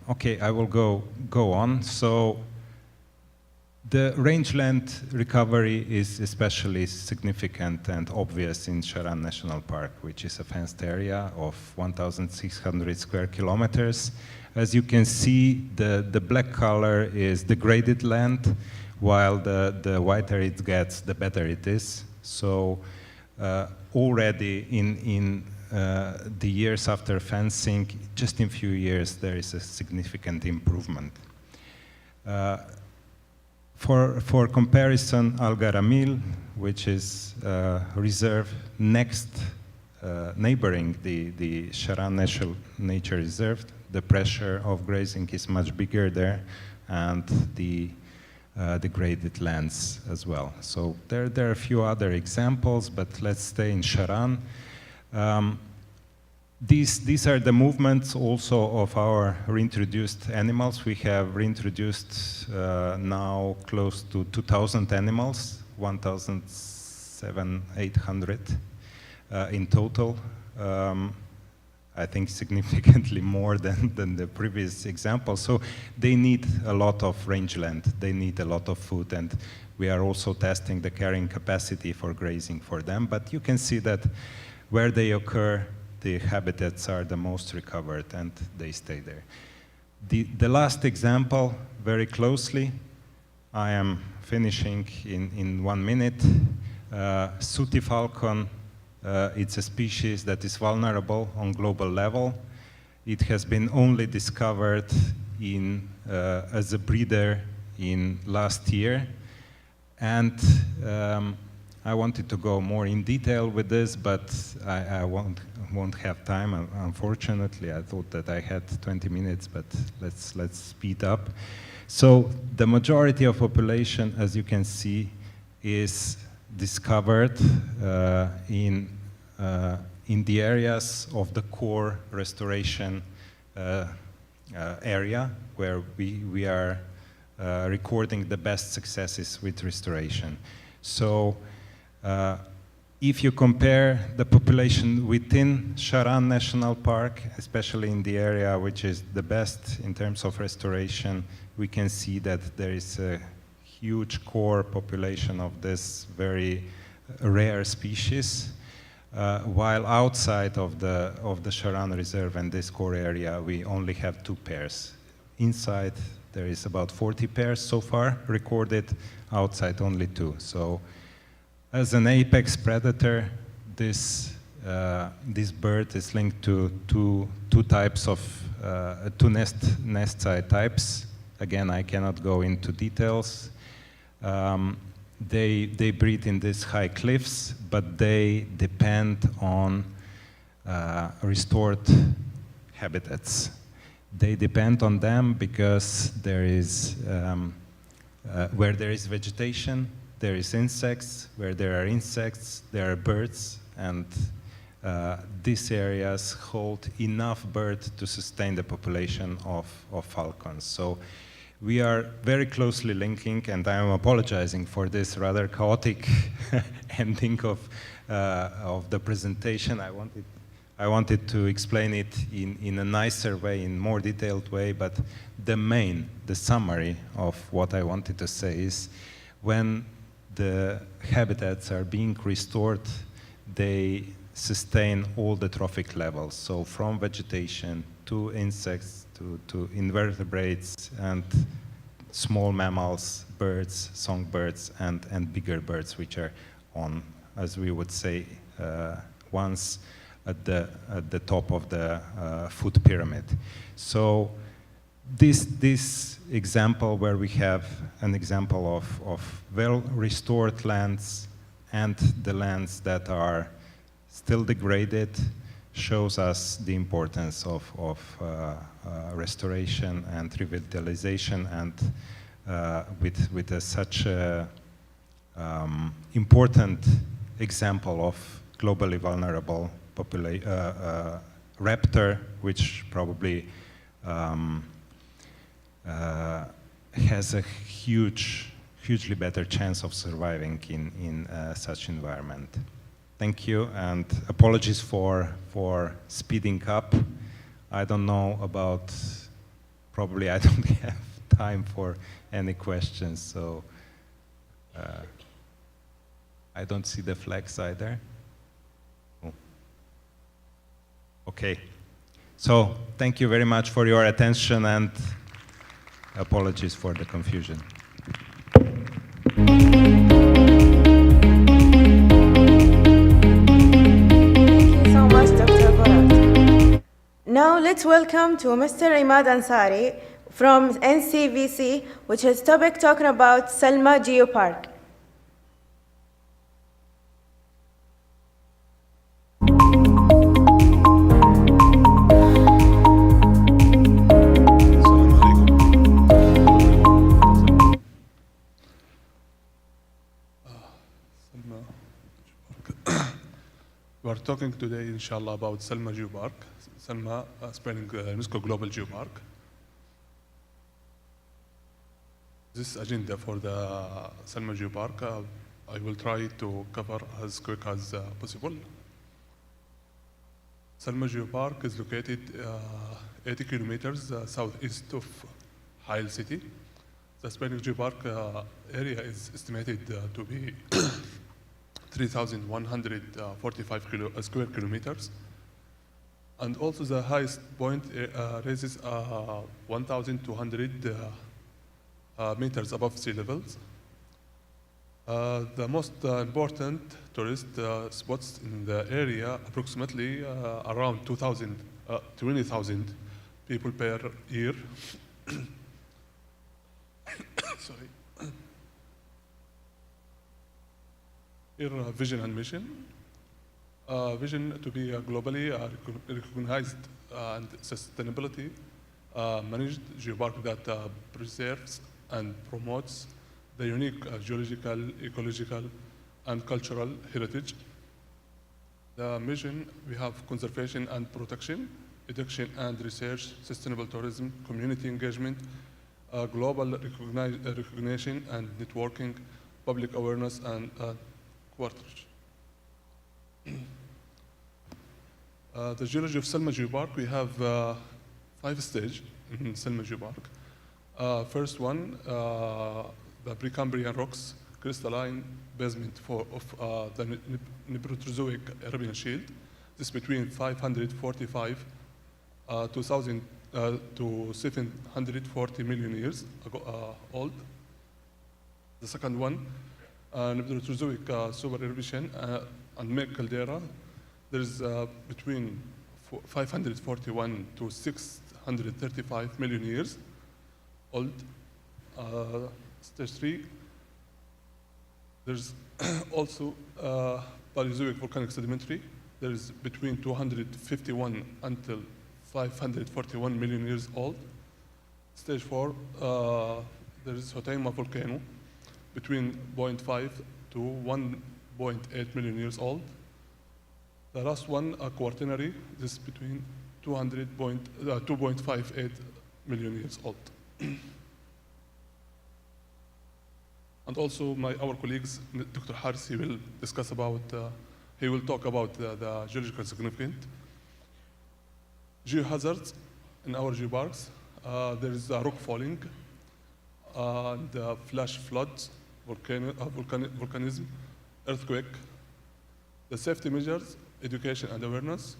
okay, I will go on. So the rangeland recovery is especially significant and obvious in Sharan National Park, which is a fenced area of 1,600 square kilometers. As you can see, the black color is degraded land, while the whiter it gets, the better it is. So already in the years after fencing, just in few years, there is a significant improvement. For comparison, Algaramil, which is reserve next, neighboring the Sharan Nature Reserve, the pressure of grazing is much bigger there, and the degraded lands as well. So there are a few other examples, but let's stay in Sharan. These are the movements also of our reintroduced animals. We have reintroduced now close to 2,000 animals, 1,000 800 in total. I think significantly more than the previous example. So they need a lot of rangeland, they need a lot of food, and we are also testing the carrying capacity for grazing for them. But you can see that where they occur, the habitats are the most recovered and they stay there. The last example, very closely, I am finishing in 1 minute. Sooty falcon, it's a species that is vulnerable on global level. It has been only discovered as a breeder in last year. And I wanted to go more in detail with this, but I won't have time, unfortunately. I thought that I had 20 minutes, but let's speed up. So the majority of population, as you can see, is discovered in the areas of the core restoration area, where we are recording the best successes with restoration. So if you compare the population within Sharan National Park, especially in the area which is the best in terms of restoration, we can see that there is a huge core population of this very rare species, while outside of the Sharan Reserve and this core area, we only have 2 pairs. Inside, there is about 40 pairs so far recorded, outside only 2. So as an apex predator, this bird is linked to two types of, 2 nest site types. Again, I cannot go into details. They breed in these high cliffs, but they depend on restored habitats. They depend on them because there is, where there is vegetation, there is insects. Where there are insects, there are birds, and these areas hold enough birds to sustain the population of falcons. So we are very closely linking, and I am apologizing for this rather chaotic ending of the presentation. I wanted to explain it in a nicer way, in more detailed way, but the summary of what I wanted to say is when the habitats are being restored, they sustain all the trophic levels. So from vegetation to insects, to invertebrates and small mammals, birds, songbirds, and bigger birds, which are on, as we would say, once at the top of the food pyramid. So this example, where we have an example of well-restored lands and the lands that are still degraded, shows us the importance of restoration and revitalization, and with such an important example of globally vulnerable raptor, which probably has a hugely better chance of surviving in such environment. Thank you, and apologies for speeding up. I don't know about, probably I don't have time for any questions, so I don't see the flags either. Oh. Okay, so thank you very much for your attention, and apologies for the confusion. Now let's welcome to Mr. Imad Ansari from NCVC, which is topic talking about Salma Geopark. We are talking today, inshallah, about Salma Geopark. Salma spreading UNESCO Global Geopark. This agenda for the Salma Geopark, I will try to cover as quick as possible. Salma Geopark is located 80 kilometers southeast of Hail City. The Spanning Geopark area is estimated to be 3,145 square kilometers. And also the highest point raises 1,200 meters above sea levels. The most important tourist spots in the area, approximately around 20,000 people per year. Sorry. Here, vision and mission. Vision to be globally recognized and sustainability managed geopark that preserves and promotes the unique geological, ecological, and cultural heritage. The mission, we have conservation and protection, education and research, sustainable tourism, community engagement, global recognition and networking, public awareness, and quarterage. The geology of Salma Geopark, we have 5 stages in Salma Geopark. First one, the Precambrian rocks, crystalline basement of the Neproterozoic Arabian Shield. This is between 545 to 740 million years ago, old. The second one, Neproterozoic Super Eruption and Meg caldera. There is between 541 to 635 million years old. Stage 3, there's also Paleozoic volcanic sedimentary. There is between 251 until 541 million years old. Stage 4, there is Hotaima volcano, between 0.5 to 1.8 million years old. The last one, a quaternary, this is between 2.58 million years old. And also our colleagues, Dr. Haris, he will discuss about, he will talk about the geological significance. Geohazards in our geoparks, there is rock falling, and flash floods, volcanism, earthquake. The safety measures, education and awareness,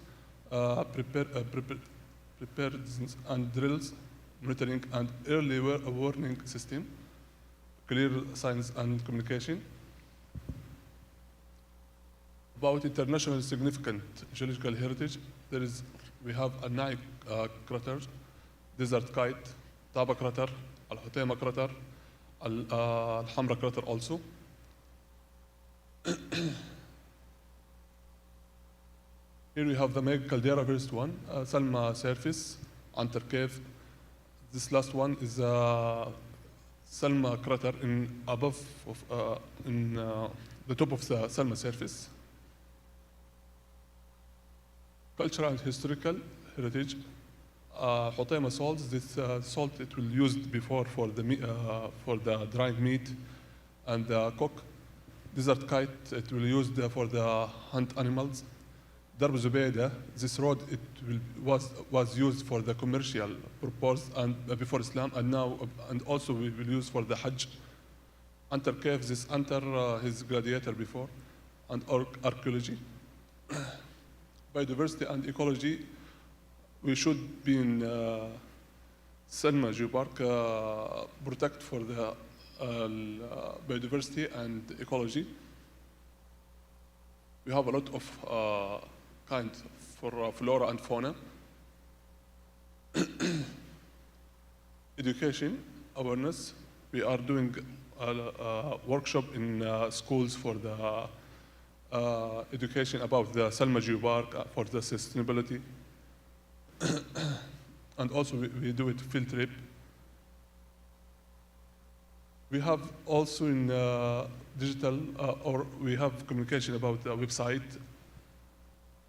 preparedness and drills, monitoring and early warning system, clear signs and communication. About international significant geological heritage, we have Al-Na'i crater, Desert Kite, Taba crater, Al-Hotaima crater, Al-Hamra crater also. Here we have the Meg caldera first one, Salma surface, Antar cave. This last one is Salma crater above the top of the Salma surface. Cultural and historical heritage. Hotaima salts. This salt it will used before for the drying meat and cook. Desert kite it will used for the hunt animals. Darb Zubaydah, this road was used for the commercial purpose and before Islam, and now and also we will use for the Hajj. Antar cave, this Antar his gladiator before, and archaeology. Biodiversity and ecology, we should be in Salma Geopark protect for the biodiversity and ecology. We have a lot of kind for flora and fauna. Education, awareness. We are doing a workshop in schools for the education about the Salma Geopark for the sustainability. And also we do it field trip. We have also in digital, or we have communication about the website,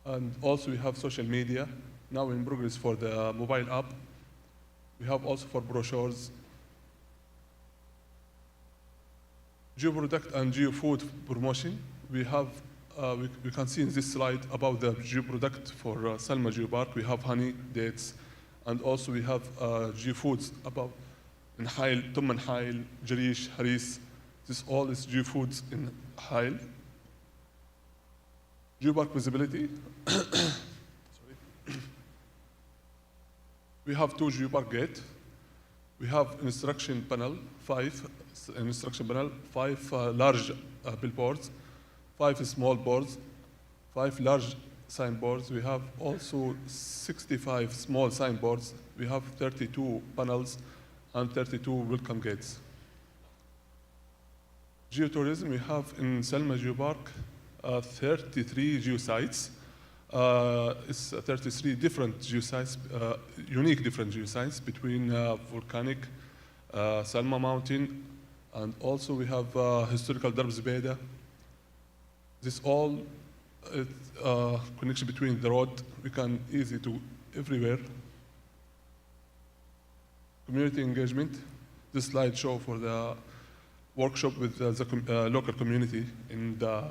and also we have social media, now in progress for the mobile app. We have also for brochures. Geoproduct and geofood promotion. We have, we can see in this slide about the geoproduct for Salma Geopark. We have honey, dates, and also we have geofoods about Nhail, Nhail, Jarish, Haris. This all is geofoods in Hail. Geopark visibility. We have 2 geopark gates. We have instruction panel, 5 instruction panel, 5 large billboards, 5 small boards, 5 large signboards. We have also 65 small signboards. We have 32 panels and 32 welcome gates. Geotourism, we have in Salma Geopark 33 geosites. It's 33 different geosites, unique different geosites between volcanic, Salma Mountain, and also we have historical Darb Zubeda. This all connection between the road, we can easy to everywhere. Community engagement. This slide show for the workshop with the local community in the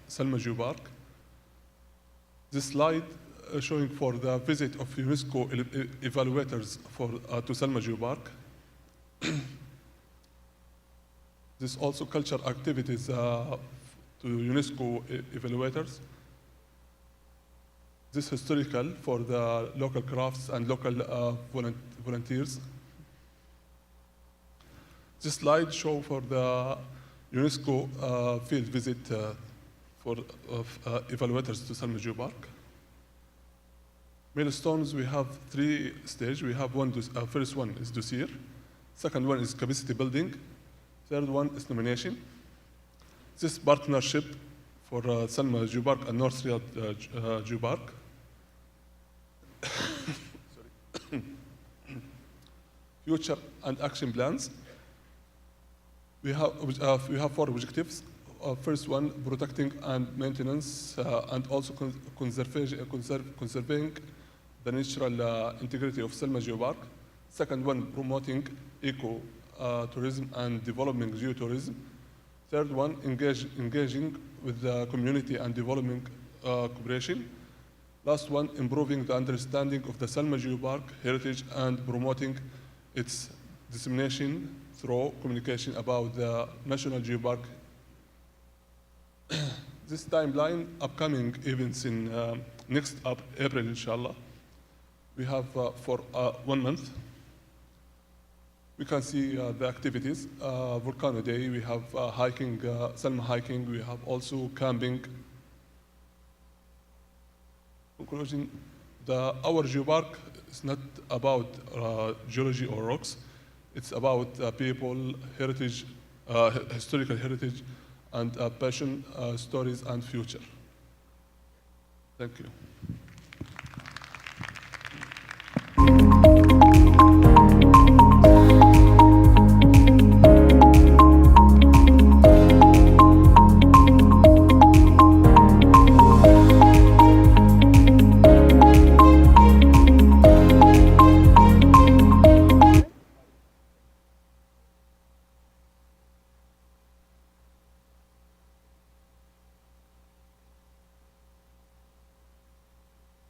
Salma Geopark. This slide showing for the visit of UNESCO evaluators for to Salma Geopark. This also cultural activities to UNESCO evaluators. This historical for the local crafts and local volunteers. This slide show for the UNESCO field visit for evaluators to Salma Geopark. Milestones, we have 3 stages. We have first one is dossier, second one is capacity building, third one is nomination. This partnership for Salma Geopark and North Riyadh Geopark. Future and action plans. We have 4 objectives. First one, protecting and maintenance, and also conserving the natural integrity of Salma Geopark. Second one, promoting eco-tourism and developing geotourism. Third one, engaging with the community and developing cooperation. Last one, improving the understanding of the Salma Geopark heritage and promoting its dissemination through communication about the National Geopark. This timeline, upcoming events in next April, inshallah. We have for 1 month. We can see the activities. Volcano Day, we have hiking, Salma hiking, we have also camping. Conclusion, our Geopark is not about geology or rocks. It's about people, heritage, historical heritage, and passion, stories, and future. Thank you.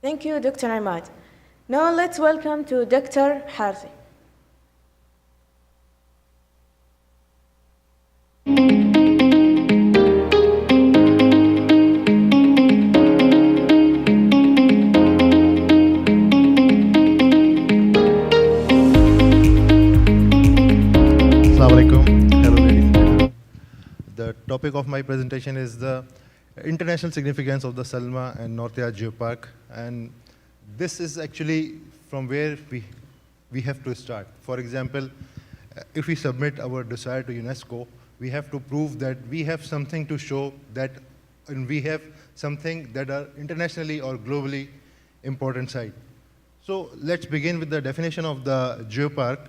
Thank you, Dr. Ahmad. Now let's welcome to Dr. Harthi. The topic of my presentation is the international significance of the Salma and North Riyadh Geopark, and this is actually from where we have to start. For example, if we submit our dossier to UNESCO, we have to prove that we have something to show that, and we have something that are internationally or globally important site. So let's begin with the definition of the geopark.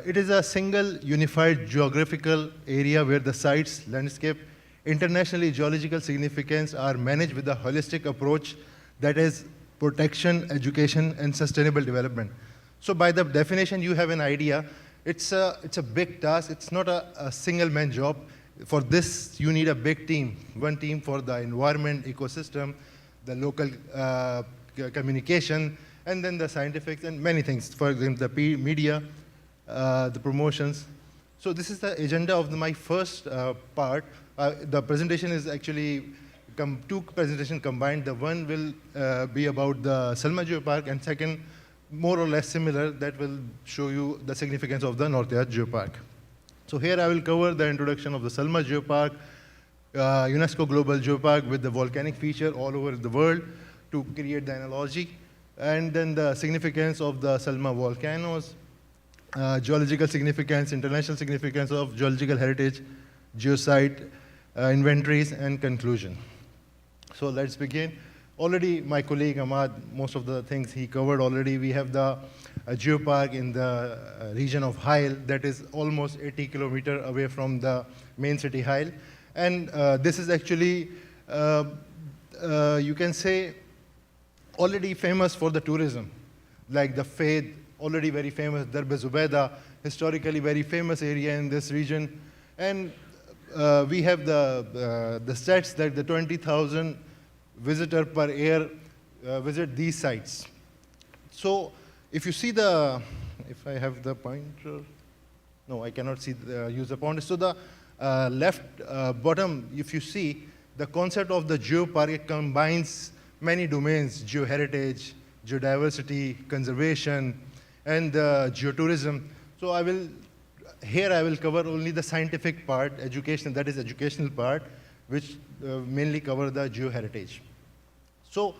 It is a single unified geographical area where the sites, landscape, internationally geological significance are managed with a holistic approach that is protection, education, and sustainable development. So by the definition, you have an idea. It's a big task. It's not a single-man job. For this, you need a big team. One team for the environment, ecosystem, the local communication, and then the scientific and many things. For example, the media, the promotions. So this is the agenda of my first part. The presentation is actually two presentations combined. The one will be about the Salma Geopark, and second, more or less similar, that will show you the significance of the Northia Geopark. So here I will cover the introduction of the Salma Geopark, UNESCO Global Geopark with the volcanic feature all over the world to create the analogy, and then the significance of the Salma volcanoes, geological significance, international significance of geological heritage, geosite, inventories, and conclusion. So let's begin. Already my colleague Ahmad, most of the things he covered already. We have the geopark in the region of Hail that is almost 80 kilometers away from the main city Hail. And this is actually, you can say, already famous for the tourism. Like the Fahd, already very famous, Darb Zubaydah, historically very famous area in this region. And we have the stats that the 20,000 visitors per year visit these sites. So if you see the, if I have the pointer, no, I cannot see use the pointer. So the left bottom, if you see, the concept of the geopark, it combines many domains: geoheritage, geodiversity, conservation, and geotourism. So here I will cover only the scientific part, education, that is educational part, which mainly cover the geoheritage. So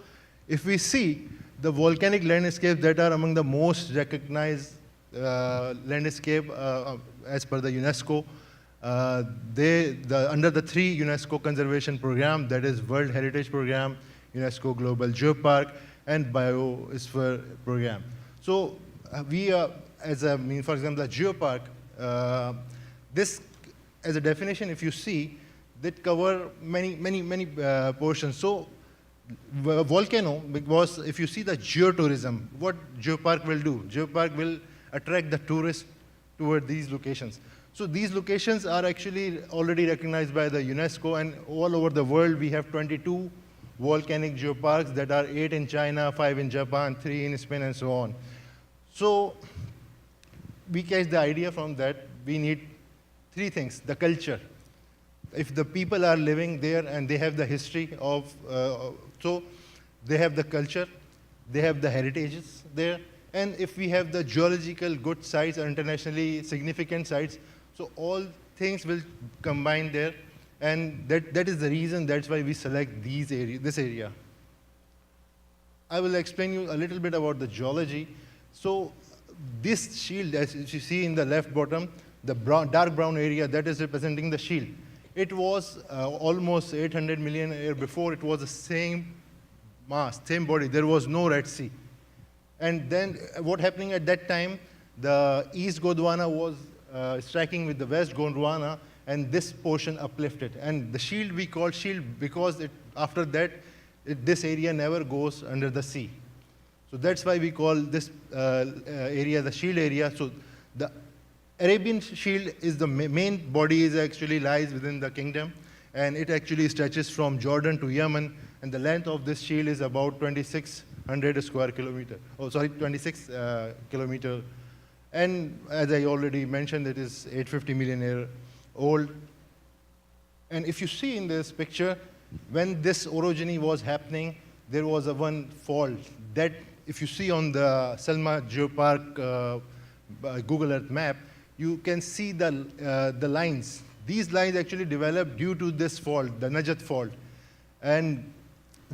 if we see the volcanic landscapes that are among the most recognized landscape as per the UNESCO, under the 3 UNESCO conservation program, that is World Heritage Program, UNESCO Global Geopark, and Biosphere Program. So we are, for example, the geopark, this as a definition, if you see, that cover many portions. So volcano, because if you see the geotourism, what geopark will do? Geopark will attract the tourists toward these locations. So these locations are actually already recognized by the UNESCO, and all over the world we have 22 volcanic geoparks that are 8 in China, 5 in Japan, 3 in Spain, and so on. So we catch the idea from that. We need 3 things: the culture. If the people are living there and they have the history of, so they have the culture, they have the heritages there, and if we have the geological good sites or internationally significant sites, so all things will combine there, and that is the reason, that's why we select this area. I will explain you a little bit about the geology. So this shield, as you see in the left bottom, the dark brown area, that is representing the shield. It was almost 800 million years before. It was the same mass, same body. There was no Red Sea. And then what happening at that time, the East Gondwana was striking with the West Gondwana, and this portion uplifted. And the shield we call shield because after that, this area never goes under the sea. So that's why we call this area the shield area. So the Arabian Shield is the main body, is actually lies within the kingdom, and it actually stretches from Jordan to Yemen, and the length of this shield is about 2,600 square kilometer. Oh, sorry, 26 kilometer. And as I already mentioned, it is 850 million year old. And if you see in this picture, when this orogeny was happening, there was one fault that, if you see on the Salma Geopark Google Earth map, you can see the lines. These lines actually developed due to this fault, the Najat fault. And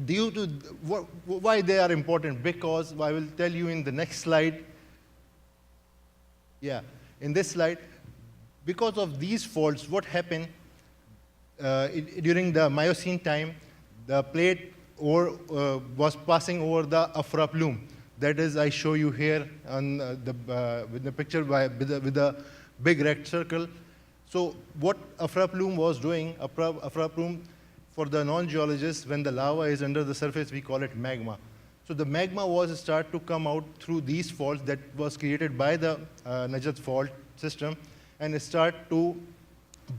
due to why they are important, because I will tell you in the next slide. Yeah, in this slide, because of these faults, what happened during the Miocene time, the plate was passing over the Afra plume. That is, I show you here on with the picture with the big red circle. So what Afra plume was doing, Afra plume, for the non-geologists, when the lava is under the surface, we call it magma. So the magma was start to come out through these faults that was created by the Najat fault system, and start to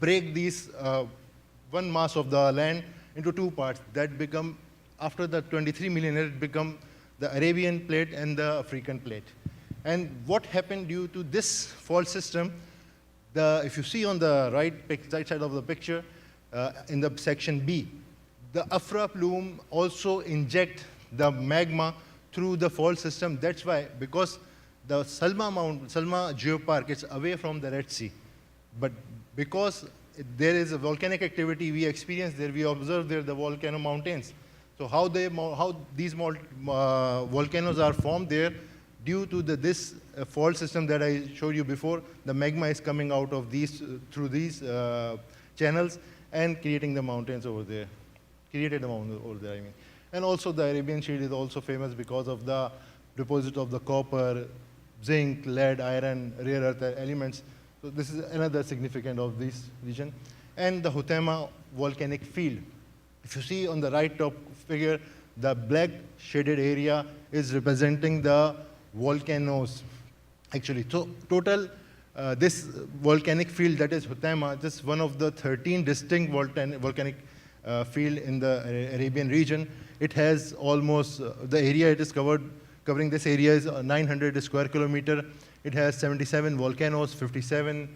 break these one mass of the land into two parts that become, after the 23 million years, it become the Arabian plate and the African plate. And what happened due to this fault system, if you see on the right side of the picture, in the section B, the Afra plume also inject the magma through the fault system. That's why, because the Salma geopark is away from the Red Sea. But because there is a volcanic activity we experience there, we observe there the volcano mountains. So how these volcanoes are formed there, due to this fault system that I showed you before, the magma is coming out of these, through these channels and creating the mountains over there. Created the mountains over there, I mean. And also the Arabian Shield is also famous because of the deposit of the copper, zinc, lead, iron, rare earth elements. So this is another significant of this region. And the Hoteama volcanic field. If you see on the right top figure, the black shaded area is representing the volcanoes. Actually, so total, this volcanic field that is Hoteama, this is one of the 13 distinct volcanic field in the Arabian region. It has almost, the area it is covering this area is 900 square kilometer. It has 77 volcanoes, 57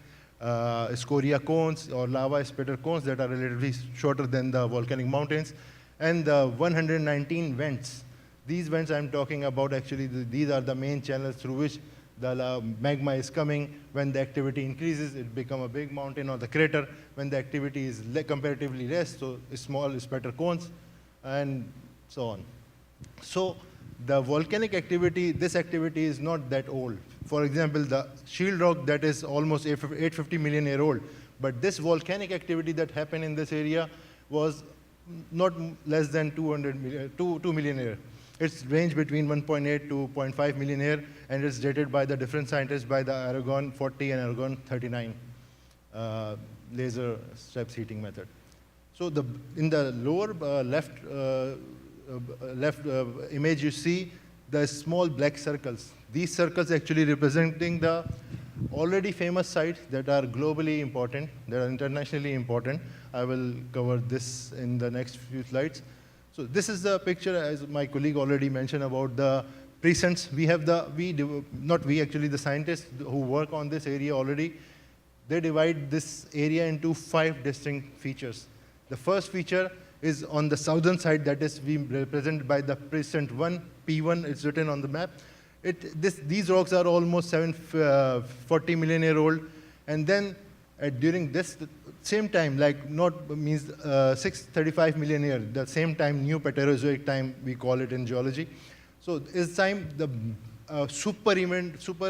scoria cones or lava spatter cones that are relatively shorter than the volcanic mountains, and 119 vents. These vents I'm talking about, actually, these are the main channels through which the magma is coming. When the activity increases, it becomes a big mountain or the crater. When the activity is comparatively less, so small spatter cones, and so on. So the volcanic activity, this activity is not that old. For example, the shield rock that is almost 850 million year old, but this volcanic activity that happened in this area was not less than 2 million years. It's ranged between 1.8 to 0.5 million years, and it's dated by the different scientists by the Aragon 40 and Aragon 39 laser steps heating method. So in the lower left image, you see the small black circles. These circles actually representing the already famous sites that are globally important, that are internationally important. I will cover this in the next few slides. So this is the picture, as my colleague already mentioned, about the presents. We have the scientists who work on this area already, they divide this area into 5 distinct features. The first feature is on the southern side, that is being represented by the present 1, P1, it's written on the map. These rocks are almost 740 million year old, and then during this same time, like not means 635 million year, the same time, new Pterozoic time, we call it in geology. So this time, the super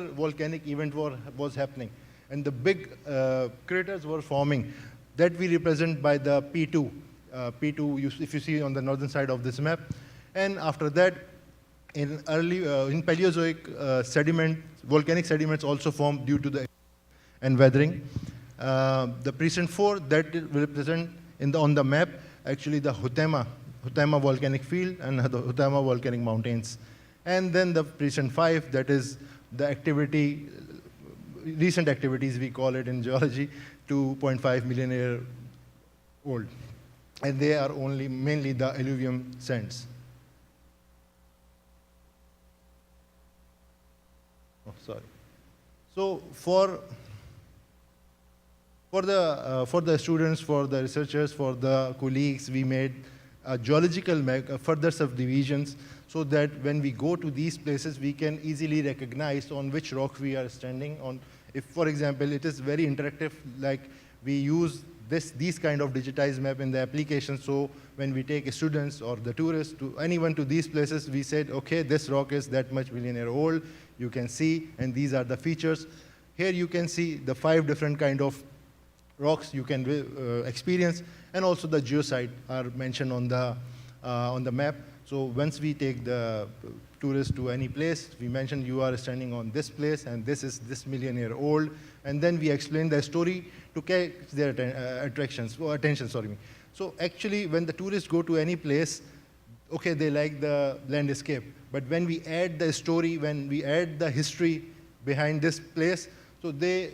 volcanic event was happening, and the big craters were forming. That we represent by the P2. P2, if you see on the northern side of this map. And after that, in Paleozoic volcanic sediments also formed due to the and weathering. The present 4 that will represent on the map, actually the Hoteama volcanic field and the Hoteama volcanic mountains. And then the present 5, that is the activity, recent activities we call it in geology, 2.5 million year old. And they are only mainly the alluvium sands. Oh, sorry. So for the students, for the researchers, for the colleagues, we made geological further subdivisions so that when we go to these places, we can easily recognize on which rock we are standing on. If, for example, it is very interactive, like we use these kind of digitized map in the application, so when we take students or the tourists to anyone to these places, we said, okay, this rock is that much million year old, you can see, and these are the features. Here you can see the 5 different kind of rocks you can experience, and also the geosite are mentioned on the map. So once we take the tourists to any place, we mention you are standing on this place, and this is this million year old, and then we explain the story to catch their attention. So actually, when the tourists go to any place, okay, they like the landscape, but when we add the story, when we add the history behind this place, So they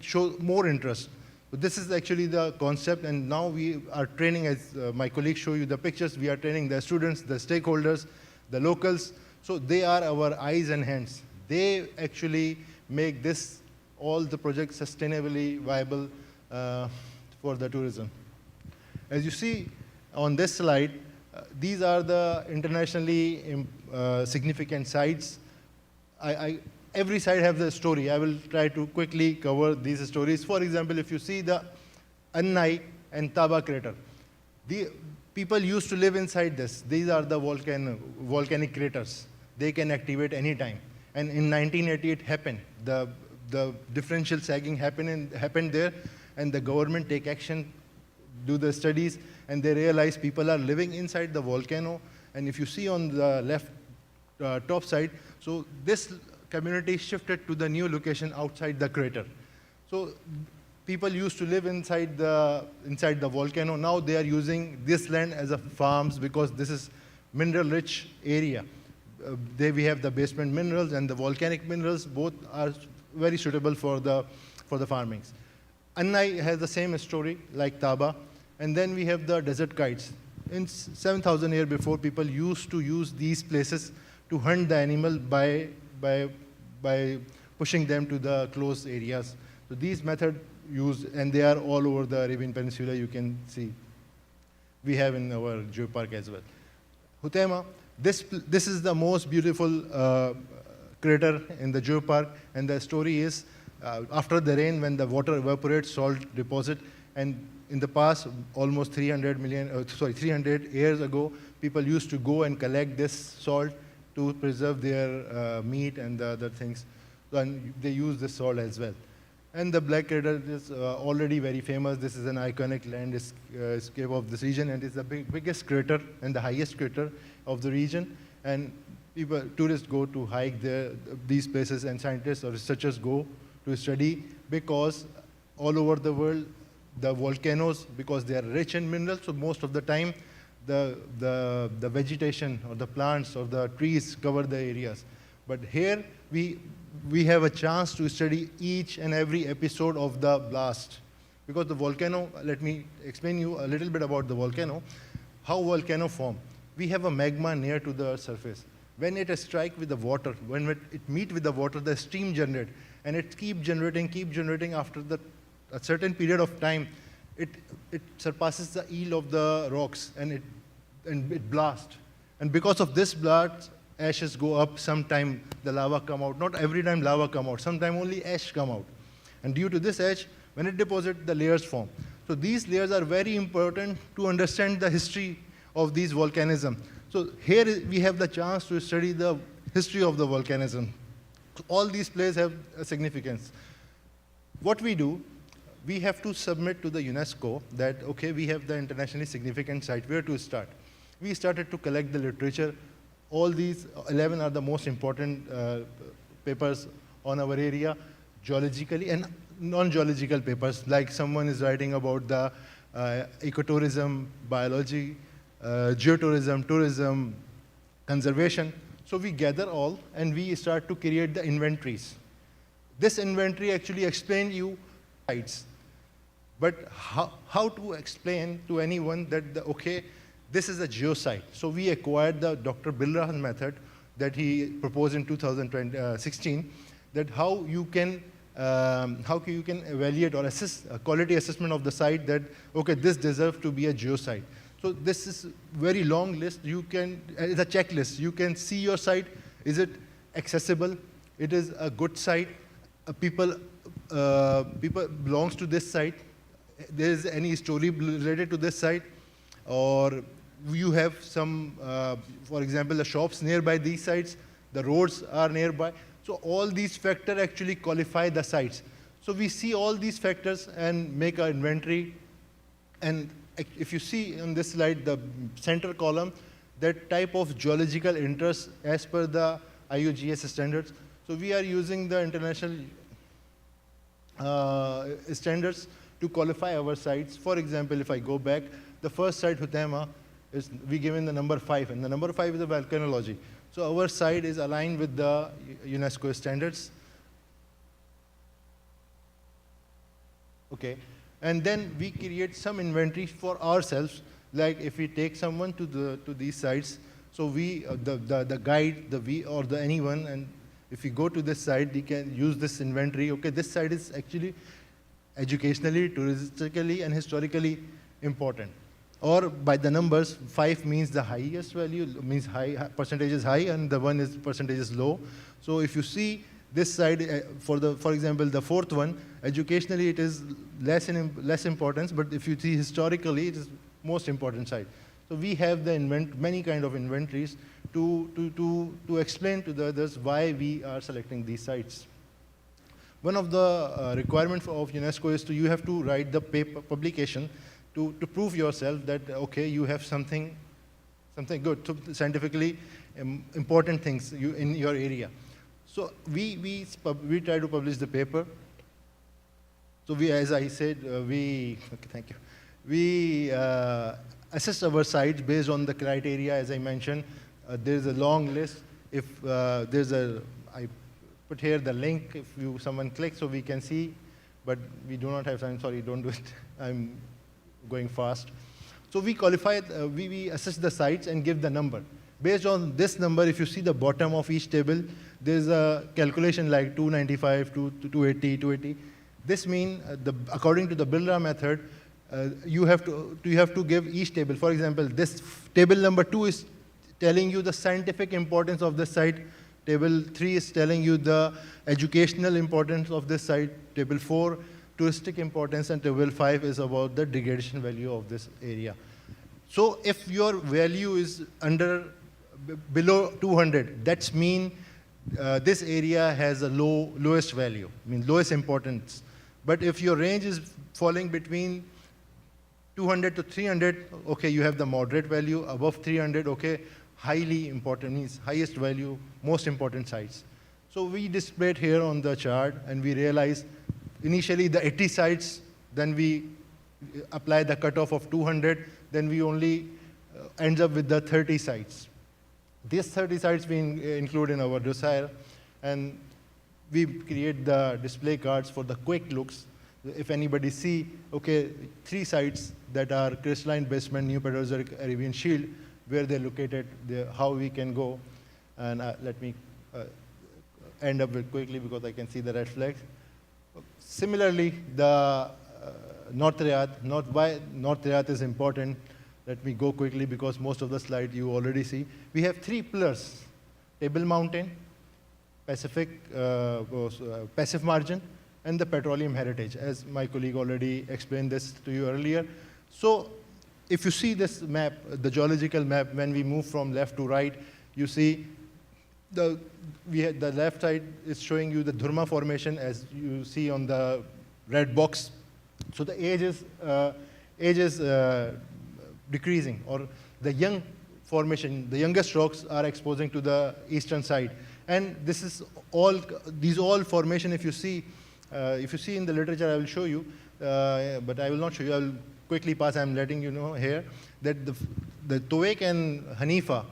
show more interest. So this is actually the concept, and now we are training, as my colleagues show you the pictures, we are training the students, the stakeholders, the locals. So they are our eyes and hands. They actually make this, all the projects sustainably viable for the tourism. As you see on this slide, these are the internationally significant sites. Every site has a story. I will try to quickly cover these stories. For example, if you see the Annai and Taba crater, the people used to live inside this. These are the volcanic craters. They can activate anytime. And in 1980, it happened. The differential sagging happened there, and the government take action, do the studies, and they realize people are living inside the volcano. And if you see on the left top side, so this community shifted to the new location outside the crater. So people used to live inside the volcano. Now they are using this land as a farms because this is mineral-rich area. We have the basement minerals and the volcanic minerals. Both are very suitable for the farmings. Annai has the same story like Taba. And then we have the desert kites. In 7,000 years before, people used to use these places to hunt the animal by pushing them to the closed areas. So these methods used, and they are all over the Arabian Peninsula, you can see. We have in our geopark as well. Hutema, this is the most beautiful crater in the geopark, and the story is after the rain, when the water evaporates, salt deposit, and in the past, almost 300 years ago, people used to go and collect this salt to preserve their meat and the other things. And they use this salt as well. And the black crater is already very famous. This is an iconic landscape of this region, and it's the biggest crater and the highest crater of the region. And tourists go to hike there, these places, and scientists or researchers go to study, because all over the world, the volcanoes, because they are rich in minerals, so most of the time the vegetation or the plants or the trees cover the areas. But here we have a chance to study each and every episode of the blast. Because the volcano, let me explain you a little bit about the volcano, how volcano form. We have a magma near to the surface. When it strikes with the water, when it meets with the water, the steam generates, and it keep generating after a certain period of time, it surpasses the yield of the rocks, and it blasts. And because of this blast, ashes go up. Sometime the lava come out. Not every time lava come out. Sometime only ash come out. And due to this ash, when it deposits, the layers form. So these layers are very important to understand the history of these volcanism. So here we have the chance to study the history of the volcanism. So all these places have a significance. What we do, we have to submit to the UNESCO that, okay, we have the internationally significant site, where to start? We started to collect the literature. All these 11 are the most important papers on our area, geologically and non-geological papers, like someone is writing about the ecotourism, biology, geotourism, tourism, conservation. So we gather all, and we start to create the inventories. This inventory actually explains you sites. But how to explain to anyone that, okay, this is a geosite. So we acquired the Dr. Bilra's method that he proposed in 2016, that how you can evaluate or assess a quality assessment of the site that, okay, this deserves to be a geosite. So this is very long list. It's a checklist. You can see your site. Is it accessible? It is a good site. People belongs to this site. There is any story related to this site, or you have some, for example, the shops nearby these sites, the roads are nearby. So all these factors actually qualify the sites. So we see all these factors and make an inventory. And if you see on this slide, the center column, that type of geological interest as per the IUGS standards. So we are using the international standards to qualify our sites. For example, if I go back, the first site, Hutema, we given the number 5, and the number 5 is the volcanology. So our site is aligned with the UNESCO standards. Okay, and then we create some inventory for ourselves. Like if we take someone to these sites, so we the guide, or the anyone, and if we go to this site, they can use this inventory. Okay, this site is actually educationally, touristically, and historically important. Or by the numbers, 5 means the highest value, means percentage is high, and the 1 is percentage is low. So if you see this side, for example, the 4th one, educationally it is less importance, but if you see historically, it is most important side. So we have many kind of inventories to explain to the others why we are selecting these sites. One of the requirements of UNESCO is you have to write the paper publication to prove yourself that, okay, you have something good, scientifically important things in your area. So we try to publish the paper. So as I said, okay, thank you. We assess our sites based on the criteria, as I mentioned. There's a long list. If I put here the link, if someone clicks so we can see, but we do not have time, sorry, don't do it. I'm going fast. So we qualify, we assess the sites and give the number. Based on this number, if you see the bottom of each table, there's a calculation like 295, 280, 280. This means, according to the Bilra method, you have to give each table. For example, this table number 2 is telling you the scientific importance of this site. Table 3 is telling you the educational importance of this site. Table 4, touristic importance, and table 5 is about the degradation value of this area. So if your value is below 200, that's mean this area has a lowest value, lowest importance. But if your range is falling between 200 to 300, okay, you have the moderate value. Above 300, okay, highly important, means highest value, most important sites. So we displayed here on the chart, and we realized initially the 80 sites, then we apply the cutoff of 200, then we only ends up with the 30 sites. These 30 sites we include in our dossier, and we create the display cards for the quick looks. If anybody see, okay, 3 sites that are crystalline basement, New Paleozoic Arabian Shield, where they're located, how we can go. And let me end up with quickly because I can see the red flags. Similarly, the North Riyadh, why North Riyadh is important, let me go quickly because most of the slide you already see. We have 3 pillars: Table Mountain, Pacific, Passive Margin, and the Petroleum Heritage, as my colleague already explained this to you earlier. So if you see this map, the geological map, when we move from left to right, you see the left side is showing you the Dhurma formation, as you see on the red box. So the age is decreasing, or the young formation, the youngest rocks are exposing to the eastern side. And this is these all formation, if you see in the literature, I will show you, but I will not show you, I will quickly pass, I'm letting you know here, that the Tuwaiq and Hanifa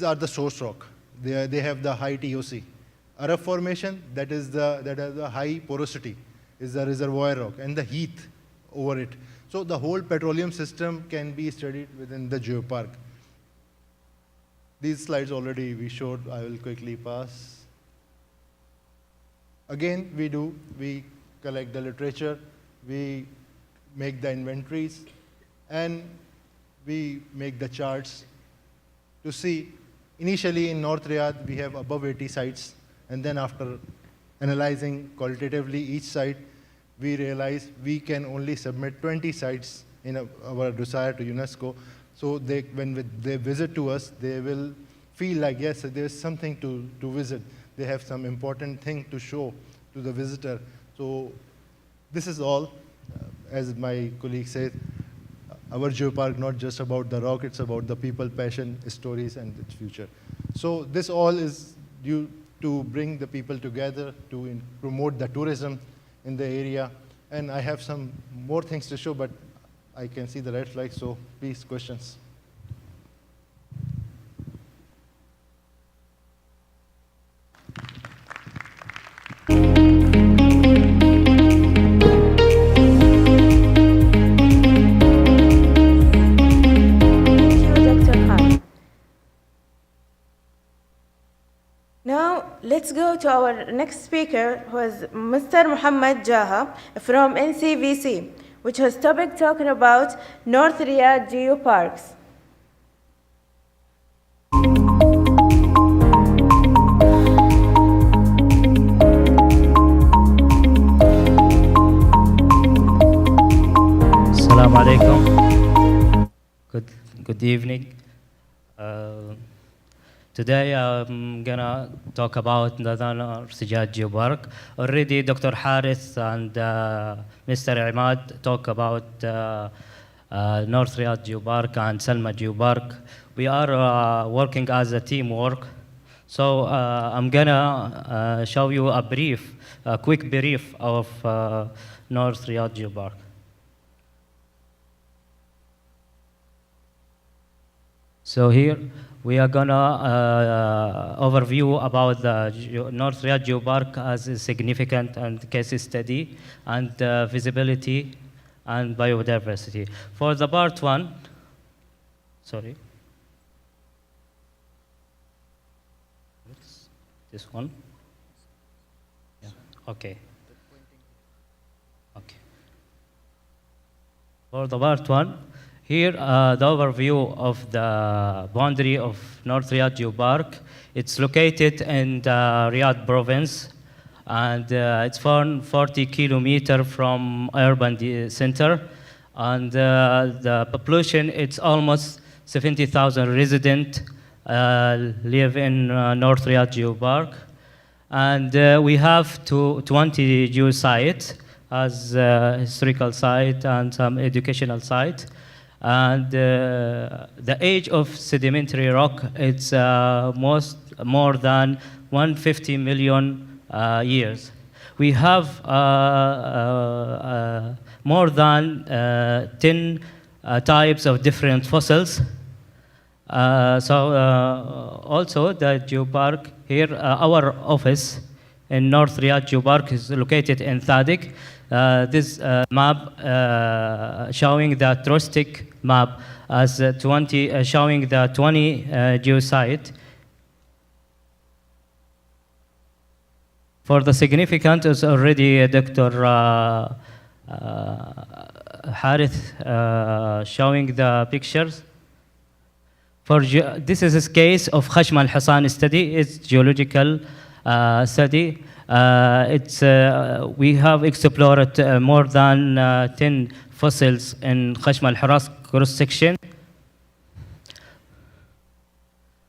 are the source rock. They have the high TOC. Arab formation, that has the high porosity, is the reservoir rock, and the heat over it. So the whole petroleum system can be studied within the geopark. These slides already we showed, I will quickly pass. Again, we collect the literature, we make the inventories, and we make the charts to see. Initially in North Riyadh, we have above 80 sites, and then after analyzing qualitatively each site, we realize we can only submit 20 sites in our dossier to UNESCO. So when they visit to us, they will feel like, yes, there's something to visit. They have some important thing to show to the visitor. So this is all, as my colleague said, our geopark not just about the rock, it's about the people, passion, stories, and its future. So this all is due to bring the people together, to promote the tourism in the area. And I have some more things to show, but I can see the red flag, so please, questions. go to our next speaker, who is Mr. Muhammad Jaha from NCVC, which has topic talking about North Riyadh Geoparks. Assalamu alaikum. Good evening. Today I'm gonna talk about the North Riyadh Geopark. Already Dr. Harith and Mr. Imad talk about North Riyadh Geopark and Salma Geopark. We are working as a teamwork. So I'm gonna show you a quick brief of North Riyadh Geopark. So here we are gonna overview about the North Riyadh Geopark as a significant and case study and visibility and biodiversity. For the part one, sorry, this one. Yeah. Okay. Okay. For the part one. Here, the overview of the boundary of North Riyadh Geopark. It's located in the Riyadh province, and it's 40 kilometers from urban center. And the population, it's almost 70,000 residents live in North Riyadh Geopark. And we have 20 geosites as historical site and some educational site. And the age of sedimentary rock, it's more than 150 million years. We have more than 10 types of different fossils. Also the geopark here, our office in North Riyadh Geopark is located in Thadik. This map showing the touristic map as 20, showing the 20 geosite. For the significant is already Dr. Harith showing the pictures. This is a case of Khashm al-Hasan study. It's geological study. We have explored more than 10 fossils in Khashm al-Haras cross-section.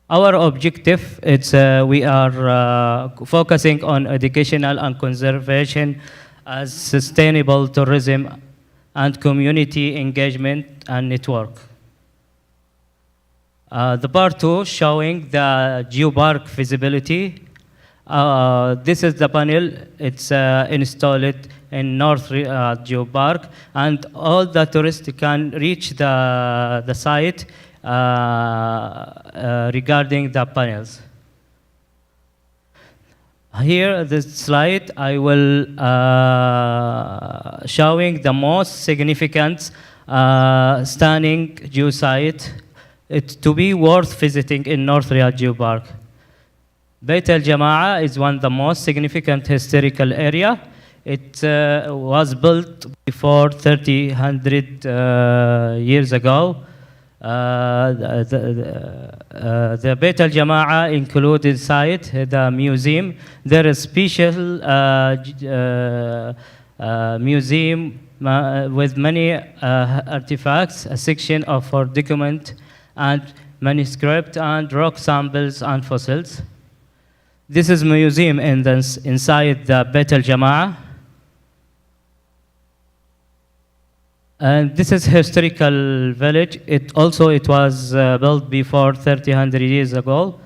Our objective is we are focusing on educational and conservation as sustainable tourism and community engagement and network. The part two showing the geopark feasibility. This is the panel. It's installed in North Riyadh Geopark, and all the tourists can reach the site regarding the panels. Here, this slide, I will showing the most significant stunning geosite. It's to be worth visiting in North Riyadh Geopark. Beit al-Jama'a is one of the most significant historical area. It was built before 300 years ago. The Beit al-Jama'a included site, the museum. There is special museum with many artifacts, a section for document and manuscript and rock samples and fossils. This is a museum inside the Beit al-Jama'a. And this is historical village. It was built before 300 years ago.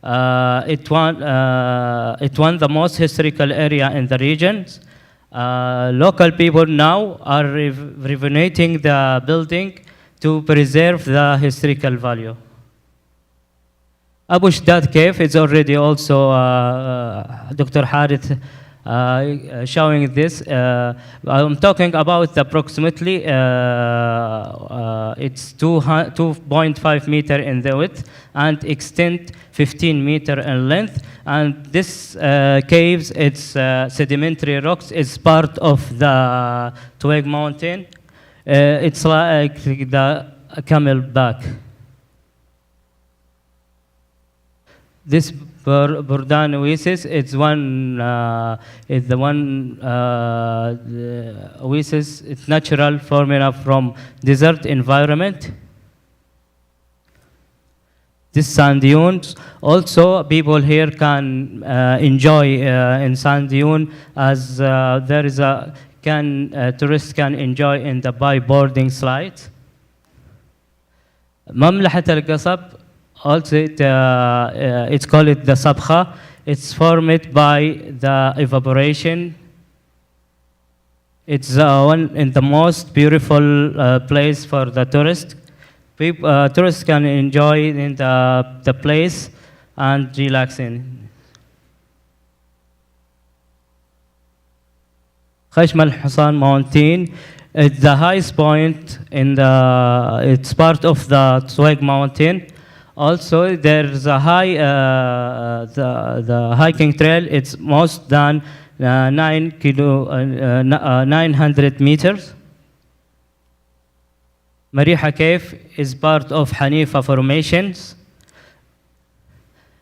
It won the most historical area in the region. Local people now are renovating the building to preserve the historical value. Abu Shaddad Cave is already also Dr. Harith showing this. I'm talking about approximately, it's 2.5 meter in the width and extent 15 meter in length. And this caves, it's sedimentary rocks, it's part of the Twig Mountain. It's like the camelback. This Burdan oasis, it's the one oasis. It's natural formula from desert environment. This sand dunes, also people here can enjoy in sand dune, as there is a tourists can enjoy in the by boarding slide. مملحة القصب, also it's called the sabkha. It's formed by the evaporation. It's one in the most beautiful place for the tourist. Tourists can enjoy in the place and relaxing. Khashm al-Husan Mountain, it's the highest point in it's part of the Twig Mountain. Also, there's a the hiking trail. It's most than 900 meters. Mariha Cave is part of Hanifa formations.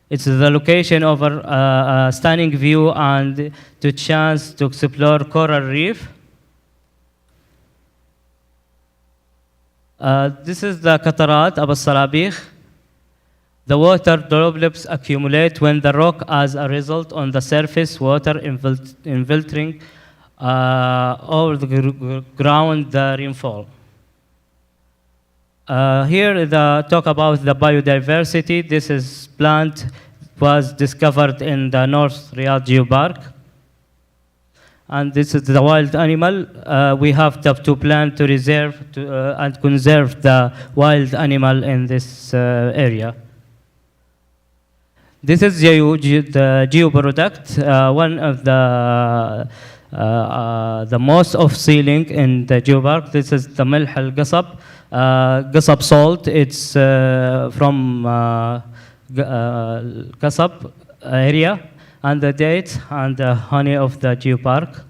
It's the location over a stunning view and the chance to explore coral reef. This is the Qatarat Abu Salabikh. The water droplets accumulate when the rock, as a result, on the surface, water infiltrating over the ground, the rainfall. Here, talk about the biodiversity. This is plant was discovered in the North Riyadh Geopark. And this is the wild animal. We have to plan to reserve and conserve the wild animal in this area. This is the geoproduct, one of the most of ceiling in the geopark. This is the Milh al-Qasab. Qasab salt, it's from Qasab area, and the dates and the honey of the geopark.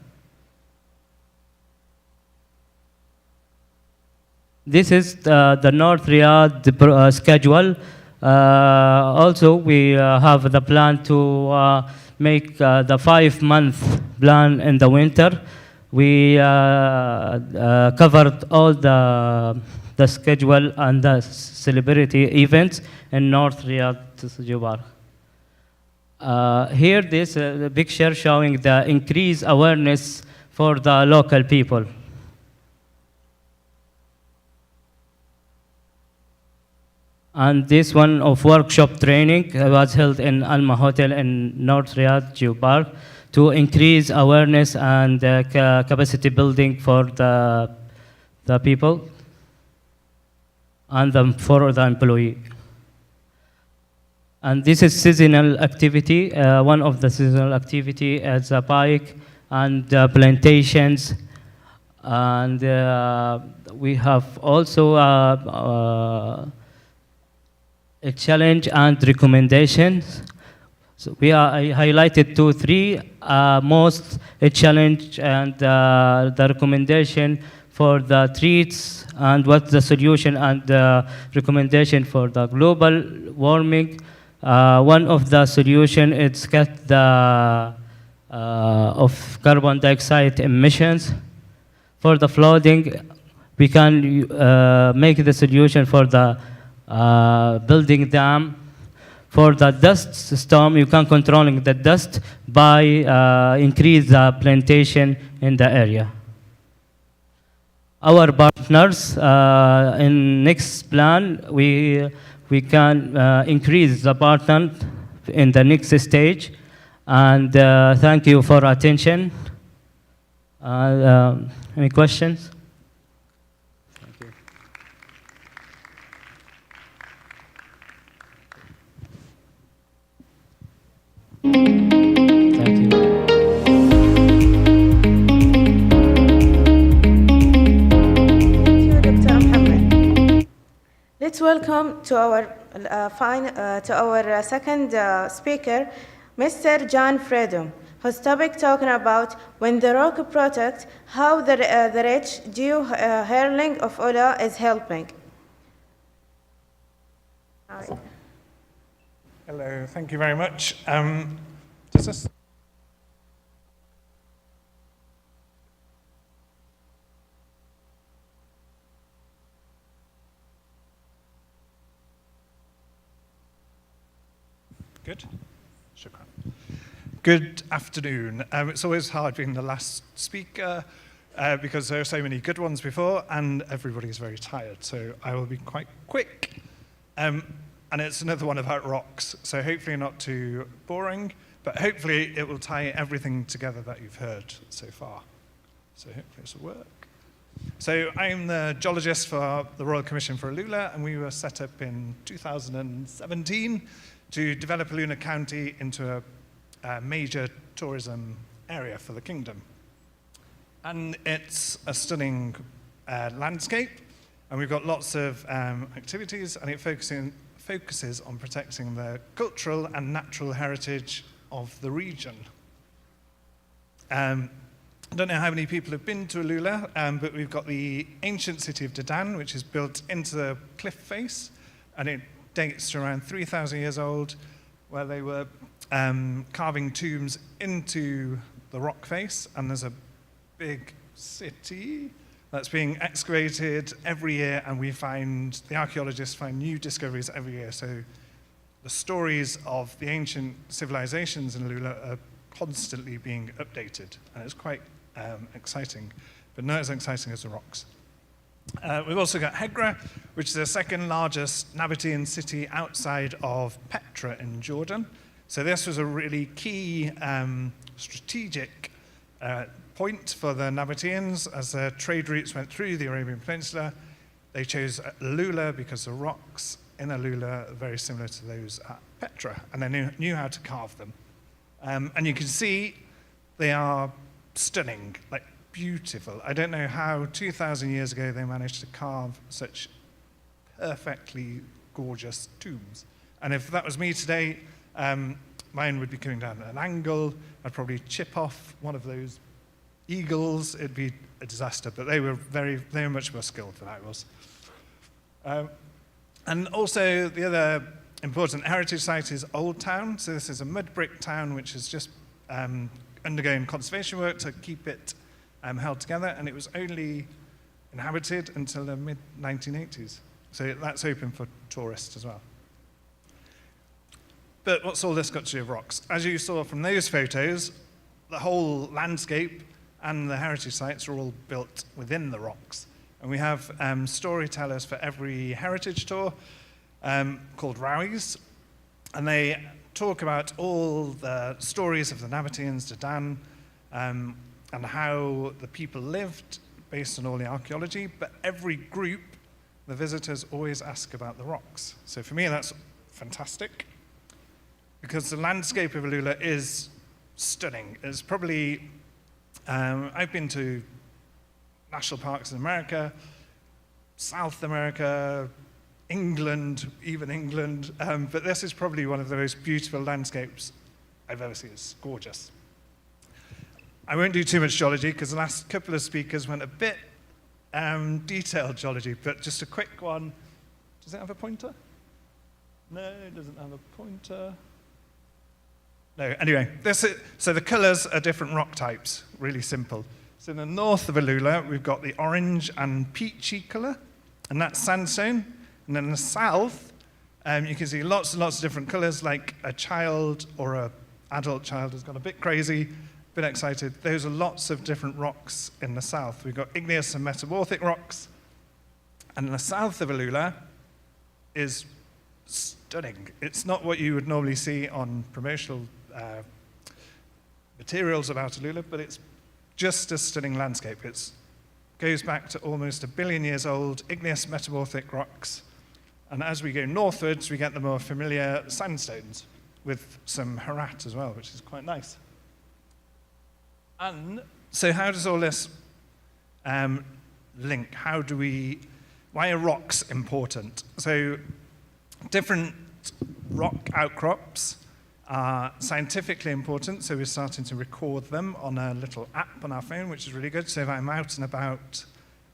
This is the North Riyadh schedule. Also, we have the plan to make the 5-month plan in the winter. We covered all the schedule and the celebrity events in North Riyadh Geopark. Here, this picture showing the increased awareness for the local people. And this one of workshop training was held in Alma Hotel in North Riyadh Geopark to increase awareness and capacity building for the people and for the employee. And this is seasonal activity. One of the seasonal activity is a bike and plantations. And we have also a challenge and recommendations. So I highlighted 2, 3 most a challenge and the recommendation for the treats and what's the solution and the recommendation for the global warming. One of the solution is cut the of carbon dioxide emissions. For the flooding, we can make the solution for the building dam. For the dust storm, you can controlling the dust by increase the plantation in the area. Our partners in next plan, we can increase the partner in the next stage. And thank you for attention. Any questions? Thank you. Let's welcome to our second speaker, Mr. John Freedom, whose topic talking about when the rock protect, how the rich geo-hurling of Ula is helping. Hello, thank you very much. Does this? Good. Shukran. Good afternoon. It's always hard being the last speaker because there are so many good ones before and everybody's very tired, so I will be quite quick. And it's another one about rocks, so hopefully not too boring, but hopefully it will tie everything together that you've heard so far. So hopefully this will work. So I'm the geologist for the Royal Commission for Alula, and we were set up in 2017 to develop Alula County into a major tourism area for the kingdom. And it's a stunning landscape, and we've got lots of activities, and it focuses on protecting the cultural and natural heritage of the region. I don't know how many people have been to Alula, but we've got the ancient city of Dadan, which is built into the cliff face, and it dates to around 3,000 years old, where they were carving tombs into the rock face, and there's a big city that's being excavated every year, and the archaeologists find new discoveries every year. So the stories of the ancient civilizations in Alula are constantly being updated, and it's quite exciting, but not as exciting as the rocks. We've also got Hegra, which is the second largest Nabatean city outside of Petra in Jordan. So this was a really key strategic point for the Nabateans as their trade routes went through the Arabian Peninsula. They chose Alula because the rocks in Alula are very similar to those at Petra, and they knew how to carve them. And you can see they are stunning, like beautiful. I don't know how 2,000 years ago they managed to carve such perfectly gorgeous tombs. And if that was me today, mine would be coming down at an angle. I'd probably chip off one of those eagles. It'd be a disaster, but they were much more skilled than I was. And also the other important heritage site is Old Town. So this is a mud brick town which is just undergoing conservation work to keep it held together, and it was only inhabited until the mid-1980s. So that's open for tourists as well. But what's all this got to do with rocks? As you saw from those photos, the whole landscape and the heritage sites are all built within the rocks. And we have storytellers for every heritage tour called Rawis, and they talk about all the stories of the Nabateans, Dadan, and how the people lived based on all the archaeology, but every group, the visitors always ask about the rocks. So for me, that's fantastic, because the landscape of Alula is stunning. It's probably, I've been to national parks in America, South America, England, even England, but this is probably one of the most beautiful landscapes I've ever seen. It's gorgeous. I won't do too much geology because the last couple of speakers went a bit detailed geology, but just a quick one. Does it have a pointer? No, it doesn't have a pointer. No, anyway, so the colors are different rock types, really simple. So in the north of Alula, we've got the orange and peachy color, and that's sandstone. And then in the south, you can see lots and lots of different colors, like a child or an adult child has gone a bit crazy, a bit excited. Those are lots of different rocks in the south. We've got igneous and metamorphic rocks. And in the south of Alula is stunning. It's not what you would normally see on promotional materials about Alula, but it's just a stunning landscape. It goes back to almost 1 billion years old, igneous metamorphic rocks. And as we go northwards, we get the more familiar sandstones with some harat as well, which is quite nice. And so how does all this link? How do we Why are rocks important? So different rock outcrops are scientifically important, so we're starting to record them on a little app on our phone, which is really good. So if I'm out and about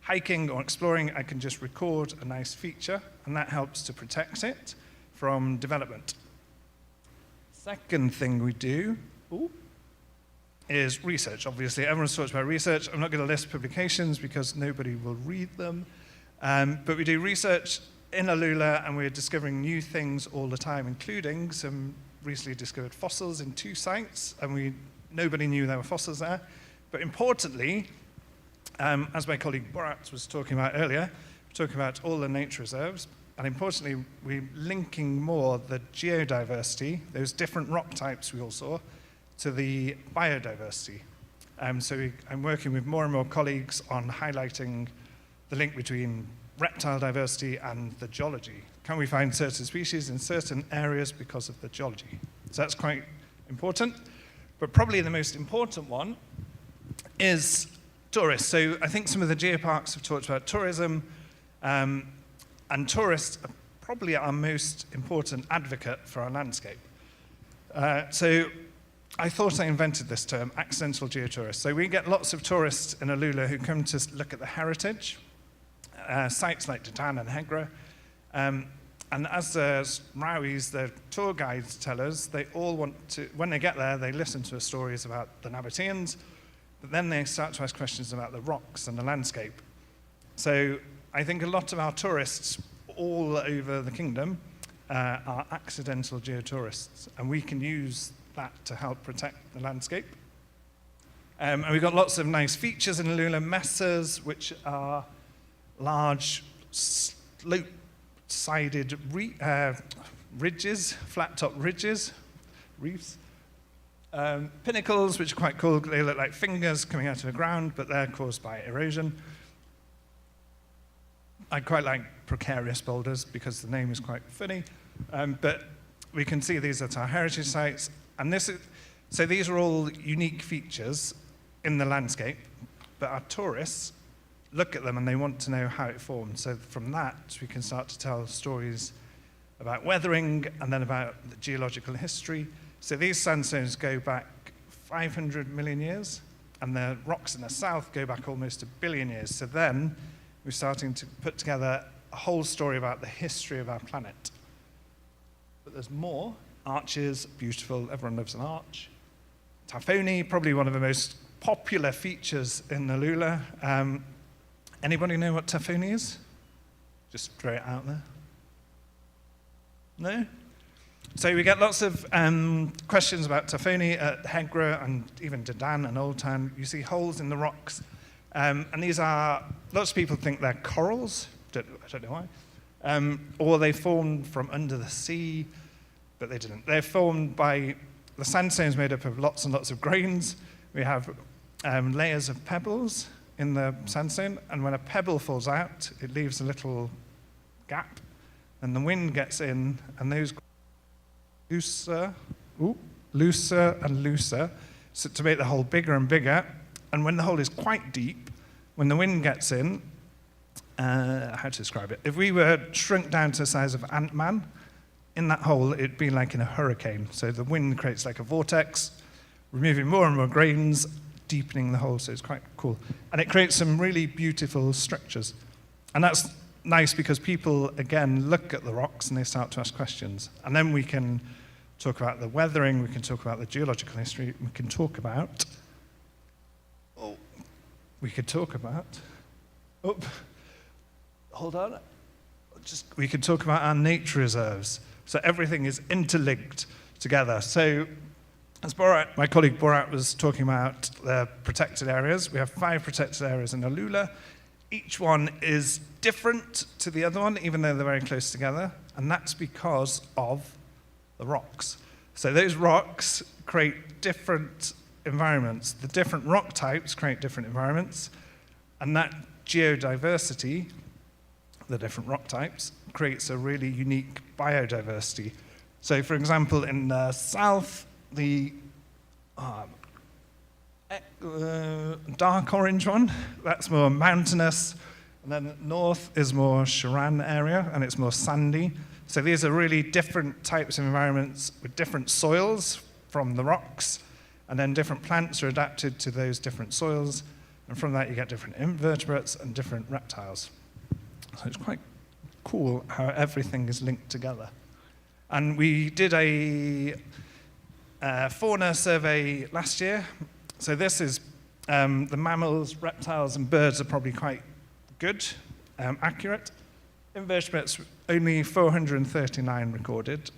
hiking or exploring, I can just record a nice feature, and that helps to protect it from development. Second thing we do is research. Obviously, everyone's talked about research. I'm not going to list publications because nobody will read them. But we do research in Alula, and we're discovering new things all the time, including some recently discovered fossils in 2 sites, and nobody knew there were fossils there. But importantly, as my colleague Borat was talking about earlier, we're talking about all the nature reserves, and importantly, we're linking more the geodiversity, those different rock types we all saw, to the biodiversity. So I'm working with more and more colleagues on highlighting the link between reptile diversity and the geology. Can we find certain species in certain areas because of the geology? So that's quite important. But probably the most important one is tourists. So I think some of the geoparks have talked about tourism, and tourists are probably our most important advocate for our landscape. So I thought I invented this term, accidental geotourists. So we get lots of tourists in Alula who come to look at the heritage, sites like Dadan and Hegra. And as the Rowis, the tour guides tell us, they all want to, when they get there, they listen to stories about the Nabateans, but then they start to ask questions about the rocks and the landscape. So I think a lot of our tourists all over the kingdom are accidental geotourists, and we can use that to help protect the landscape. And we've got lots of nice features in Alula, mesas, which are large slope-sided ridges, flat-top ridges, reefs. Pinnacles, which are quite cool. They look like fingers coming out of the ground, but they're caused by erosion. I quite like precarious boulders because the name is quite funny. But we can see these at our heritage sites. And so these are all unique features in the landscape, but our tourists look at them and they want to know how it formed. So from that, we can start to tell stories about weathering and then about the geological history. So these sandstones go back 500 million years, and the rocks in the south go back almost 1 billion years. So then we're starting to put together a whole story about the history of our planet. But there's more. Arches, beautiful, everyone loves an arch. Tafoni, probably one of the most popular features in Alula. Anybody know what Tafoni is? Just throw it out there. No? So we get lots of questions about Tafoni at Hegra and even Dadan and Old Town. You see holes in the rocks. And these are, lots of people think they're corals. I don't know why. Or they formed from under the sea, but they didn't. They're formed by, the sandstone's made up of lots and lots of grains. We have layers of pebbles in the sandstone, and when a pebble falls out, it leaves a little gap, and the wind gets in, and those looser and looser, so to make the hole bigger and bigger. And when the hole is quite deep, when the wind gets in, how to describe it? If we were shrunk down to the size of Ant-Man, in that hole, it'd be like in a hurricane. So the wind creates like a vortex, removing more and more grains, deepening the hole, so it's quite cool. And it creates some really beautiful structures. And that's nice because people, again, look at the rocks and they start to ask questions. And then we can talk about the weathering, we can talk about the geological history, we can talk about, we could talk about our nature reserves. So everything is interlinked together. So as Borat, my colleague Borat was talking about the protected areas, we have 5 protected areas in Alula. Each one is different to the other one, even though they're very close together, and that's because of the rocks. So those rocks create different environments. The different rock types create different environments, and that geodiversity, the different rock types, creates a really unique biodiversity. So for example, in the south, the dark orange one, that's more mountainous, And then north is more Sharan area, and it's more sandy. So these are really different types of environments with different soils from the rocks, and then different plants are adapted to those different soils, and from that you get different invertebrates and different reptiles. So it's quite cool how everything is linked together. And we did a fauna survey last year. So this is the mammals, reptiles, and birds are probably quite good, accurate. Invertebrates, only 439 recorded.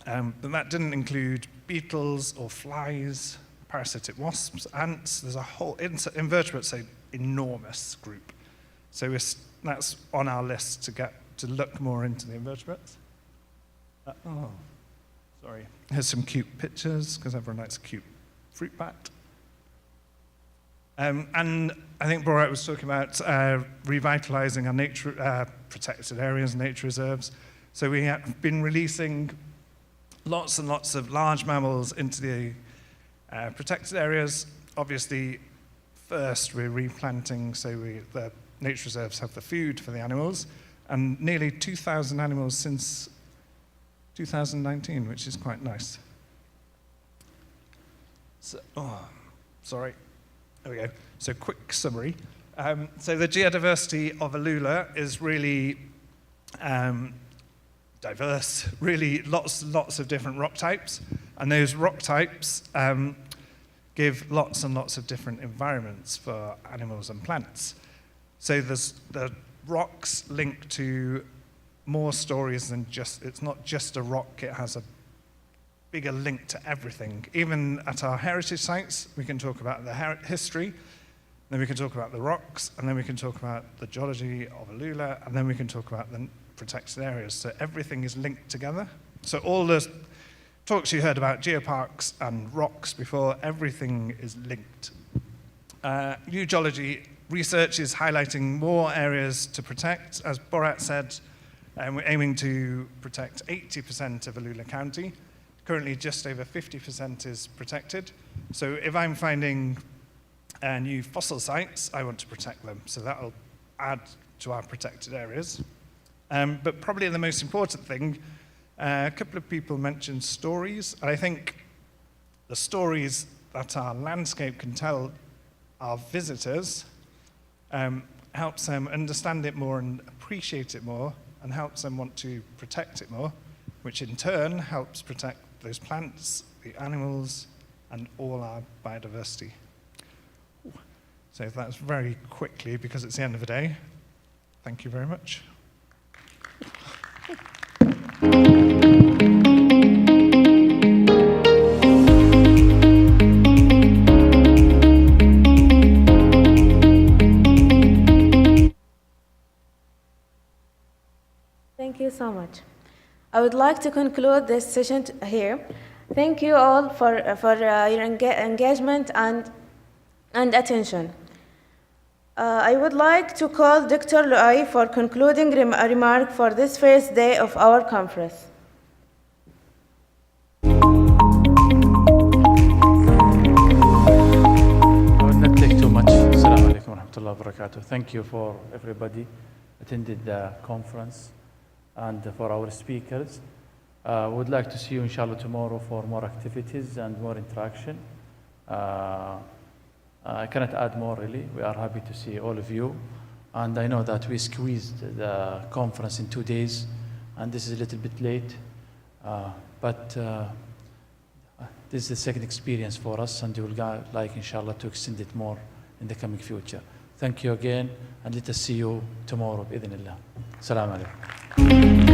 But that didn't include beetles or flies, parasitic wasps, ants. There's a whole, invertebrates are an enormous group. So that's on our list to look more into the invertebrates. Sorry. Here's some cute pictures, because everyone likes a cute fruit bat. And I think Borat was talking about revitalizing our nature, protected areas, nature reserves. So we have been releasing lots and lots of large mammals into the protected areas. Obviously, first we're replanting, so the nature reserves have the food for the animals, and nearly 2,000 animals since 2019, which is quite nice. So, sorry. There we go. So quick summary. So the geodiversity of Alula is really diverse, really lots of different rock types. And those rock types give lots and lots of different environments for animals and plants. So the rocks link to more stories than just, it's not just a rock, it has a bigger link to everything. Even at our heritage sites, we can talk about the history, then we can talk about the rocks, and then we can talk about the geology of Alula, and then we can talk about the protected areas. So everything is linked together. So all the talks you heard about geoparks and rocks before, everything is linked. New geology research is highlighting more areas to protect. As Borat said, we're aiming to protect 80% of Alula County. Currently, just over 50% is protected. So if I'm finding new fossil sites, I want to protect them. So that'll add to our protected areas. But probably the most important thing, a couple of people mentioned stories. And I think the stories that our landscape can tell our visitors helps them understand it more and appreciate it more, and helps them want to protect it more, which in turn helps protect those plants, the animals, and all our biodiversity. So that's very quickly, because it's the end of the day. Thank you very much. Thank you so much. I would like to conclude this session here. Thank you all for your engagement and attention. I would like to call Dr. Luai for concluding remark for this first day of our conference. I will not take too much. Assalamu alaikum wa rahmatullahi wa barakatuh. Thank you for everybody attended the conference and for our speakers. We would like to see you inshallah tomorrow for more activities and more interaction. I cannot add more really. We are happy to see all of you. And I know that we squeezed the conference in 2 days, and this is a little bit late. But this is the second experience for us, and we would like inshallah to extend it more in the coming future. Thank you again, and let us see you tomorrow, بإذن الله. Assalamu alaikum.